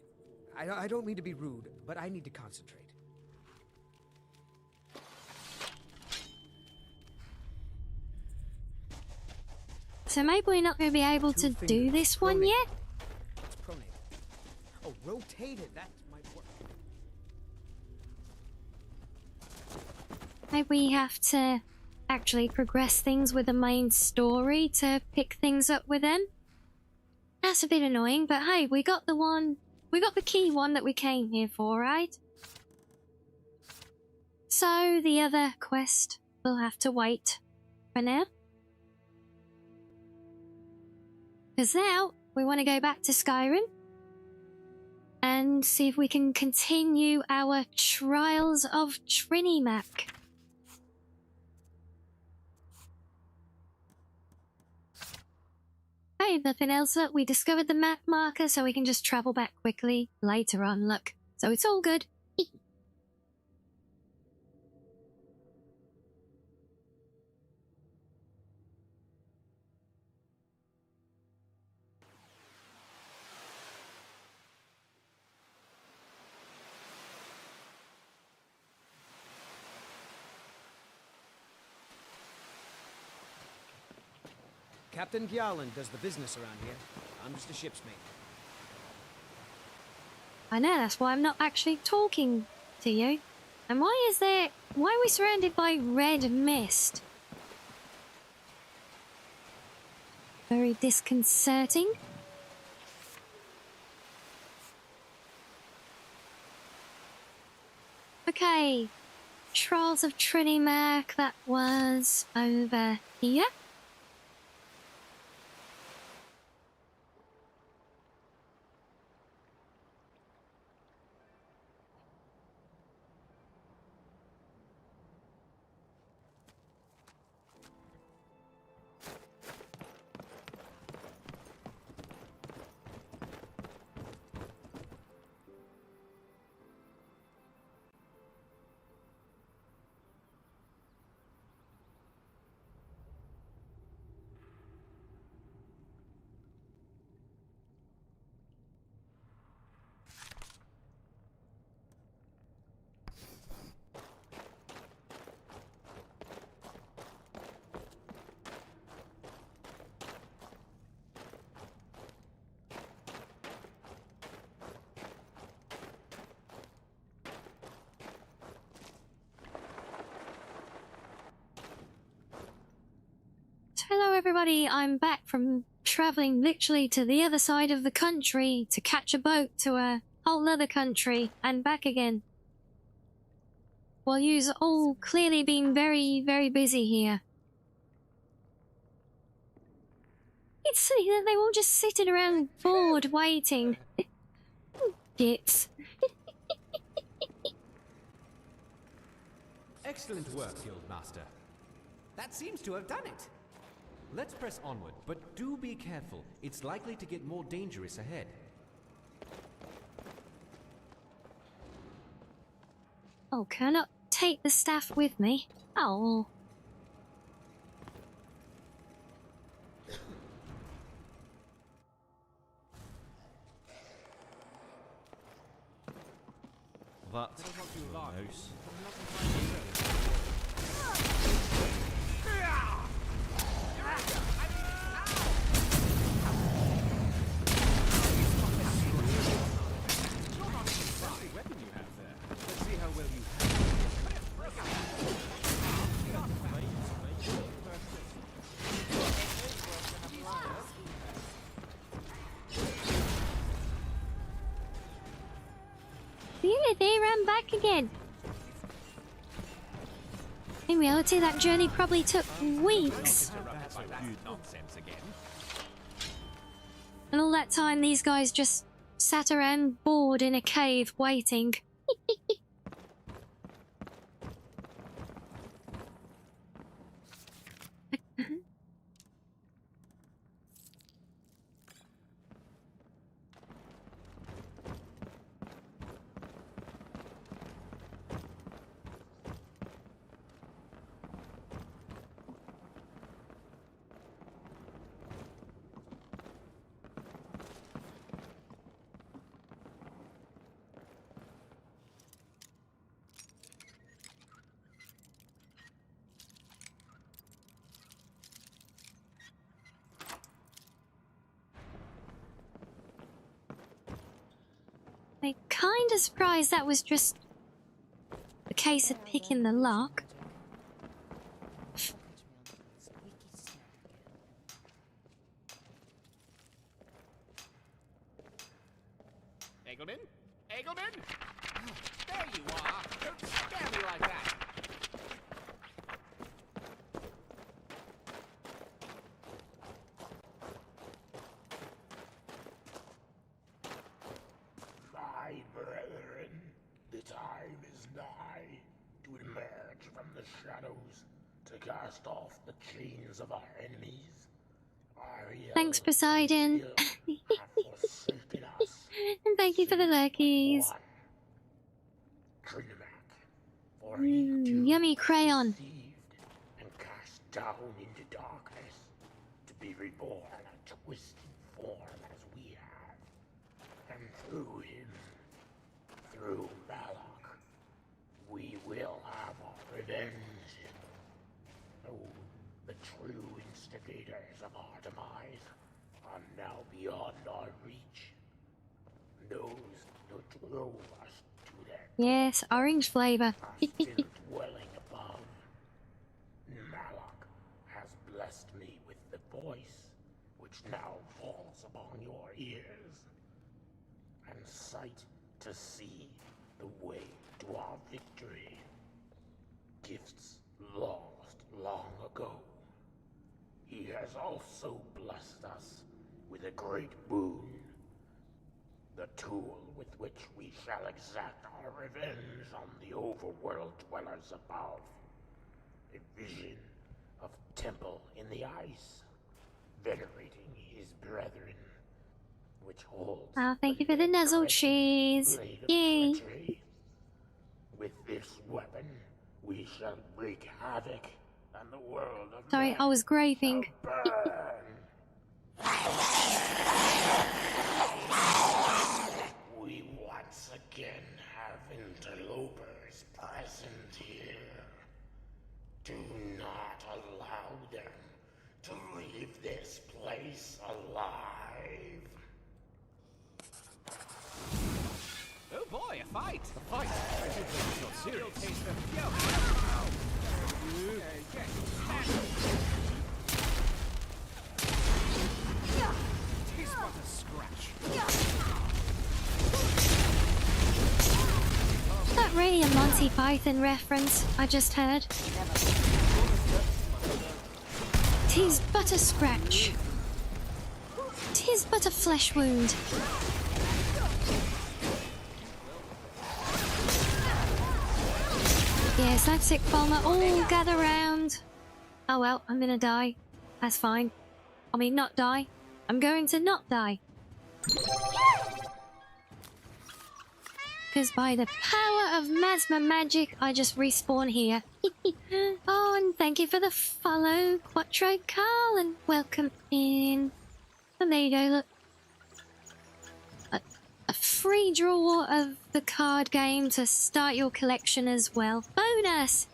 I don't mean to be rude, but I need to concentrate. So maybe we're not going to be able to do this one yet? It's pronate. Oh, rotate it. That might work. Maybe we have to actually progress things with the main story to pick things up with them. That's a bit annoying, but hey, we got the one, we got the key one that we came here for, right? So the other quest will have to wait for now. Because now we want to go back to Skyrim and see if we can continue our Trials of Trinimac. Hey, nothing else. Look, we discovered the map marker so we can just travel back quickly later on. Look, so it's all good. Captain Gjalland does the business around here. I'm just a ship's mate. I know, that's why I'm not actually talking to you. And why are we surrounded by red mist? Very disconcerting. Okay. Trials of Trinimac, that was over here. Hello everybody, I'm back from travelling literally to the other side of the country to catch a boat to a whole other country and back again. Well, you've all clearly been very, very busy here. It's silly that they all just sitting around bored waiting. Gits. Excellent work, Guildmaster. That seems to have done it. Let's press onward, but do be careful. It's likely to get more dangerous ahead. Oh, can I not take the staff with me? Oh. That's your house. Really, they ran back again. In reality, that journey probably took weeks. And all that time, these guys just sat around bored in a cave waiting. I'm kind of surprised that was just a case of picking the lock. Eggleman? Eggleman? Oh, there you are. Don't scare me like that. My brethren, the time is nigh to emerge from the shadows to cast off the chains of our enemies. Thanks, Poseidon. And thank you for the lurkies. Yummy crayon. And cast down into darkness to be reborn a twisted form as we have. And through him, through Malak, we will have our revenge. Oh, the true instigators of our demise are now beyond our reach. Those that drove us to that Yes, orange flavour. still dwelling above. Malak has blessed me with the voice, which now falls upon your ears, and sight to see the way to our victory. Gifts lost long ago. He has also blessed us with a great boon, the tool with which we shall exact our revenge on the overworld dwellers above. A vision of temple in the ice, venerating his brethren, which holds Oh, thank you for the nuzzle cheese. blade of Yay. treachery. With this weapon, we shall wreak havoc on the world of Sorry, men. I was graving. We once again have interlopers present here. Do not allow them to leave this place alive. Oh boy, a fight! A fight? I think this is not serious. Taste of Taste but a scratch. Is that really a Monty Python reference I just heard? Tis but a scratch. Tis but a flesh wound. Yes, that's it, Palmer. All gather round. Oh well, I'm gonna die. That's fine. I mean, not die. I'm going to not die. Because by the power of Masma magic, I just respawn here. Oh, and thank you for the follow, Quattro Carl, and welcome in. And there you go, look. A free draw of the card game to start your collection as well. Bonus!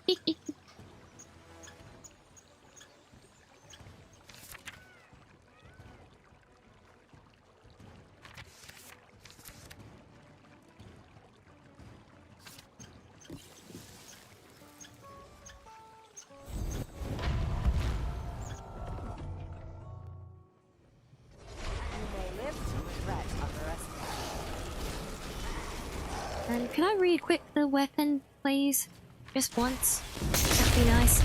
And can I re-equip the weapon, please? Just once. That'd be nice.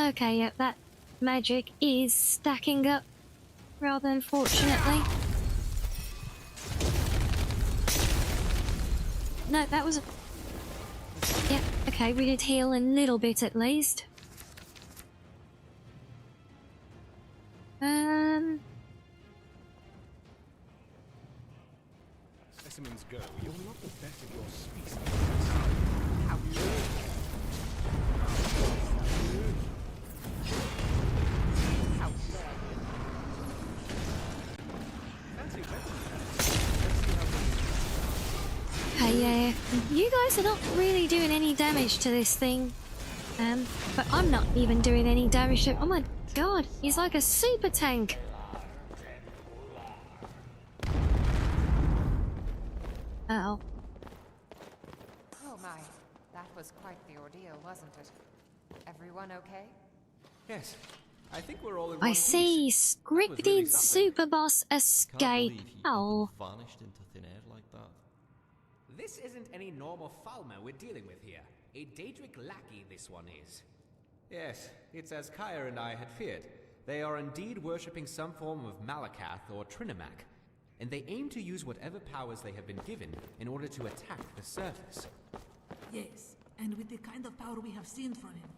Okay, yep, that magic is stacking up, rather unfortunately. No, that was a... Yep, okay, we did heal a little bit at least. Specimens go, you're not the best of your species. How Okay, yeah, you guys are not really doing any damage to this thing. But I'm not even doing any damage to... Oh my god, he's like a super tank. Uh-oh. Oh my, that was quite the ordeal, wasn't it? Everyone okay? Yes, I think we're all in I one see, piece. That was scripted really something. super boss escape. Oh. Vanished into thin air like that. This isn't any normal Falmer we're dealing with here. A Daedric lackey, this one is. Yes, it's as Kaya and I had feared. They are indeed worshipping some form of Malakath or Trinimac, and they aim to use whatever powers they have been given in order to attack the surface. Yes, and with the kind of power we have seen from him,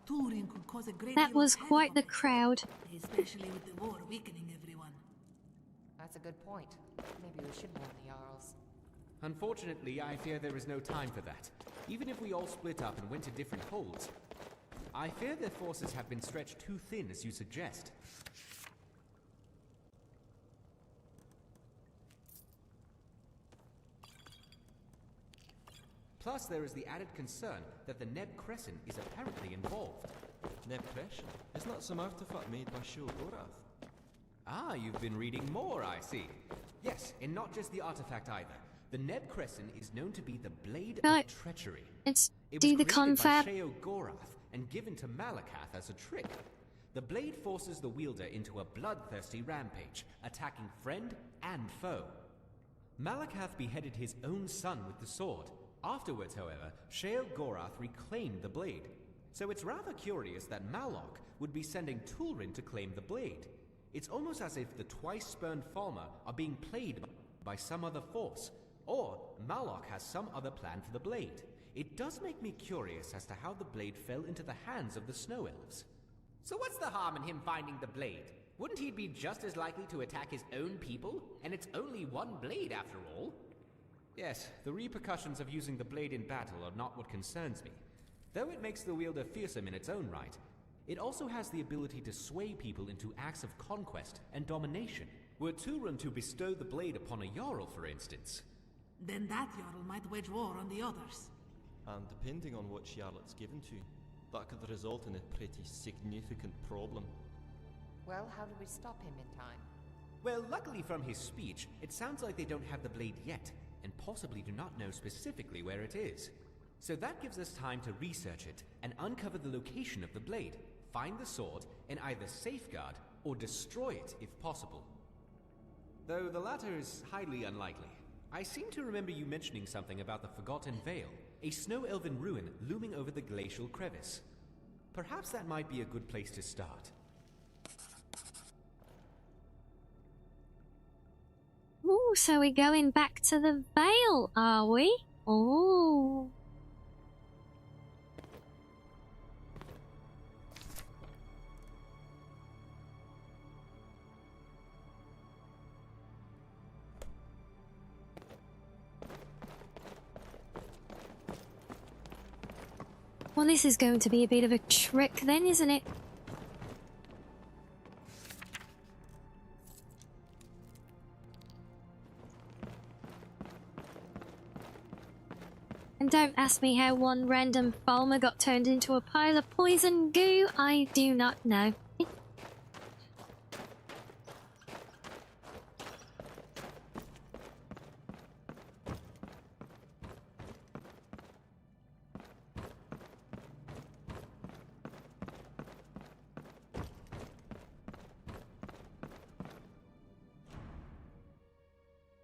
Turin could cause a great That deal was of havoc quite on the this, crowd. especially with the war weakening everyone. That's a good point. Maybe we should warn the Jarls. Unfortunately, I fear there is no time for that. Even if we all split up and went to different holes, I fear their forces have been stretched too thin, as you suggest. Plus, there is the added concern that the Neb Crescent is apparently involved. Neb Crescent? Isn't that some artifact made by Shulgorath? Ah, you've been reading more, I see. Yes, and not just the artifact either. The Neb Crescent is known to be the Blade of Treachery. It's It do was the created confab. by Sheogorath and given to Malakath as a trick. The blade forces the wielder into a bloodthirsty rampage, attacking friend and foe. Malakath beheaded his own son with the sword. Afterwards, however, Sheogorath reclaimed the blade. So it's rather curious that Malok would be sending Tulrin to claim the blade. It's almost as if the twice-spurned Falmer are being played by some other force, or Malok has some other plan for the blade. It does make me curious as to how the blade fell into the hands of the Snow Elves. So what's the harm in him finding the blade? Wouldn't he be just as likely to attack his own people? And it's only one blade after all. Yes, the repercussions of using the blade in battle are not what concerns me. Though it makes the wielder fearsome in its own right, it also has the ability to sway people into acts of conquest and domination. Were Tulrin to bestow the blade upon a Jarl, for instance, Then that Jarl might wage war on the others. And depending on which Jarl it's given to, that could result in a pretty significant problem. Well, how do we stop him in time? well, luckily from his speech, it sounds like they don't have the blade yet, and possibly do not know specifically where it is. So that gives us time to research it and uncover the location of the blade, find the sword, and either safeguard or destroy it if possible. Though the latter is highly unlikely. I seem to remember you mentioning something about the Forgotten Vale, a snow elven ruin looming over the glacial crevice. Perhaps that might be a good place to start. Ooh, so we're going back to the Vale, are we? Oh. Well, this is going to be a bit of a trick then, isn't it? And don't ask me how one random Falmer got turned into a pile of poison goo. I do not know.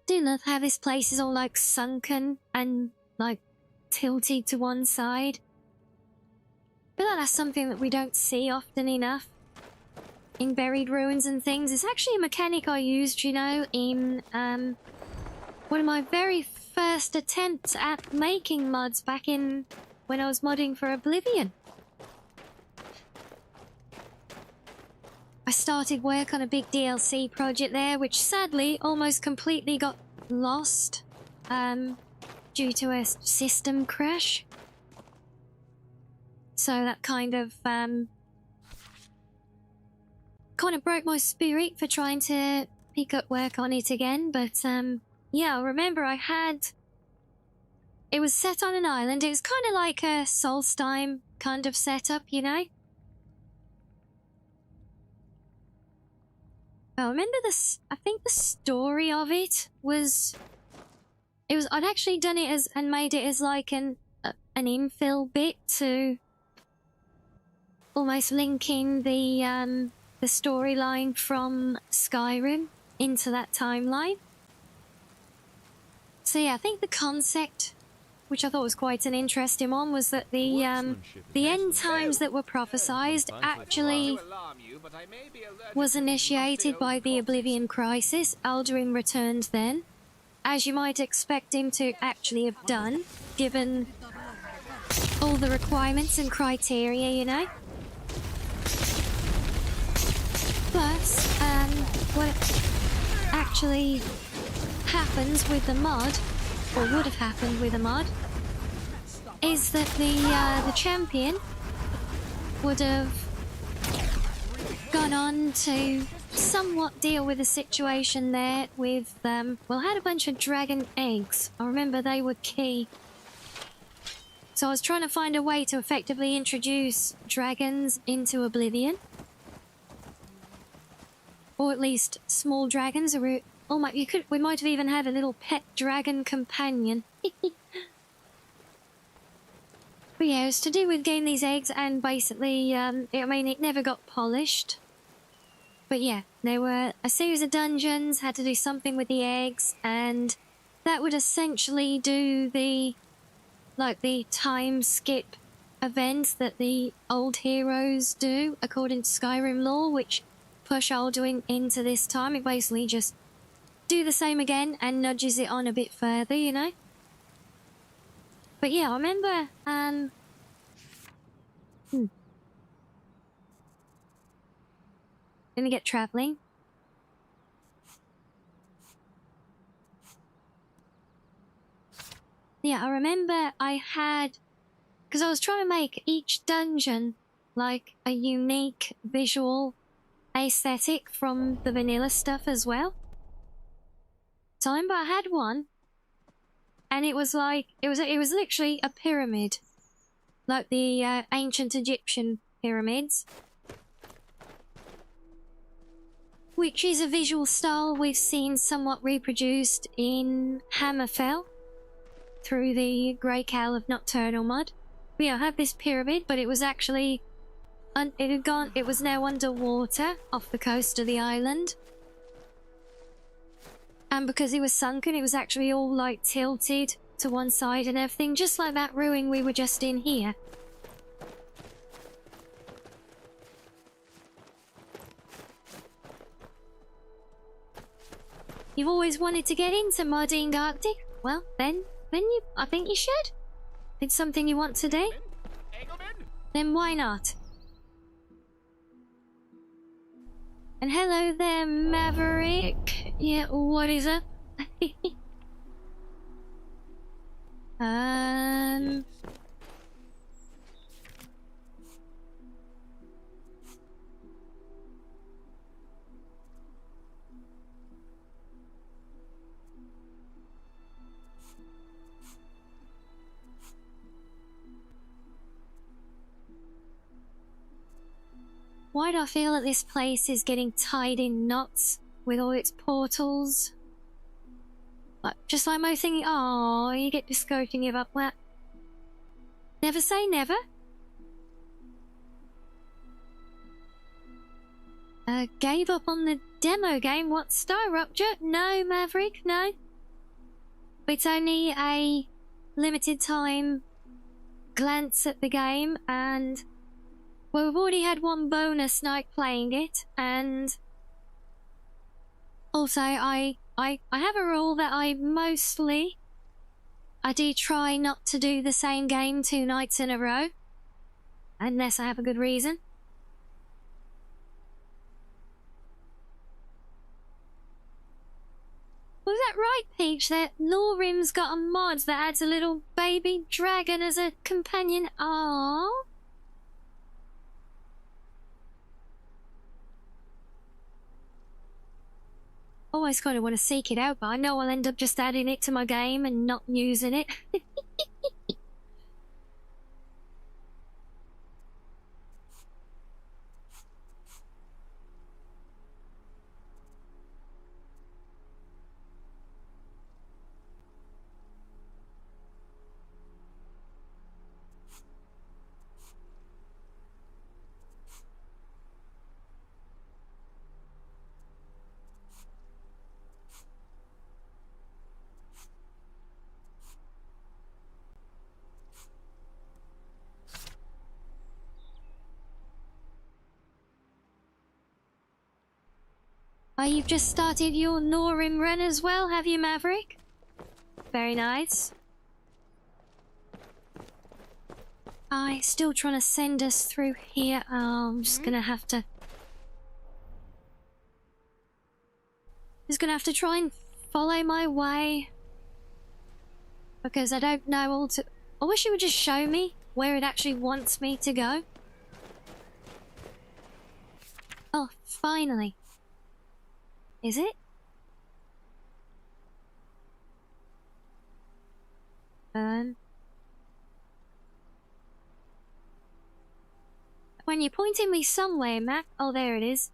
Do love how this place is all like sunken and like tilted to one side. But that's something that we don't see often enough in buried ruins and things. It's actually a mechanic I used, you know, in one of my very first attempts at making mods back in when I was modding for Oblivion. I started work on a big DLC project there, which sadly almost completely got lost due to a system crash. So that kind of broke my spirit for trying to pick up work on it again. But yeah, I remember it was set on an island. It was kind of like a Solstheim kind of setup, you know? I remember this. I think the story of it was. I'd actually done it as and made it as like an infill bit to almost linking the storyline from Skyrim into that timeline. So yeah, I think the concept, which I thought was quite an interesting one, was that the end times that were prophesized actually was initiated by the Oblivion Crisis. Alduin returned then, as you might expect him to actually have done, given all the requirements and criteria, you know. Plus, what actually happens with the mod, or would have happened with a mod, is that the champion would have gone on to somewhat deal with the situation there with, well, I had a bunch of dragon eggs. I remember they were key. So I was trying to find a way to effectively introduce dragons into Oblivion. Or at least small dragons. Or we might have even had a little pet dragon companion. But yeah, it was to do with getting these eggs, and basically, it never got polished. But yeah, there were a series of dungeons, had to do something with the eggs, and that would essentially do the time skip events that the old heroes do, according to Skyrim lore, which push Alduin into this time. It basically just do the same again and nudges it on a bit further, you know? But yeah, I remember, Let me get traveling. Yeah, I remember I had, because I was trying to make each dungeon like a unique visual aesthetic from the vanilla stuff as well. So I remember I had one, and it was like, it was literally a pyramid, like the ancient Egyptian pyramids, which is a visual style we've seen somewhat reproduced in Hammerfell through the Grey Cowl of Nocturnal Mud. But yeah, I have this pyramid, but it was actually, it was now underwater off the coast of the island. And because it was sunken, it was actually all like tilted to one side and everything, just like that ruin we were just in here. You've always wanted to get into modding Arctic? Well, then I think you should. If it's something you want to do, then why not? And hello there, Maverick. Yeah, what is up? Why do I feel that this place is getting tied in knots with all its portals? Just like most things. Oh, you get discouraged and give up. Well, never say never. Gave up on the demo game. What, Star Rupture? No, Maverick, no. It's only a limited time glance at the game, and well, we've already had one bonus night playing it, and also I have a rule that I do try not to do the same game 2 nights in a row, unless I have a good reason. Was that right, Peach? That Lorim's got a mod that adds a little baby dragon as a companion. Aww. Always kind of want to seek it out, but I know I'll end up just adding it to my game and not using it. Oh, you've just started your Norim run as well, have you, Maverick? Very nice. Still trying to send us through here. Oh, I'm just gonna have to... Just gonna have to try and follow my way. Because I don't know all to... I wish it would just show me where it actually wants me to go. finally. Is it? When you're pointing me somewhere, Mac. Oh, there it is.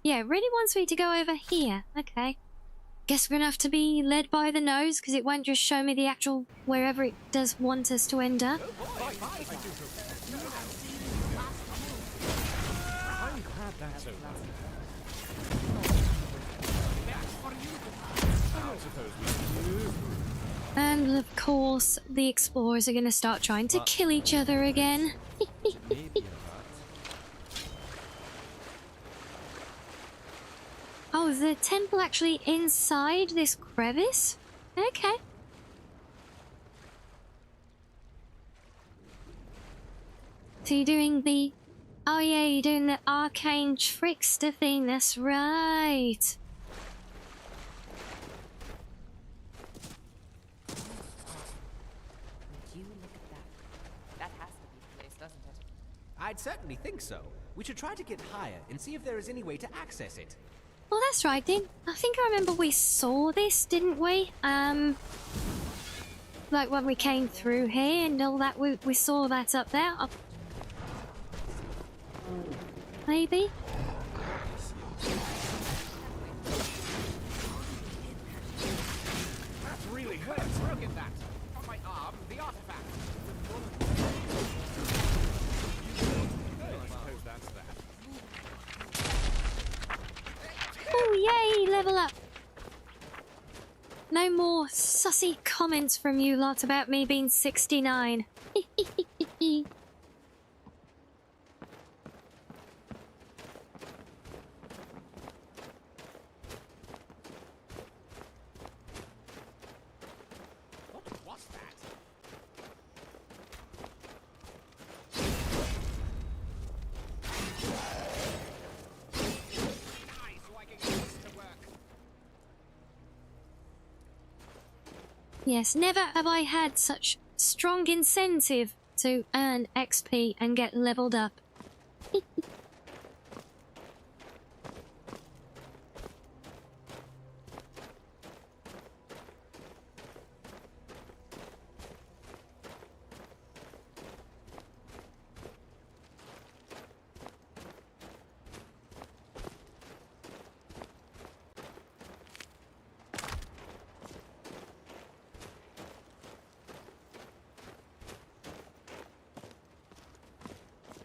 Yeah, it really wants me to go over here. Okay. Guess we're gonna have to be led by the nose, because it won't just show me the actual wherever it does want us to end up. I'm glad that's over. I don't suppose we... And of course, the explorers are gonna start trying to kill each other again. Oh, is the temple actually inside this crevice? Okay. So you're doing the... Oh yeah, you're doing the arcane trickster thing, that's right. Would you look at that? That has to be the place, doesn't it? I'd certainly think so. We should try to get higher and see if there is any way to access it. Well, that's right, then. I think I remember we saw this, didn't we? Like when we came through here and all that, we saw that up there. Maybe? That really hurts. Broken that. On my arm, the artifact. I suppose that's that. Oh, yay! Level up! No more sussy comments from you lot about me being 69. What was that? Yes, never have I had such strong incentive to earn XP and get leveled up.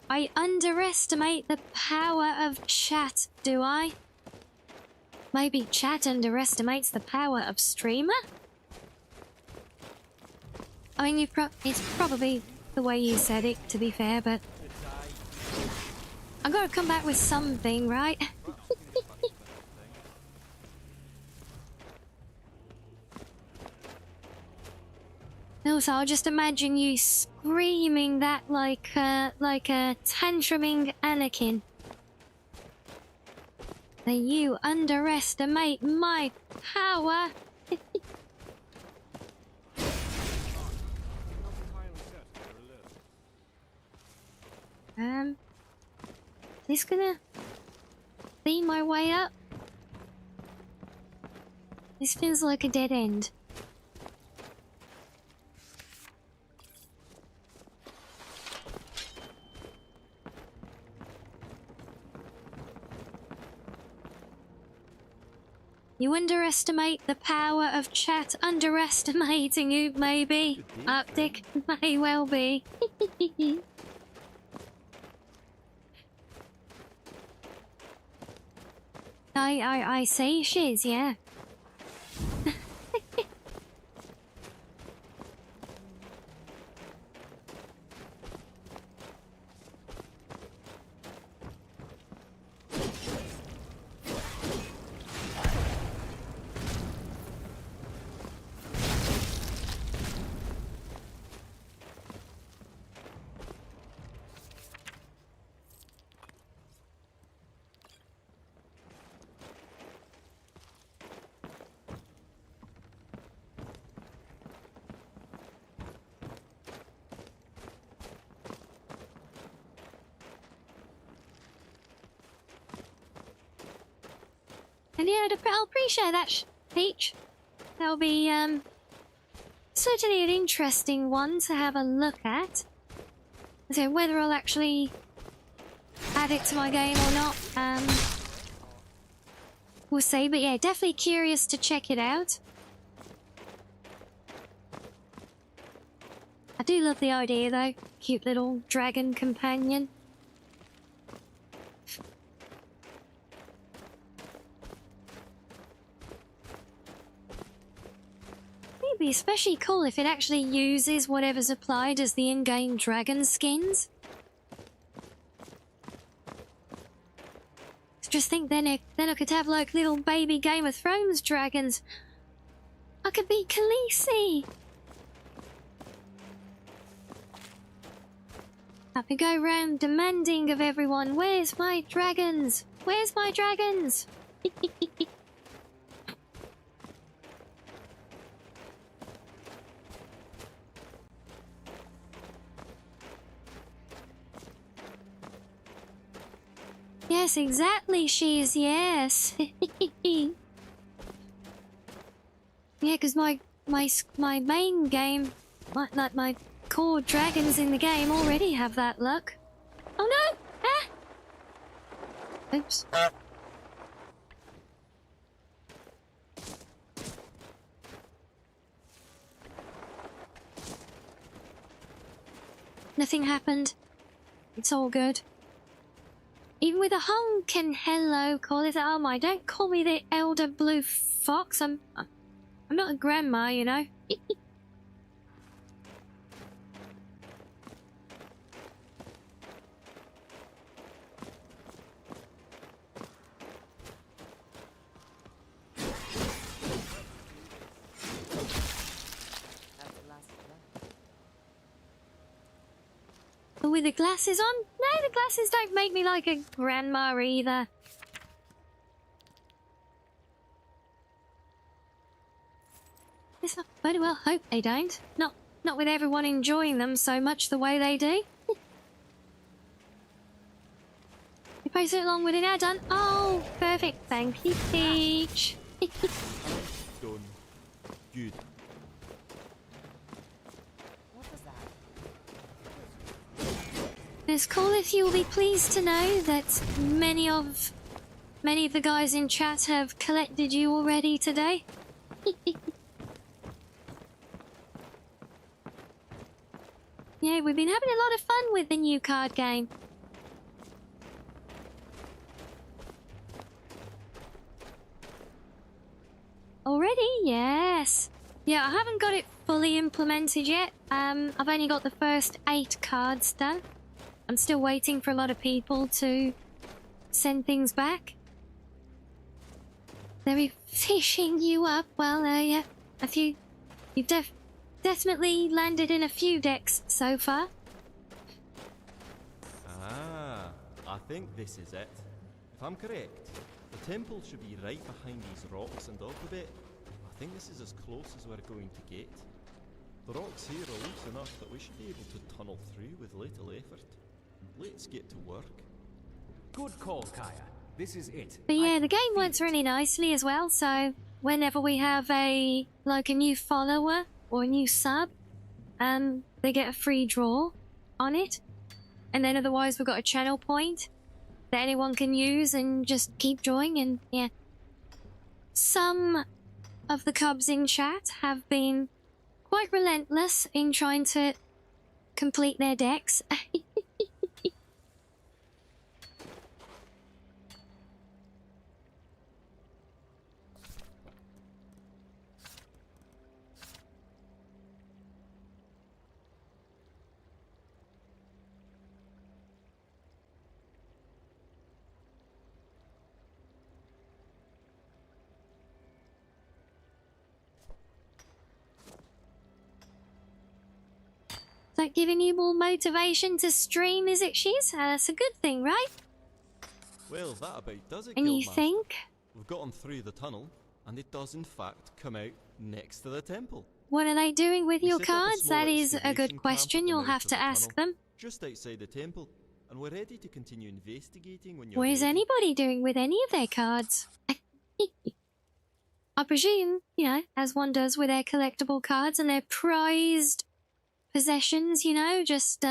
I underestimate the power of chat, do I? Maybe chat underestimates the power of streamer? I mean, it's probably the way you said it, to be fair, but... I've got to come back with something, right? Also, I'll just imagine you screaming that like a tantruming Anakin. That you underestimate my power. This gonna be my way up? This feels like a dead end. You underestimate the power of chat, underestimating you, maybe. Updick, may well be. I say shiz, yeah. And yeah, I'll appreciate that, Peach. That'll be, certainly an interesting one to have a look at. So whether I'll actually add it to my game or not, we'll see. But yeah, definitely curious to check it out. I do love the idea though. Cute little dragon companion. It'd be especially cool if it actually uses whatever's applied as the in-game dragon skins. Just think then I could have like little baby Game of Thrones dragons. I could be Khaleesi. I could go round demanding of everyone, where's my dragons? Where's my dragons? Yes, exactly, she's yes. Yeah, because my main game, my core dragons in the game already have that luck. Oh no! Ah! Oops. Nothing happened. It's all good. Even with a honkin' hello call, is oh my, don't call me the elder blue fox. I'm not a grandma, you know. With the glasses on? No, the glasses don't make me like a grandma either. Yes, I very well hope they don't. Not with everyone enjoying them so much the way they do. You pass it along with an add-on. Oh, perfect. Thank you, Peach. Done. Good. It's cool if you will be pleased to know that many of the guys in chat have collected you already today. Yeah, we've been having a lot of fun with the new card game. Already? Yes. Yeah, I haven't got it fully implemented yet. I've only got the first 8 cards done. I'm still waiting for a lot of people to send things back. They'll be fishing you up. Well, yeah, you've definitely landed in a few decks so far. Ah, I think this is it. If I'm correct, the temple should be right behind these rocks and up a bit. I think this is as close as we're going to get. The rocks here are loose enough that we should be able to tunnel through with little effort. Let's get to work. Good call, Kaya. This is it. But yeah, the game works really nicely as well, so whenever we have a new follower or a new sub, they get a free draw on it. And then otherwise we've got a channel point that anyone can use and just keep drawing, and yeah. Some of the cubs in chat have been quite relentless in trying to complete their decks. Is that giving you more motivation to stream, is it, Shiz? That's a good thing, right? Well, that about does it, And you Guildmaster. think? We've gotten through the tunnel, and it does in fact come out next to the temple. What are they doing with We your set up a cards? small That is a excavation good camp question. at the You'll mouth have of to the ask tunnel, them. just outside the temple, and we're ready to continue investigating when you're What is ready. anybody doing with any of their cards? I presume, you know, as one does with their collectible cards and their prized possessions, you know, just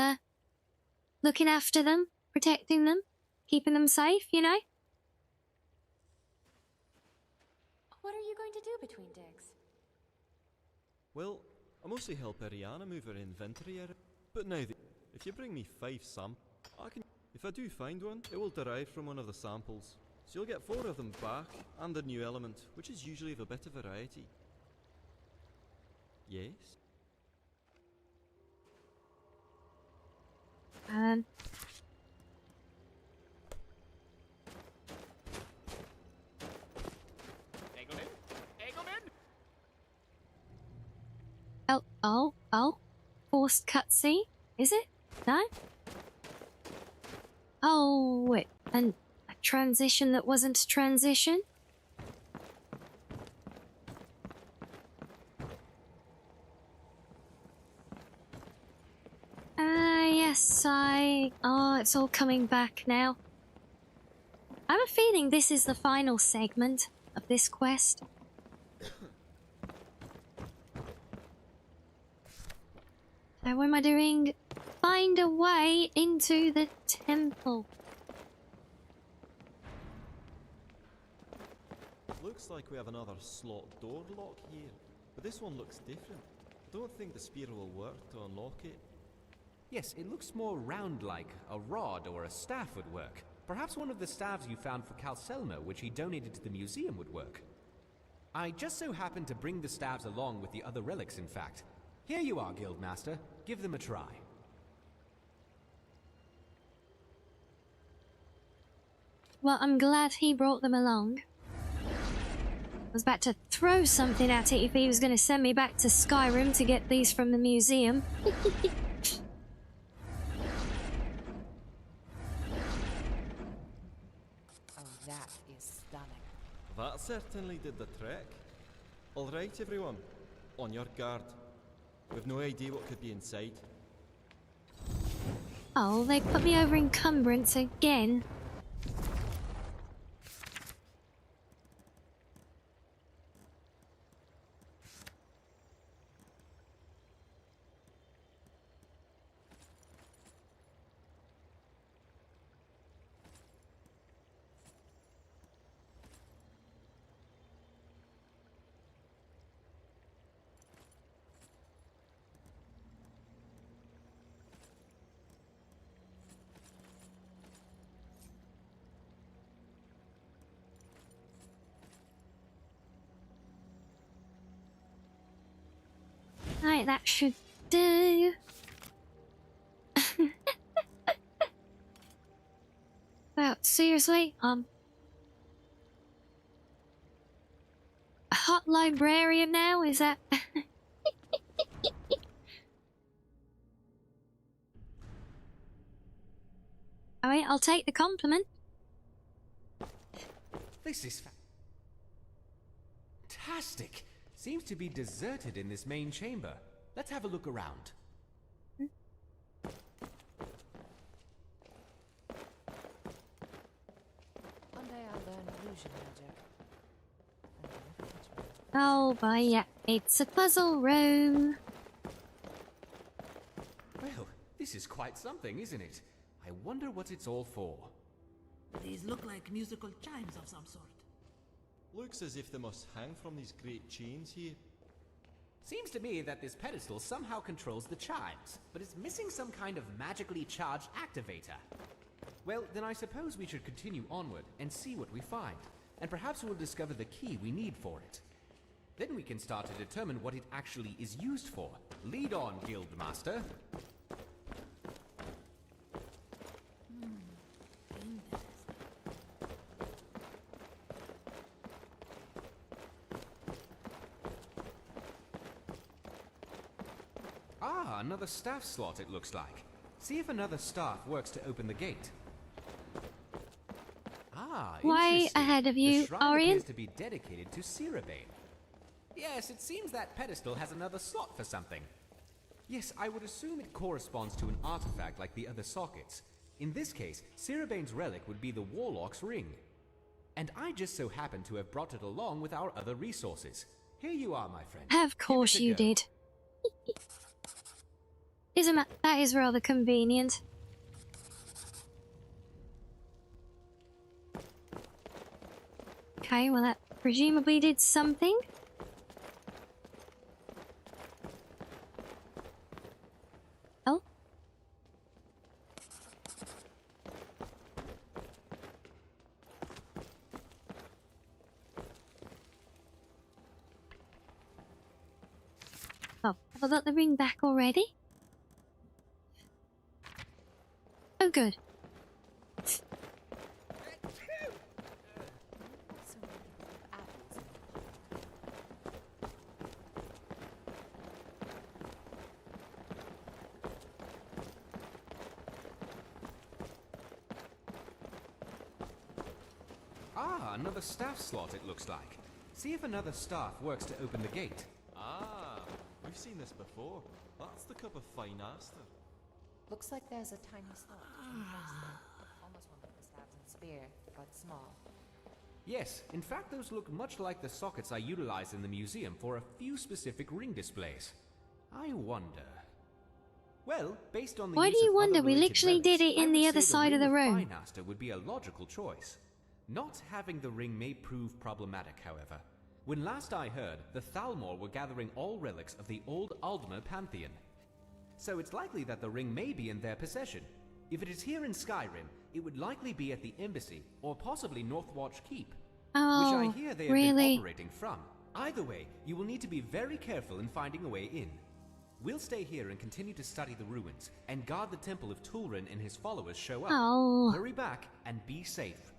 looking after them, protecting them, keeping them safe, you know? What are you going to do between digs? Well, I mostly help Ariana move her inventory area. But now, if you bring me 5 samples, I can. If I do find one, it will derive from one of the samples. So you'll get 4 of them back, and a new element, which is usually of a bit of variety. Yes? Oh. Forced cutscene? Is it? No? Oh, wait. And a transition that wasn't a transition? Yes, Oh, it's all coming back now. I have a feeling this is the final segment of this quest. So what am I doing? Find a way into the temple. Looks like we have another slot door lock here, but this one looks different. I don't think the spear will work to unlock it. Yes, it looks more round-like. A rod or a staff would work. Perhaps one of the staves you found for Calselma, which he donated to the museum, would work. I just so happened to bring the staves along with the other relics, in fact. Here you are, Guildmaster. Give them a try. Well, I'm glad he brought them along. I was about to throw something at it if he was going to send me back to Skyrim to get these from the museum. That is stunning. That certainly did the trick. All right, everyone. On your guard. We've no idea what could be inside. Oh, they put me over encumbrance again. Right, that should do. Well, seriously, a hot librarian now? Is that? Alright, I'll take the compliment. This is fantastic. Seems to be deserted in this main chamber. Let's have a look around. One day I'll learn illusion magic. Oh boy, yeah, it's a puzzle room. Well, this is quite something, isn't it? I wonder what it's all for. These look like musical chimes of some sort. Looks as if they must hang from these great chains here. Seems to me that this pedestal somehow controls the chimes, but it's missing some kind of magically charged activator. Well, then I suppose we should continue onward and see what we find, and perhaps we'll discover the key we need for it. Then we can start to determine what it actually is used for. Lead on, Guildmaster. Ah, another staff slot it looks like. See if another staff works to open the gate. Ah, Way interesting. ahead of you, the shrine Orion. appears to be dedicated to Sirabane. Yes, it seems that pedestal has another slot for something. Yes, I would assume it corresponds to an artifact like the other sockets. In this case, Sirabane's relic would be the Warlock's ring. And I just so happen to have brought it along with our other resources. Here you are, my friend. Of course you did. That is rather convenient. Okay, well that presumably did something. Oh. Oh, have I got the ring back already? Oh, good. Ah, another staff slot it looks like. See if another staff works to open the gate. Ah, we've seen this before. That's the cup of fine aster. Looks like there's a tiny slot. Almost one of the staves and spear, but small. Yes, in fact those look much like the sockets I utilized in the museum for a few specific ring displays. I wonder... Well, based on the Why use do you of wonder? other We related literally relics, did it I in would the say other side of ring the room. Fine aster would be a logical choice. Not having the ring may prove problematic, however. When last I heard, the Thalmor were gathering all relics of the old Aldmer pantheon. So it's likely that the ring may be in their possession. If it is here in Skyrim, it would likely be at the embassy, or possibly Northwatch Keep, which I hear they have been operating from. Either way, you will need to be very careful in finding a way in. We'll stay here and continue to study the ruins, and guard the temple if Tulrin and his followers show up. Oh. Hurry back and be safe.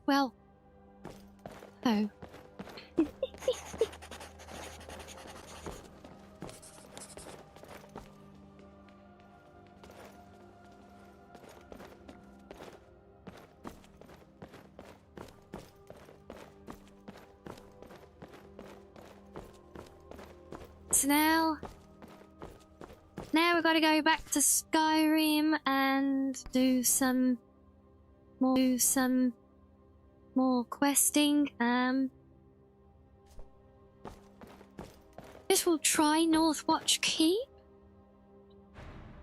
Well. Oh. So now we've got to go back to Skyrim and do some more questing. Guess we'll try Northwatch Keep,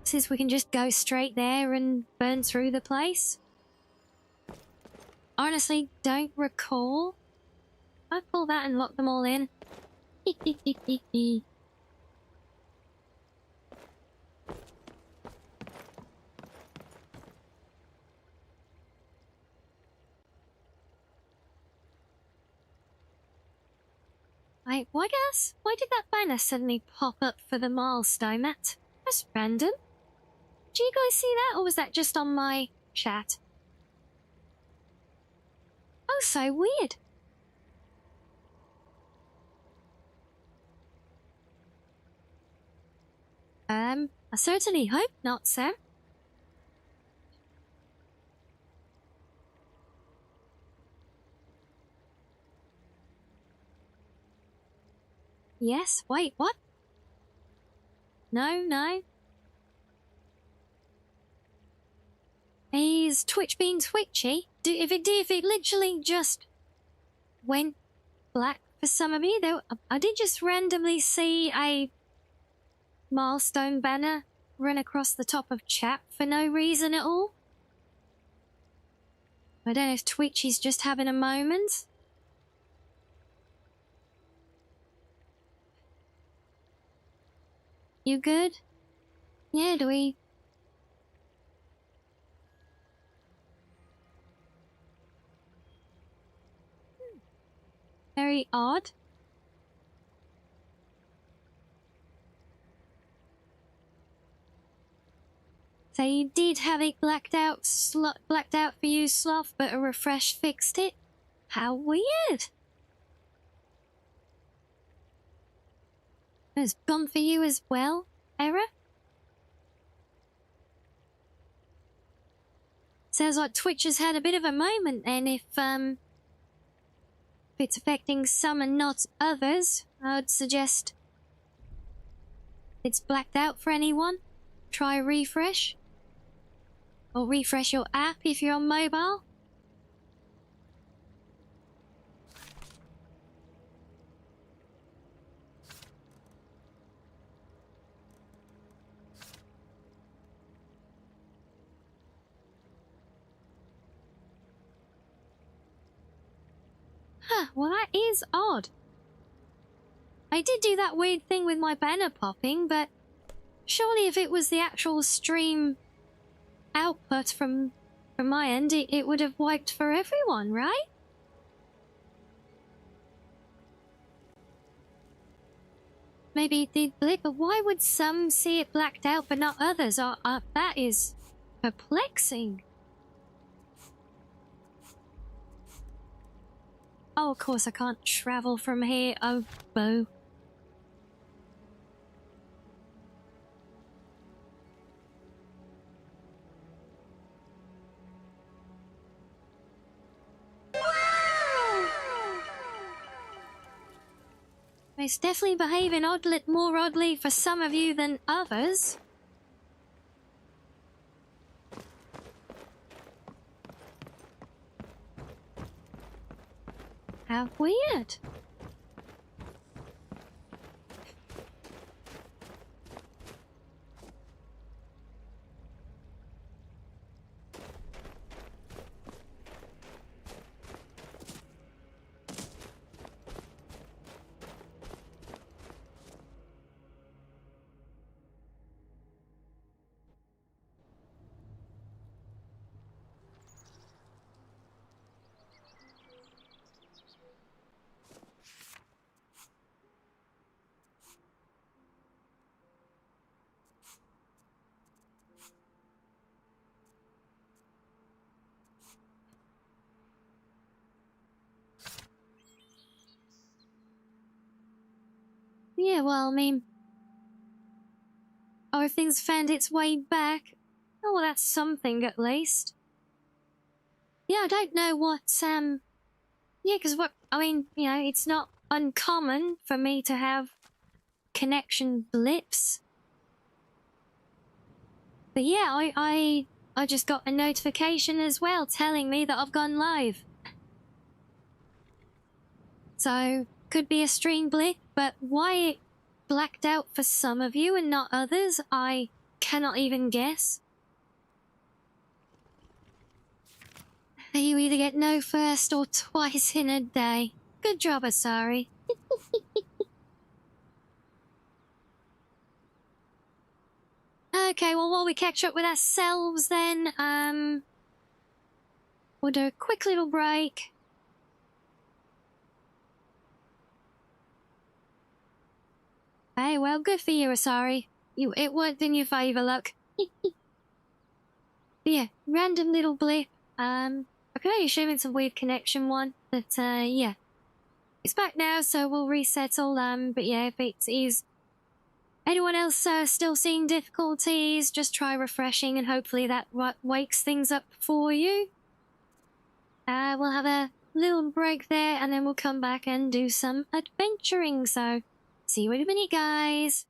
since we can just go straight there and burn through the place. Honestly, don't recall. I pull that and lock them all in. Wait, why did that banner suddenly pop up for the milestone? That's random. Did you guys see that, or was that just on my chat? Oh, so weird. I certainly hope not, sir. Yes, wait, what? No. Is Twitch being twitchy? If it literally just went black for some of you, though, I did just randomly see a milestone banner run across the top of chat for no reason at all. I don't know if Twitch is just having a moment. You good? Yeah, do we... Very odd. So you did have it blacked out for you, Sloth, but a refresh fixed it? How weird. It's gone for you as well, Error? Sounds like Twitch has had a bit of a moment then. If it's affecting some and not others, I would suggest it's blacked out for anyone. Try refresh. Or refresh your app if you're on mobile. Huh, well that is odd. I did do that weird thing with my banner popping, but surely if it was the actual stream output from my end, it would have wiped for everyone, right? Maybe it did blip, but why would some see it blacked out but not others? That is perplexing. Oh, of course I can't travel from here. Oh, boo. It's definitely behaving more oddly for some of you than others. How weird. Yeah, well, I mean... Oh, if things found its way back... Oh, well, that's something, at least. Yeah, I don't know what, Yeah, because what... I mean, you know, it's not uncommon for me to have connection blips. But yeah, I just got a notification as well telling me that I've gone live. So, could be a stream blip, but why it blacked out for some of you and not others, I cannot even guess. You either get no first or twice in a day. Good job, Asari. Okay, well, while we catch up with ourselves then, we'll do a quick little break. Hey, well, good for you, Asari. It worked in your favour, look. Yeah, random little blip. I can only assume it's a weird connection one, but, yeah. It's back now, so we'll resettle, but yeah, if it is anyone else still seeing difficulties, just try refreshing and hopefully that wakes things up for you. We'll have a little break there and then we'll come back and do some adventuring, so see you in a minute, guys.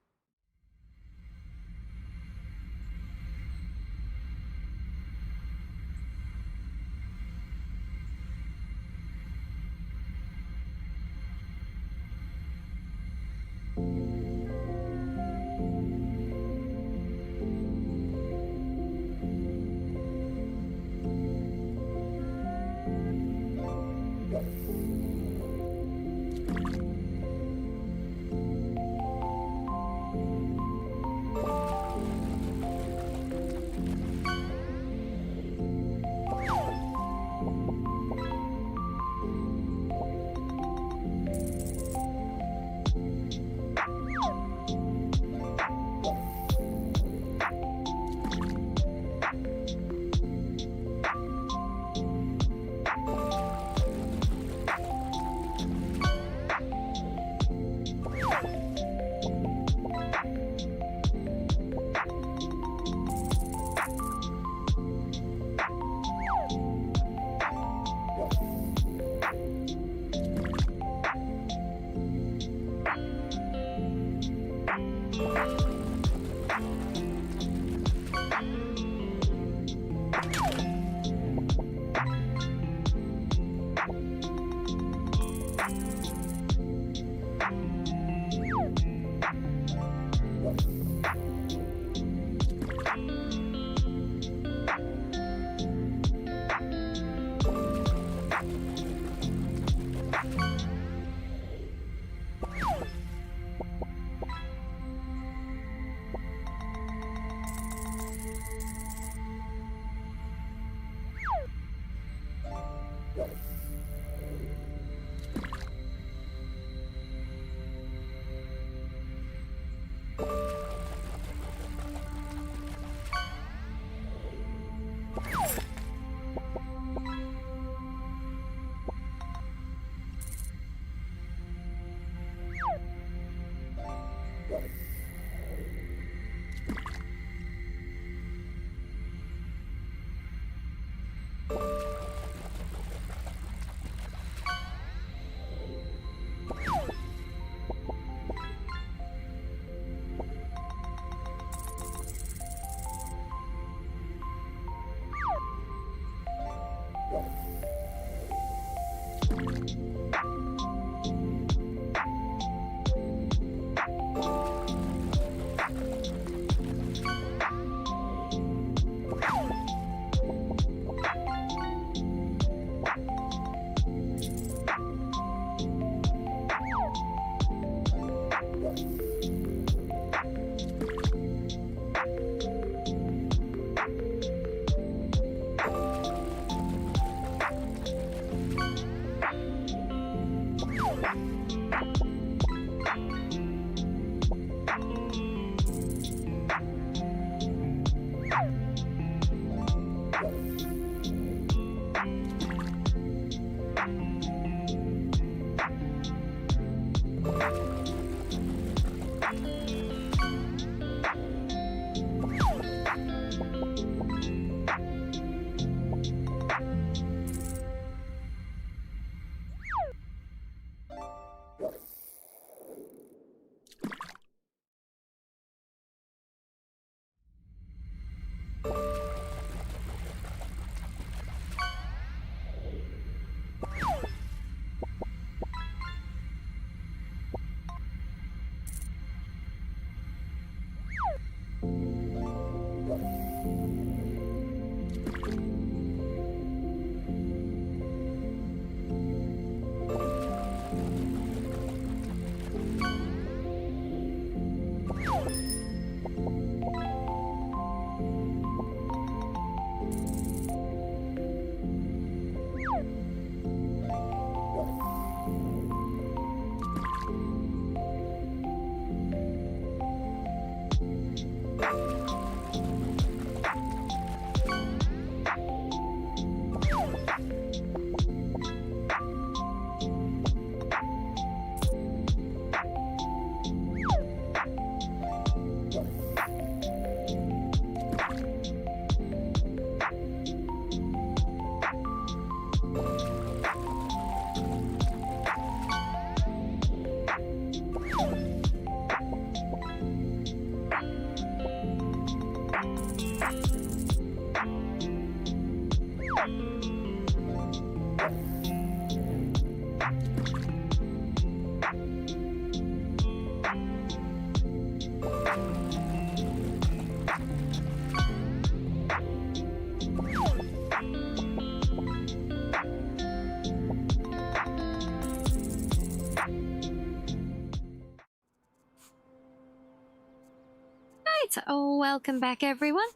Right, oh, welcome back, everyone.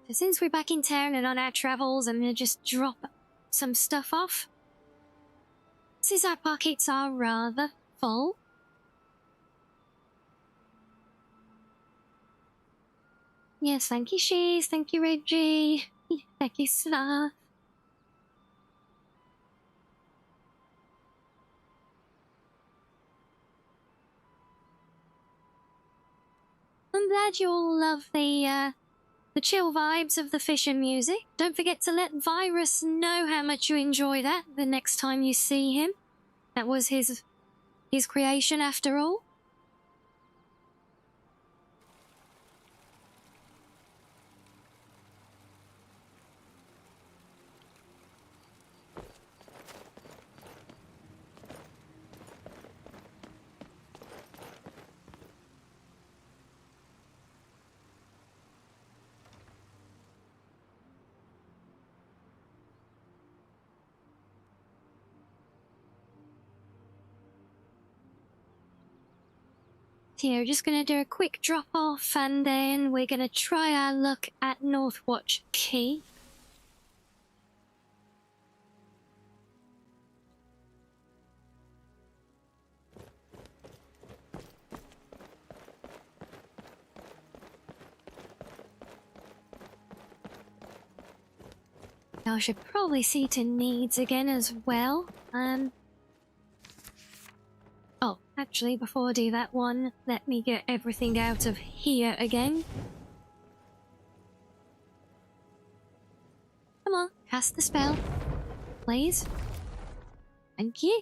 So since we're back in town and on our travels, I'm gonna just drop some stuff off. Since our pockets are rather full. Yes, thank you, Shees. Thank you, Reggie. Thank you, Sloth. I'm glad you all love the chill vibes of the fishing music. Don't forget to let Virus know how much you enjoy that the next time you see him. That was his creation after all. So yeah, we're just gonna do a quick drop off and then we're gonna try our luck at Northwatch Key. I should probably see to needs again as well. Oh, actually, before I do that one, let me get everything out of here again. Come on, cast the spell. Please. Thank you.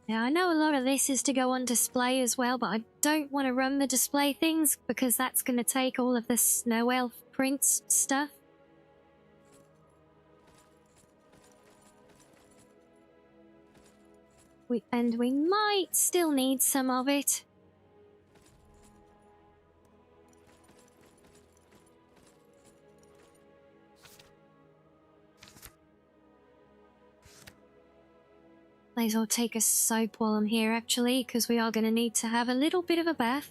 Now, I know a lot of this is to go on display as well, but I don't want to run the display things because that's going to take all of the Snow Elf Prince stuff. And we might still need some of it. May as well take a soap while I'm here, actually, because we are going to need to have a little bit of a bath.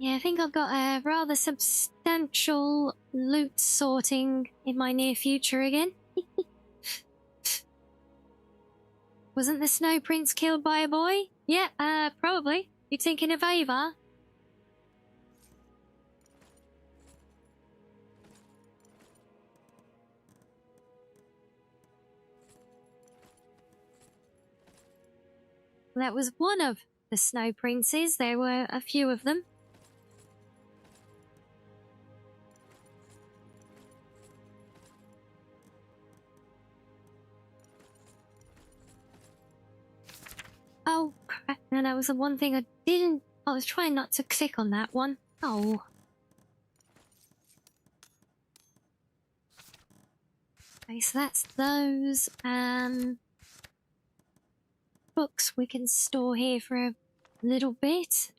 Yeah, I think I've got a rather substantial loot sorting in my near future again. Wasn't the Snow Prince killed by a boy? Yeah, probably. You thinking of Ava? That was one of the Snow Princes. There were a few of them. Oh, crap. No, that was the one thing I didn't... I was trying not to click on that one. Oh. Okay, so that's those. Books we can store here for a little bit.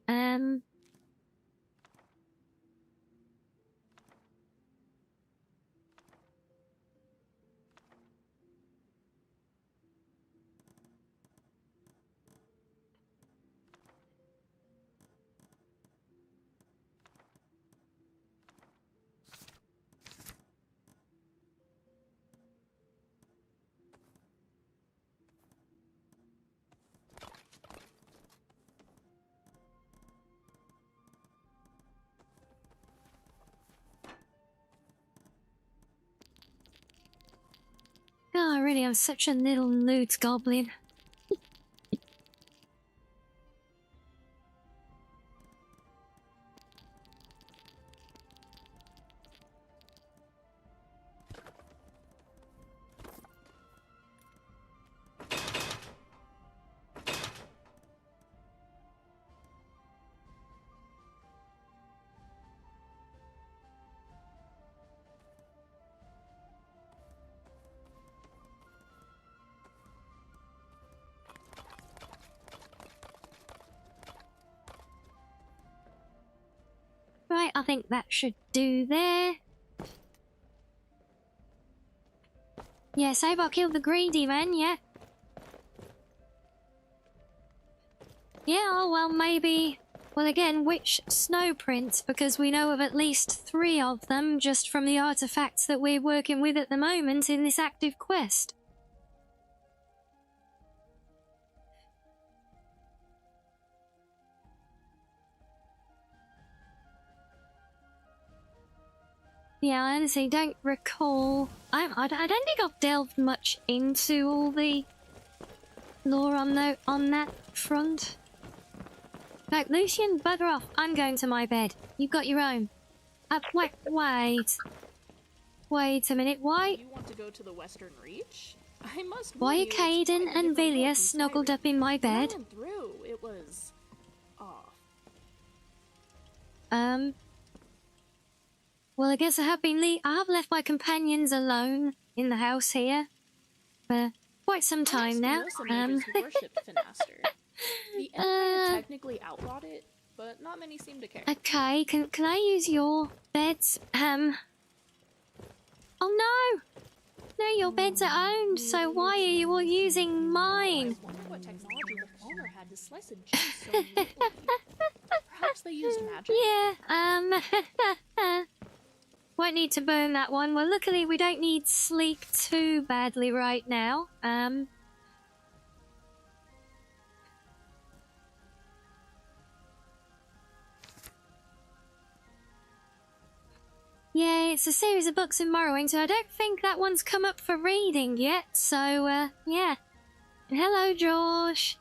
Oh, really, I'm such a little loot goblin. Right, I think that should do there. Yeah, save I killed the greedy man, yeah. Yeah, oh well, maybe... Well, again, which Snow Prince? Because we know of at least 3 of them just from the artifacts that we're working with at the moment in this active quest. Yeah, I honestly don't recall. I don't think I've delved much into all the lore on that front. Like, Lucian, bugger off. I'm going to my bed. You've got your own. Wait a minute. Why? You want to go to the Western Reach? I must. Why are Caden and Villia snuggled up in my bed? When I went through, it was off. Well, I guess I have left my companions alone in the house here for quite some time now. Know some mages who worshipped Finaster. The Empire technically outlawed it, but not many seem to care. Okay, can I use your beds? Oh no! No, your beds are owned, so why are you all using mine? I wonder what technology the farmer had to slice a cheese so neatly. Perhaps they used magic? Yeah, won't need to burn that one. Well, luckily we don't need sleep too badly right now. Yeah, it's a series of books in Morrowind, so I don't think that one's come up for reading yet, so, yeah. And hello, Josh.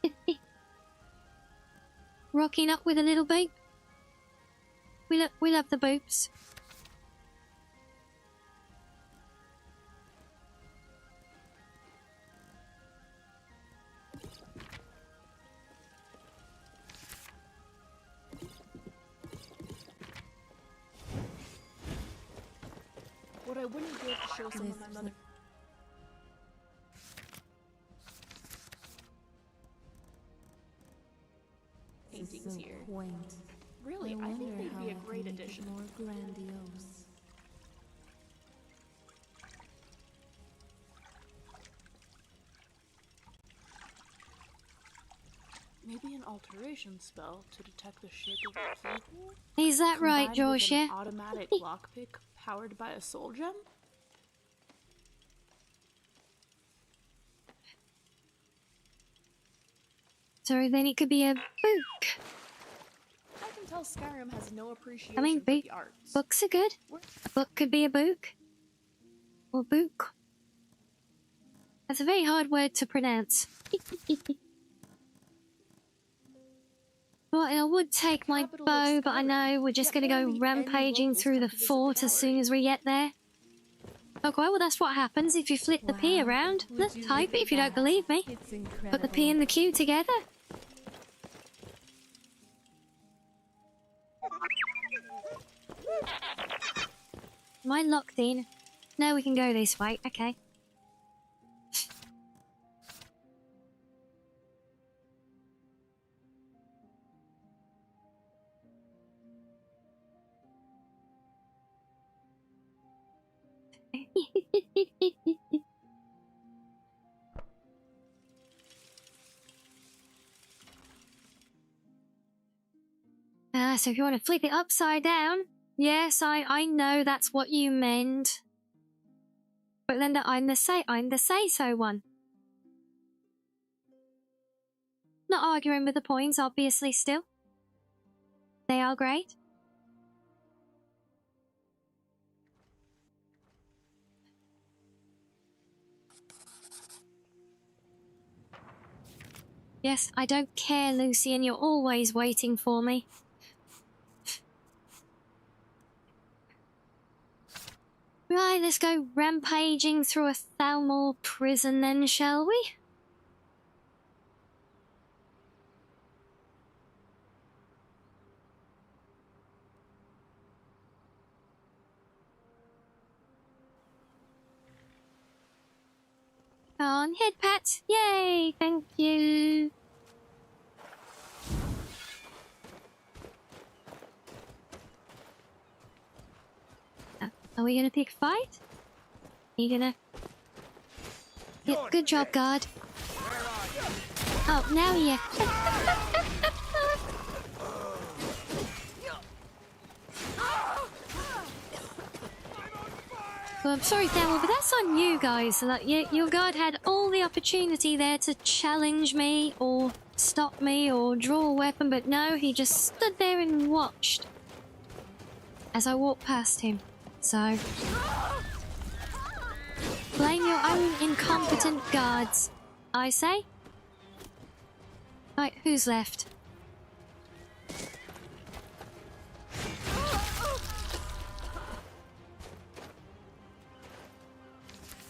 Rocking up with a little boop. We love the boops. What I wouldn't give to show some of my mother. Paintings here. Quaint. Really, I think they'd be a great addition. More grandiose. Maybe an alteration spell to detect the shape of a keyhole? Is that right, Josh? An automatic lockpick powered by a soul gem? So then it could be a book. I can tell Skyrim has no appreciation I mean, for the arts. books are good. A book could be a book. Or book. That's a very hard word to pronounce. Well, I would take my bow, but I know we're just going to go rampaging through the fort as soon as we get there. Okay, well that's what happens if you flip the P around. Let's type it if you don't believe me. Put the P and the Q together. Am I locked in? No, we can go this way. Okay. So if you want to flip it upside down, yes, I know that's what you meant. But then I'm the say-so one. Not arguing with the points, obviously, still. They are great. Yes, I don't care, Lucian. You're always waiting for me. Right, let's go rampaging through a Thalmor prison then, shall we? On head pat. Yay, thank you. Are we gonna pick fight? Are you gonna... Yeah, good job, guard. Oh, now you... Well, I'm sorry, Thamel, but that's on you guys. Like, your guard had all the opportunity there to challenge me, or stop me, or draw a weapon, but no, he just stood there and watched as I walked past him. so... Blame your own incompetent guards, I say. Right, who's left?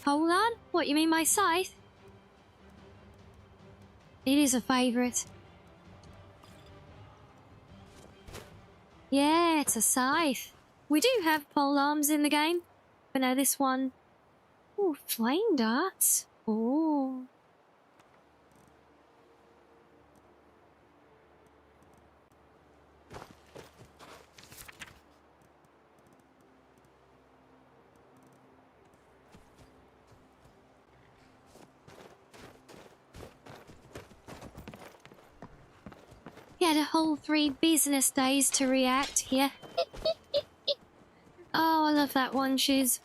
Hold on, what you mean by scythe? It is a favourite. Yeah, it's a scythe. We do have pole arms in the game, but no, this one... Ooh, flame darts. Ooh. He had a whole 3 business days to react here. Oh, I love that one, Shiz.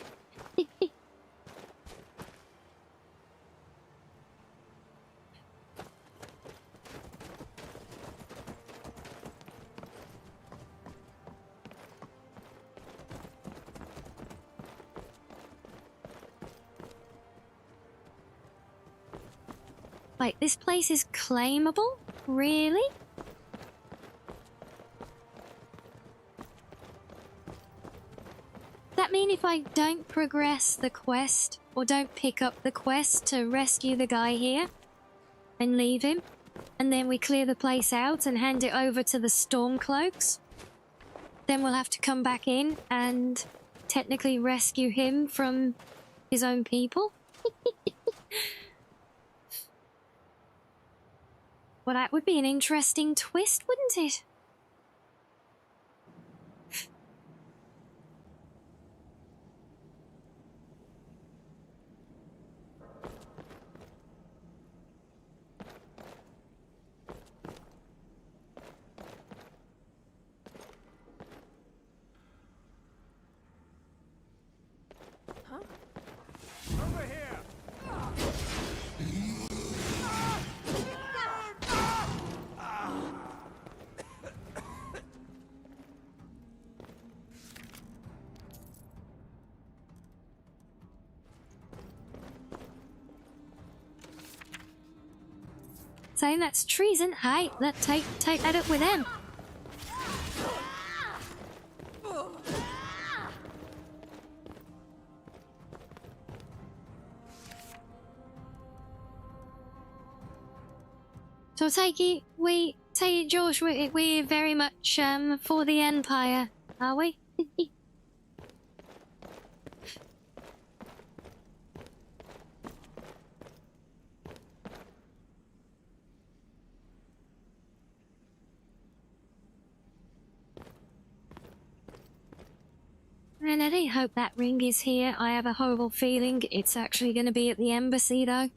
Wait, this place is claimable? Really? Does that mean if I don't progress the quest, or don't pick up the quest to rescue the guy here, and leave him, and then we clear the place out and hand it over to the Stormcloaks, then we'll have to come back in and technically rescue him from his own people? Well, that would be an interesting twist, wouldn't it? Over here! Saying that's treason. Hey, take that up with them. So take it, Josh, we're very much for the Empire, are we? And I do hope that ring is here. I have a horrible feeling it's actually going to be at the embassy, though.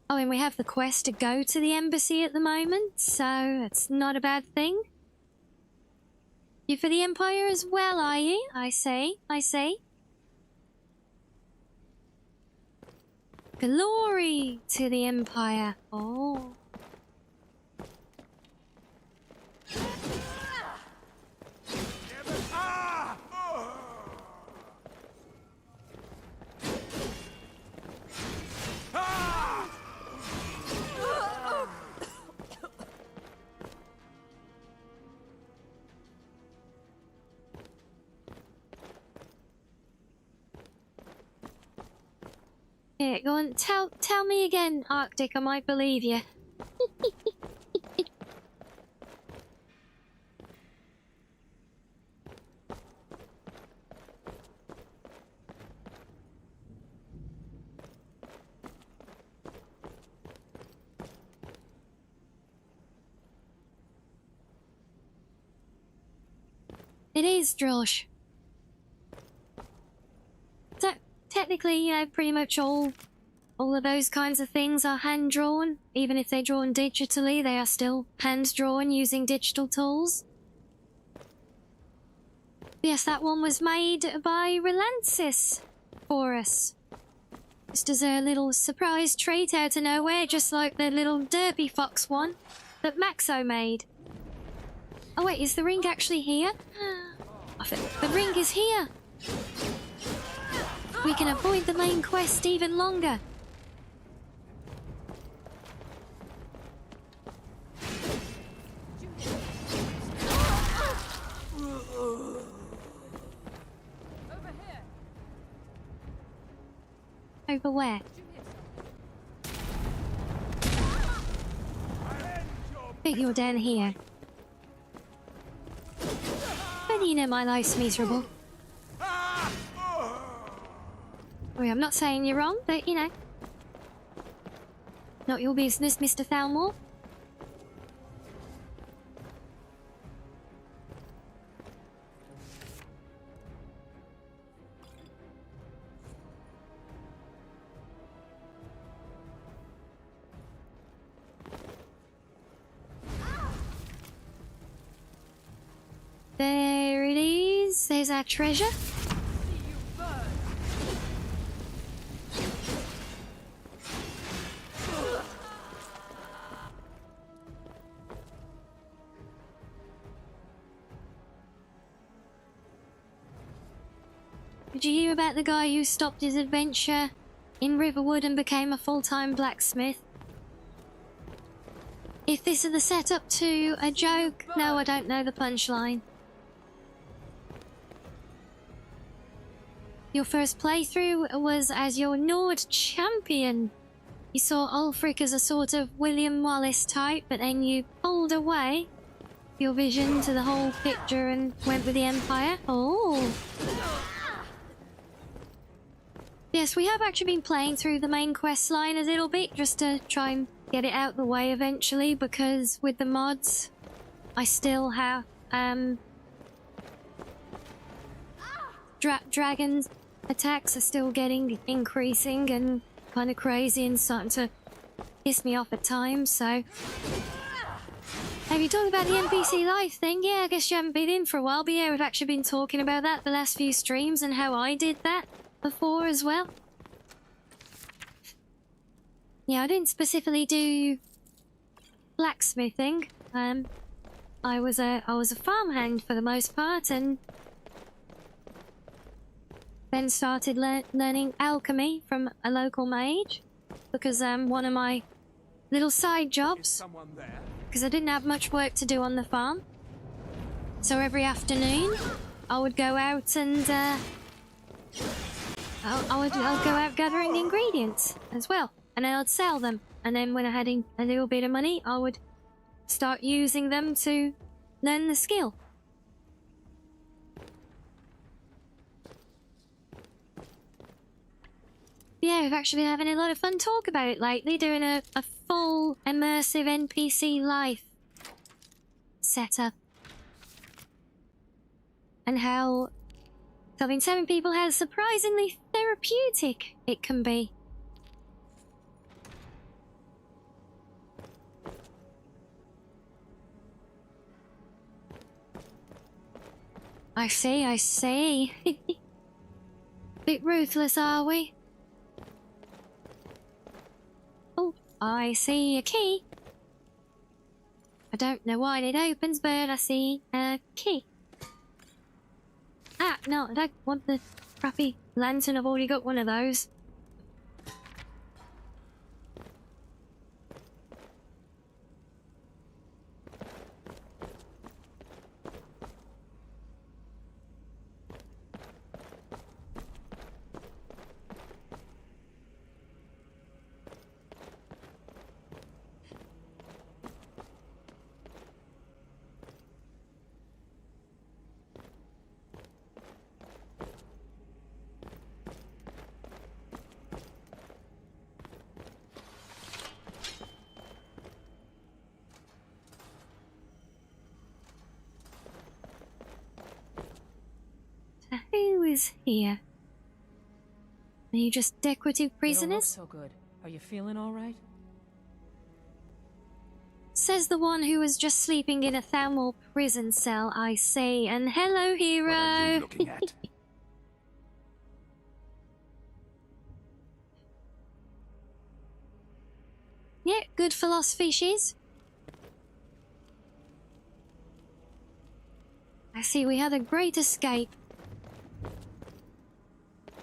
Oh, and we have the quest to go to the embassy at the moment, so it's not a bad thing. You for the Empire as well, are you? I see. Glory to the Empire. Oh. Here, go on, tell me again, Arctic, I might believe you. It is, Drosh. So, technically, pretty much all of those kinds of things are hand-drawn. Even if they're drawn digitally, they are still hand-drawn using digital tools. Yes, that one was made by Relansis for us. Just as a little surprise treat out of nowhere, just like the little Derpy Fox one that Maxo made. Oh wait, is the ring actually here? I The ring is here! We can avoid the main quest even longer. Over where? Think you're down here. But you know my life's miserable. I mean, I'm not saying you're wrong, but you know. Not your business, Mr. Thalmor. There it is. There's our treasure. Did you hear about the guy who stopped his adventure in Riverwood and became a full-time blacksmith? If this is the setup to a joke, no, I don't know the punchline. Your first playthrough was as your Nord champion. You saw Ulfric as a sort of William Wallace type, but then you pulled away your vision to the whole picture and went with the Empire. Oh. Yes, we have actually been playing through the main quest line a little bit just to try and get it out the way eventually, because with the mods, I still have dragons attacks are still getting increasing and kind of crazy and starting to piss me off at times. So, have you talked about the NPC life thing? Yeah, I guess you haven't been in for a while, but yeah, we've actually been talking about that the last few streams and how I did that before as well. Yeah, I didn't specifically do blacksmithing. I was a farmhand for the most part, and then started learning alchemy from a local mage, because one of my little side jobs, because I didn't have much work to do on the farm, so every afternoon I would go out and I'll go out gathering ingredients as well, and I would sell them, and then when I had a little bit of money I would start using them to learn the skill. Yeah, we've actually been having a lot of fun talk about it lately, doing a full immersive NPC life setup. And how I've been telling people how surprisingly therapeutic it can be. I see. Bit ruthless, are we? Oh, I see a key. I don't know why it opens, but I see a key. Ah, no, I don't want the crappy lantern. I've already got one of those. Who is here? Are you just decorative prisoners? So good. Are you feeling all right? Says the one who was just sleeping in a Thalmor prison cell, I say. And hello, hero. What are you looking at? Yeah, good philosophy, she's. I see we had a great escape.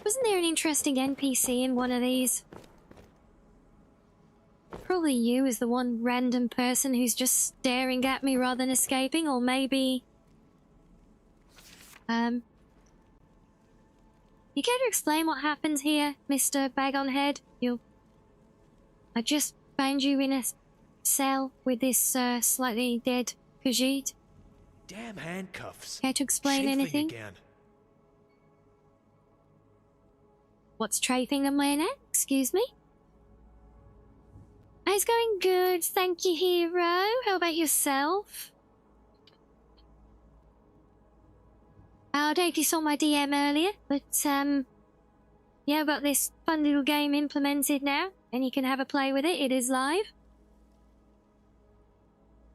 Wasn't there an interesting NPC in one of these? Probably you as the one random person who's just staring at me rather than escaping, or maybe... You care to explain what happens here, Mr. Bag on Head? I just found you in a cell with this slightly dead Khajiit. Damn handcuffs. Care to explain Chafing anything? Again. What's trafing them, Lena? Excuse me? It's going good, thank you, hero. How about yourself? I don't know if you saw my DM earlier, but yeah, I've got this fun little game implemented now, and you can have a play with it. It is live.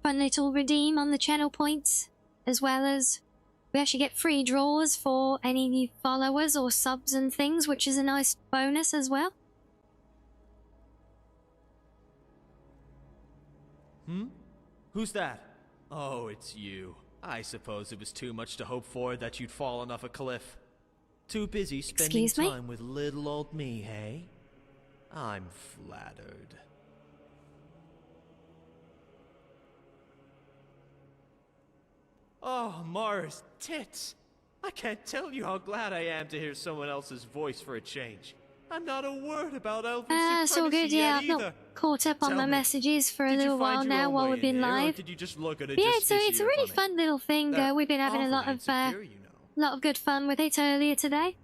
Fun little redeem on the channel points, as well as we actually get free draws for any new followers or subs and things, which is a nice bonus as well. Who's that? Oh, it's you. I suppose it was too much to hope for that you'd fallen off a cliff. Too busy spending Excuse me? time with little old me, hey? I'm flattered. Oh, Mars, tits! I can't tell you how glad I am to hear someone else's voice for a change. I'm not a word about elven It's all good, yeah. I've not caught up on my messages for a little while now while we've been live. Did you just look at it Yeah, it's a really fun little thing. We've been having a lot of good fun with it earlier today.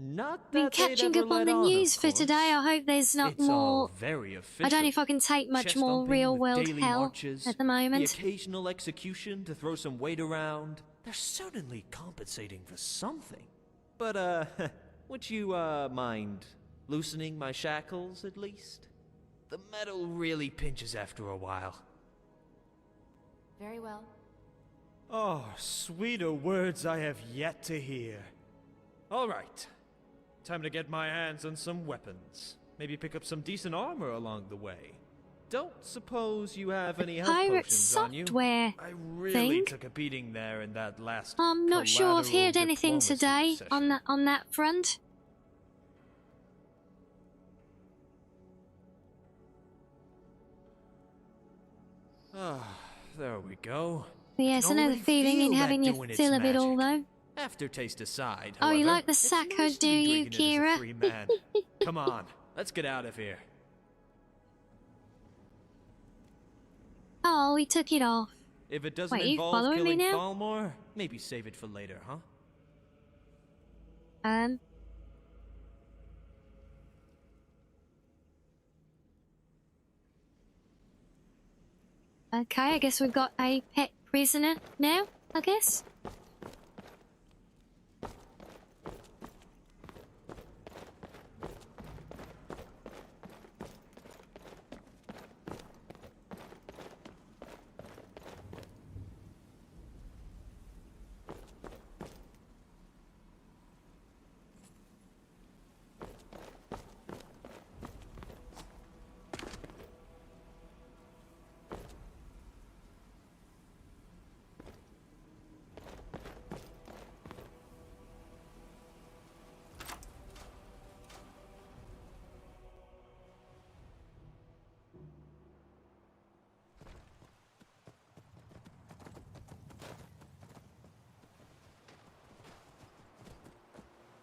Not Been that catching up on the news for today. I hope there's not It's all more. very official. I don't know if I can take much more real world daily hell marches, at the moment. The occasional execution to throw some weight around. They're certainly compensating for something. But, would you, mind loosening my shackles, at least? The metal really pinches after a while. Very well. Oh, sweeter words I have yet to hear. All right. Time to get my hands on some weapons. Maybe pick up some decent armor along the way. Don't suppose you have any health Pirate potions on you? software I really thing. took a beating there in that last I'm not sure I've heard collateral anything diplomacy today session. on that front. Ah, there we go. Yes, I Can know the already feeling in feel having that your doing its fill of it all, magic. though. Aftertaste aside, Oh, you however, like the it's sack nice hood, to do be you, drinking it as a Kira? free man. Come on, let's get out of here. Oh, he took it off. If it doesn't Wait, you involve following me killing now? Falmore, maybe save it for later, huh? Okay, I guess we've got a pet prisoner now, I guess.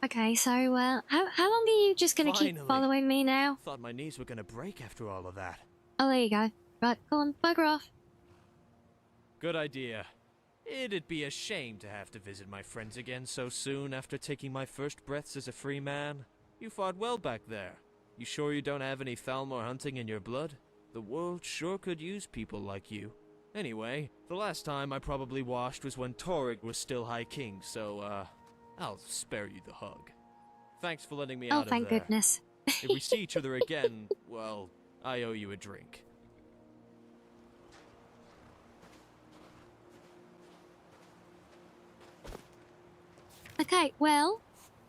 Okay, so, how long are you just gonna keep Finally. following me now? Thought my knees were gonna break after all of that. Oh, there you go. Right, go on, bugger off. Good idea. It'd be a shame to have to visit my friends again so soon after taking my first breaths as a free man. You fought well back there. You sure you don't have any Thalmor hunting in your blood? The world sure could use people like you. Anyway, the last time I probably washed was when Torrig was still High King, so, I'll spare you the hug. Thanks for letting me out of there. Oh, thank goodness. If we see each other again, well, I owe you a drink. Okay, well,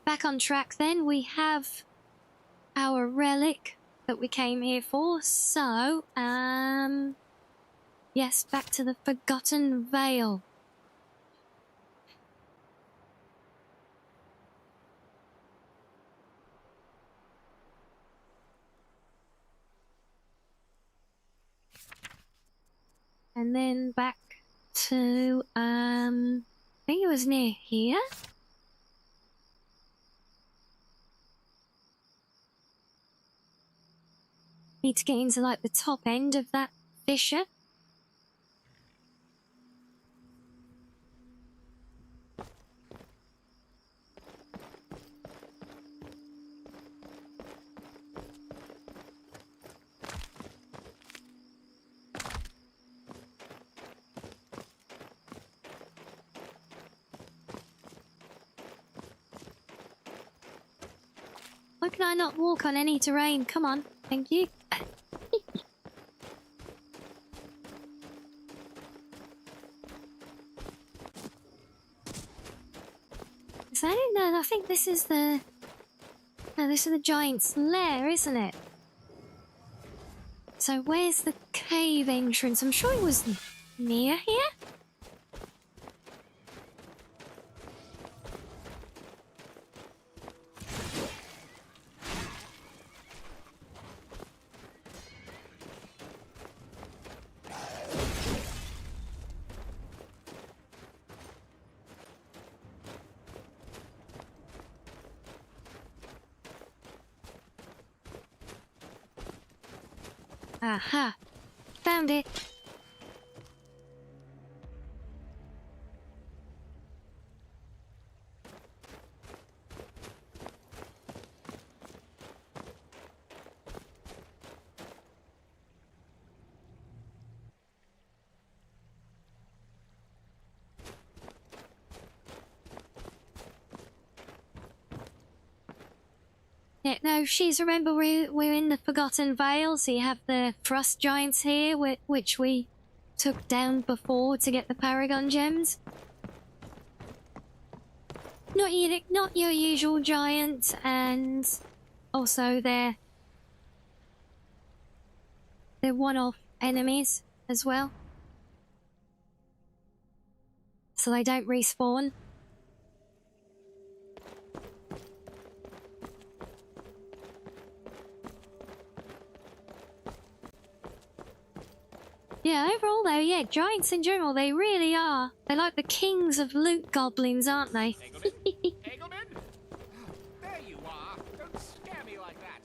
back on track then. We have our relic that we came here for. So, yes, back to the Forgotten Vale. And then back to, I think it was near here. Need to get into like the top end of that fissure. Why can I not walk on any terrain? Come on, thank you. So I don't know, I think this is the... No, this is the giant's lair, isn't it? So where's the cave entrance? I'm sure it was near here? Aha! Found it! Yeah, no, she's remember we're in the Forgotten Vale, so you have the frost giants here, which we took down before to get the Paragon gems. Not your usual giant, and also they're one-off enemies as well, so they don't respawn. Yeah, overall though, yeah, giants in general, they really are. They're like the kings of loot goblins, aren't they? Eggleman? There you are. Don't scare me like that.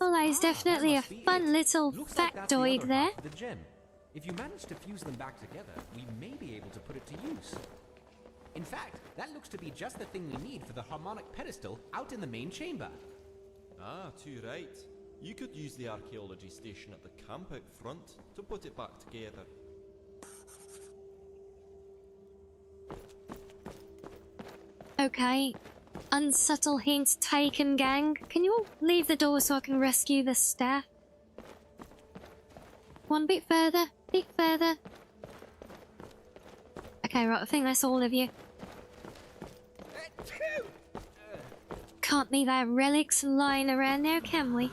Well, that is definitely a fun little factoid there. The gem. If you manage to fuse them back together, we may be able to put it to use. In fact, that looks to be just the thing we need for the harmonic pedestal out in the main chamber. Ah, too right. You could use the archaeology station at the camp out front to put it back together. Okay. Unsubtle hint taken, gang. Can you all leave the door so I can rescue the staff? One bit further. Bit further. Okay, right, I think that's all of you. Can't leave our relics lying around there, can we?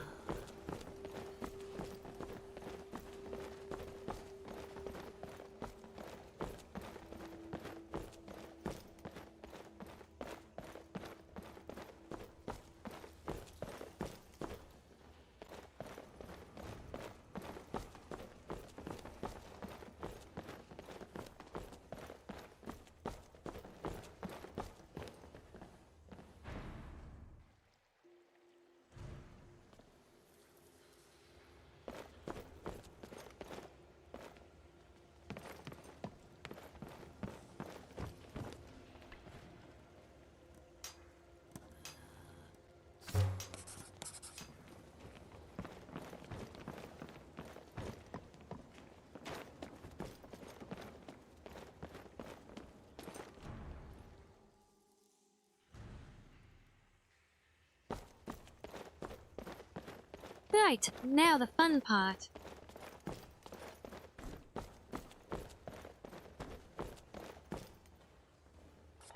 Right, now the fun part.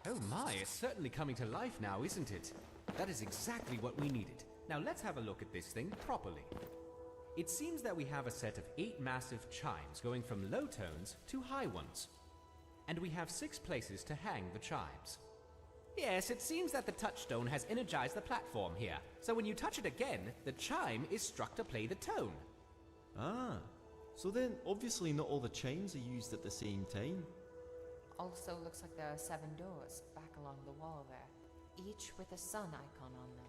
Oh my, it's certainly coming to life now, isn't it? That is exactly what we needed. Now let's have a look at this thing properly. It seems that we have a set of 8 massive chimes going from low tones to high ones. And we have 6 places to hang the chimes. Yes, it seems that the touchstone has energized the platform here. So when you touch it again, the chime is struck to play the tone. Ah, so then obviously not all the chimes are used at the same time. Also looks like there are 7 doors back along the wall there, each with a sun icon on them,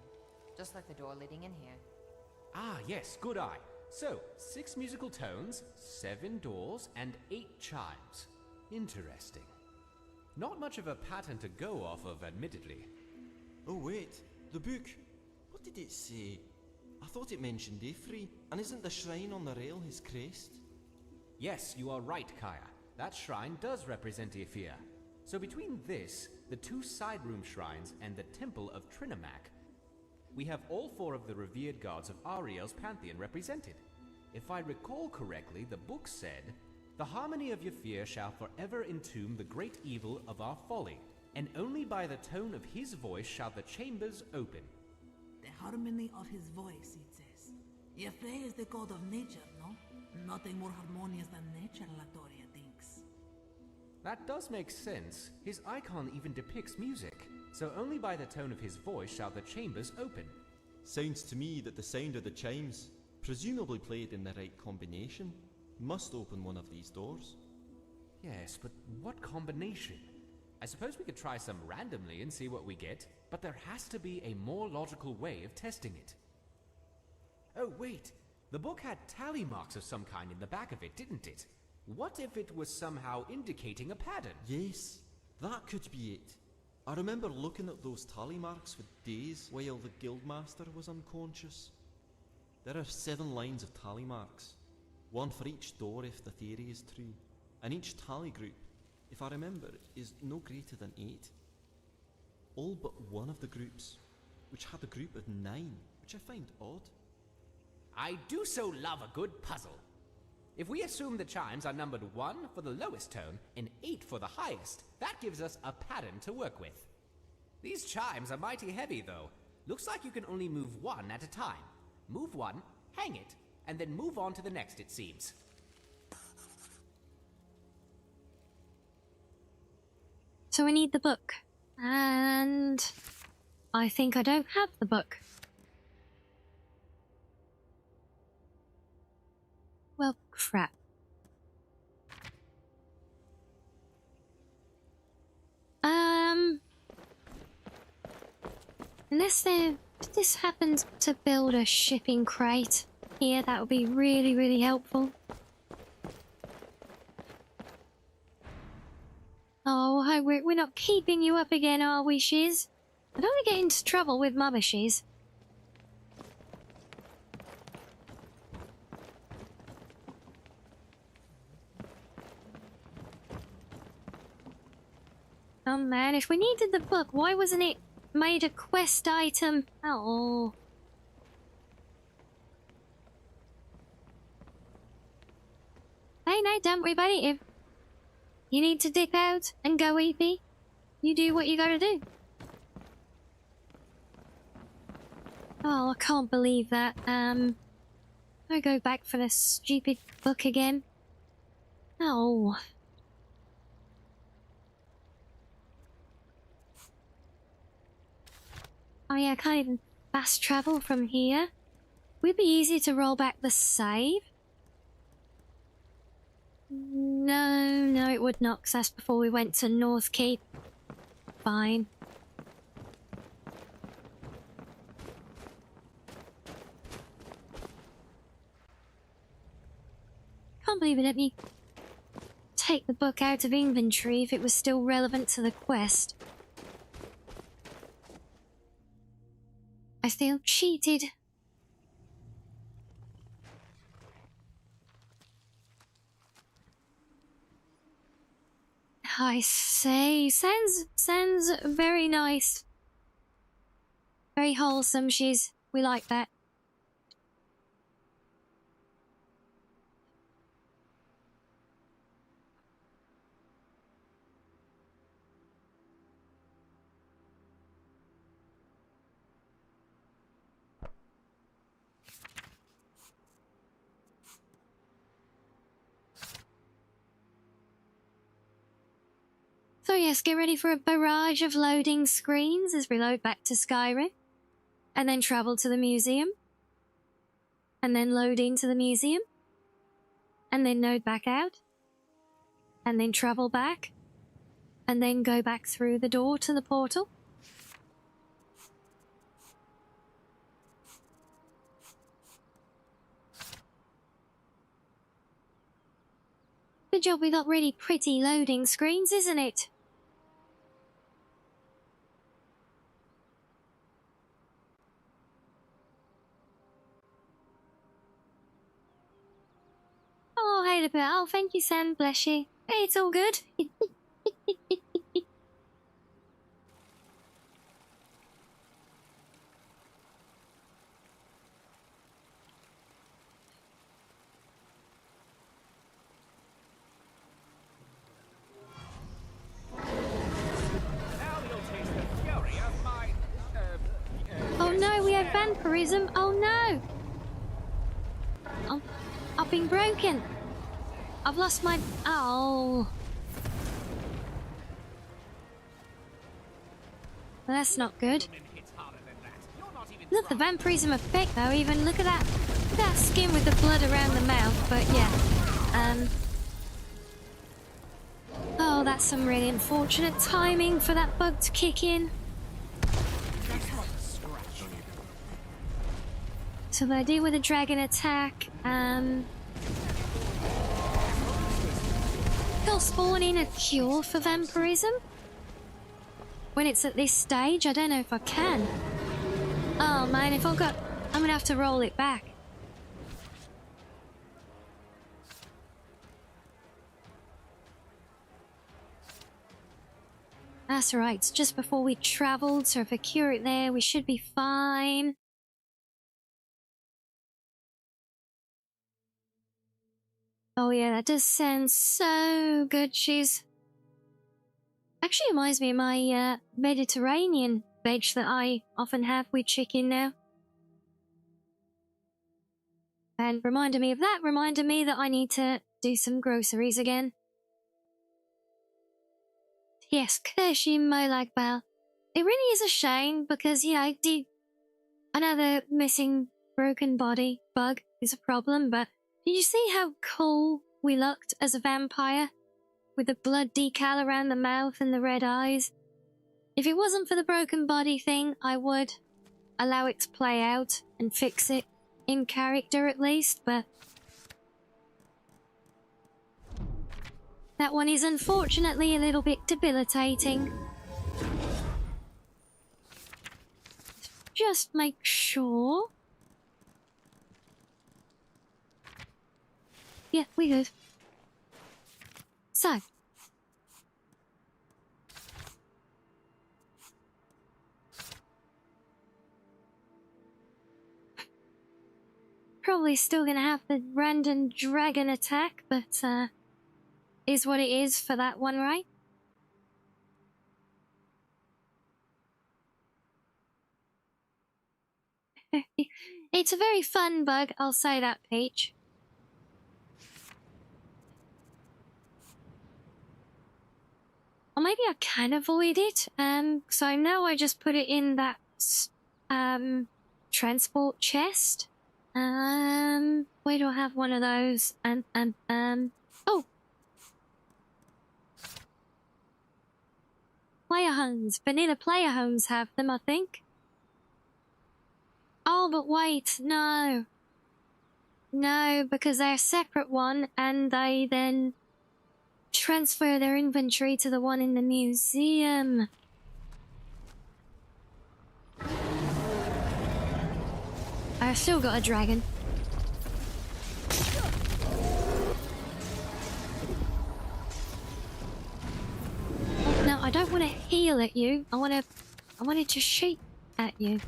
just like the door leading in here. Ah, yes, good eye. So, 6 musical tones, 7 doors, and 8 chimes. Interesting. Not much of a pattern to go off of, admittedly. Oh wait, the book. What did it say? I thought it mentioned Ifri, and isn't the shrine on the rail his crest? Yes, you are right, Kaya. That shrine does represent Ifir. So between this, the 2 side room shrines, and the Temple of Trinamak, we have all 4 of the revered gods of Ariel's pantheon represented. If I recall correctly, the book said, "The harmony of Yafir shall forever entomb the great evil of our folly, and only by the tone of his voice shall the chambers open." The harmony of his voice, it says. Yafre is the god of nature, no? Nothing more harmonious than nature, Latoria thinks. That does make sense. His icon even depicts music. So only by the tone of his voice shall the chambers open. Sounds to me that the sound of the chimes, presumably played in the right combination, must open one of these doors. Yes, but what combination? I suppose we could try some randomly and see what we get, but there has to be a more logical way of testing it. Oh wait, the book had tally marks of some kind in the back of it, didn't it? What if it was somehow indicating a pattern? Yes, that could be it. I remember looking at those tally marks for days while the guildmaster was unconscious. There are 7 lines of tally marks, 1 for each door if the theory is true, and each tally group, if I remember, is no greater than 8. All but one of the groups, which had a group of 9, which I find odd. I do so love a good puzzle. If we assume the chimes are numbered 1 for the lowest tone and 8 for the highest, that gives us a pattern to work with. These chimes are mighty heavy though. Looks like you can only move 1 at a time. Move 1, hang it, and then move on to the next, it seems. So I need the book. And I think I don't have the book. Well, crap. Unless this happens to build a shipping crate here, that would be really, really helpful. Oh, hi, we're not keeping you up again, are we, Shiz? I don't want to get into trouble with Mama Shiz. Oh man, if we needed the book, why wasn't it made a quest item? Oh. Hey, no, don't worry about it. If you need to dip out and go EP, you do what you gotta do. Oh, I can't believe that. I go back for the stupid book again. Oh. Oh yeah, I can't even fast travel from here. Would it be easy to roll back the save? No, it would not, because that's before we went to North Keep. Fine. Can't believe it let me take the book out of inventory if it was still relevant to the quest. I feel cheated. I say, sounds very nice. Very wholesome, we like that. So yes, get ready for a barrage of loading screens as we load back to Skyrim. And then travel to the museum. And then load into the museum. And then load back out. And then travel back. And then go back through the door to the portal. Good job we got really pretty loading screens, isn't it? Oh, hey, the oh, thank you, Sam. Bless you. Hey, it's all good. Oh no, we have vampirism. Oh no. I've been broken. I've lost my... Oh. Well, that's not good. Not the vampirism effect though, even. Look at that. Look at that skin with the blood around the mouth, but yeah. Oh, that's some really unfortunate timing for that bug to kick in. So they deal with a dragon attack. They'll spawn in a cure for vampirism? When it's at this stage, I don't know if I can. Oh man, if I've got... I'm gonna have to roll it back. That's right, it's just before we travelled, so if I cure it there, we should be fine. Oh yeah, that does sound so good. She's... Actually reminds me of my Mediterranean veg that I often have with chicken now. And reminded me of that, reminded me that I need to do some groceries again. Yes, Kershim Molag Bal. It really is a shame because, you know, another missing broken body bug is a problem, but did you see how cool we looked as a vampire? With the blood decal around the mouth and the red eyes. If it wasn't for the broken body thing, I would allow it to play out and fix it in character at least, but that one is unfortunately a little bit debilitating. Just make sure. Yeah, we good. So. Probably still gonna have the random dragon attack, but is what it is for that one, right? It's a very fun bug, I'll say that, Peach. Or maybe I can avoid it, so I know I just put it in that, transport chest. Where do I have one of those? Oh! Player homes. Vanilla player homes have them, I think. Oh, but wait, no. No, because they're a separate one, and they then transfer their inventory to the one in the museum. I've still got a dragon. Oh, no, I don't want to heal at you. I wanted to shoot at you.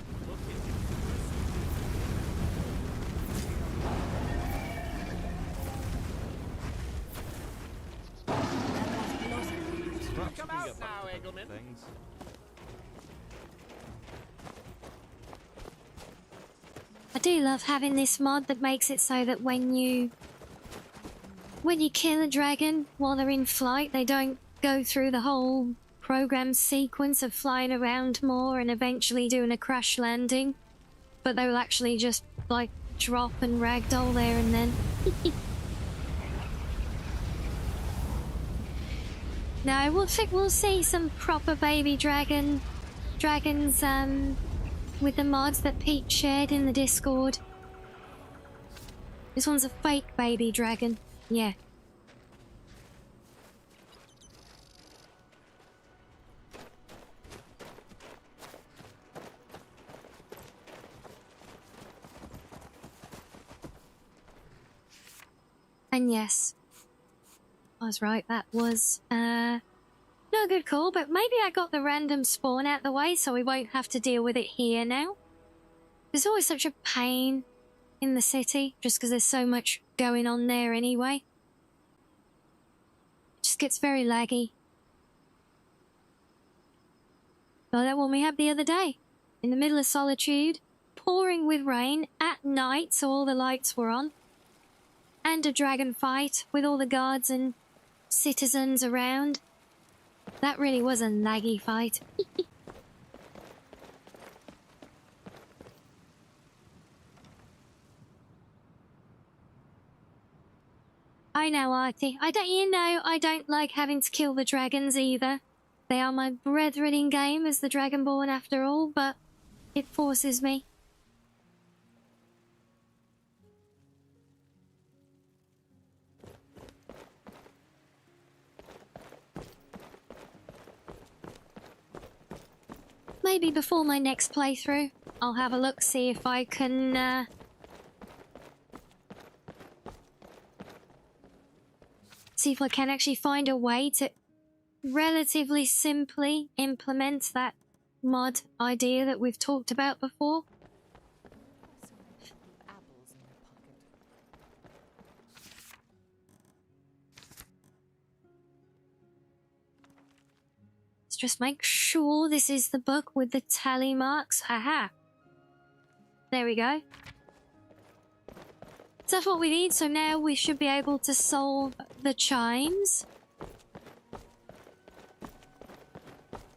Come out now, Eggleman. I do love having this mod that makes it so that when you kill a dragon while they're in flight, they don't go through the whole program sequence of flying around more and eventually doing a crash landing, but they will actually just like drop and ragdoll there and then. No, we'll see some proper baby dragons with the mods that Pete shared in the Discord. This one's a fake baby dragon. Yeah. And yes, I was right, that was, no good call, but maybe I got the random spawn out the way so we won't have to deal with it here now. There's always such a pain in the city, just because there's so much going on there anyway. It just gets very laggy. Like that one we had the other day, in the middle of solitude, pouring with rain, at night, so all the lights were on. And a dragon fight with all the guards and citizens around. That really was a laggy fight. I know, Artie. I don't like having to kill the dragons either. They are my brethren in game as the Dragonborn after all, but it forces me. Maybe before my next playthrough, I'll have a look, see if I can, see if I can actually find a way to relatively simply implement that mod idea that we've talked about before. Just make sure this is the book with the tally marks. Haha. There we go. So that's what we need. So now we should be able to solve the chimes.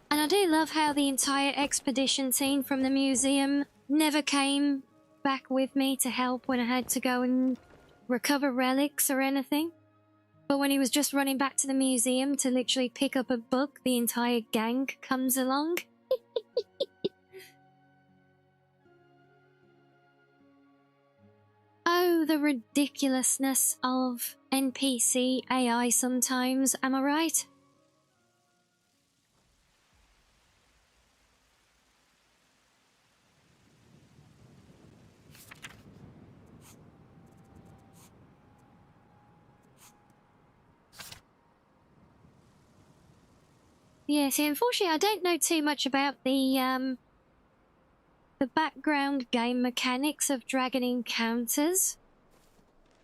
And I do love how the entire expedition team from the museum never came back with me to help when I had to go and recover relics or anything. But when he was just running back to the museum to literally pick up a book, the entire gang comes along. Oh, the ridiculousness of NPC AI sometimes, am I right? Yeah, see, unfortunately, I don't know too much about the background game mechanics of dragon encounters.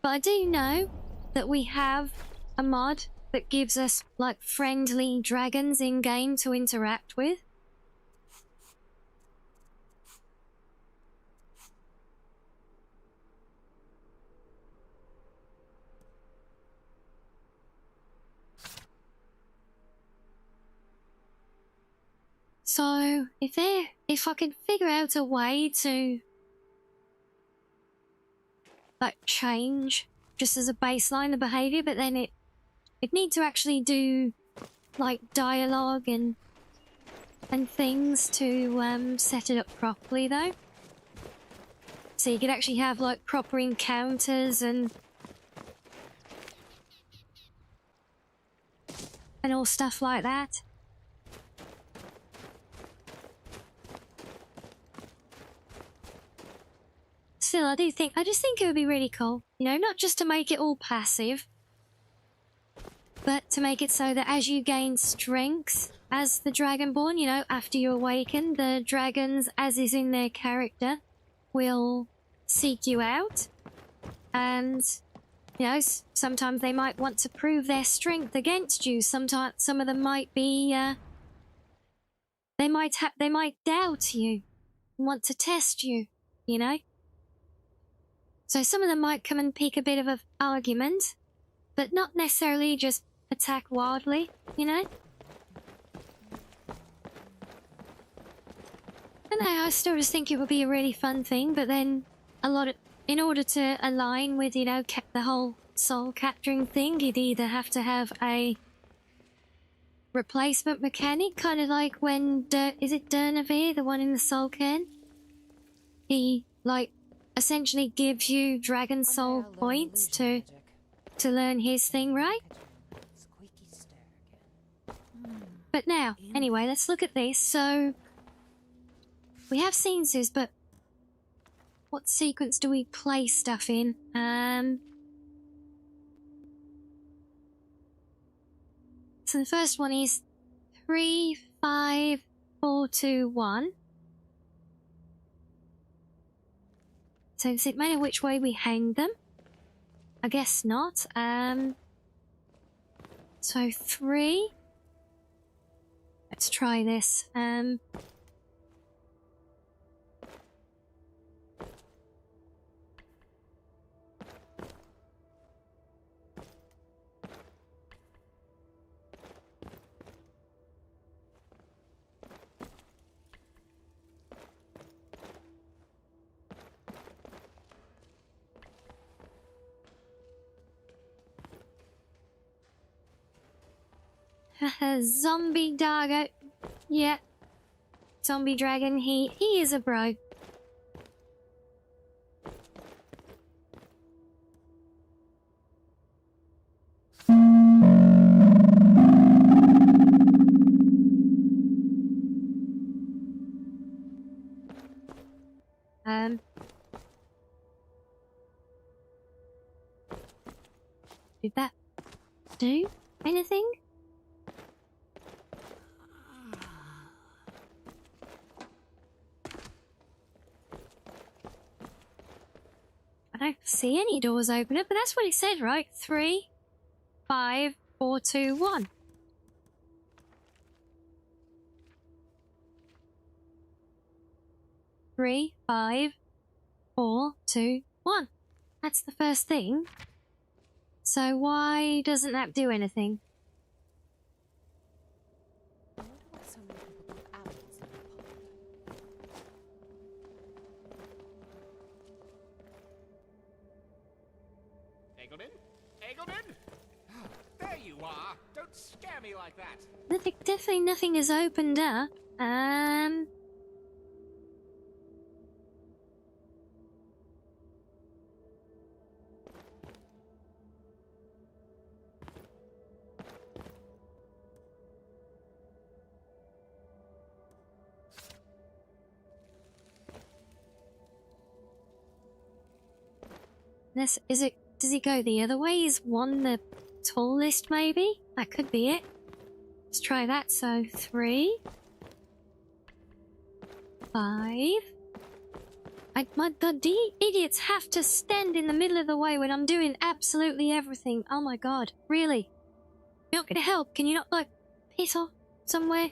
But I do know that we have a mod that gives us, like, friendly dragons in-game to interact with. So, if I can figure out a way to, like, change, just as a baseline, the behaviour, but then it'd need to actually do, like, dialogue and things to, set it up properly, though. So you could actually have, like, proper encounters and all stuff like that. Still, I just think it would be really cool, you know, not just to make it all passive, but to make it so that as you gain strength as the Dragonborn, you know, after you awaken, the dragons, as is in their character, will seek you out. And, you know, sometimes they might want to prove their strength against you. Sometimes some of them might be, they might doubt you and want to test you, you know. So some of them might come and pick a bit of an argument, but not necessarily just attack wildly, you know? I don't know, I still just think it would be a really fun thing, but then in order to align with, you know, the whole soul capturing thing, you'd either have to have a replacement mechanic, kind of like when, is it Durnavir, the one in the soul cairn? He, like, essentially gives you dragon soul points to learn his thing, right? But now, anyway, let's look at this. So, we have scenes, but what sequence do we play stuff in? So the first one is 3, 5, 4, 2, 1. So does it matter which way we hang them? I guess not. So 3. Let's try this. Zombie doggo. Yeah. Zombie dragon, he is a bro. Did that do anything? I don't see any doors open up, but that's what it said, right? 3, 5, 4, 2, 1. Three, 5, 4, 2, 1. That's the first thing. So why doesn't that do anything? Eggleton? There you are! Don't scare me like that! Definitely nothing has opened up. Does it go the other way? Is 1 the tallest, maybe? That could be it. Let's try that. So 3, 5. The idiots have to stand in the middle of the way when I'm doing absolutely everything. Oh my god. Really? You're not gonna help? Can you not, like, piss off somewhere?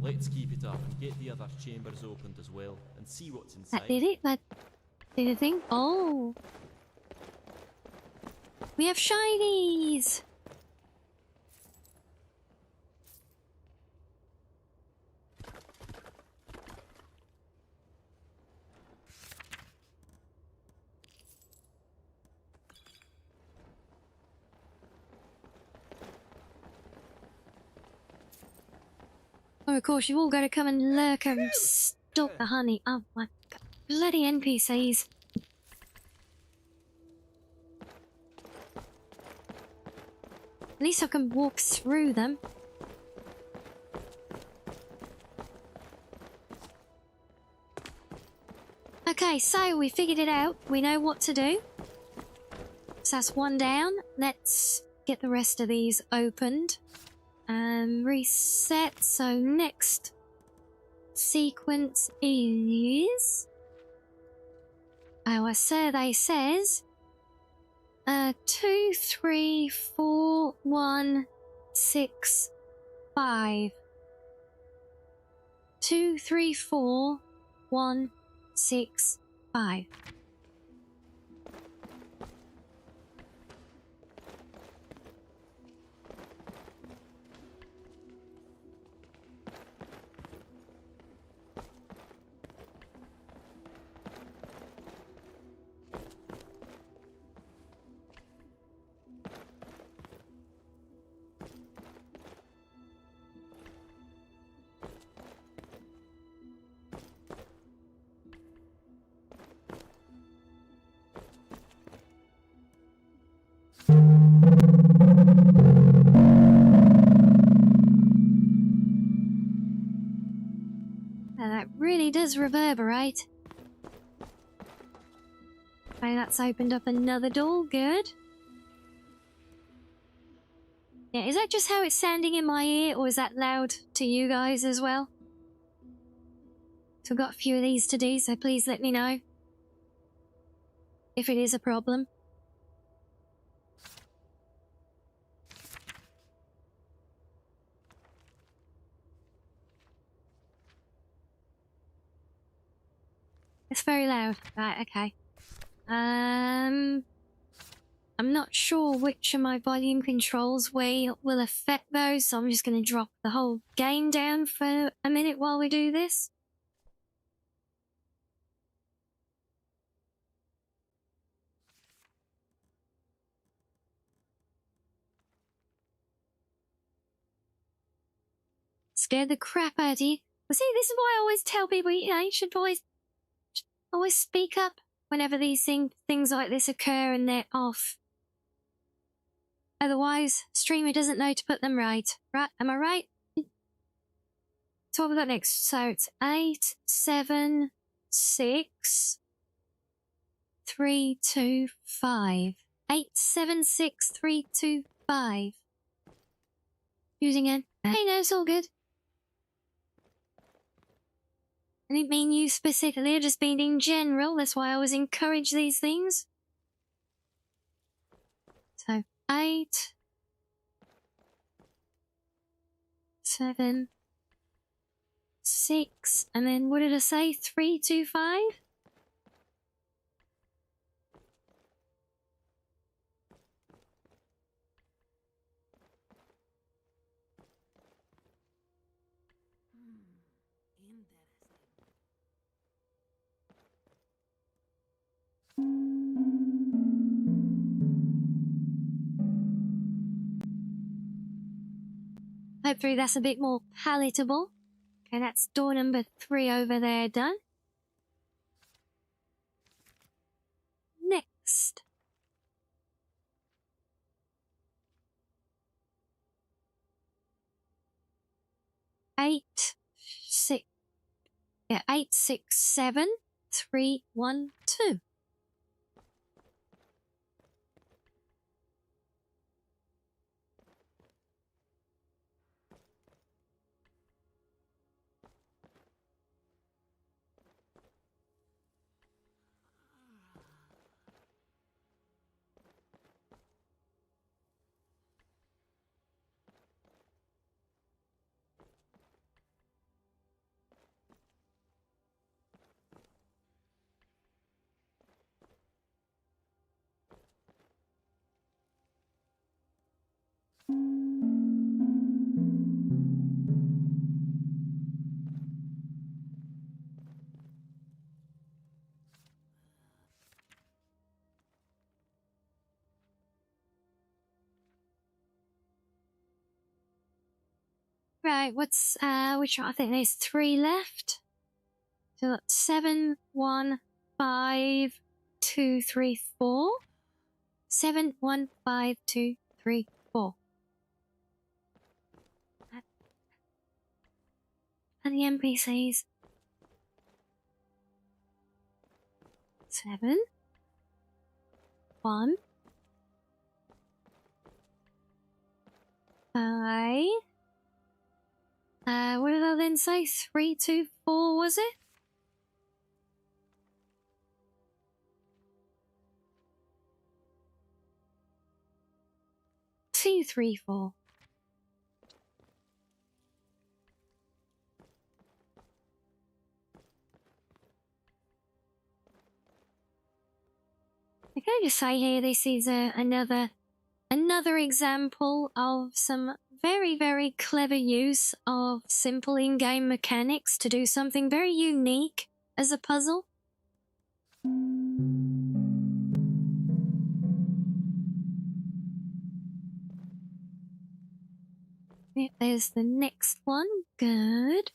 Let's keep it up and get the other chambers opened as well and see what's inside. That did it? That did a thing? Oh! We have shinies! Oh, of course, you've all got to come and lurk and stalk the honey. Oh my god. Bloody NPCs. At least I can walk through them. Okay, so we figured it out. We know what to do. So that's 1 down. Let's get the rest of these opened. Reset. So next sequence is... Our survey says 2, 3, 4, 1, 6, 5. 2, 3, 4, 1, 6, 5. Now that really does reverberate. Okay, that's opened up another door. Good. Yeah, is that just how it's sounding in my ear, or is that loud to you guys as well? So I've got a few of these to do, so please let me know if it is a problem. It's very loud. Right, okay. I'm not sure which of my volume controls will affect those, so I'm just going to drop the whole game down for a minute while we do this. Scared the crap out of you. Well, see, this is why I always tell people, you know, you should always speak up whenever these things like this occur and they're off. Otherwise, streamer doesn't know to put them right. Right? Am I right? So what have we got next? So it's 8, 7, 6, 3, 2, 5. 8, 7, 6, 3, 2, 5. Using it. Hey, no, it's all good. I didn't mean you specifically, I just mean in general. That's why I always encourage these things. So, 8, 7, 6, and then what did I say? 3, 2, 5? Hopefully that's a bit more palatable. Okay, that's door number 3 over there done. Next. Eight, 6, 8, 6, 7, 3, 1, 2. Right, what's, which one? I think there's 3 left. So that's 7, 1, 5, 2, 3, 4. 7, 1, 5, 2, 3, 4. And the NPCs. 7, 1, 5, What did I then say? 3, 2, 4, was it? Two, 3, 4. I can just say here, this is another example of some very, very clever use of simple in-game mechanics to do something very unique as a puzzle. Yep, there's the next one. Good.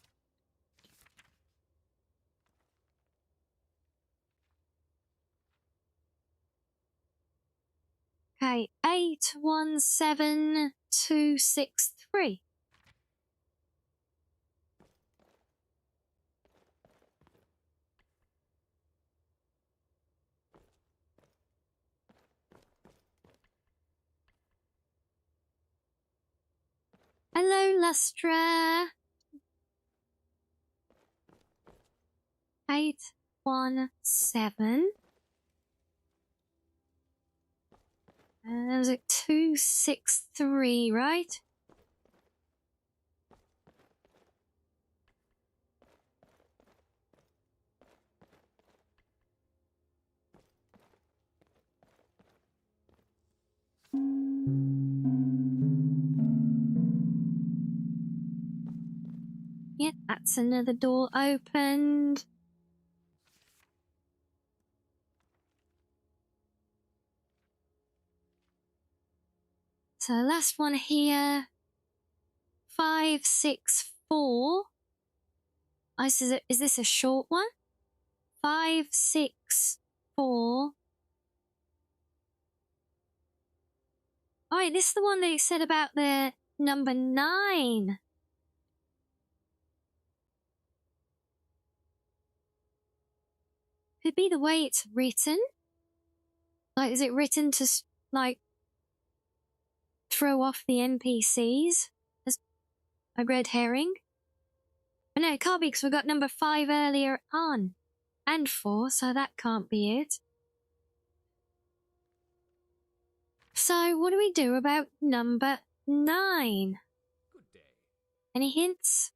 Okay, 817263. Hello, Lustra. 817. That was at 263, right? Yep, that's another door opened. So last one here. 564. Is this a short one? 564. Alright, this is the one that he said about the number 9. Could be the way it's written. Like, is it written to, like, throw off the NPCs as a red herring? But no, it can't be because we got number 5 earlier on. And 4, so that can't be it. So, what do we do about number 9? Good day. Any hints?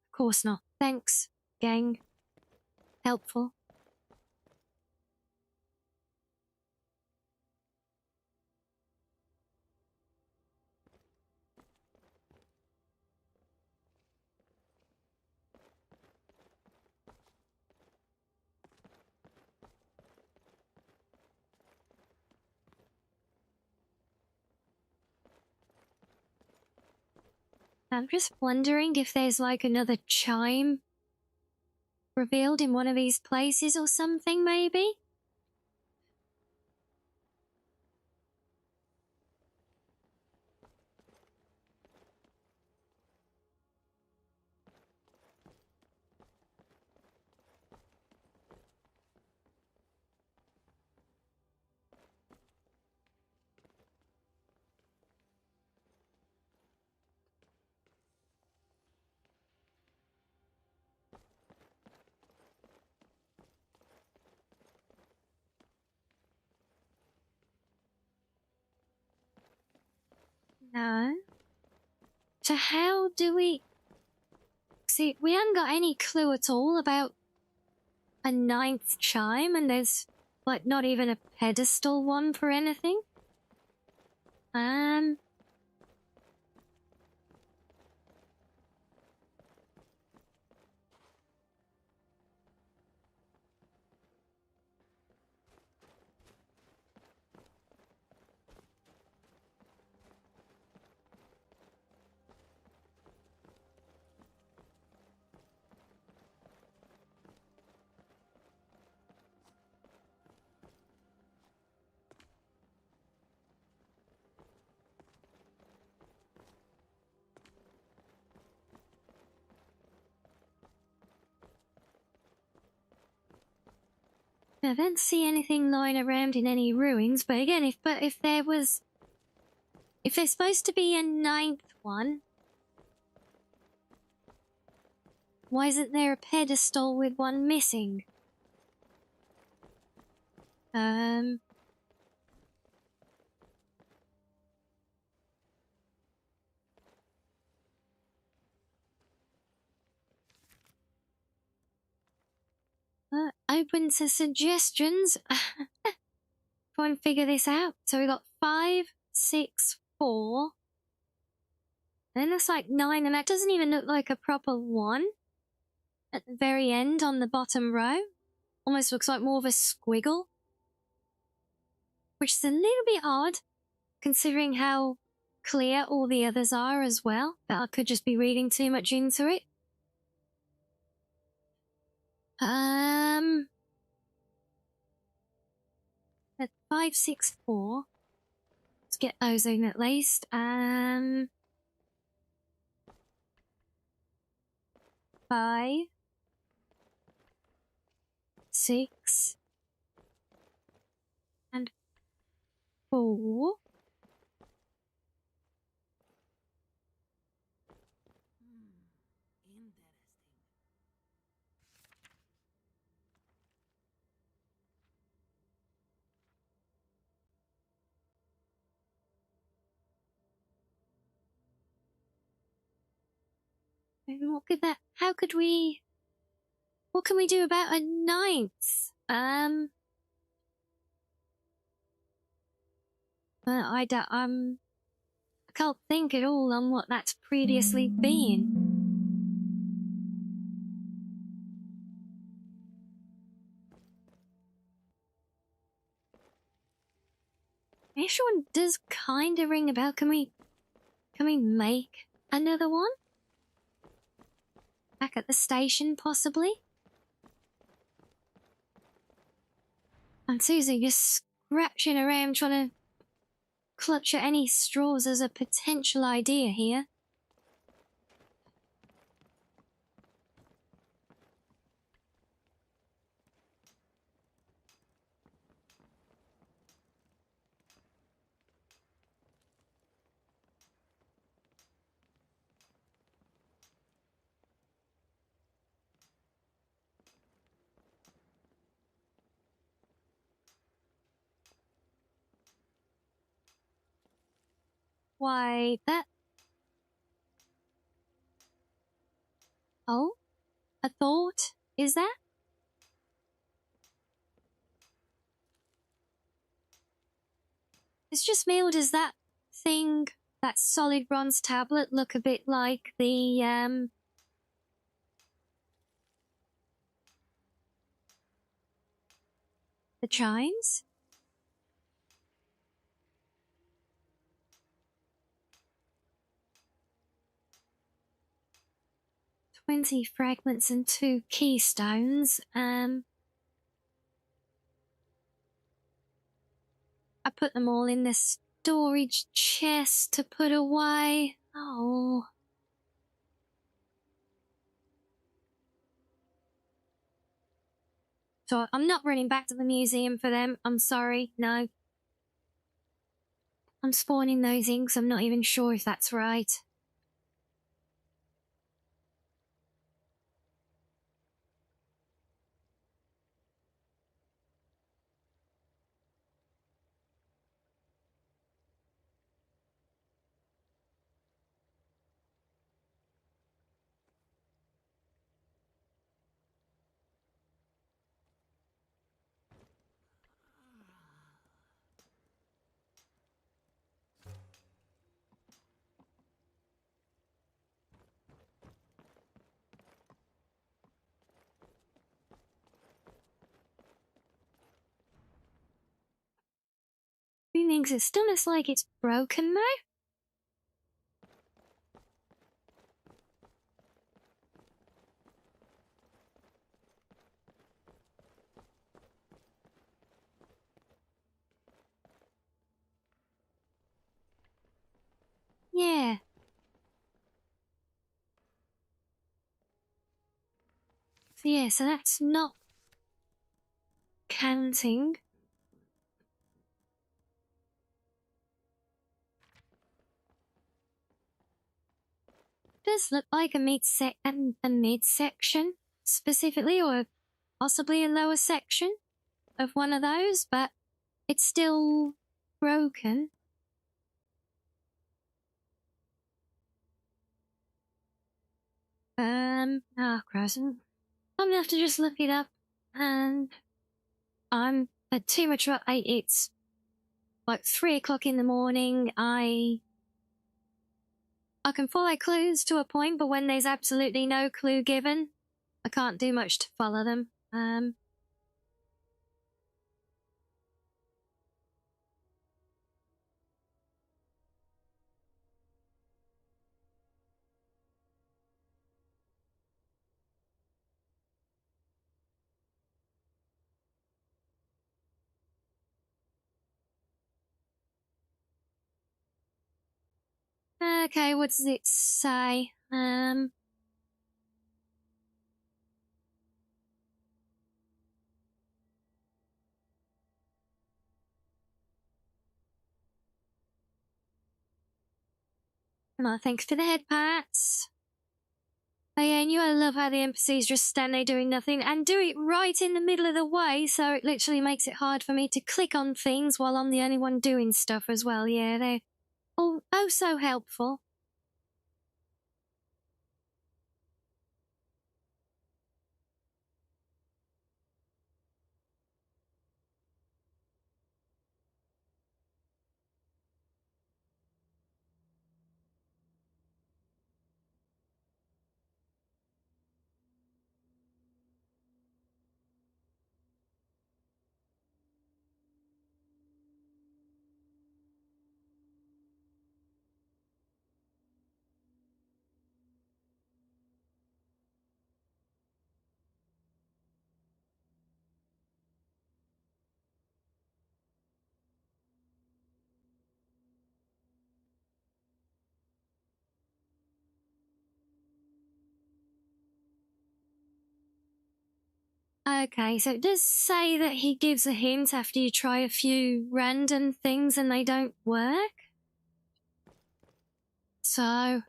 Of course not. Thanks, gang. Helpful. I'm just wondering if there's like another chime revealed in one of these places or something, maybe? No. So how do we... See, we haven't got any clue at all about a 9th chime, and there's, like, not even a pedestal one for anything. I don't see anything lying around in any ruins, but again, if there's supposed to be a 9th one, Why isn't there a pedestal with one missing? Open to suggestions. Try and figure this out. So we got 5, 6, 4. Then that's like 9, and that doesn't even look like a proper 1 at the very end on the bottom row. Almost looks like more of a squiggle, which is a little bit odd considering how clear all the others are as well. But I could just be reading too much into it. At 5, 6, 4. Let's get those in at least. 5, 6, and 4. And what could that? How could we? What can we do about a 9th? I can't think at all on what that's previously been. This one does kind of ring a bell. Can we make another one? Back at the station, possibly? And Susie just scratching around trying to clutch at any straws as a potential idea here. Why, that... Oh? A thought? Is that? It's just me, or does that thing, that solid bronze tablet, look a bit like the chimes? "20 fragments and 2 keystones. I put them all in the storage chest to put away. Oh. So I'm not running back to the museum for them. I'm sorry. No. I'm spawning those inks. I'm not even sure if that's right. He thinks it still looks like it's broken though. Yeah. So yeah, so that's not counting. does look like a midsection specifically, or possibly a lower section of one of those, but it's still broken. Crossing. I'm gonna have to just look it up, and I'm too much. It's like 3 o'clock in the morning. I can follow clues to a point, but when there's absolutely no clue given, I can't do much to follow them. Okay, what does it say? No, thanks for the head pats. Oh yeah, and I love how the NPCs just stand there doing nothing and do it right in the middle of the way, so it literally makes it hard for me to click on things while I'm the only one doing stuff as well. Yeah, they're all oh so helpful. Okay, so it does say that he gives a hint after you try a few random things and they don't work. So...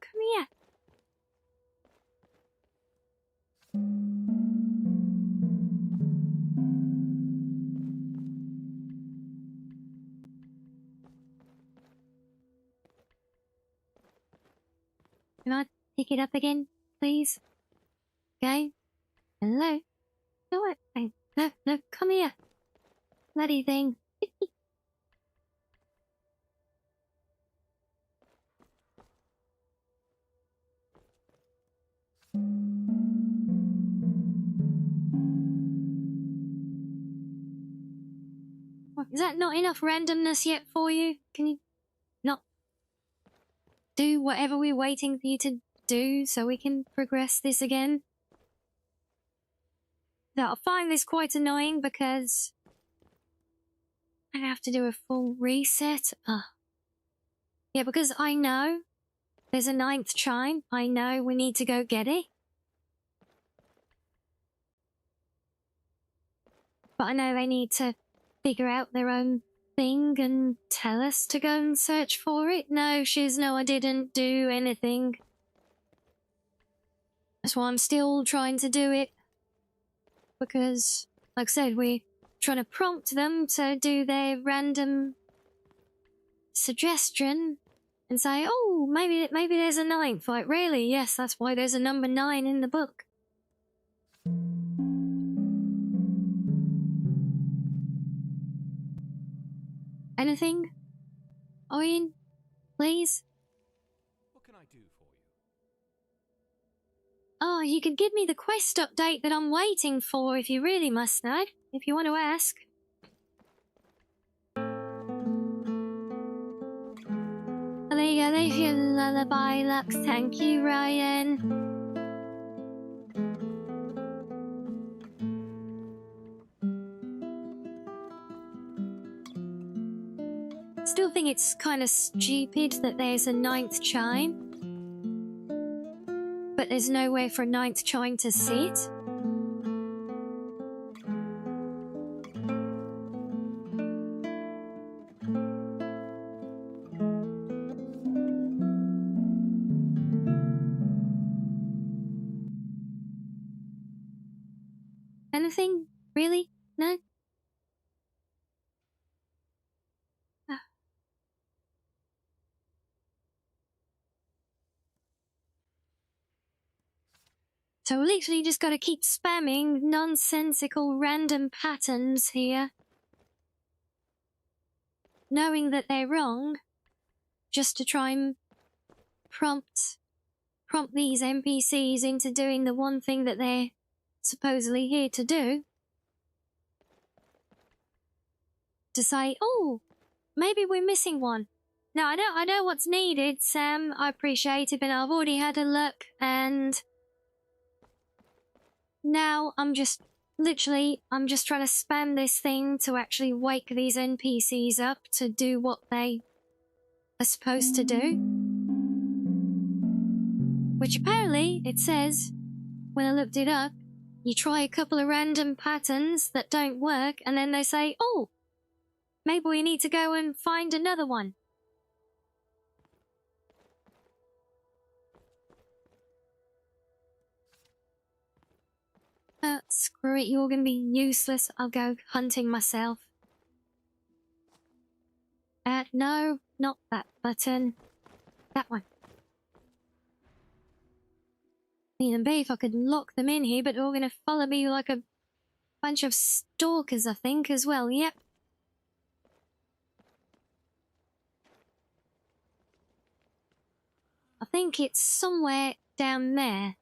Come here. Can I pick it up again, please? Okay. Hello? No, no, come here. Bloody thing. Is that not enough randomness yet for you? Can you not do whatever we're waiting for you to do so we can progress this again? Now, I find this quite annoying because I have to do a full reset. Yeah, because I know there's a 9th chime. I know we need to go get it. But I know they need to figure out their own thing and tell us to go and search for it. No, no, I didn't do anything. That's why I'm still trying to do it. Because, like I said, we're trying to prompt them to do their random suggestion and say, oh, maybe there's a 9th. Like, really? Yes, that's why there's a number 9 in the book. Anything? Orion, please? What can I do for you? Oh, you could give me the quest update that I'm waiting for if you really must know, if you want to ask. Oh, there you Yeah, leave your lullaby, Lux. Thank you, Ryan. Still think it's kind of stupid that there's a 9th chime, but there's nowhere for a 9th chime to sit. Anything? Really? No? So we literally just gotta keep spamming nonsensical random patterns here. Knowing that they're wrong, just to try and prompt these NPCs into doing the one thing that they're supposedly here to do. To say, oh, maybe we're missing one. Now, I know what's needed, Sam. I appreciate it, but I've already had a look, and now I'm just trying to spam this thing to actually wake these NPCs up to do what they are supposed to do. Which apparently, it says, when I looked it up, you try a couple of random patterns that don't work, and then they say, oh, maybe we need to go and find another one. Screw it, you're gonna be useless. I'll go hunting myself. No, not that button. That one. It'd be if I could lock them in here, but they're all gonna follow me like a bunch of stalkers, I think, as well. Yep. I think it's somewhere down there.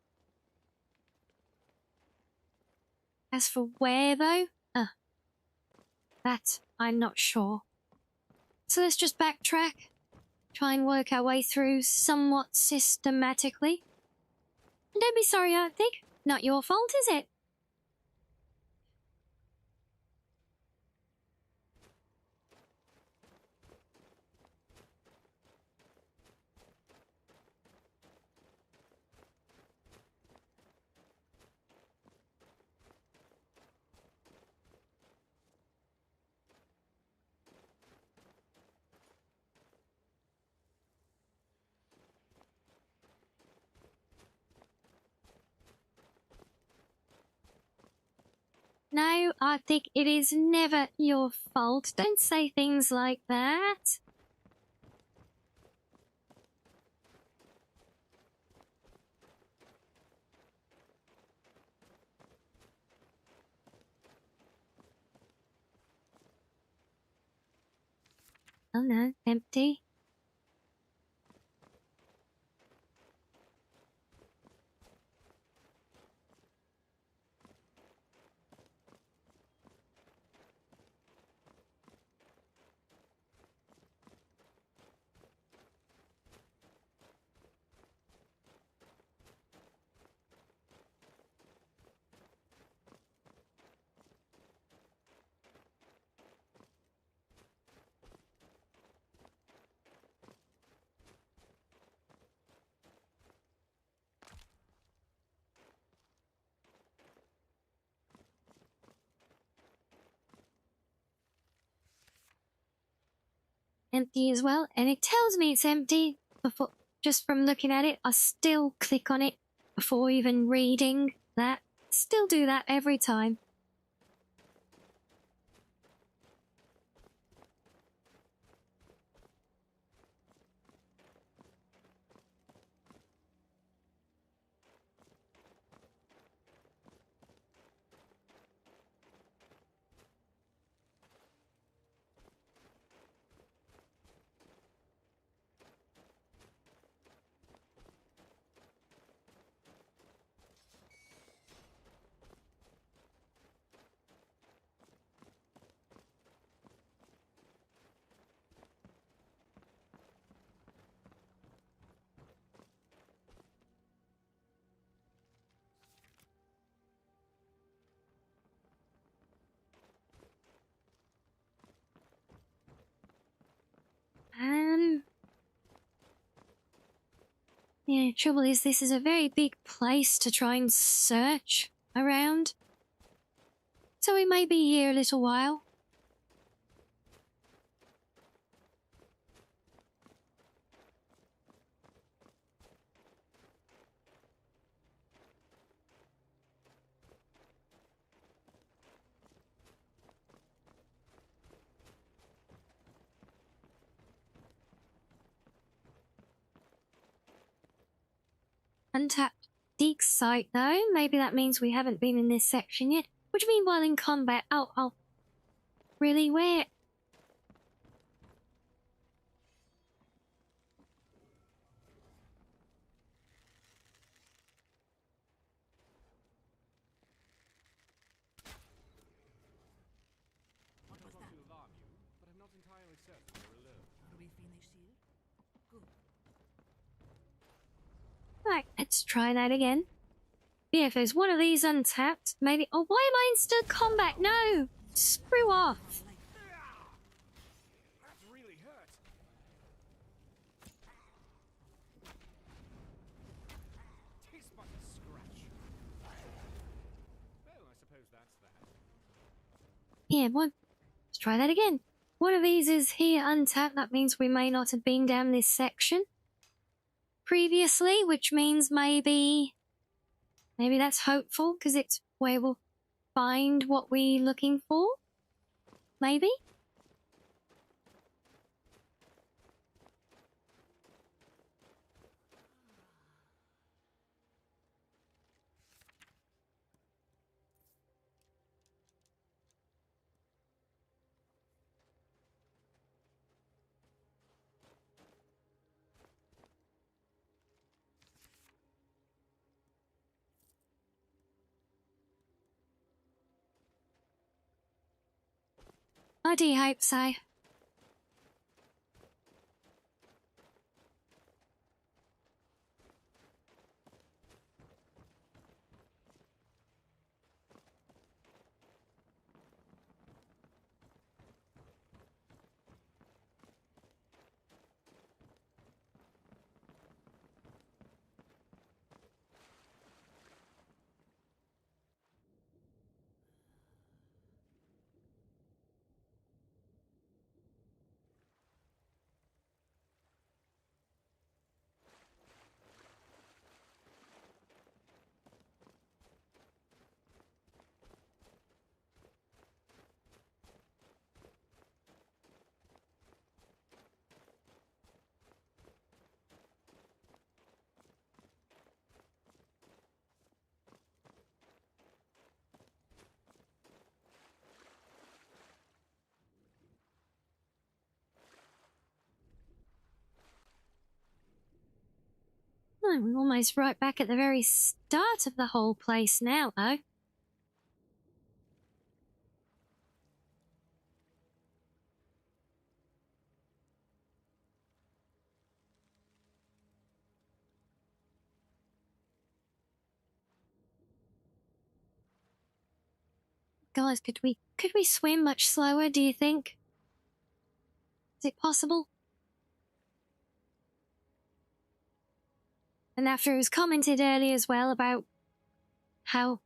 As for where, though? That I'm not sure. So let's just backtrack. Try and work our way through somewhat systematically. And don't be sorry, Arctic. Not your fault, is it? No, Arctic, it is never your fault. Don't say things like that. Oh no, empty. Empty as well, and it tells me it's empty before, just from looking at it. I still click on it before even reading that. Still do that every time. Yeah, trouble is this is a very big place to try and search around. So we may be here a little while. Untapped dig site though. Maybe that means we haven't been in this section yet. What do you mean while in combat? Oh. Really? Where? Right, let's try that again. Yeah, if there's one of these untapped, maybe... Oh, why am I in instant combat? No! Screw off! That really hurt. Tis but a scratch. Well, I suppose that's that. Yeah, let's try that again. One of these is here untapped. That means we may not have been down this section previously, which means maybe that's hopeful because it's where we'll find what we're looking for. Maybe. I do hope so. Oh, we're almost right back at the very start of the whole place now, though. Guys, could we swim much slower, do you think? Is it possible? And after it was commented earlier as well about how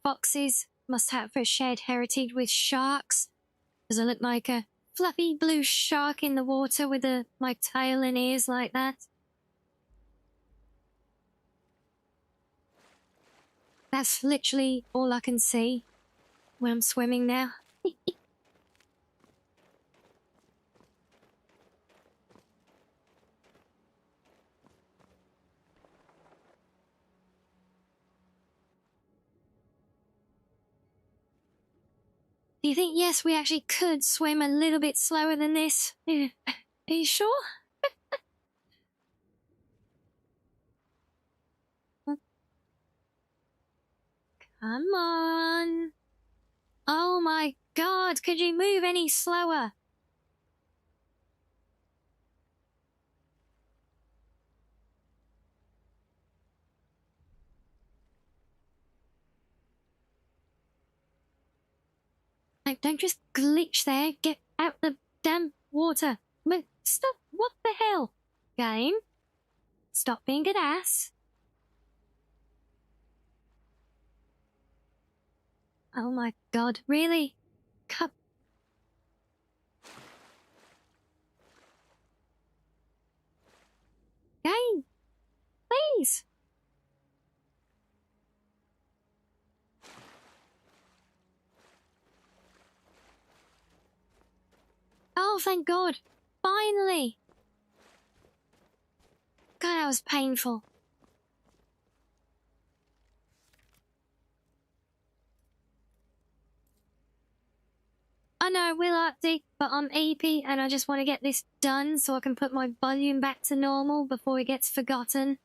foxes must have a shared heritage with sharks. Does it look like a fluffy blue shark in the water with a tail and ears like that? That's literally all I can see when I'm swimming now. Do you think, yes, we actually could swim a little bit slower than this? Are you sure? Come on. Oh my god, could you move any slower? Like, don't just glitch there. Get out the damn water. Stop. What the hell? Game? Stop being an ass. Oh my god, really? Come. Game, please. Oh, thank God. Finally. God, that was painful. I know, we'll update, but I'm EP and I just want to get this done so I can put my volume back to normal before it gets forgotten.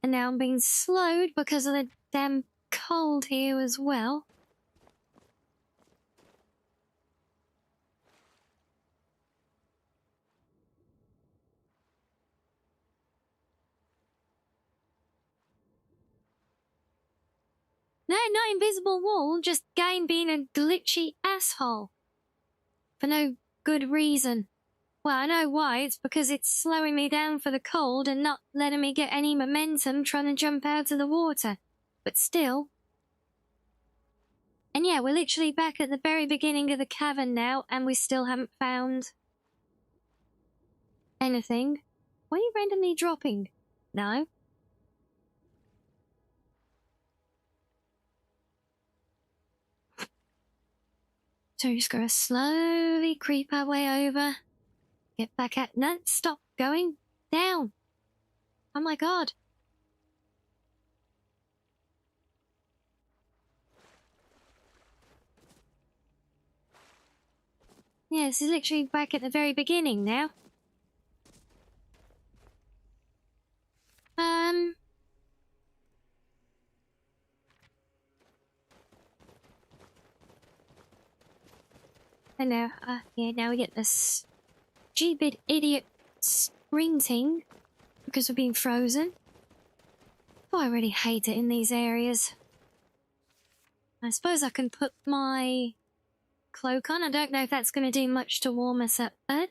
And now I'm being slowed because of the damn cold here as well. No, not invisible wall, just game being a glitchy asshole. For no good reason. Well, I know why, it's because it's slowing me down for the cold and not letting me get any momentum trying to jump out of the water. But still. And yeah, we're literally back at the very beginning of the cavern now, and we still haven't found anything. Why are you randomly dropping? No. So we're just gonna slowly creep our way over. Get back at... No, stop going down. Oh my god. Yeah, this is literally back at the very beginning now. And now, yeah, now we get this stupid idiot sprinting because we're being frozen. Oh, I really hate it in these areas. I suppose I can put my cloak on. I don't know if that's going to do much to warm us up, but...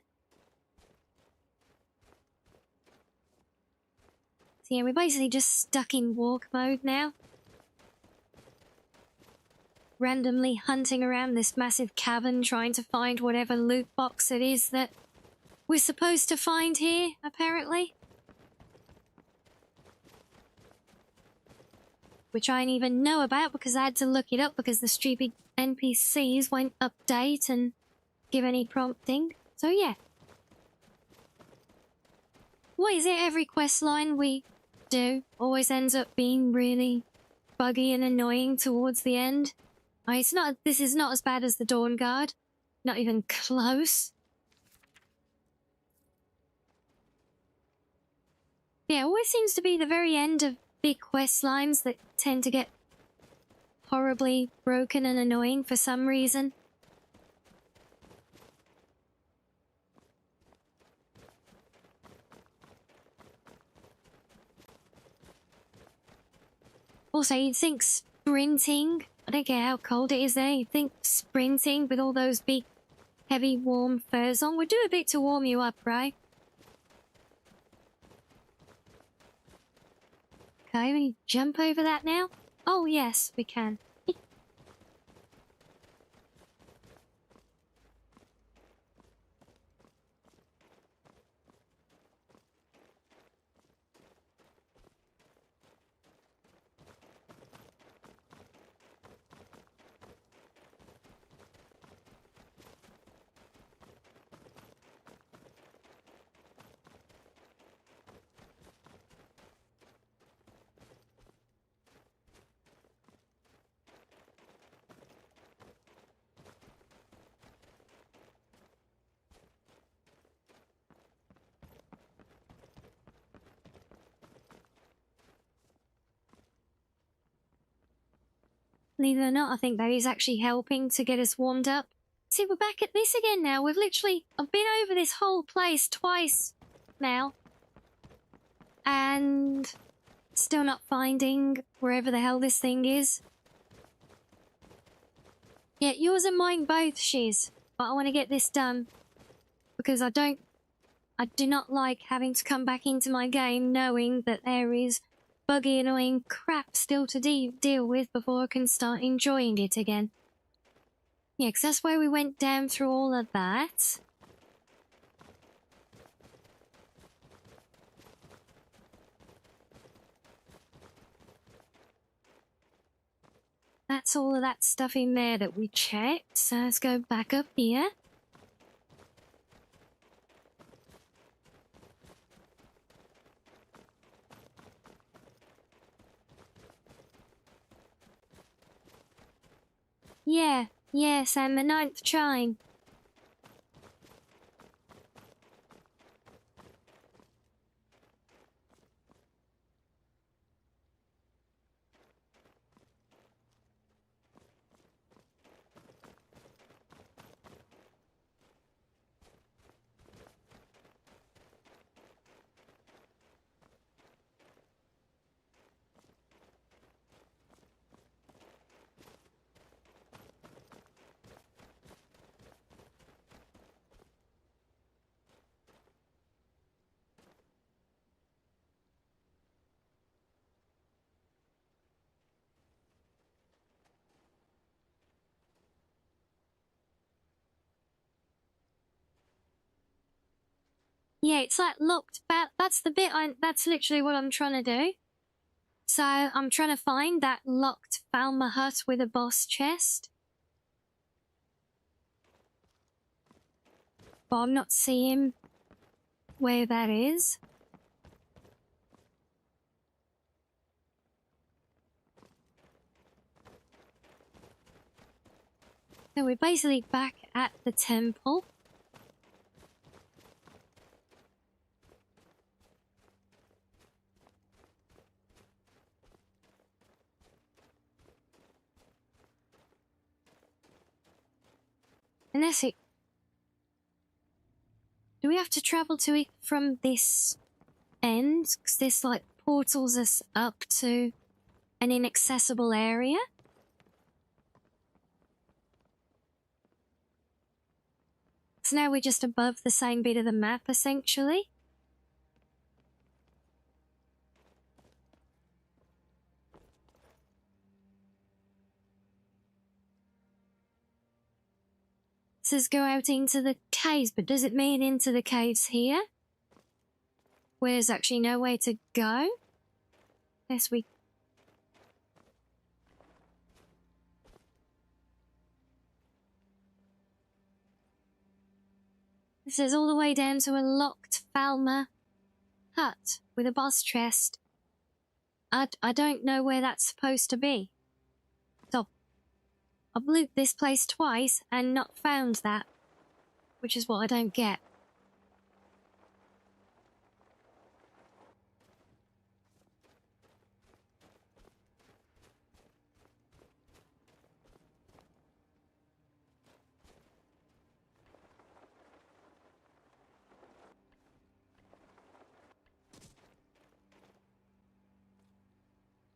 So yeah, we're basically just stuck in walk mode now. Randomly hunting around this massive cavern trying to find whatever loot box it is that we're supposed to find here, apparently. Which I didn't even know about because I had to look it up because the stupid NPCs won't update and give any prompting. So yeah. What is it? Every quest line we do always ends up being really buggy and annoying towards the end. It's not. This is not as bad as the Dawn Guard. Not even close. Yeah, it always seems to be the very end of big quest lines that tend to get horribly broken and annoying for some reason. Also, you'd think sprinting... I don't care how cold it is there. You'd think sprinting with all those big, heavy, warm furs on would do a bit to warm you up, right? Okay, we jump over that now? Oh, yes, we can. Believe it or not, I think that is actually helping to get us warmed up. See, we're back at this again now. I've been over this whole place twice now. And still not finding wherever the hell this thing is. Yeah, yours and mine both, Shiz. But I want to get this done. Because I don't I do not like having to come back into my game knowing that there is buggy, annoying crap still to deal with before I can start enjoying it again. Yeah, 'cause that's why we went down through all of that. That's all of that stuff in there that we checked. So let's go back up here. Yeah, yes, and the 9th chime. Yeah, it's like locked back. That's the bit that's literally what I'm trying to do. So I'm trying to find that locked Falmer hut with a boss chest. But I'm not seeing where that is. So we're basically back at the temple. Unless it... Do we have to travel to it from this end? Because this, like, portals us up to an inaccessible area? So now we're just above the same bit of the map, essentially. It says go out into the caves, but does it mean into the caves here? Where there's actually no way to go? Yes, we... It says all the way down to a locked Falmer hut with a boss chest. I don't know where that's supposed to be. So I've looped this place twice and not found that, which is what I don't get.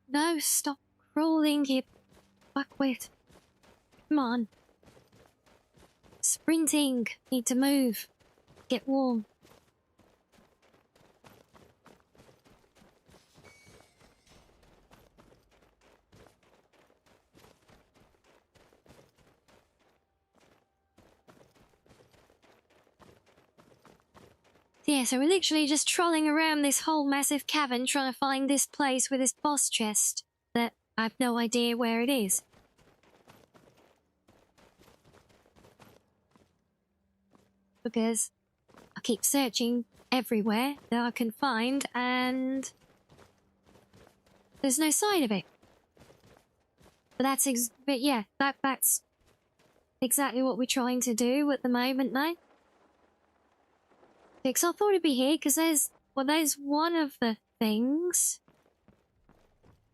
No, stop crawling, you fuckwit. Come on. Sprinting. Need to move. Get warm. Yeah, so we're literally just trolling around this whole massive cavern trying to find this place with this boss chest that I have no idea where it is. Because I keep searching everywhere that I can find and there's no sign of it. But that's that's exactly what we're trying to do at the moment now. Because I thought it'd be here, because there's one of the things.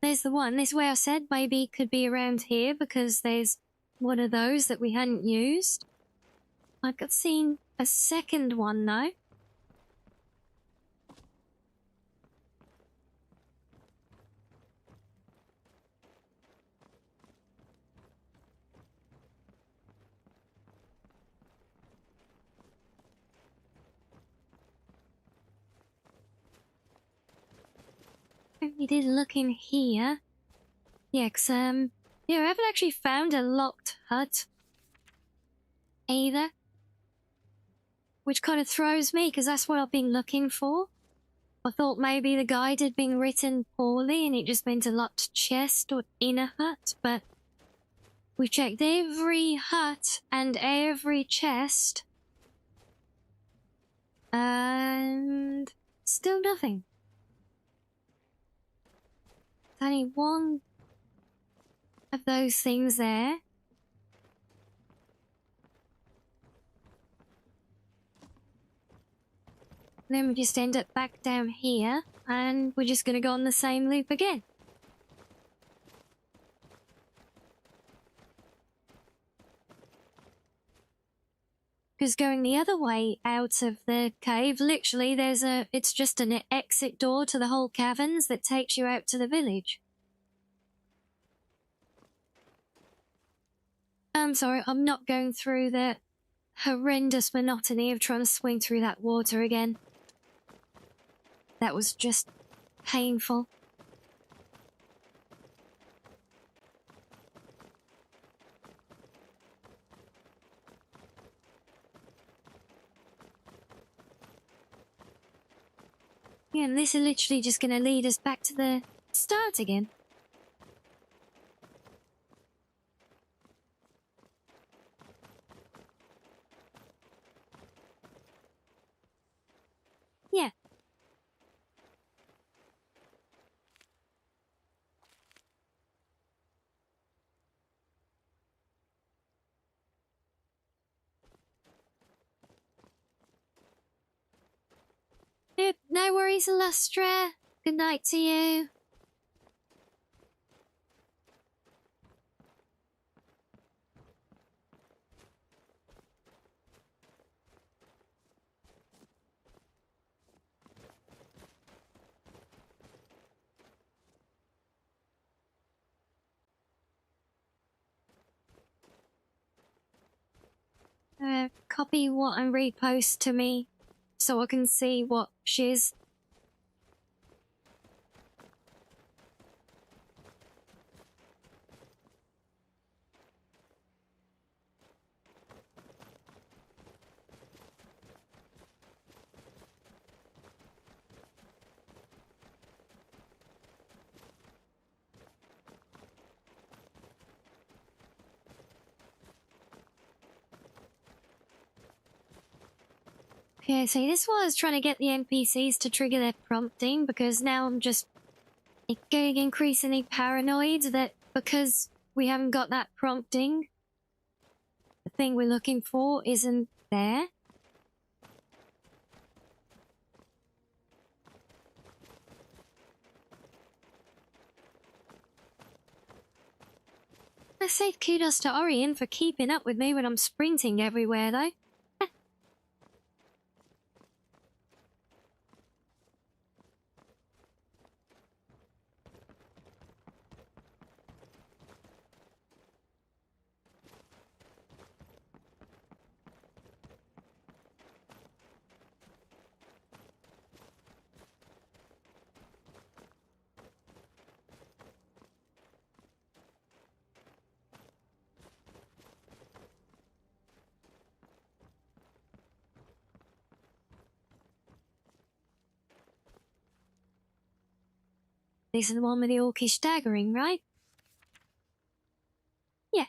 There's the one. This way I said maybe it could be around here, because there's one of those that we hadn't used. I've got seen a second one, though. We did look in here. Yeah, 'cause, yeah, I haven't actually found a locked hut either. Which kind of throws me, because that's what I've been looking for. I thought maybe the guide had been written poorly and it just meant a locked chest or inner hut, but we checked every hut and every chest. And still nothing. There's only one of those things there. Then we just end up back down here, and we're just gonna go on the same loop again. Because going the other way out of the cave, literally it's just an exit door to the whole caverns that takes you out to the village. I'm sorry, I'm not going through the horrendous monotony of trying to swing through that water again. That was just painful. Yeah, and this is literally just going to lead us back to the start again. Yeah. Yep, no worries, Illustra. Good night to you. Copy what and repost to me so I can see what shiz. Okay, see, this is why I was trying to get the NPCs to trigger their prompting, because now I'm just getting increasingly paranoid that because we haven't got that prompting, the thing we're looking for isn't there. I say kudos to Orion for keeping up with me when I'm sprinting everywhere, though. This is the one with the orcish staggering, right? Yeah.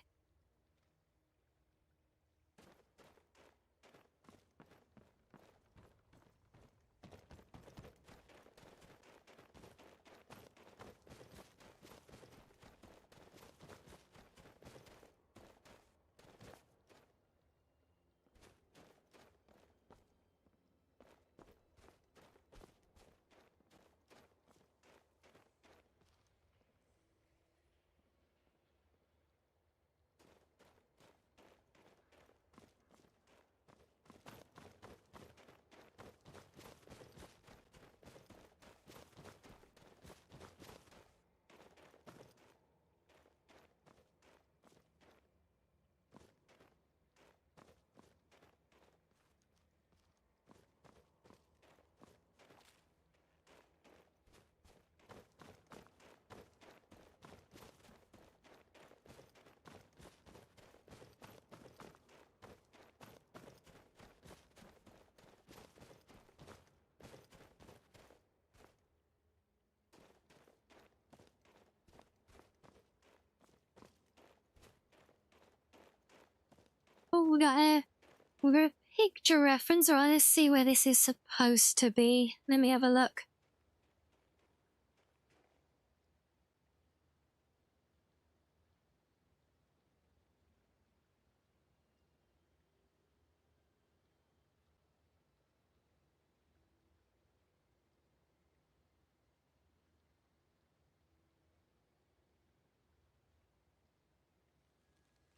we got a picture reference. Alright, let's see where this is supposed to be. Let me have a look.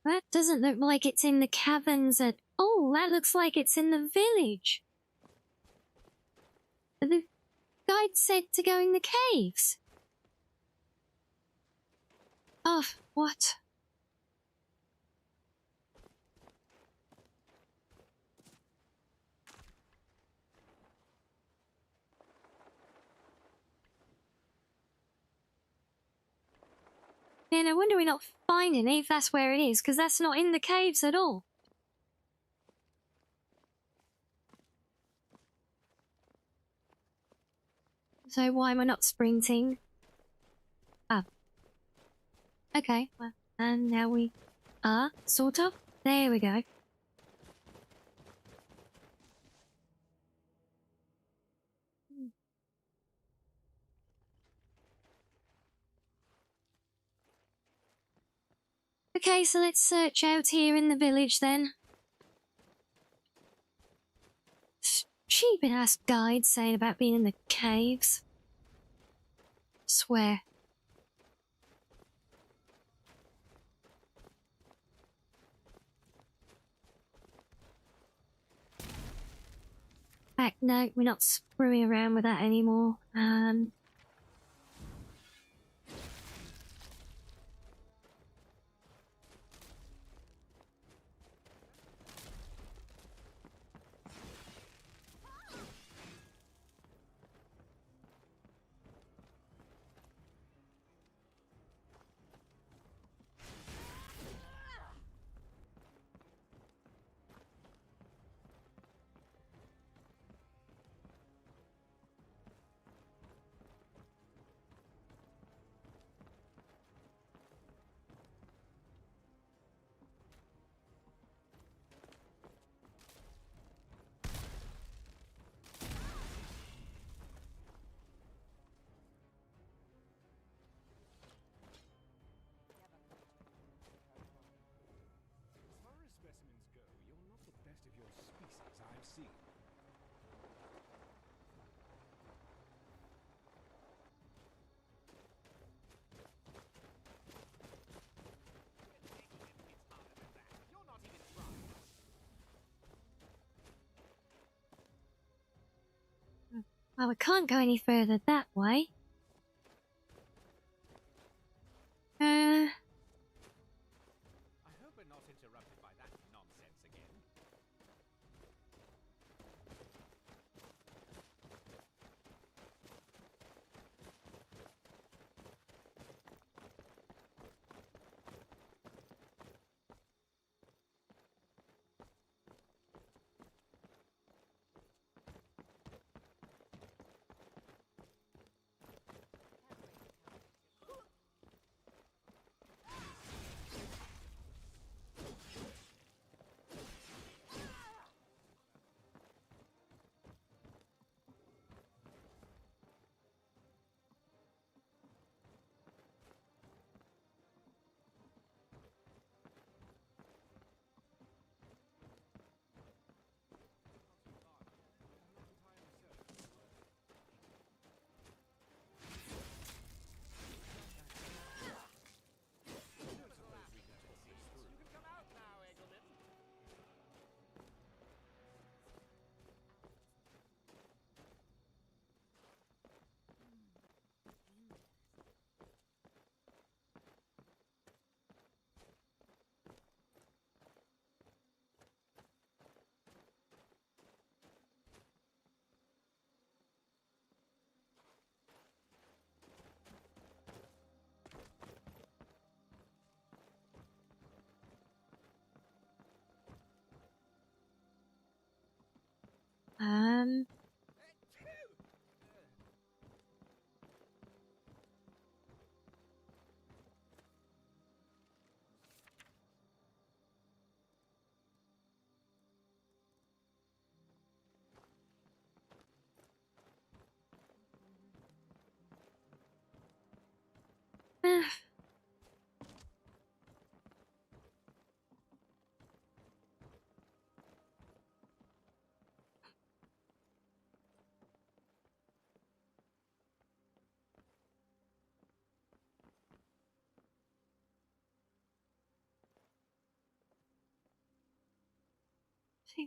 That doesn't look like it's in the caverns at all. That looks like it's in the village. The guide said to go in the caves. Oh, what? Man, I wonder we're not finding it if that's where it is, because that's not in the caves at all. So why am I not sprinting? Ah. Okay, well, and now we are, sort of. There we go. Okay, so let's search out here in the village then. Cheaping ass guide saying about being in the caves. Swear. Back, no, we're not screwing around with that anymore. Well, we can't go any further that way. I hope we're not interrupted by that nonsense again.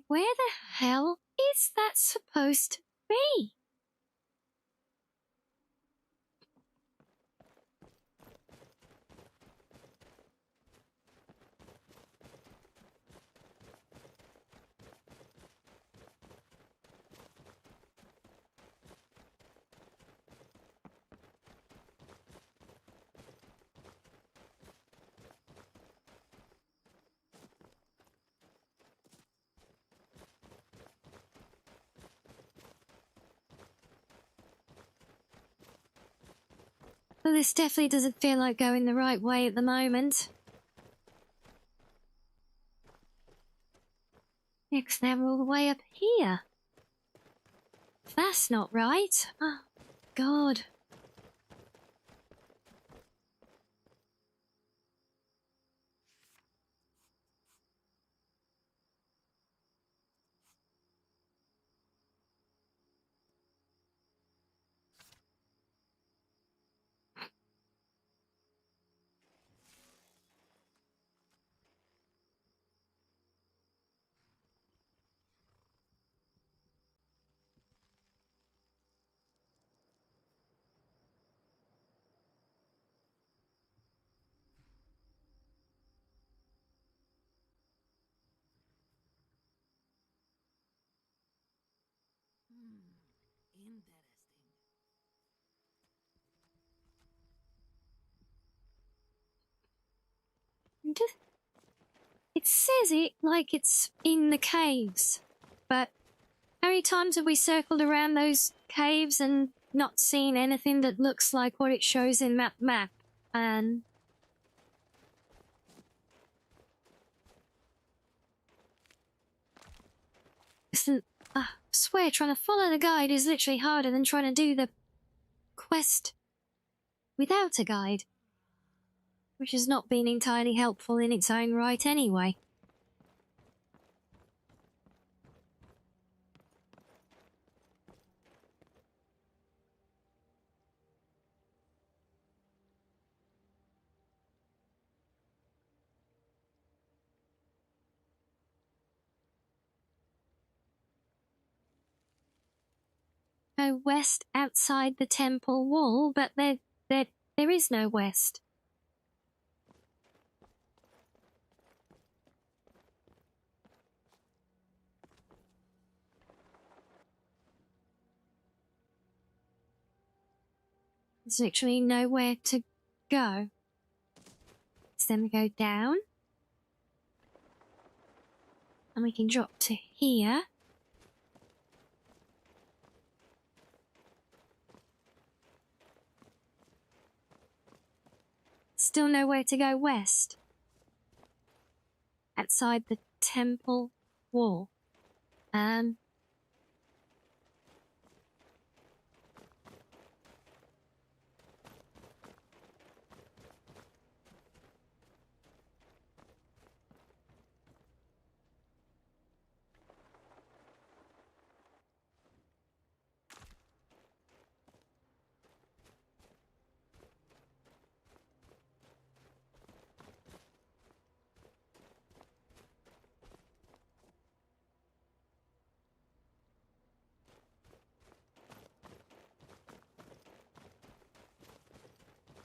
Where the hell is that supposed to be? Well, this definitely doesn't feel like going the right way at the moment. Next, now we're all the way up here. That's not right. Oh, God. It says it like it's in the caves, but how many times have we circled around those caves and not seen anything that looks like what it shows in that map? And listen, I swear trying to follow the guide is literally harder than trying to do the quest without a guide, which has not been entirely helpful in its own right anyway. No west outside the temple wall, but there is no west. There's literally nowhere to go. So then we go down. And we can drop to here. Still nowhere to go west. Outside the temple wall.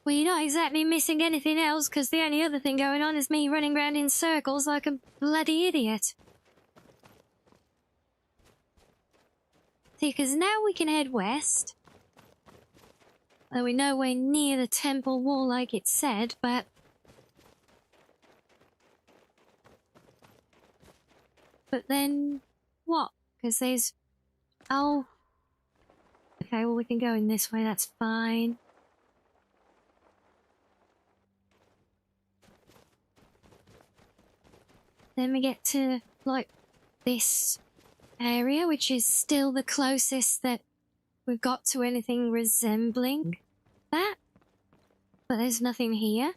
Well, you're not exactly missing anything else, because the only other thing going on is me running around in circles like a bloody idiot. See, because now we can head west. Though we're nowhere near the temple wall like it said, but... But then... what? Because there's... oh... okay, well we can go in this way, that's fine. Then we get to, like, this area, which is still the closest that we've got to anything resembling that. But there's nothing here.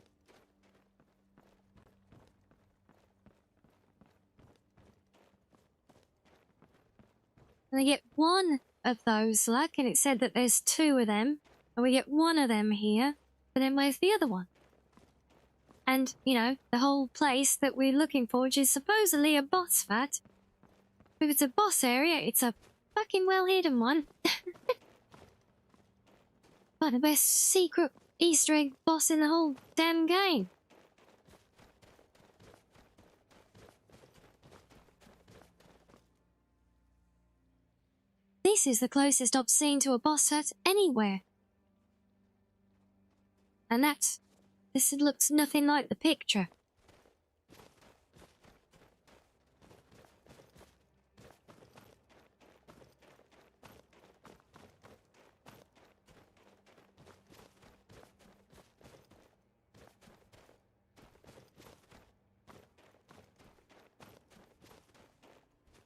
And I get one of those luck, and it said that there's 2 of them. And we get 1 of them here. But then where's the other one? And, you know, the whole place that we're looking for, which is supposedly a boss fight. If it's a boss area, it's a fucking well-hidden one. But the best secret Easter egg boss in the whole damn game. This is the closest I've seen to a boss fight anywhere. And this looks nothing like the picture.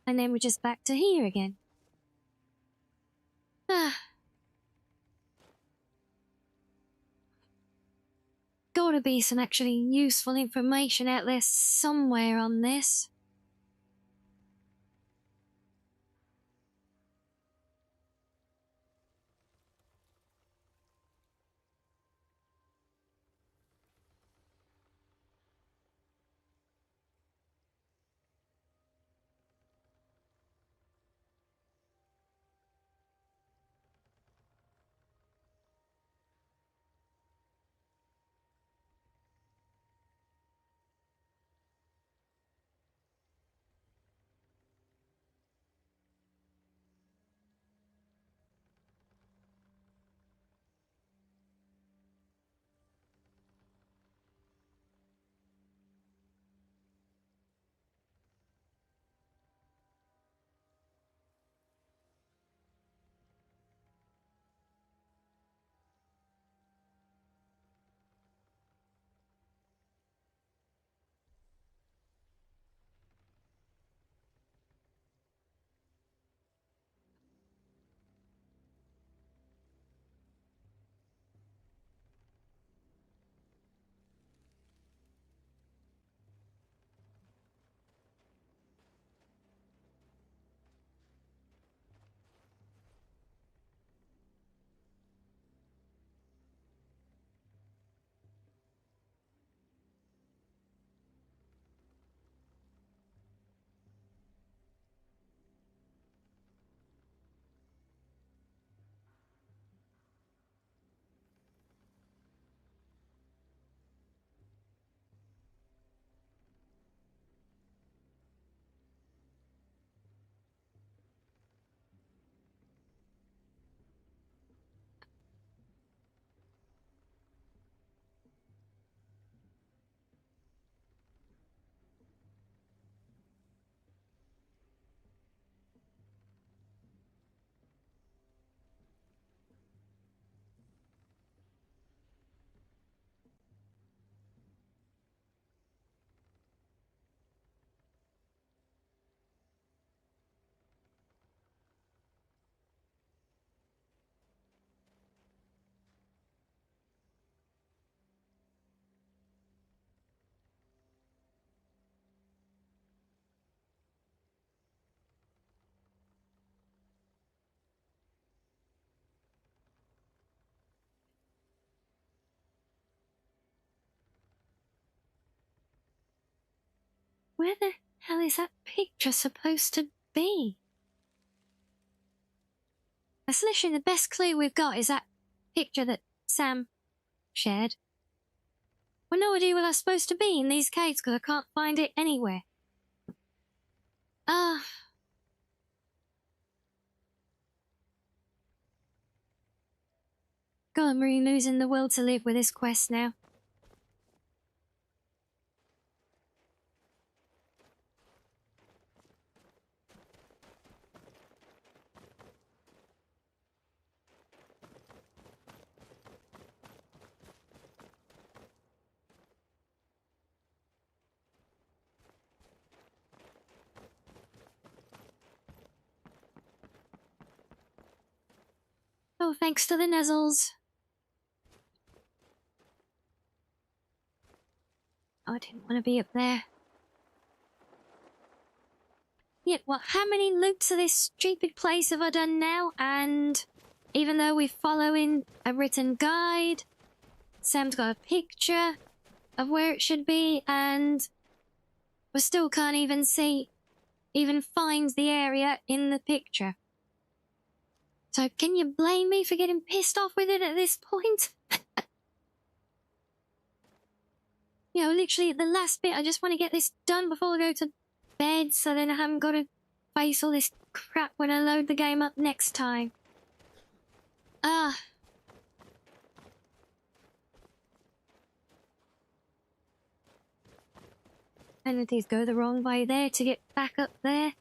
And then we're just back to here again. Gotta be some actually useful information out there somewhere on this. Where the hell is that picture supposed to be? That's literally the best clue we've got is that picture that Sam shared. We've no idea where that's supposed to be in these caves because I can't find it anywhere. God, I'm really losing the will to live with this quest now. Oh, thanks to the Nuzzles. I didn't want to be up there. Yeah, well, how many loops of this stupid place have I done now? And even though we're following a written guide, Sam's got a picture of where it should be, and we still can't even find the area in the picture. So can you blame me for getting pissed off with it at this point? You know, literally at the last bit, I just want to get this done before I go to bed, so then I haven't got to face all this crap when I load the game up next time. Ah. And these go the wrong way there to get back up there.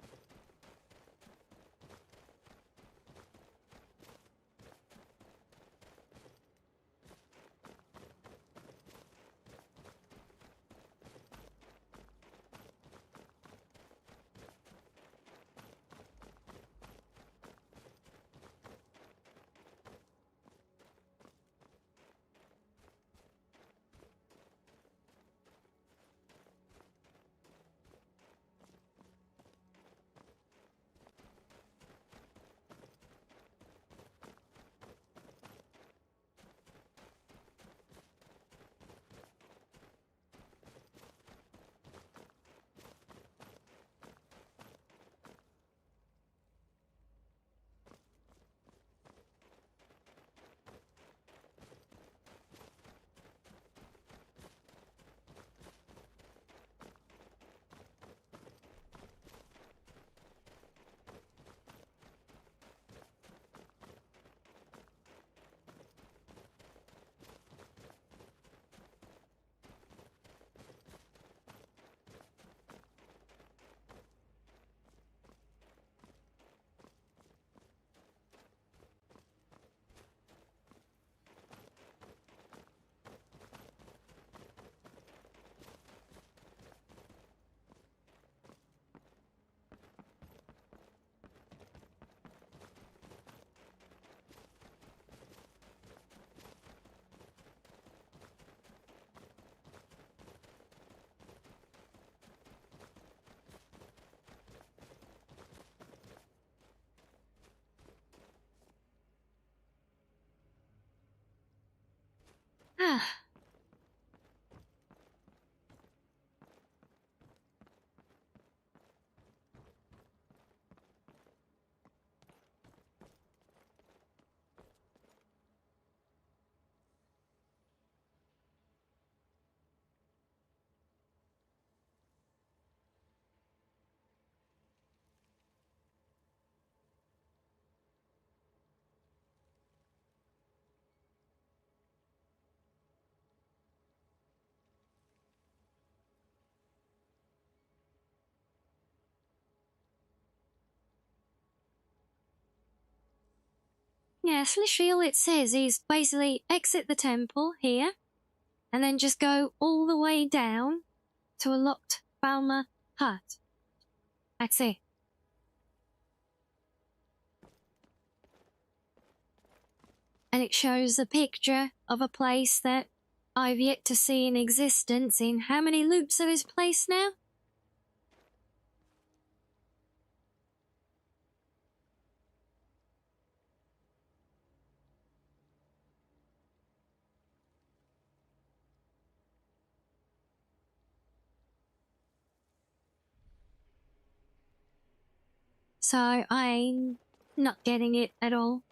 Ah. Yes, literally all it says is basically exit the temple here, and then just go all the way down to a locked Falmer hut. That's it. And it shows a picture of a place that I've yet to see in existence in how many loops of this place now? So I'm not getting it at all.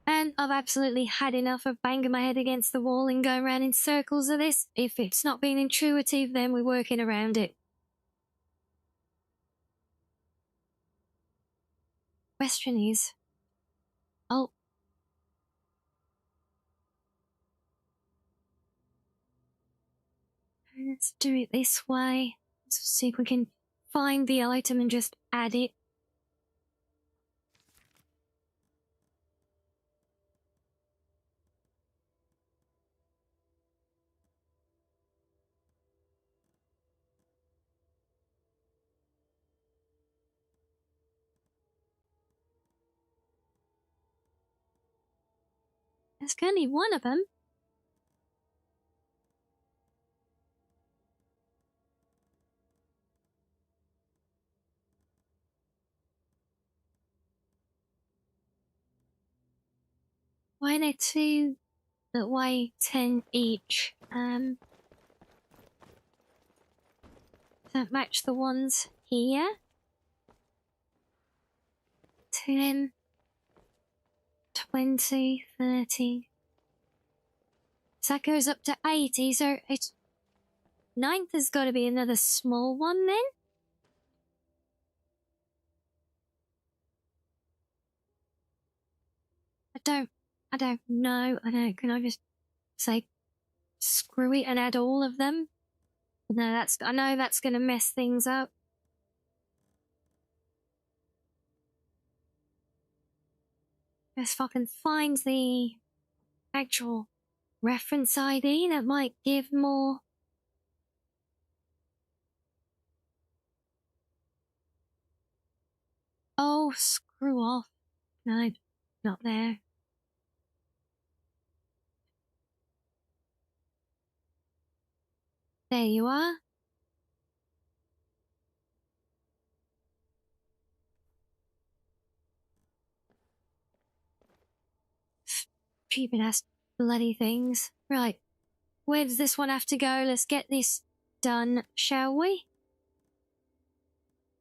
And I've absolutely had enough of banging my head against the wall and going around in circles of this. If it's not being intuitive, then we're working around it. Question is... Oh. Let's do it this way. Let's see if we can find the item and just add it. There's only one of them. Why are there two that weigh 10 each? Don't match the ones here. 10, 20, 30. So that goes up to 80, so it's... 9th has got to be another small one then? I don't know. Can I just say screw it and add all of them? No, I know that's gonna mess things up. Let's fucking find the actual reference ID that might give more. Oh, screw off. No, not there. There you are. Stupid ass bloody things. Right. Where does this one have to go? Let's get this done, shall we?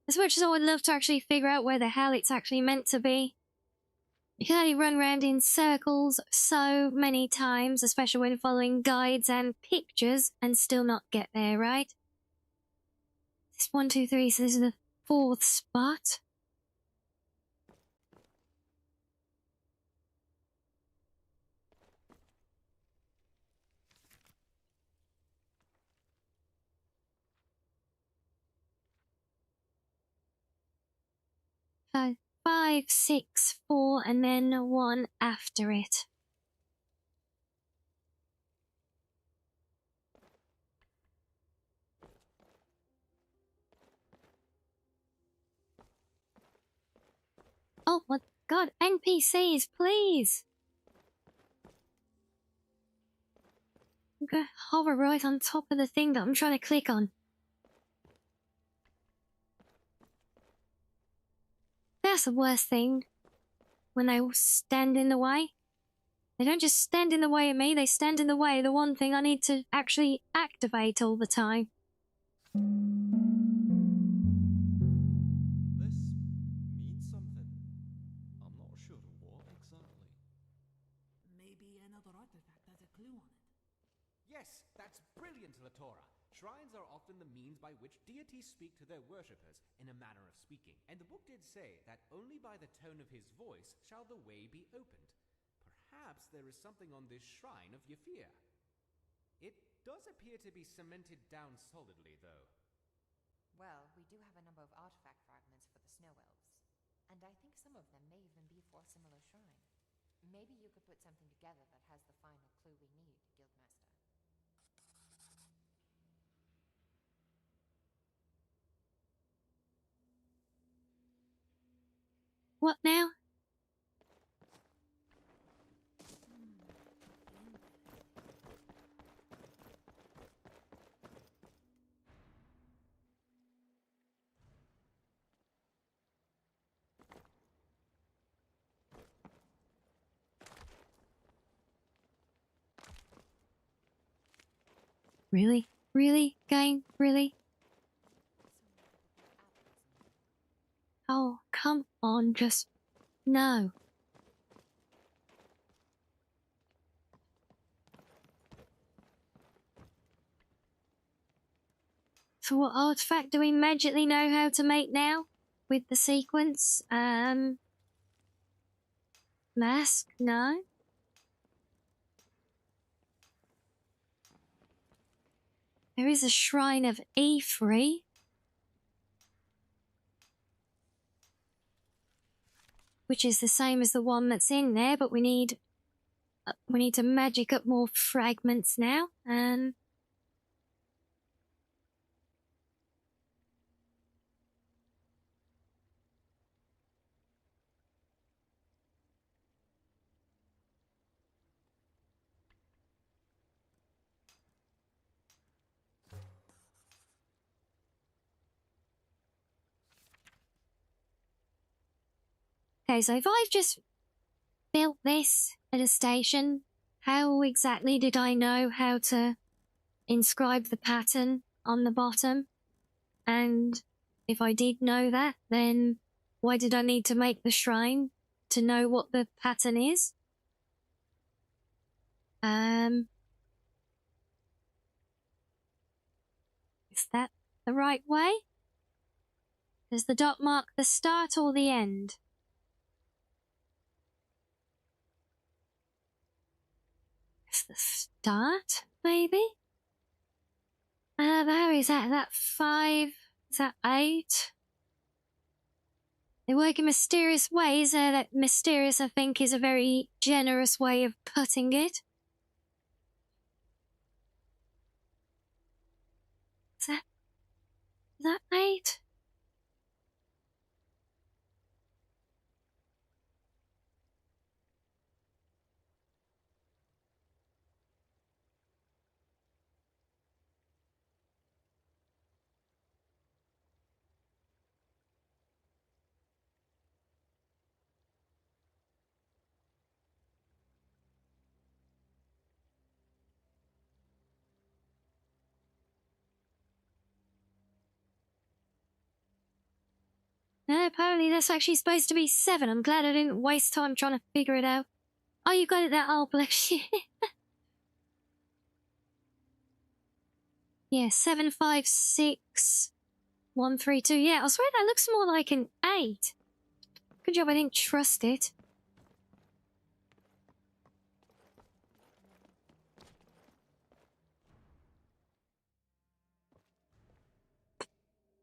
As much as I would love to actually figure out where the hell it's actually meant to be, you can only run around in circles so many times, especially when following guides and pictures, and still not get there, right? This 1, 2, 3, so this is the 4th spot. So 5, 6, 4, and then 1 after it. Oh my god, NPCs, please! I'm gonna hover right on top of the thing that I'm trying to click on. That's the worst thing. When they all stand in the way. They don't just stand in the way of me, they stand in the way of the one thing I need to actually activate all the time. This means something. I'm not sure what exactly. Maybe another artifact has a clue on it. Yes, that's brilliant, Latora. Shrines are often the means by which deities speak to their worshippers, in a manner of speaking. And the book did say that only by the tone of his voice shall the way be opened. Perhaps there is something on this shrine of Yafir. It does appear to be cemented down solidly, though. Well, we do have a number of artifact fragments for the Snow Elves. And I think some of them may even be for a similar shrine. Maybe you could put something together that has the final clue we need, Guildmaster. What now? Really? Really? Game? Really? Oh, come on, just... No. So what artifact do we magically know how to make now? With the sequence? Mask? No? There is a Shrine of E3. Which is the same as the one that's in there, but we need to magic up more fragments now. Okay, so if I've just built this at a station, how exactly did I know how to inscribe the pattern on the bottom? And if I did know that, then why did I need to make the shrine to know what the pattern is? Is that the right way? Does the dot mark the start or the end? It's the start, maybe? How is that? Is that 5? Is that 8? They work in mysterious ways. That mysterious, I think, is a very generous way of putting it. Is that 8? No, apparently that's actually supposed to be 7. I'm glad I didn't waste time trying to figure it out. Oh, you got it there. Oh, bless you. Yeah, 7, 5, 6, 1, 3, 2. Yeah, I swear that looks more like an 8. Good job I didn't trust it.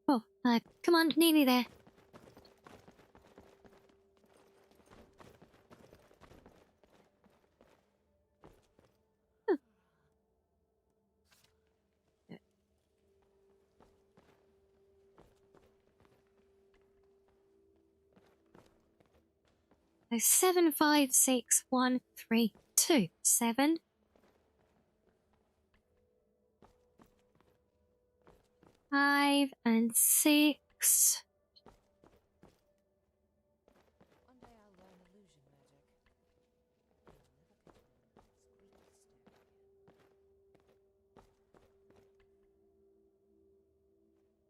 Oh, come on, nearly there. So 7, 5, 6, 1, 3, 2. 7. 5 and 6.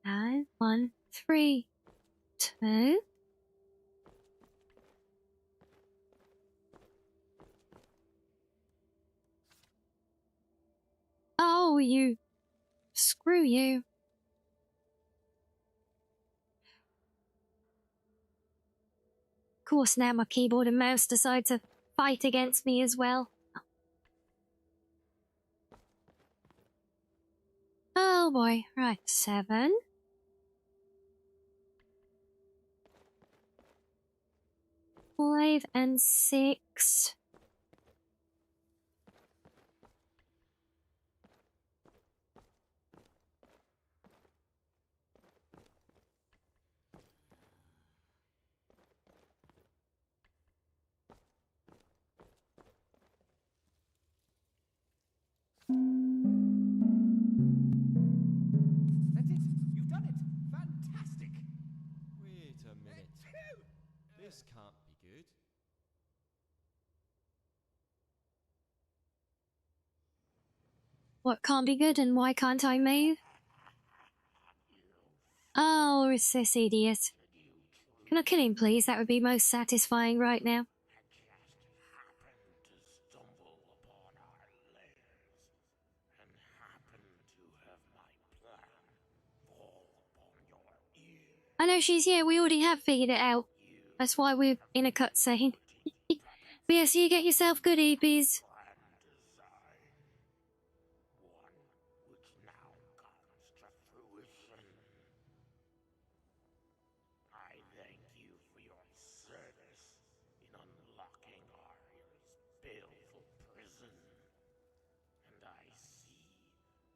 And 1, 3, 2. Oh, you. Screw you. Of course, now my keyboard and mouse decide to fight against me as well. Oh boy. Right, 7. 5 and 6. That's it! You've done it! Fantastic! Wait a minute. This can't be good. What can't be good and why can't I move? Oh, it's this idiot. Can I kill him, please? That would be most satisfying right now. I know she's here. We already have figured it out. That's why we're in a cutscene. But yes, you get yourself good, Eepies. I thank you for your service in unlocking Ariel's baleful prison. And I see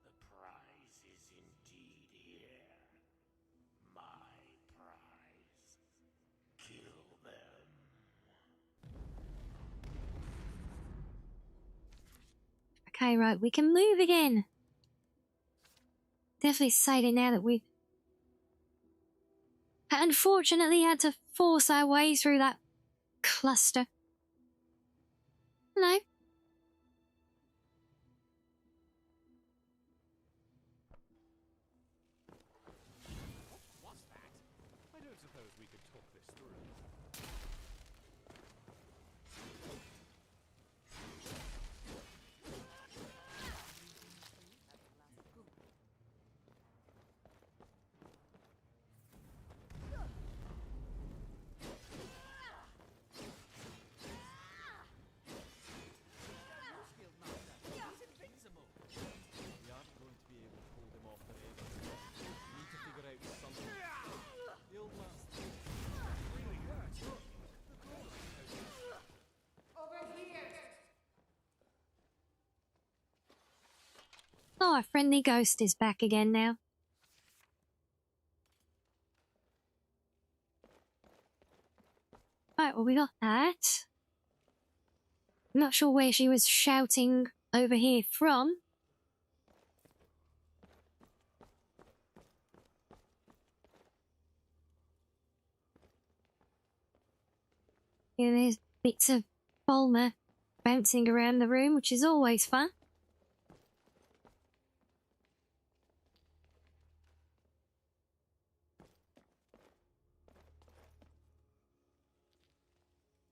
the prize is indeed here. My prize. Kill them. Okay, right, we can move again. Definitely excited now that we've unfortunately had to force our way through that cluster. Hello. What's that? I don't suppose we could talk this through. We aren't going to be able to hold him off forever. We need to figure out something. The old man's really hurts. Look, the glow. Over here! Oh, our friendly ghost is back again now. Right, well, we got that. I'm not sure where she was shouting over here from. Yeah, there's bits of Bulma bouncing around the room, which is always fun.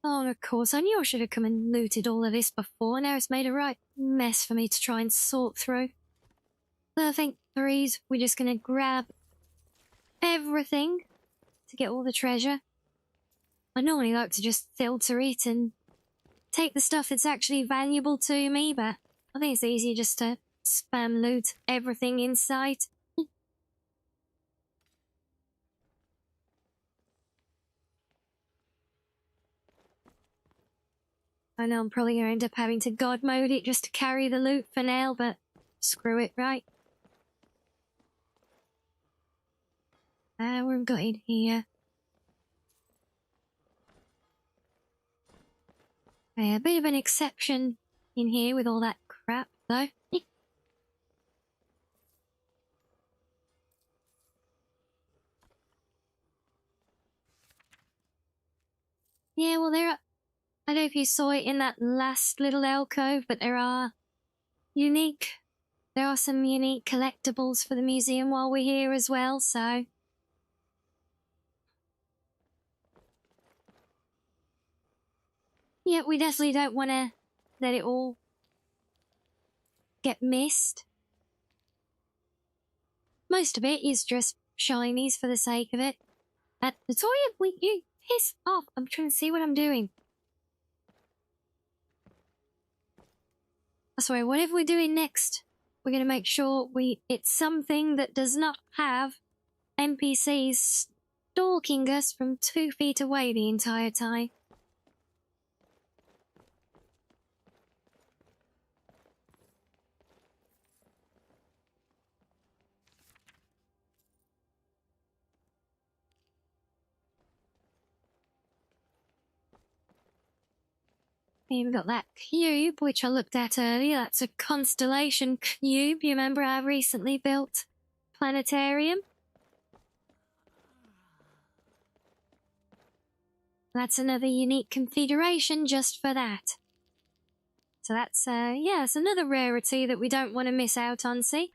Oh, and of course, I knew I should have come and looted all of this before. Now it's made a right mess for me to try and sort through. So I think, Breeze, we're just going to grab everything to get all the treasure. I normally like to just filter it and take the stuff that's actually valuable to me, but I think it's easier just to spam loot everything in sight. I know I'm probably going to end up having to god mode it just to carry the loot for now, but screw it, right? What have we got in here? Yeah, a bit of an exception in here with all that crap, though. Yeah, well, there are... I don't know if you saw it in that last little alcove, but there are some unique collectibles for the museum while we're here as well, so... Yeah, we definitely don't want to let it all get missed. Most of it is just shinies for the sake of it. Victoria, you piss off. I'm trying to see what I'm doing. Sorry, whatever we're doing next, we're going to make sure it's something that does not have NPCs stalking us from 2 feet away the entire time. Here we got that cube, which I looked at earlier. That's a constellation cube. You remember I recently built planetarium? That's another unique configuration just for that. So that's, yeah, it's another rarity that we don't want to miss out on, see?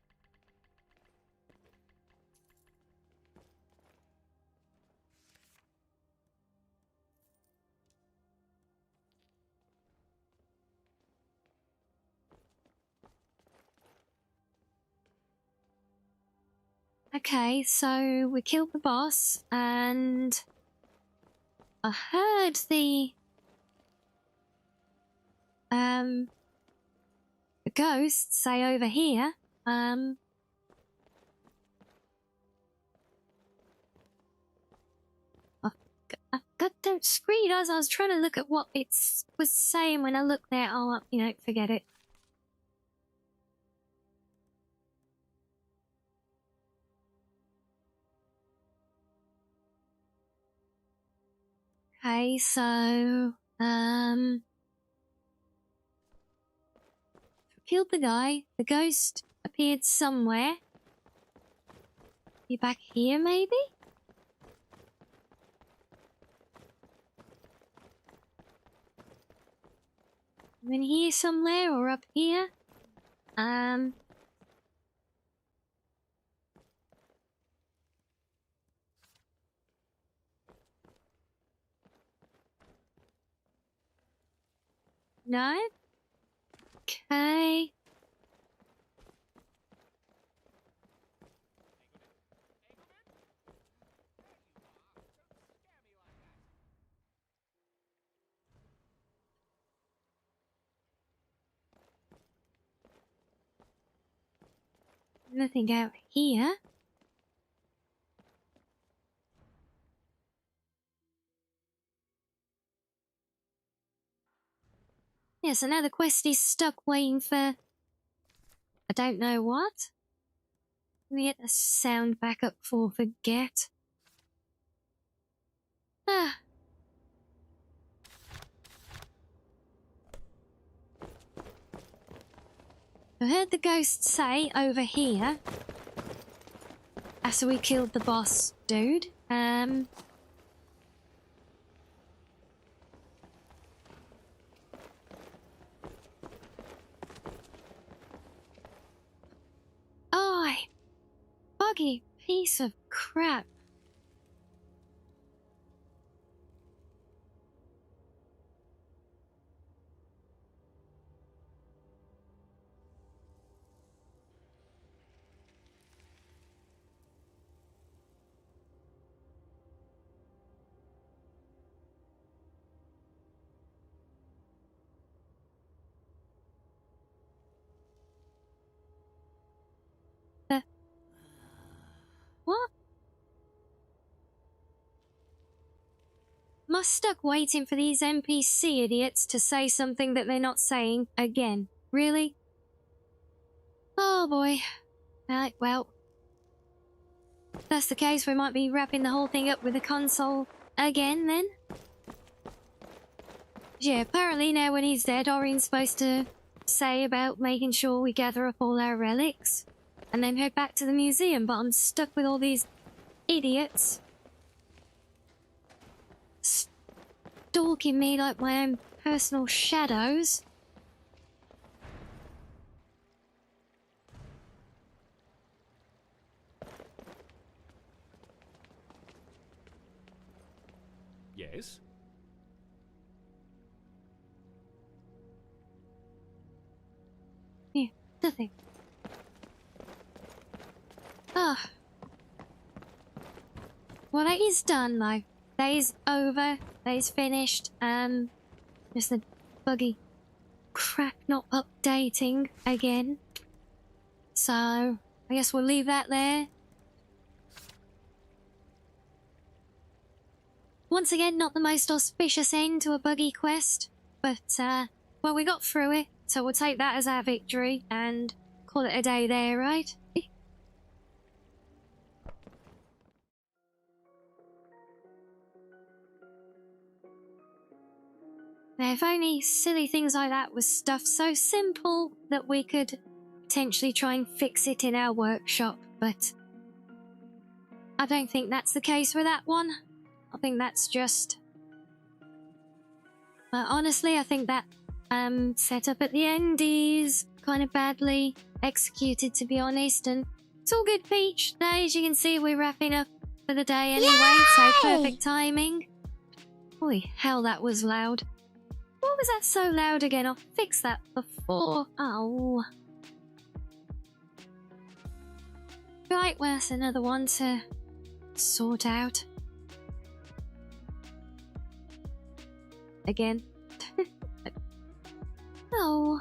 Okay, so we killed the boss, and I heard the ghost say over here, God, don't scream us. I was trying to look at what it was saying when I looked there. Oh, you know, forget it. Okay, so, killed the guy. The ghost appeared somewhere. You back here, maybe? I'm in here somewhere or up here. No? Okay. Nothing out here. Yeah, so now the quest is stuck waiting for... I don't know what. Let me get the sound back up for forget. Ah. I heard the ghost say over here, after we killed the boss dude, oh, buggy piece of crap. What? Am I stuck waiting for these NPC idiots to say something that they're not saying again? Really? Oh boy. Right, well. If that's the case, we might be wrapping the whole thing up with the console again then. Yeah, apparently now when he's dead, Orion's supposed to say about making sure we gather up all our relics and then head back to the museum, but I'm stuck with all these idiots stalking me like my own personal shadows. Yes? Yeah, nothing. Ah. Well, that is done, though. That is over. That is finished. Just the buggy crap not updating again. So, I guess we'll leave that there. Once again, not the most auspicious end to a buggy quest, but, well, we got through it, so we'll take that as our victory and call it a day there, right? Now, if only silly things like that was stuff so simple that we could potentially try and fix it in our workshop, but I don't think that's the case with that one. I think that's just... honestly, I think that setup at the end is kind of badly executed, to be honest, and it's all good, Peach. Now, as you can see, we're wrapping up for the day anyway, so perfect timing. Holy hell, that was loud. What was that so loud again? I'll fix that before. Oh. Right, well, that's another one to sort out. Again. Oh.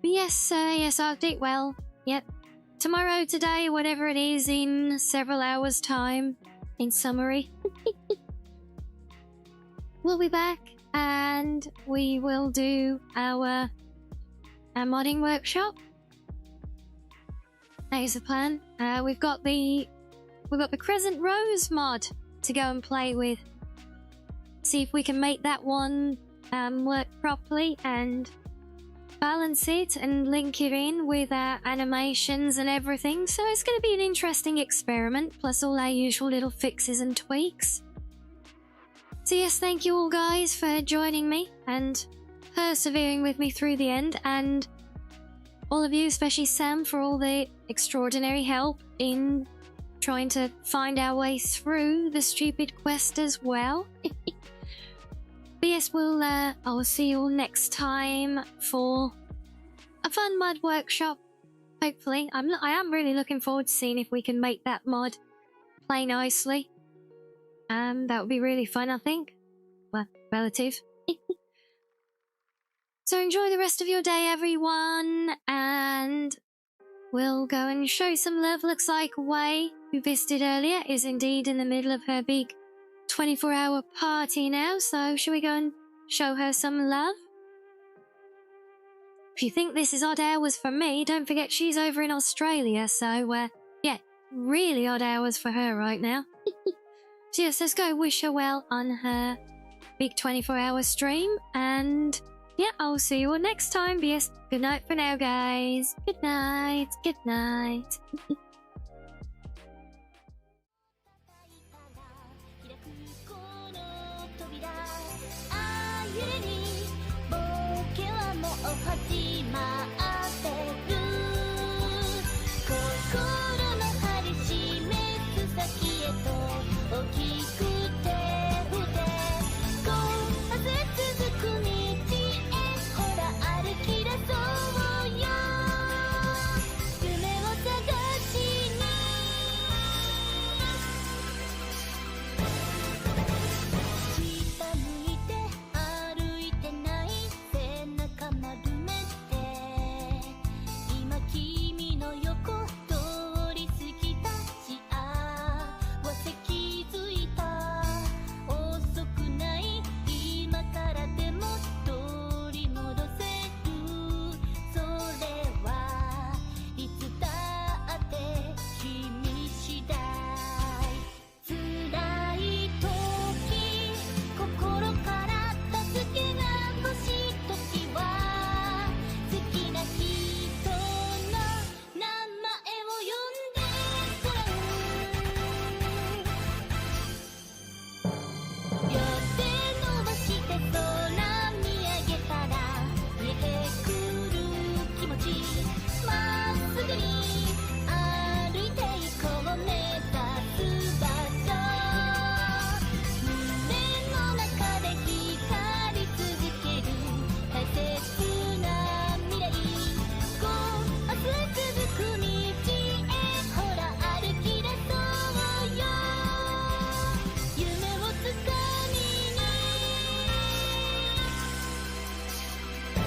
Yes, Arctic, well, yep. Tomorrow, today, whatever it is, in several hours' time, in summary. We'll be back, and we will do our modding workshop. That is the plan. We've got the Crescent Rose mod to go and play with. See if we can make that one work properly, and balance it and link it in with our animations and everything, so it's going to be an interesting experiment, plus all our usual little fixes and tweaks. So yes, thank you all guys for joining me and persevering with me through the end, and all of you, especially Sam, for all the extraordinary help in trying to find our way through the stupid quest as well. But yes, I'll see you all next time for a fun mod workshop. Hopefully, I am really looking forward to seeing if we can make that mod play nicely. That would be really fun, I think. Well, relative. So enjoy the rest of your day, everyone, and we'll go and show some love. Looks like Wei, who visited earlier, is indeed in the middle of her big 24-hour party now, so shall we go and show her some love? If you think this is odd hours for me, don't forget she's over in Australia, so, yeah, really odd hours for her right now. So yes, let's go wish her well on her big 24-hour stream, and yeah, I'll see you all next time. But yes, good night for now, guys. Good night. Good night. Oh,